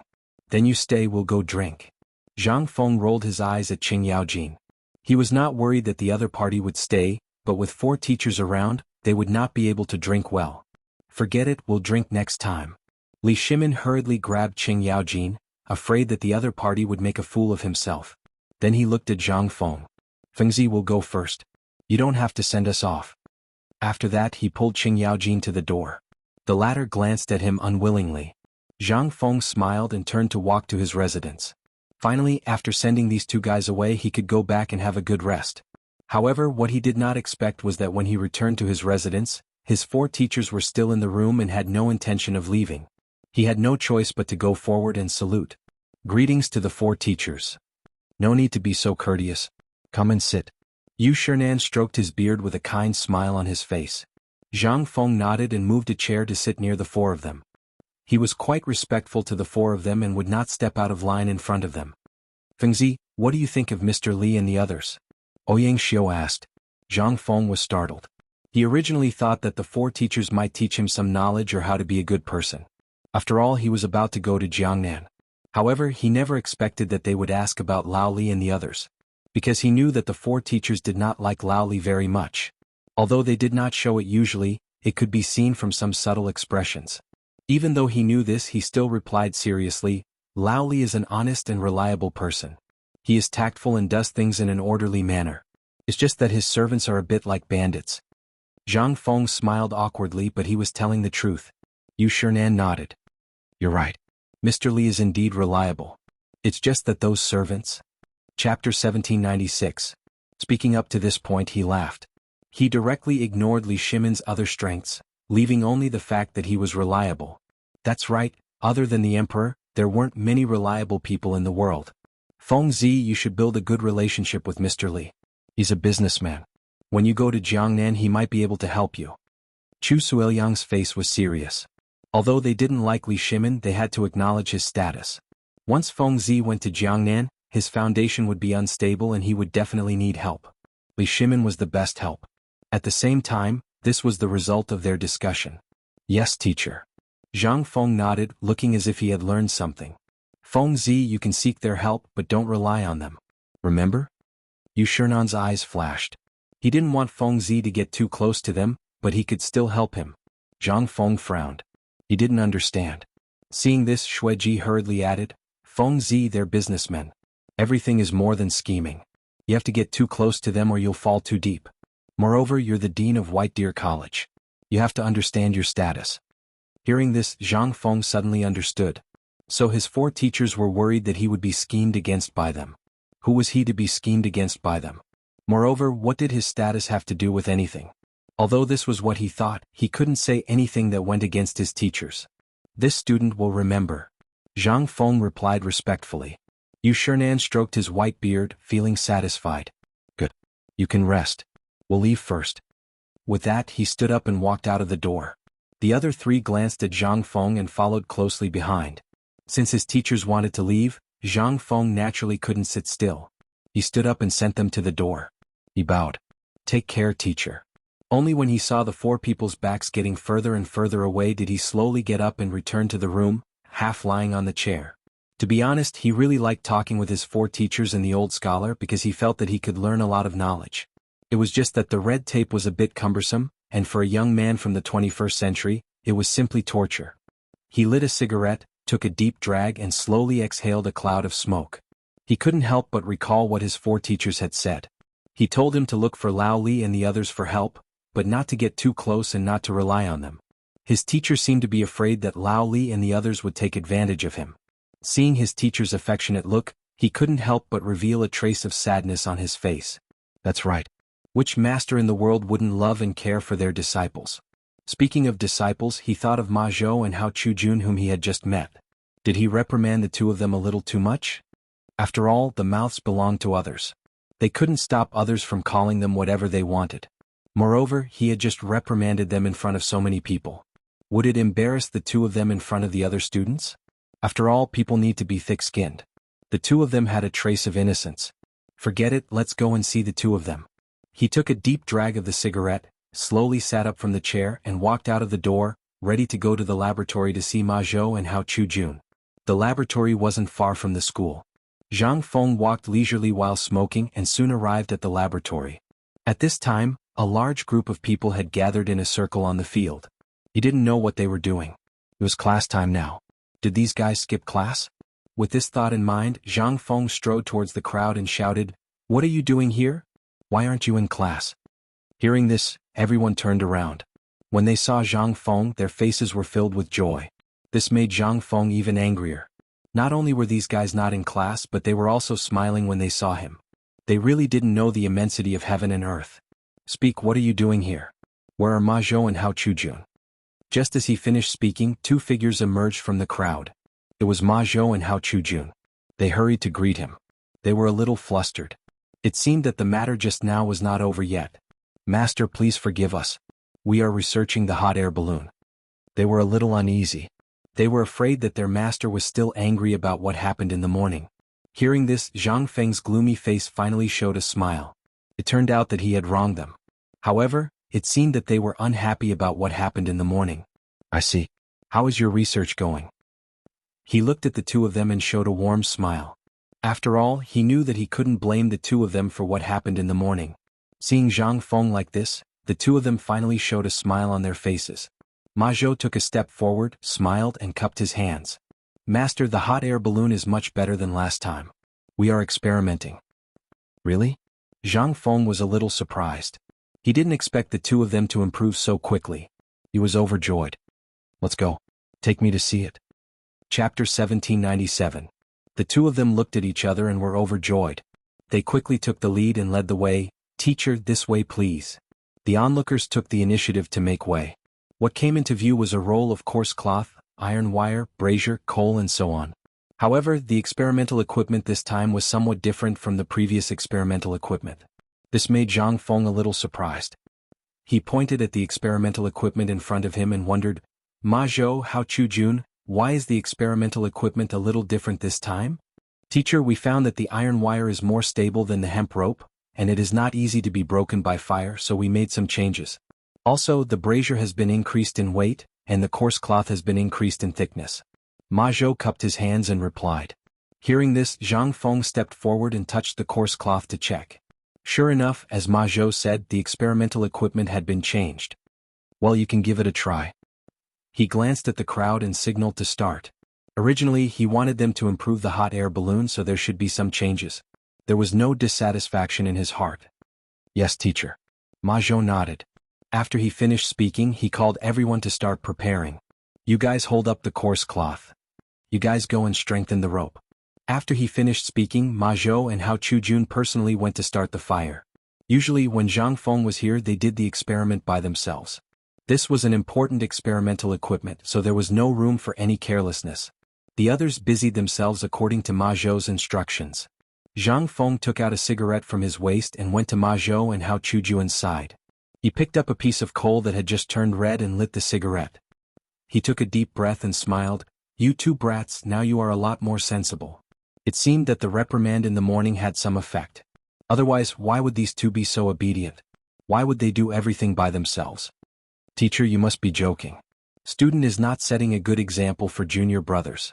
Then you stay, we'll go drink. Zhang Feng rolled his eyes at Qing Yaojin. He was not worried that the other party would stay, but with 4 teachers around, they would not be able to drink well. Forget it, we'll drink next time. Li Shimin hurriedly grabbed Qing Yaojin, afraid that the other party would make a fool of himself. Then he looked at Zhang Feng. Fengzi will go first. You don't have to send us off. After that he pulled Qing Yaojin to the door. The latter glanced at him unwillingly. Zhang Feng smiled and turned to walk to his residence. Finally, after sending these 2 guys away, he could go back and have a good rest. However, what he did not expect was that when he returned to his residence, his 4 teachers were still in the room and had no intention of leaving. He had no choice but to go forward and salute. Greetings to the 4 teachers. No need to be so courteous. Come and sit. Yu Shernan stroked his beard with a kind smile on his face. Zhang Feng nodded and moved a chair to sit near the 4 of them. He was quite respectful to the 4 of them and would not step out of line in front of them. Fengzi, what do you think of Mr. Li and the others? Ouyang Xiu asked. Zhang Feng was startled. He originally thought that the 4 teachers might teach him some knowledge or how to be a good person. After all, he was about to go to Jiangnan. However, he never expected that they would ask about Lao Li and the others. Because he knew that the 4 teachers did not like Lao Li very much. Although they did not show it usually, it could be seen from some subtle expressions. Even though he knew this, he still replied seriously, Lao Li is an honest and reliable person. He is tactful and does things in an orderly manner. It's just that his servants are a bit like bandits. Zhang Feng smiled awkwardly, but he was telling the truth. Yu Shernan nodded. You're right. Mr. Li is indeed reliable. It's just that those servants... Chapter 1796. Speaking up to this point, he laughed. He directly ignored Li Shimin's other strengths, leaving only the fact that he was reliable. That's right, other than the emperor, there weren't many reliable people in the world. Feng Zi, you should build a good relationship with Mr. Li. He's a businessman. When you go to Jiangnan, he might be able to help you. Chu Suiliang's face was serious. Although they didn't like Li Shimin, they had to acknowledge his status. Once Feng Zi went to Jiangnan, his foundation would be unstable and he would definitely need help. Li Shimin was the best help. At the same time, this was the result of their discussion. Yes, teacher. Zhang Feng nodded, looking as if he had learned something. Feng Zi, you can seek their help, but don't rely on them. Remember? Yu Shernan's eyes flashed. He didn't want Feng Zi to get too close to them, but he could still help him. Zhang Feng frowned. He didn't understand. Seeing this, Xueji hurriedly added, Feng Zi, they're businessmen. Everything is more than scheming. You have to get too close to them or you'll fall too deep. Moreover, you're the dean of White Deer College. You have to understand your status. Hearing this, Zhang Feng suddenly understood. So his 4 teachers were worried that he would be schemed against by them. Who was he to be schemed against by them? Moreover, what did his status have to do with anything? Although this was what he thought, he couldn't say anything that went against his teachers. This student will remember. Zhang Feng replied respectfully. Yu Shernan stroked his white beard, feeling satisfied. Good. You can rest. We'll leave first. With that, he stood up and walked out of the door. The other 3 glanced at Zhang Feng and followed closely behind. Since his teachers wanted to leave, Zhang Feng naturally couldn't sit still. He stood up and sent them to the door. He bowed. Take care, teacher. Only when he saw the 4 people's backs getting further and further away did he slowly get up and return to the room, half lying on the chair. To be honest, he really liked talking with his 4 teachers and the old scholar because he felt that he could learn a lot of knowledge. It was just that the red tape was a bit cumbersome, and for a young man from the 21st century, it was simply torture. He lit a cigarette, took a deep drag and slowly exhaled a cloud of smoke. He couldn't help but recall what his 4 teachers had said. He told him to look for Lao Li and the others for help, but not to get too close and not to rely on them. His teacher seemed to be afraid that Lao Li and the others would take advantage of him. Seeing his teacher's affectionate look, he couldn't help but reveal a trace of sadness on his face. That's right. Which master in the world wouldn't love and care for their disciples? Speaking of disciples, he thought of Ma Zhou and Hao Chujun whom he had just met. Did he reprimand the 2 of them a little too much? After all, the mouths belonged to others. They couldn't stop others from calling them whatever they wanted. Moreover, he had just reprimanded them in front of so many people. Would it embarrass the 2 of them in front of the other students? After all, people need to be thick-skinned. The 2 of them had a trace of innocence. Forget it, let's go and see the 2 of them. He took a deep drag of the cigarette, slowly sat up from the chair and walked out of the door, ready to go to the laboratory to see Ma Zhou and Hao Chujun. The laboratory wasn't far from the school. Zhang Feng walked leisurely while smoking and soon arrived at the laboratory. At this time, a large group of people had gathered in a circle on the field. He didn't know what they were doing. It was class time now. Did these guys skip class? With this thought in mind, Zhang Feng strode towards the crowd and shouted, "What are you doing here? Why aren't you in class?" Hearing this, everyone turned around. When they saw Zhang Feng, their faces were filled with joy. This made Zhang Feng even angrier. Not only were these guys not in class, but they were also smiling when they saw him. They really didn't know the immensity of heaven and earth. "Speak, what are you doing here? Where are Ma Zhou and Hao Chujun?" Just as he finished speaking, 2 figures emerged from the crowd. It was Ma Zhou and Hao Chujun. They hurried to greet him. They were a little flustered. It seemed that the matter just now was not over yet. "Master, please forgive us. We are researching the hot air balloon." They were a little uneasy. They were afraid that their master was still angry about what happened in the morning. Hearing this, Zhang Feng's gloomy face finally showed a smile. It turned out that he had wronged them. However, it seemed that they were unhappy about what happened in the morning. "I see. How is your research going?" He looked at the 2 of them and showed a warm smile. After all, he knew that he couldn't blame the 2 of them for what happened in the morning. Seeing Zhang Feng like this, the 2 of them finally showed a smile on their faces. Ma Zhou took a step forward, smiled and cupped his hands. "Master, the hot air balloon is much better than last time. We are experimenting." "Really?" Zhang Feng was a little surprised. He didn't expect the 2 of them to improve so quickly. He was overjoyed. "Let's go. Take me to see it." Chapter 1797. The 2 of them looked at each other and were overjoyed. They quickly took the lead and led the way. "Teacher, this way please." The onlookers took the initiative to make way. What came into view was a roll of coarse cloth, iron wire, brazier, coal and so on. However, the experimental equipment this time was somewhat different from the previous experimental equipment. This made Zhang Feng a little surprised. He pointed at the experimental equipment in front of him and wondered, "Ma Zhou, Hao Chujun, why is the experimental equipment a little different this time?" "Teacher, we found that the iron wire is more stable than the hemp rope, and it is not easy to be broken by fire, so we made some changes. Also, the brazier has been increased in weight, and the coarse cloth has been increased in thickness." Ma Zhou cupped his hands and replied. Hearing this, Zhang Feng stepped forward and touched the coarse cloth to check. Sure enough, as Ma Zhou said, the experimental equipment had been changed. "Well, you can give it a try." He glanced at the crowd and signaled to start. Originally, he wanted them to improve the hot air balloon, so there should be some changes. There was no dissatisfaction in his heart. "Yes, teacher." Ma Zhou nodded. After he finished speaking, he called everyone to start preparing. "You guys hold up the coarse cloth. You guys go and strengthen the rope." After he finished speaking, Ma Zhou and Hao Chujun personally went to start the fire. Usually when Zhang Feng was here, they did the experiment by themselves. This was an important experimental equipment, so there was no room for any carelessness. The others busied themselves according to Ma Zhou's instructions. Zhang Feng took out a cigarette from his waist and went to Ma Zhou and Hao Chujun's side. He picked up a piece of coal that had just turned red and lit the cigarette. He took a deep breath and smiled. "You 2 brats, now you are a lot more sensible." It seemed that the reprimand in the morning had some effect. Otherwise, why would these 2 be so obedient? Why would they do everything by themselves? "Teacher, you must be joking. Student is not setting a good example for junior brothers."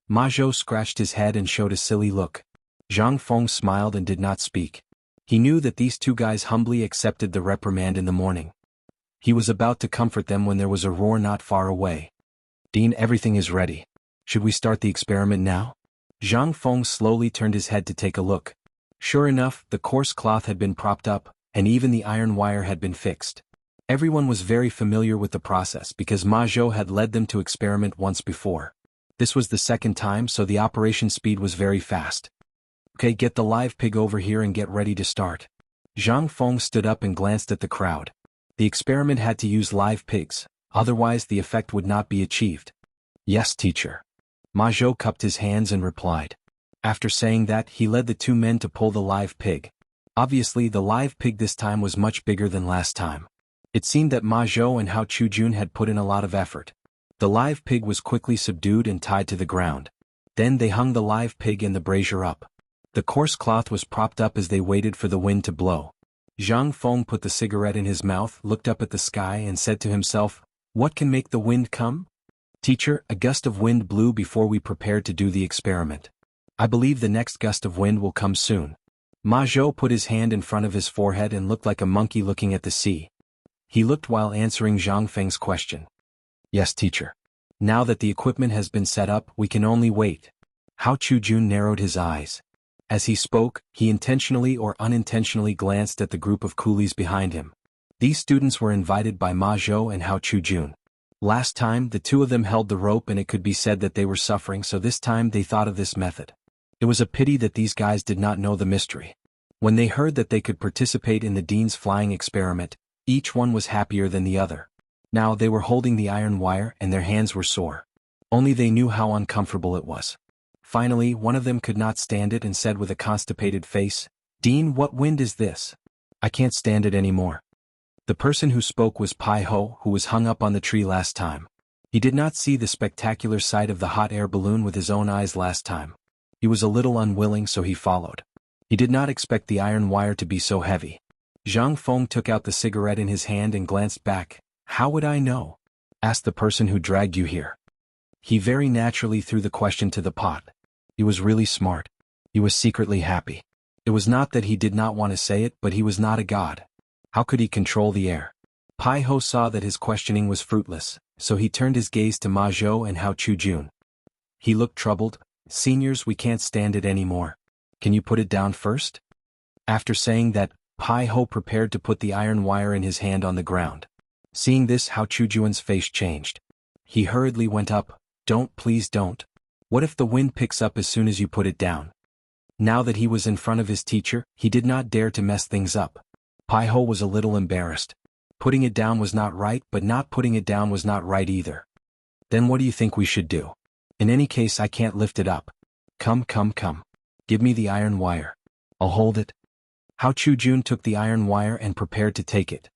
Ma Zhou scratched his head and showed a silly look. Zhang Feng smiled and did not speak. He knew that these two guys humbly accepted the reprimand in the morning. He was about to comfort them when there was a roar not far away. Dean, everything is ready. Should we start the experiment now? Zhang Feng slowly turned his head to take a look. Sure enough, the coarse cloth had been propped up, and even the iron wire had been fixed. Everyone was very familiar with the process because Ma Zhou had led them to experiment once before. This was the second time, so the operation speed was very fast. Okay, get the live pig over here and get ready to start. Zhang Feng stood up and glanced at the crowd. The experiment had to use live pigs, otherwise the effect would not be achieved. Yes, teacher. Ma Zhou cupped his hands and replied. After saying that, he led the two men to pull the live pig. Obviously, the live pig this time was much bigger than last time. It seemed that Ma Zhou and Hao Chujun had put in a lot of effort. The live pig was quickly subdued and tied to the ground. Then they hung the live pig and the brazier up. The coarse cloth was propped up as they waited for the wind to blow. Zhang Feng put the cigarette in his mouth, looked up at the sky and said to himself, "What can make the wind come?" Teacher, a gust of wind blew before we prepared to do the experiment. I believe the next gust of wind will come soon. Ma Zhou put his hand in front of his forehead and looked like a monkey looking at the sea. He looked while answering Zhang Feng's question. Yes, teacher. Now that the equipment has been set up, we can only wait. Hao Chujun narrowed his eyes. As he spoke, he intentionally or unintentionally glanced at the group of coolies behind him. These students were invited by Ma Zhou and Hao Chujun. Last time, the two of them held the rope and it could be said that they were suffering, so this time they thought of this method. It was a pity that these guys did not know the mystery. When they heard that they could participate in the Dean's flying experiment, each one was happier than the other. Now they were holding the iron wire and their hands were sore. Only they knew how uncomfortable it was. Finally, one of them could not stand it and said with a constipated face, "Dean, what wind is this? I can't stand it anymore." The person who spoke was Pai Ho, who was hung up on the tree last time. He did not see the spectacular sight of the hot air balloon with his own eyes last time. He was a little unwilling, so he followed. He did not expect the iron wire to be so heavy. Zhang Feng took out the cigarette in his hand and glanced back. "How would I know?" asked the person who dragged you here. He very naturally threw the question to the pot. He was really smart. He was secretly happy. It was not that he did not want to say it, but he was not a god. How could he control the air? Pai Ho saw that his questioning was fruitless, so he turned his gaze to Ma Zhou and Hao Chujun. He looked troubled. "Seniors, we can't stand it anymore. Can you put it down first?" After saying that, Pai Ho prepared to put the iron wire in his hand on the ground. Seeing this, Hao Chujun's face changed. He hurriedly went up. "Don't, please don't. What if the wind picks up as soon as you put it down?" Now that he was in front of his teacher, he did not dare to mess things up. Pai Ho was a little embarrassed. Putting it down was not right, but not putting it down was not right either. "Then what do you think we should do? In any case, I can't lift it up. Come. Give me the iron wire. I'll hold it." Hao Chujun took the iron wire and prepared to take it.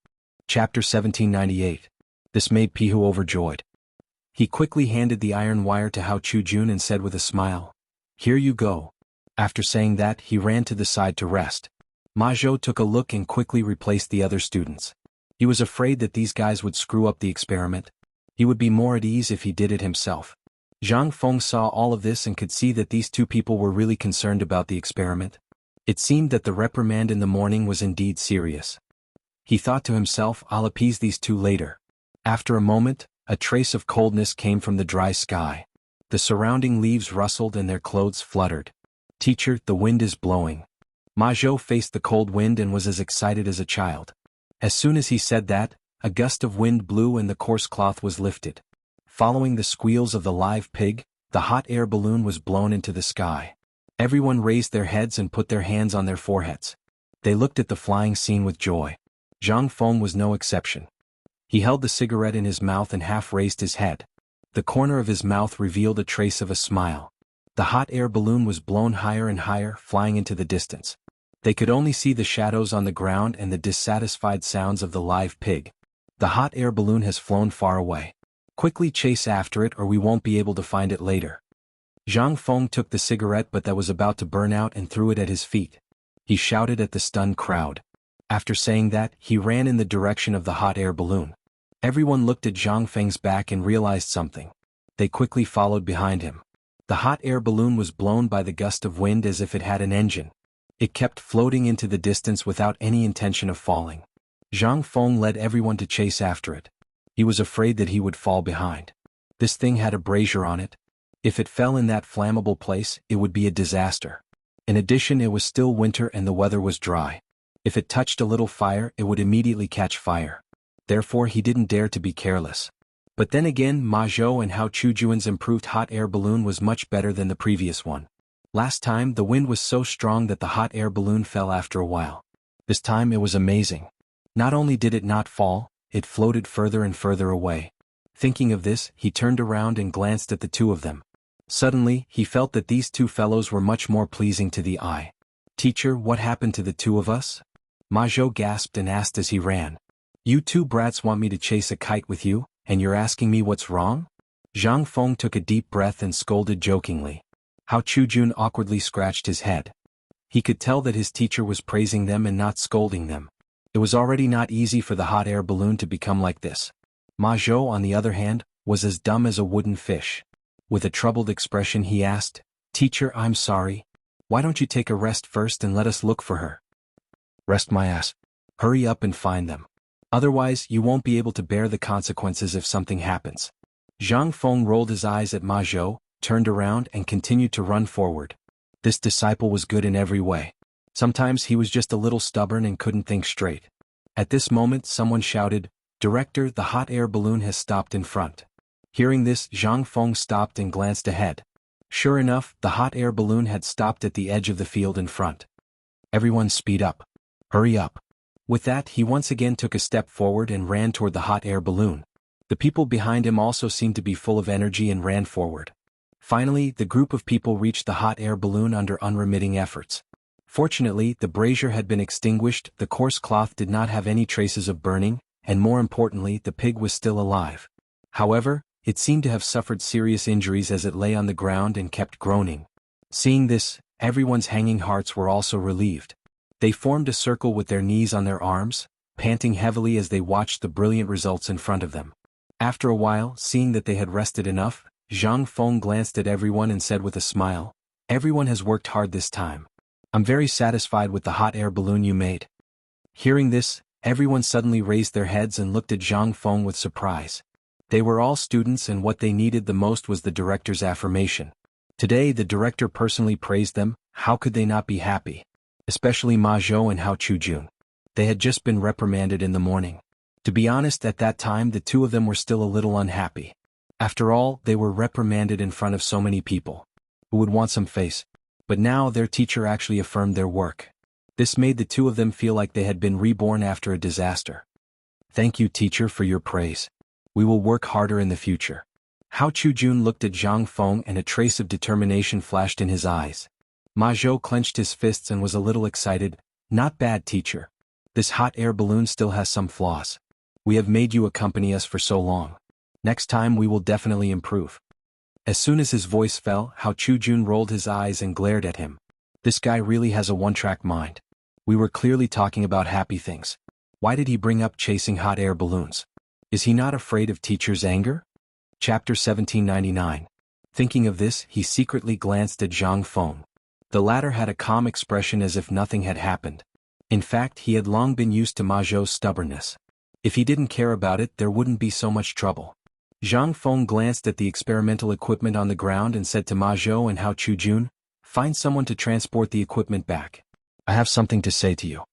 Chapter 1798. This made Pihu overjoyed. He quickly handed the iron wire to Hao Chujun and said with a smile, "Here you go." After saying that, he ran to the side to rest. Ma Zhou took a look and quickly replaced the other students. He was afraid that these guys would screw up the experiment. He would be more at ease if he did it himself. Zhang Feng saw all of this and could see that these two people were really concerned about the experiment. It seemed that the reprimand in the morning was indeed serious. He thought to himself, "I'll appease these two later." After a moment, a trace of coldness came from the dry sky. The surrounding leaves rustled and their clothes fluttered. "Teacher, the wind is blowing." Ma Zhou faced the cold wind and was as excited as a child. As soon as he said that, a gust of wind blew and the coarse cloth was lifted. Following the squeals of the live pig, the hot air balloon was blown into the sky. Everyone raised their heads and put their hands on their foreheads. They looked at the flying scene with joy. Zhang Feng was no exception. He held the cigarette in his mouth and half raised his head. The corner of his mouth revealed a trace of a smile. The hot air balloon was blown higher and higher, flying into the distance. They could only see the shadows on the ground and the dissatisfied sounds of the live pig. "The hot air balloon has flown far away. Quickly chase after it or we won't be able to find it later." Zhang Feng took the cigarette that was about to burn out and threw it at his feet. He shouted at the stunned crowd. After saying that, he ran in the direction of the hot air balloon. Everyone looked at Zhang Feng's back and realized something. They quickly followed behind him. The hot air balloon was blown by the gust of wind as if it had an engine. It kept floating into the distance without any intention of falling. Zhang Feng led everyone to chase after it. He was afraid that he would fall behind. This thing had a brazier on it. If it fell in that flammable place, it would be a disaster. In addition, it was still winter and the weather was dry. If it touched a little fire, it would immediately catch fire. Therefore, he didn't dare to be careless. But then again, Ma Zhou and Hao Chujuan's improved hot air balloon was much better than the previous one. Last time, the wind was so strong that the hot air balloon fell after a while. This time it was amazing. Not only did it not fall, it floated further and further away. Thinking of this, he turned around and glanced at the two of them. Suddenly, he felt that these two fellows were much more pleasing to the eye. "Teacher, what happened to the two of us?" Ma Zhou gasped and asked as he ran. "You two brats want me to chase a kite with you, and you're asking me what's wrong?" Zhang Feng took a deep breath and scolded jokingly. Hao Chujun awkwardly scratched his head. He could tell that his teacher was praising them and not scolding them. It was already not easy for the hot air balloon to become like this. Ma Zhou, on the other hand, was as dumb as a wooden fish. With a troubled expression he asked, "Teacher, I'm sorry. Why don't you take a rest first and let us look for her?" "Rest my ass. Hurry up and find them. Otherwise, you won't be able to bear the consequences if something happens." Zhang Feng rolled his eyes at Ma Zhou, turned around and continued to run forward. This disciple was good in every way. Sometimes he was just a little stubborn and couldn't think straight. At this moment someone shouted, "Director, the hot air balloon has stopped in front." Hearing this, Zhang Feng stopped and glanced ahead. Sure enough, the hot air balloon had stopped at the edge of the field in front. "Everyone speed up. Hurry up." With that, he once again took a step forward and ran toward the hot air balloon. The people behind him also seemed to be full of energy and ran forward. Finally, the group of people reached the hot air balloon under unremitting efforts. Fortunately, the brazier had been extinguished, the coarse cloth did not have any traces of burning, and more importantly, the pig was still alive. However, it seemed to have suffered serious injuries as it lay on the ground and kept groaning. Seeing this, everyone's hanging hearts were also relieved. They formed a circle with their knees on their arms, panting heavily as they watched the brilliant results in front of them. After a while, seeing that they had rested enough, Zhang Feng glanced at everyone and said with a smile, "Everyone has worked hard this time. I'm very satisfied with the hot air balloon you made." Hearing this, everyone suddenly raised their heads and looked at Zhang Feng with surprise. They were all students and what they needed the most was the director's affirmation. Today the director personally praised them, how could they not be happy? Especially Ma Zhou and Hao Chujun. They had just been reprimanded in the morning. To be honest, at that time the two of them were still a little unhappy. After all, they were reprimanded in front of so many people. Who would want some face? But now their teacher actually affirmed their work. This made the two of them feel like they had been reborn after a disaster. "Thank you, teacher, for your praise. We will work harder in the future." Hao Chujun looked at Zhang Feng and a trace of determination flashed in his eyes. Ma Zhou clenched his fists and was a little excited. "Not bad, teacher. This hot air balloon still has some flaws. We have made you accompany us for so long. Next time we will definitely improve." As soon as his voice fell, Hao Chujun rolled his eyes and glared at him. This guy really has a one-track mind. We were clearly talking about happy things. Why did he bring up chasing hot air balloons? Is he not afraid of teacher's anger? Chapter 1799. Thinking of this, he secretly glanced at Zhang Feng. The latter had a calm expression as if nothing had happened. In fact, he had long been used to Ma Zhou's stubbornness. If he didn't care about it, there wouldn't be so much trouble. Zhang Feng glanced at the experimental equipment on the ground and said to Ma Zhou and Hao Chujun, "Find someone to transport the equipment back. I have something to say to you."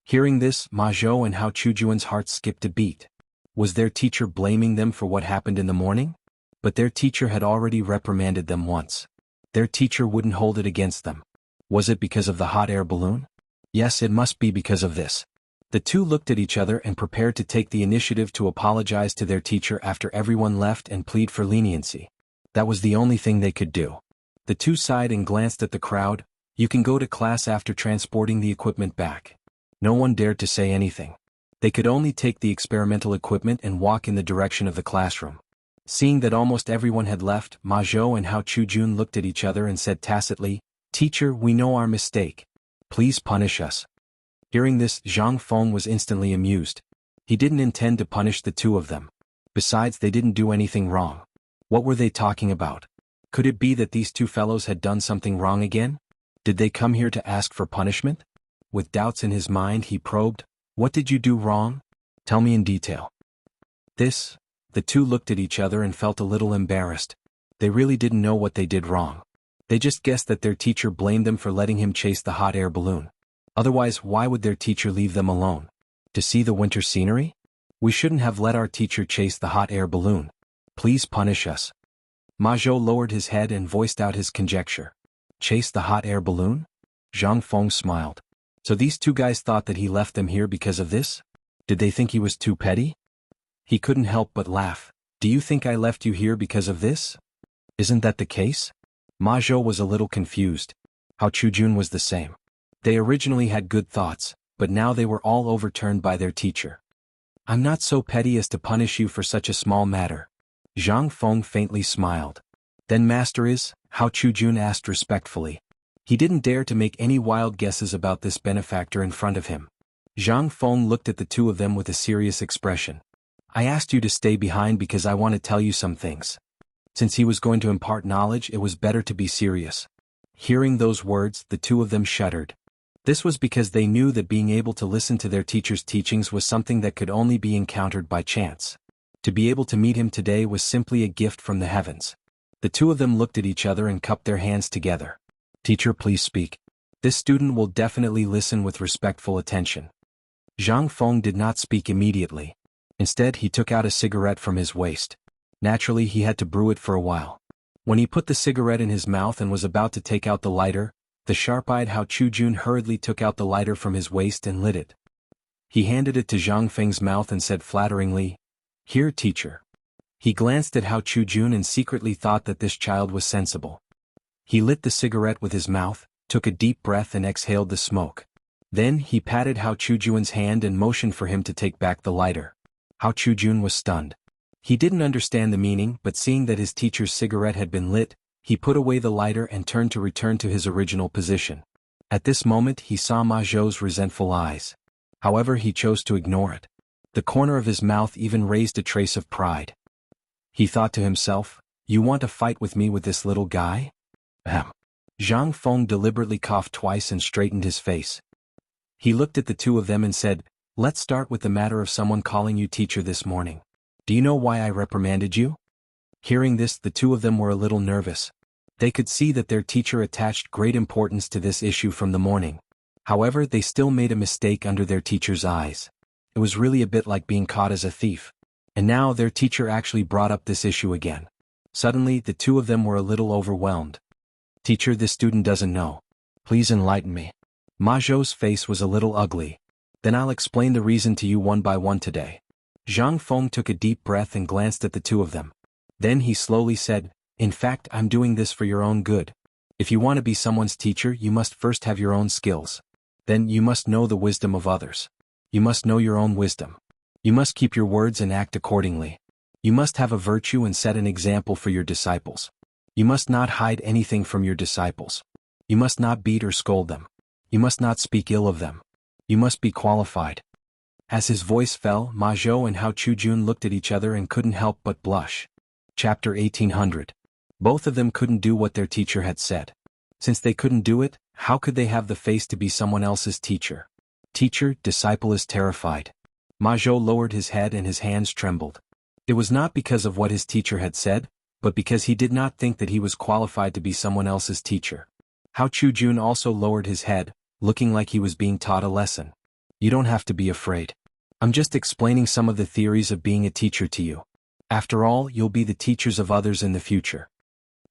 Hearing this, Ma Zhou and Hao Chujun's hearts skipped a beat. Was their teacher blaming them for what happened in the morning? But their teacher had already reprimanded them once. Their teacher wouldn't hold it against them. Was it because of the hot air balloon? Yes, it must be because of this. The two looked at each other and prepared to take the initiative to apologize to their teacher after everyone left and plead for leniency. That was the only thing they could do. The two sighed and glanced at the crowd. "You can go to class after transporting the equipment back." No one dared to say anything. They could only take the experimental equipment and walk in the direction of the classroom. Seeing that almost everyone had left, Ma Zhou and Hao Chujun looked at each other and said tacitly, "Teacher, we know our mistake. Please punish us." Hearing this, Zhang Feng was instantly amused. He didn't intend to punish the two of them. Besides, they didn't do anything wrong. What were they talking about? Could it be that these two fellows had done something wrong again? Did they come here to ask for punishment? With doubts in his mind he probed, "What did you do wrong? Tell me in detail." The two looked at each other and felt a little embarrassed. They really didn't know what they did wrong. They just guessed that their teacher blamed them for letting him chase the hot air balloon. Otherwise, why would their teacher leave them alone? To see the winter scenery? We shouldn't have let our teacher chase the hot air balloon. Please punish us. Ma Zhou lowered his head and voiced out his conjecture. Chase the hot air balloon? Zhang Feng smiled. So these two guys thought that he left them here because of this? Did they think he was too petty? He couldn't help but laugh. Do you think I left you here because of this? Isn't that the case? Ma Zhou was a little confused. Hao Chujun was the same. They originally had good thoughts, but now they were all overturned by their teacher. I'm not so petty as to punish you for such a small matter. Zhang Feng faintly smiled. Then master is? Hao Chujun asked respectfully. He didn't dare to make any wild guesses about this benefactor in front of him. Zhang Feng looked at the two of them with a serious expression. I asked you to stay behind because I want to tell you some things. Since he was going to impart knowledge, it was better to be serious. Hearing those words, the two of them shuddered. This was because they knew that being able to listen to their teacher's teachings was something that could only be encountered by chance. To be able to meet him today was simply a gift from the heavens. The two of them looked at each other and cupped their hands together. Teacher, please speak. This student will definitely listen with respectful attention. Zhang Feng did not speak immediately. Instead, he took out a cigarette from his waist. Naturally, he had to brew it for a while. When he put the cigarette in his mouth and was about to take out the lighter, the sharp-eyed Hao Chujun hurriedly took out the lighter from his waist and lit it. He handed it to Zhang Feng's mouth and said flatteringly, "Here, teacher." He glanced at Hao Chujun and secretly thought that this child was sensible. He lit the cigarette with his mouth, took a deep breath and exhaled the smoke. Then he patted Hao Chujun's hand and motioned for him to take back the lighter. Hao Chujun was stunned. He didn't understand the meaning, but seeing that his teacher's cigarette had been lit, he put away the lighter and turned to return to his original position. At this moment he saw Ma Zhou's resentful eyes. However, he chose to ignore it. The corner of his mouth even raised a trace of pride. He thought to himself, "You want to fight with me with this little guy?" Ahem. Zhang Feng deliberately coughed twice and straightened his face. He looked at the two of them and said, "Let's start with the matter of someone calling you teacher this morning. Do you know why I reprimanded you?" Hearing this, the two of them were a little nervous. They could see that their teacher attached great importance to this issue from the morning. However, they still made a mistake under their teacher's eyes. It was really a bit like being caught as a thief. And now their teacher actually brought up this issue again. Suddenly, the two of them were a little overwhelmed. "Teacher, this student doesn't know. Please enlighten me." Ma Zhou's face was a little ugly. "Then I'll explain the reason to you one by one today." Zhang Feng took a deep breath and glanced at the two of them. Then he slowly said, "In fact, I'm doing this for your own good. If you want to be someone's teacher, you must first have your own skills. Then you must know the wisdom of others. You must know your own wisdom. You must keep your words and act accordingly. You must have a virtue and set an example for your disciples. You must not hide anything from your disciples. You must not beat or scold them. You must not speak ill of them. You must be qualified." As his voice fell, Ma Zhou and Hao Chujun looked at each other and couldn't help but blush. Chapter 1800. Both of them couldn't do what their teacher had said. Since they couldn't do it, how could they have the face to be someone else's teacher? Teacher, disciple is terrified. Ma Zhou lowered his head and his hands trembled. It was not because of what his teacher had said, but because he did not think that he was qualified to be someone else's teacher. Hao Chujun also lowered his head, looking like he was being taught a lesson. "You don't have to be afraid. I'm just explaining some of the theories of being a teacher to you. After all, you'll be the teachers of others in the future."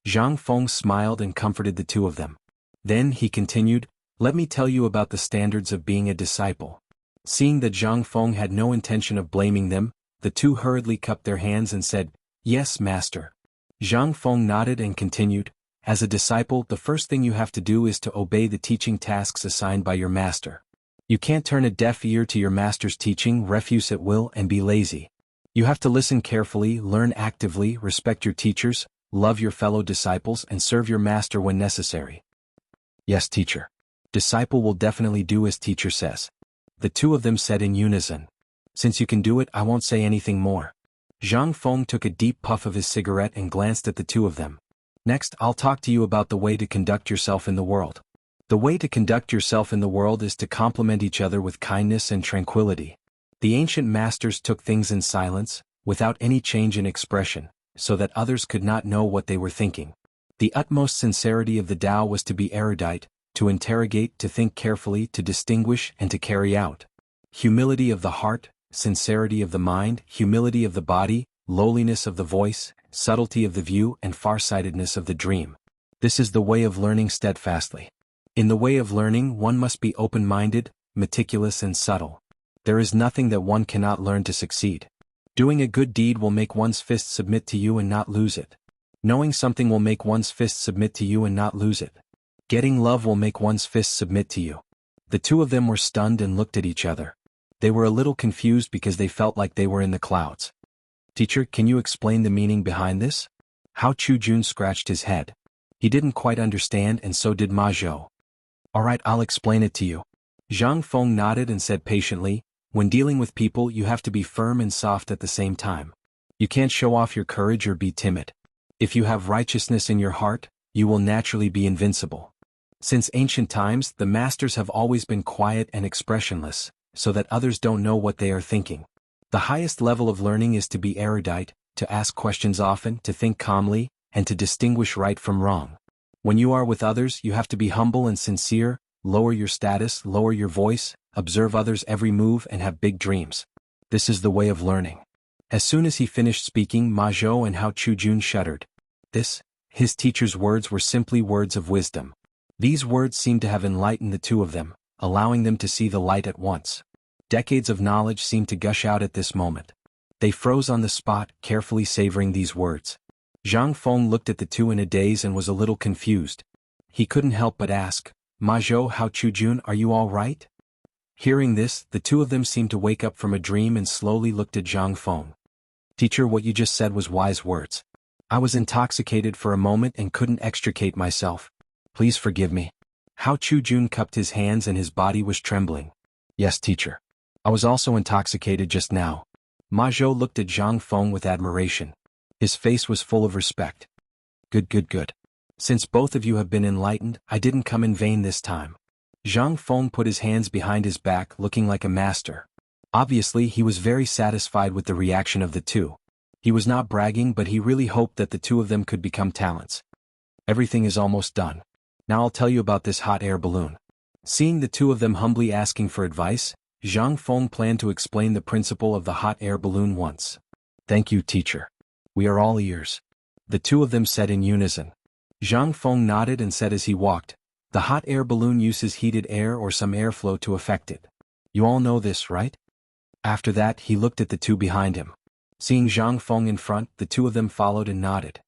Zhang Feng smiled and comforted the two of them. Then he continued, "Let me tell you about the standards of being a disciple." Seeing that Zhang Feng had no intention of blaming them, the two hurriedly cupped their hands and said, "Yes, master." Zhang Feng nodded and continued, "As a disciple, the first thing you have to do is to obey the teaching tasks assigned by your master. You can't turn a deaf ear to your master's teaching, refuse at will, and be lazy. You have to listen carefully, learn actively, respect your teachers, love your fellow disciples, and serve your master when necessary." "Yes, teacher. Disciple will definitely do as teacher says." The two of them said in unison. "Since you can do it, I won't say anything more." Zhang Feng took a deep puff of his cigarette and glanced at the two of them. Next, I'll talk to you about the way to conduct yourself in the world. The way to conduct yourself in the world is to complement each other with kindness and tranquility. The ancient masters took things in silence, without any change in expression, so that others could not know what they were thinking. The utmost sincerity of the Tao was to be erudite, to interrogate, to think carefully, to distinguish, and to carry out. Humility of the heart, sincerity of the mind, humility of the body, lowliness of the voice, subtlety of the view, and farsightedness of the dream. This is the way of learning steadfastly. In the way of learning, one must be open-minded, meticulous, and subtle. There is nothing that one cannot learn to succeed. Doing a good deed will make one's fist submit to you and not lose it. Knowing something will make one's fist submit to you and not lose it. Getting love will make one's fist submit to you. The two of them were stunned and looked at each other. They were a little confused because they felt like they were in the clouds. Teacher, can you explain the meaning behind this? Hao Chujun scratched his head. He didn't quite understand, and so did Ma Zhou. All right, I'll explain it to you. Zhang Feng nodded and said patiently, when dealing with people you have to be firm and soft at the same time. You can't show off your courage or be timid. If you have righteousness in your heart, you will naturally be invincible. Since ancient times, the masters have always been quiet and expressionless, so that others don't know what they are thinking. The highest level of learning is to be erudite, to ask questions often, to think calmly, and to distinguish right from wrong. When you are with others, you have to be humble and sincere, lower your status, lower your voice, observe others' every move, and have big dreams. This is the way of learning. As soon as he finished speaking, Ma Zhou and Hao Chujun shuddered. His teacher's words were simply words of wisdom. These words seemed to have enlightened the two of them, allowing them to see the light at once. Decades of knowledge seemed to gush out at this moment. They froze on the spot, carefully savoring these words. Zhang Feng looked at the two in a daze and was a little confused. He couldn't help but ask, Ma Zhou, Hao Chujun, are you all right? Hearing this, the two of them seemed to wake up from a dream and slowly looked at Zhang Feng. Teacher, what you just said was wise words. I was intoxicated for a moment and couldn't extricate myself. Please forgive me. Hao Chujun cupped his hands and his body was trembling. Yes, teacher. I was also intoxicated just now. Ma Zhou looked at Zhang Feng with admiration. His face was full of respect. Good. Since both of you have been enlightened, I didn't come in vain this time. Zhang Feng put his hands behind his back, looking like a master. Obviously, he was very satisfied with the reaction of the two. He was not bragging, but he really hoped that the two of them could become talents. Everything is almost done. Now I'll tell you about this hot air balloon. Seeing the two of them humbly asking for advice, Zhang Feng planned to explain the principle of the hot air balloon once. Thank you, teacher. We are all ears. The two of them said in unison. Zhang Feng nodded and said as he walked, the hot air balloon uses heated air or some airflow to affect it. You all know this, right? After that, he looked at the two behind him. Seeing Zhang Feng in front, the two of them followed and nodded.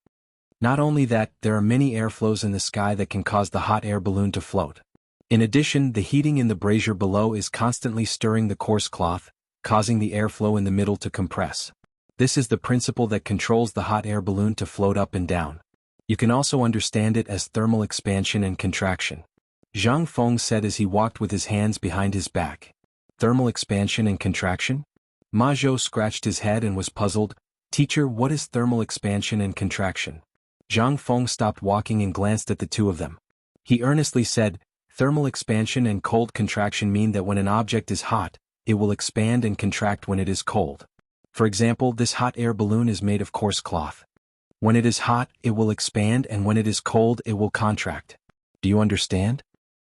Not only that, there are many airflows in the sky that can cause the hot air balloon to float. In addition, the heating in the brazier below is constantly stirring the coarse cloth, causing the airflow in the middle to compress. This is the principle that controls the hot air balloon to float up and down. You can also understand it as thermal expansion and contraction. Zhang Feng said as he walked with his hands behind his back. Thermal expansion and contraction? Ma Zhou scratched his head and was puzzled. Teacher, what is thermal expansion and contraction? Zhang Feng stopped walking and glanced at the two of them. He earnestly said, thermal expansion and cold contraction mean that when an object is hot, it will expand and contract when it is cold. For example, this hot air balloon is made of coarse cloth. When it is hot, it will expand, and when it is cold, it will contract. Do you understand?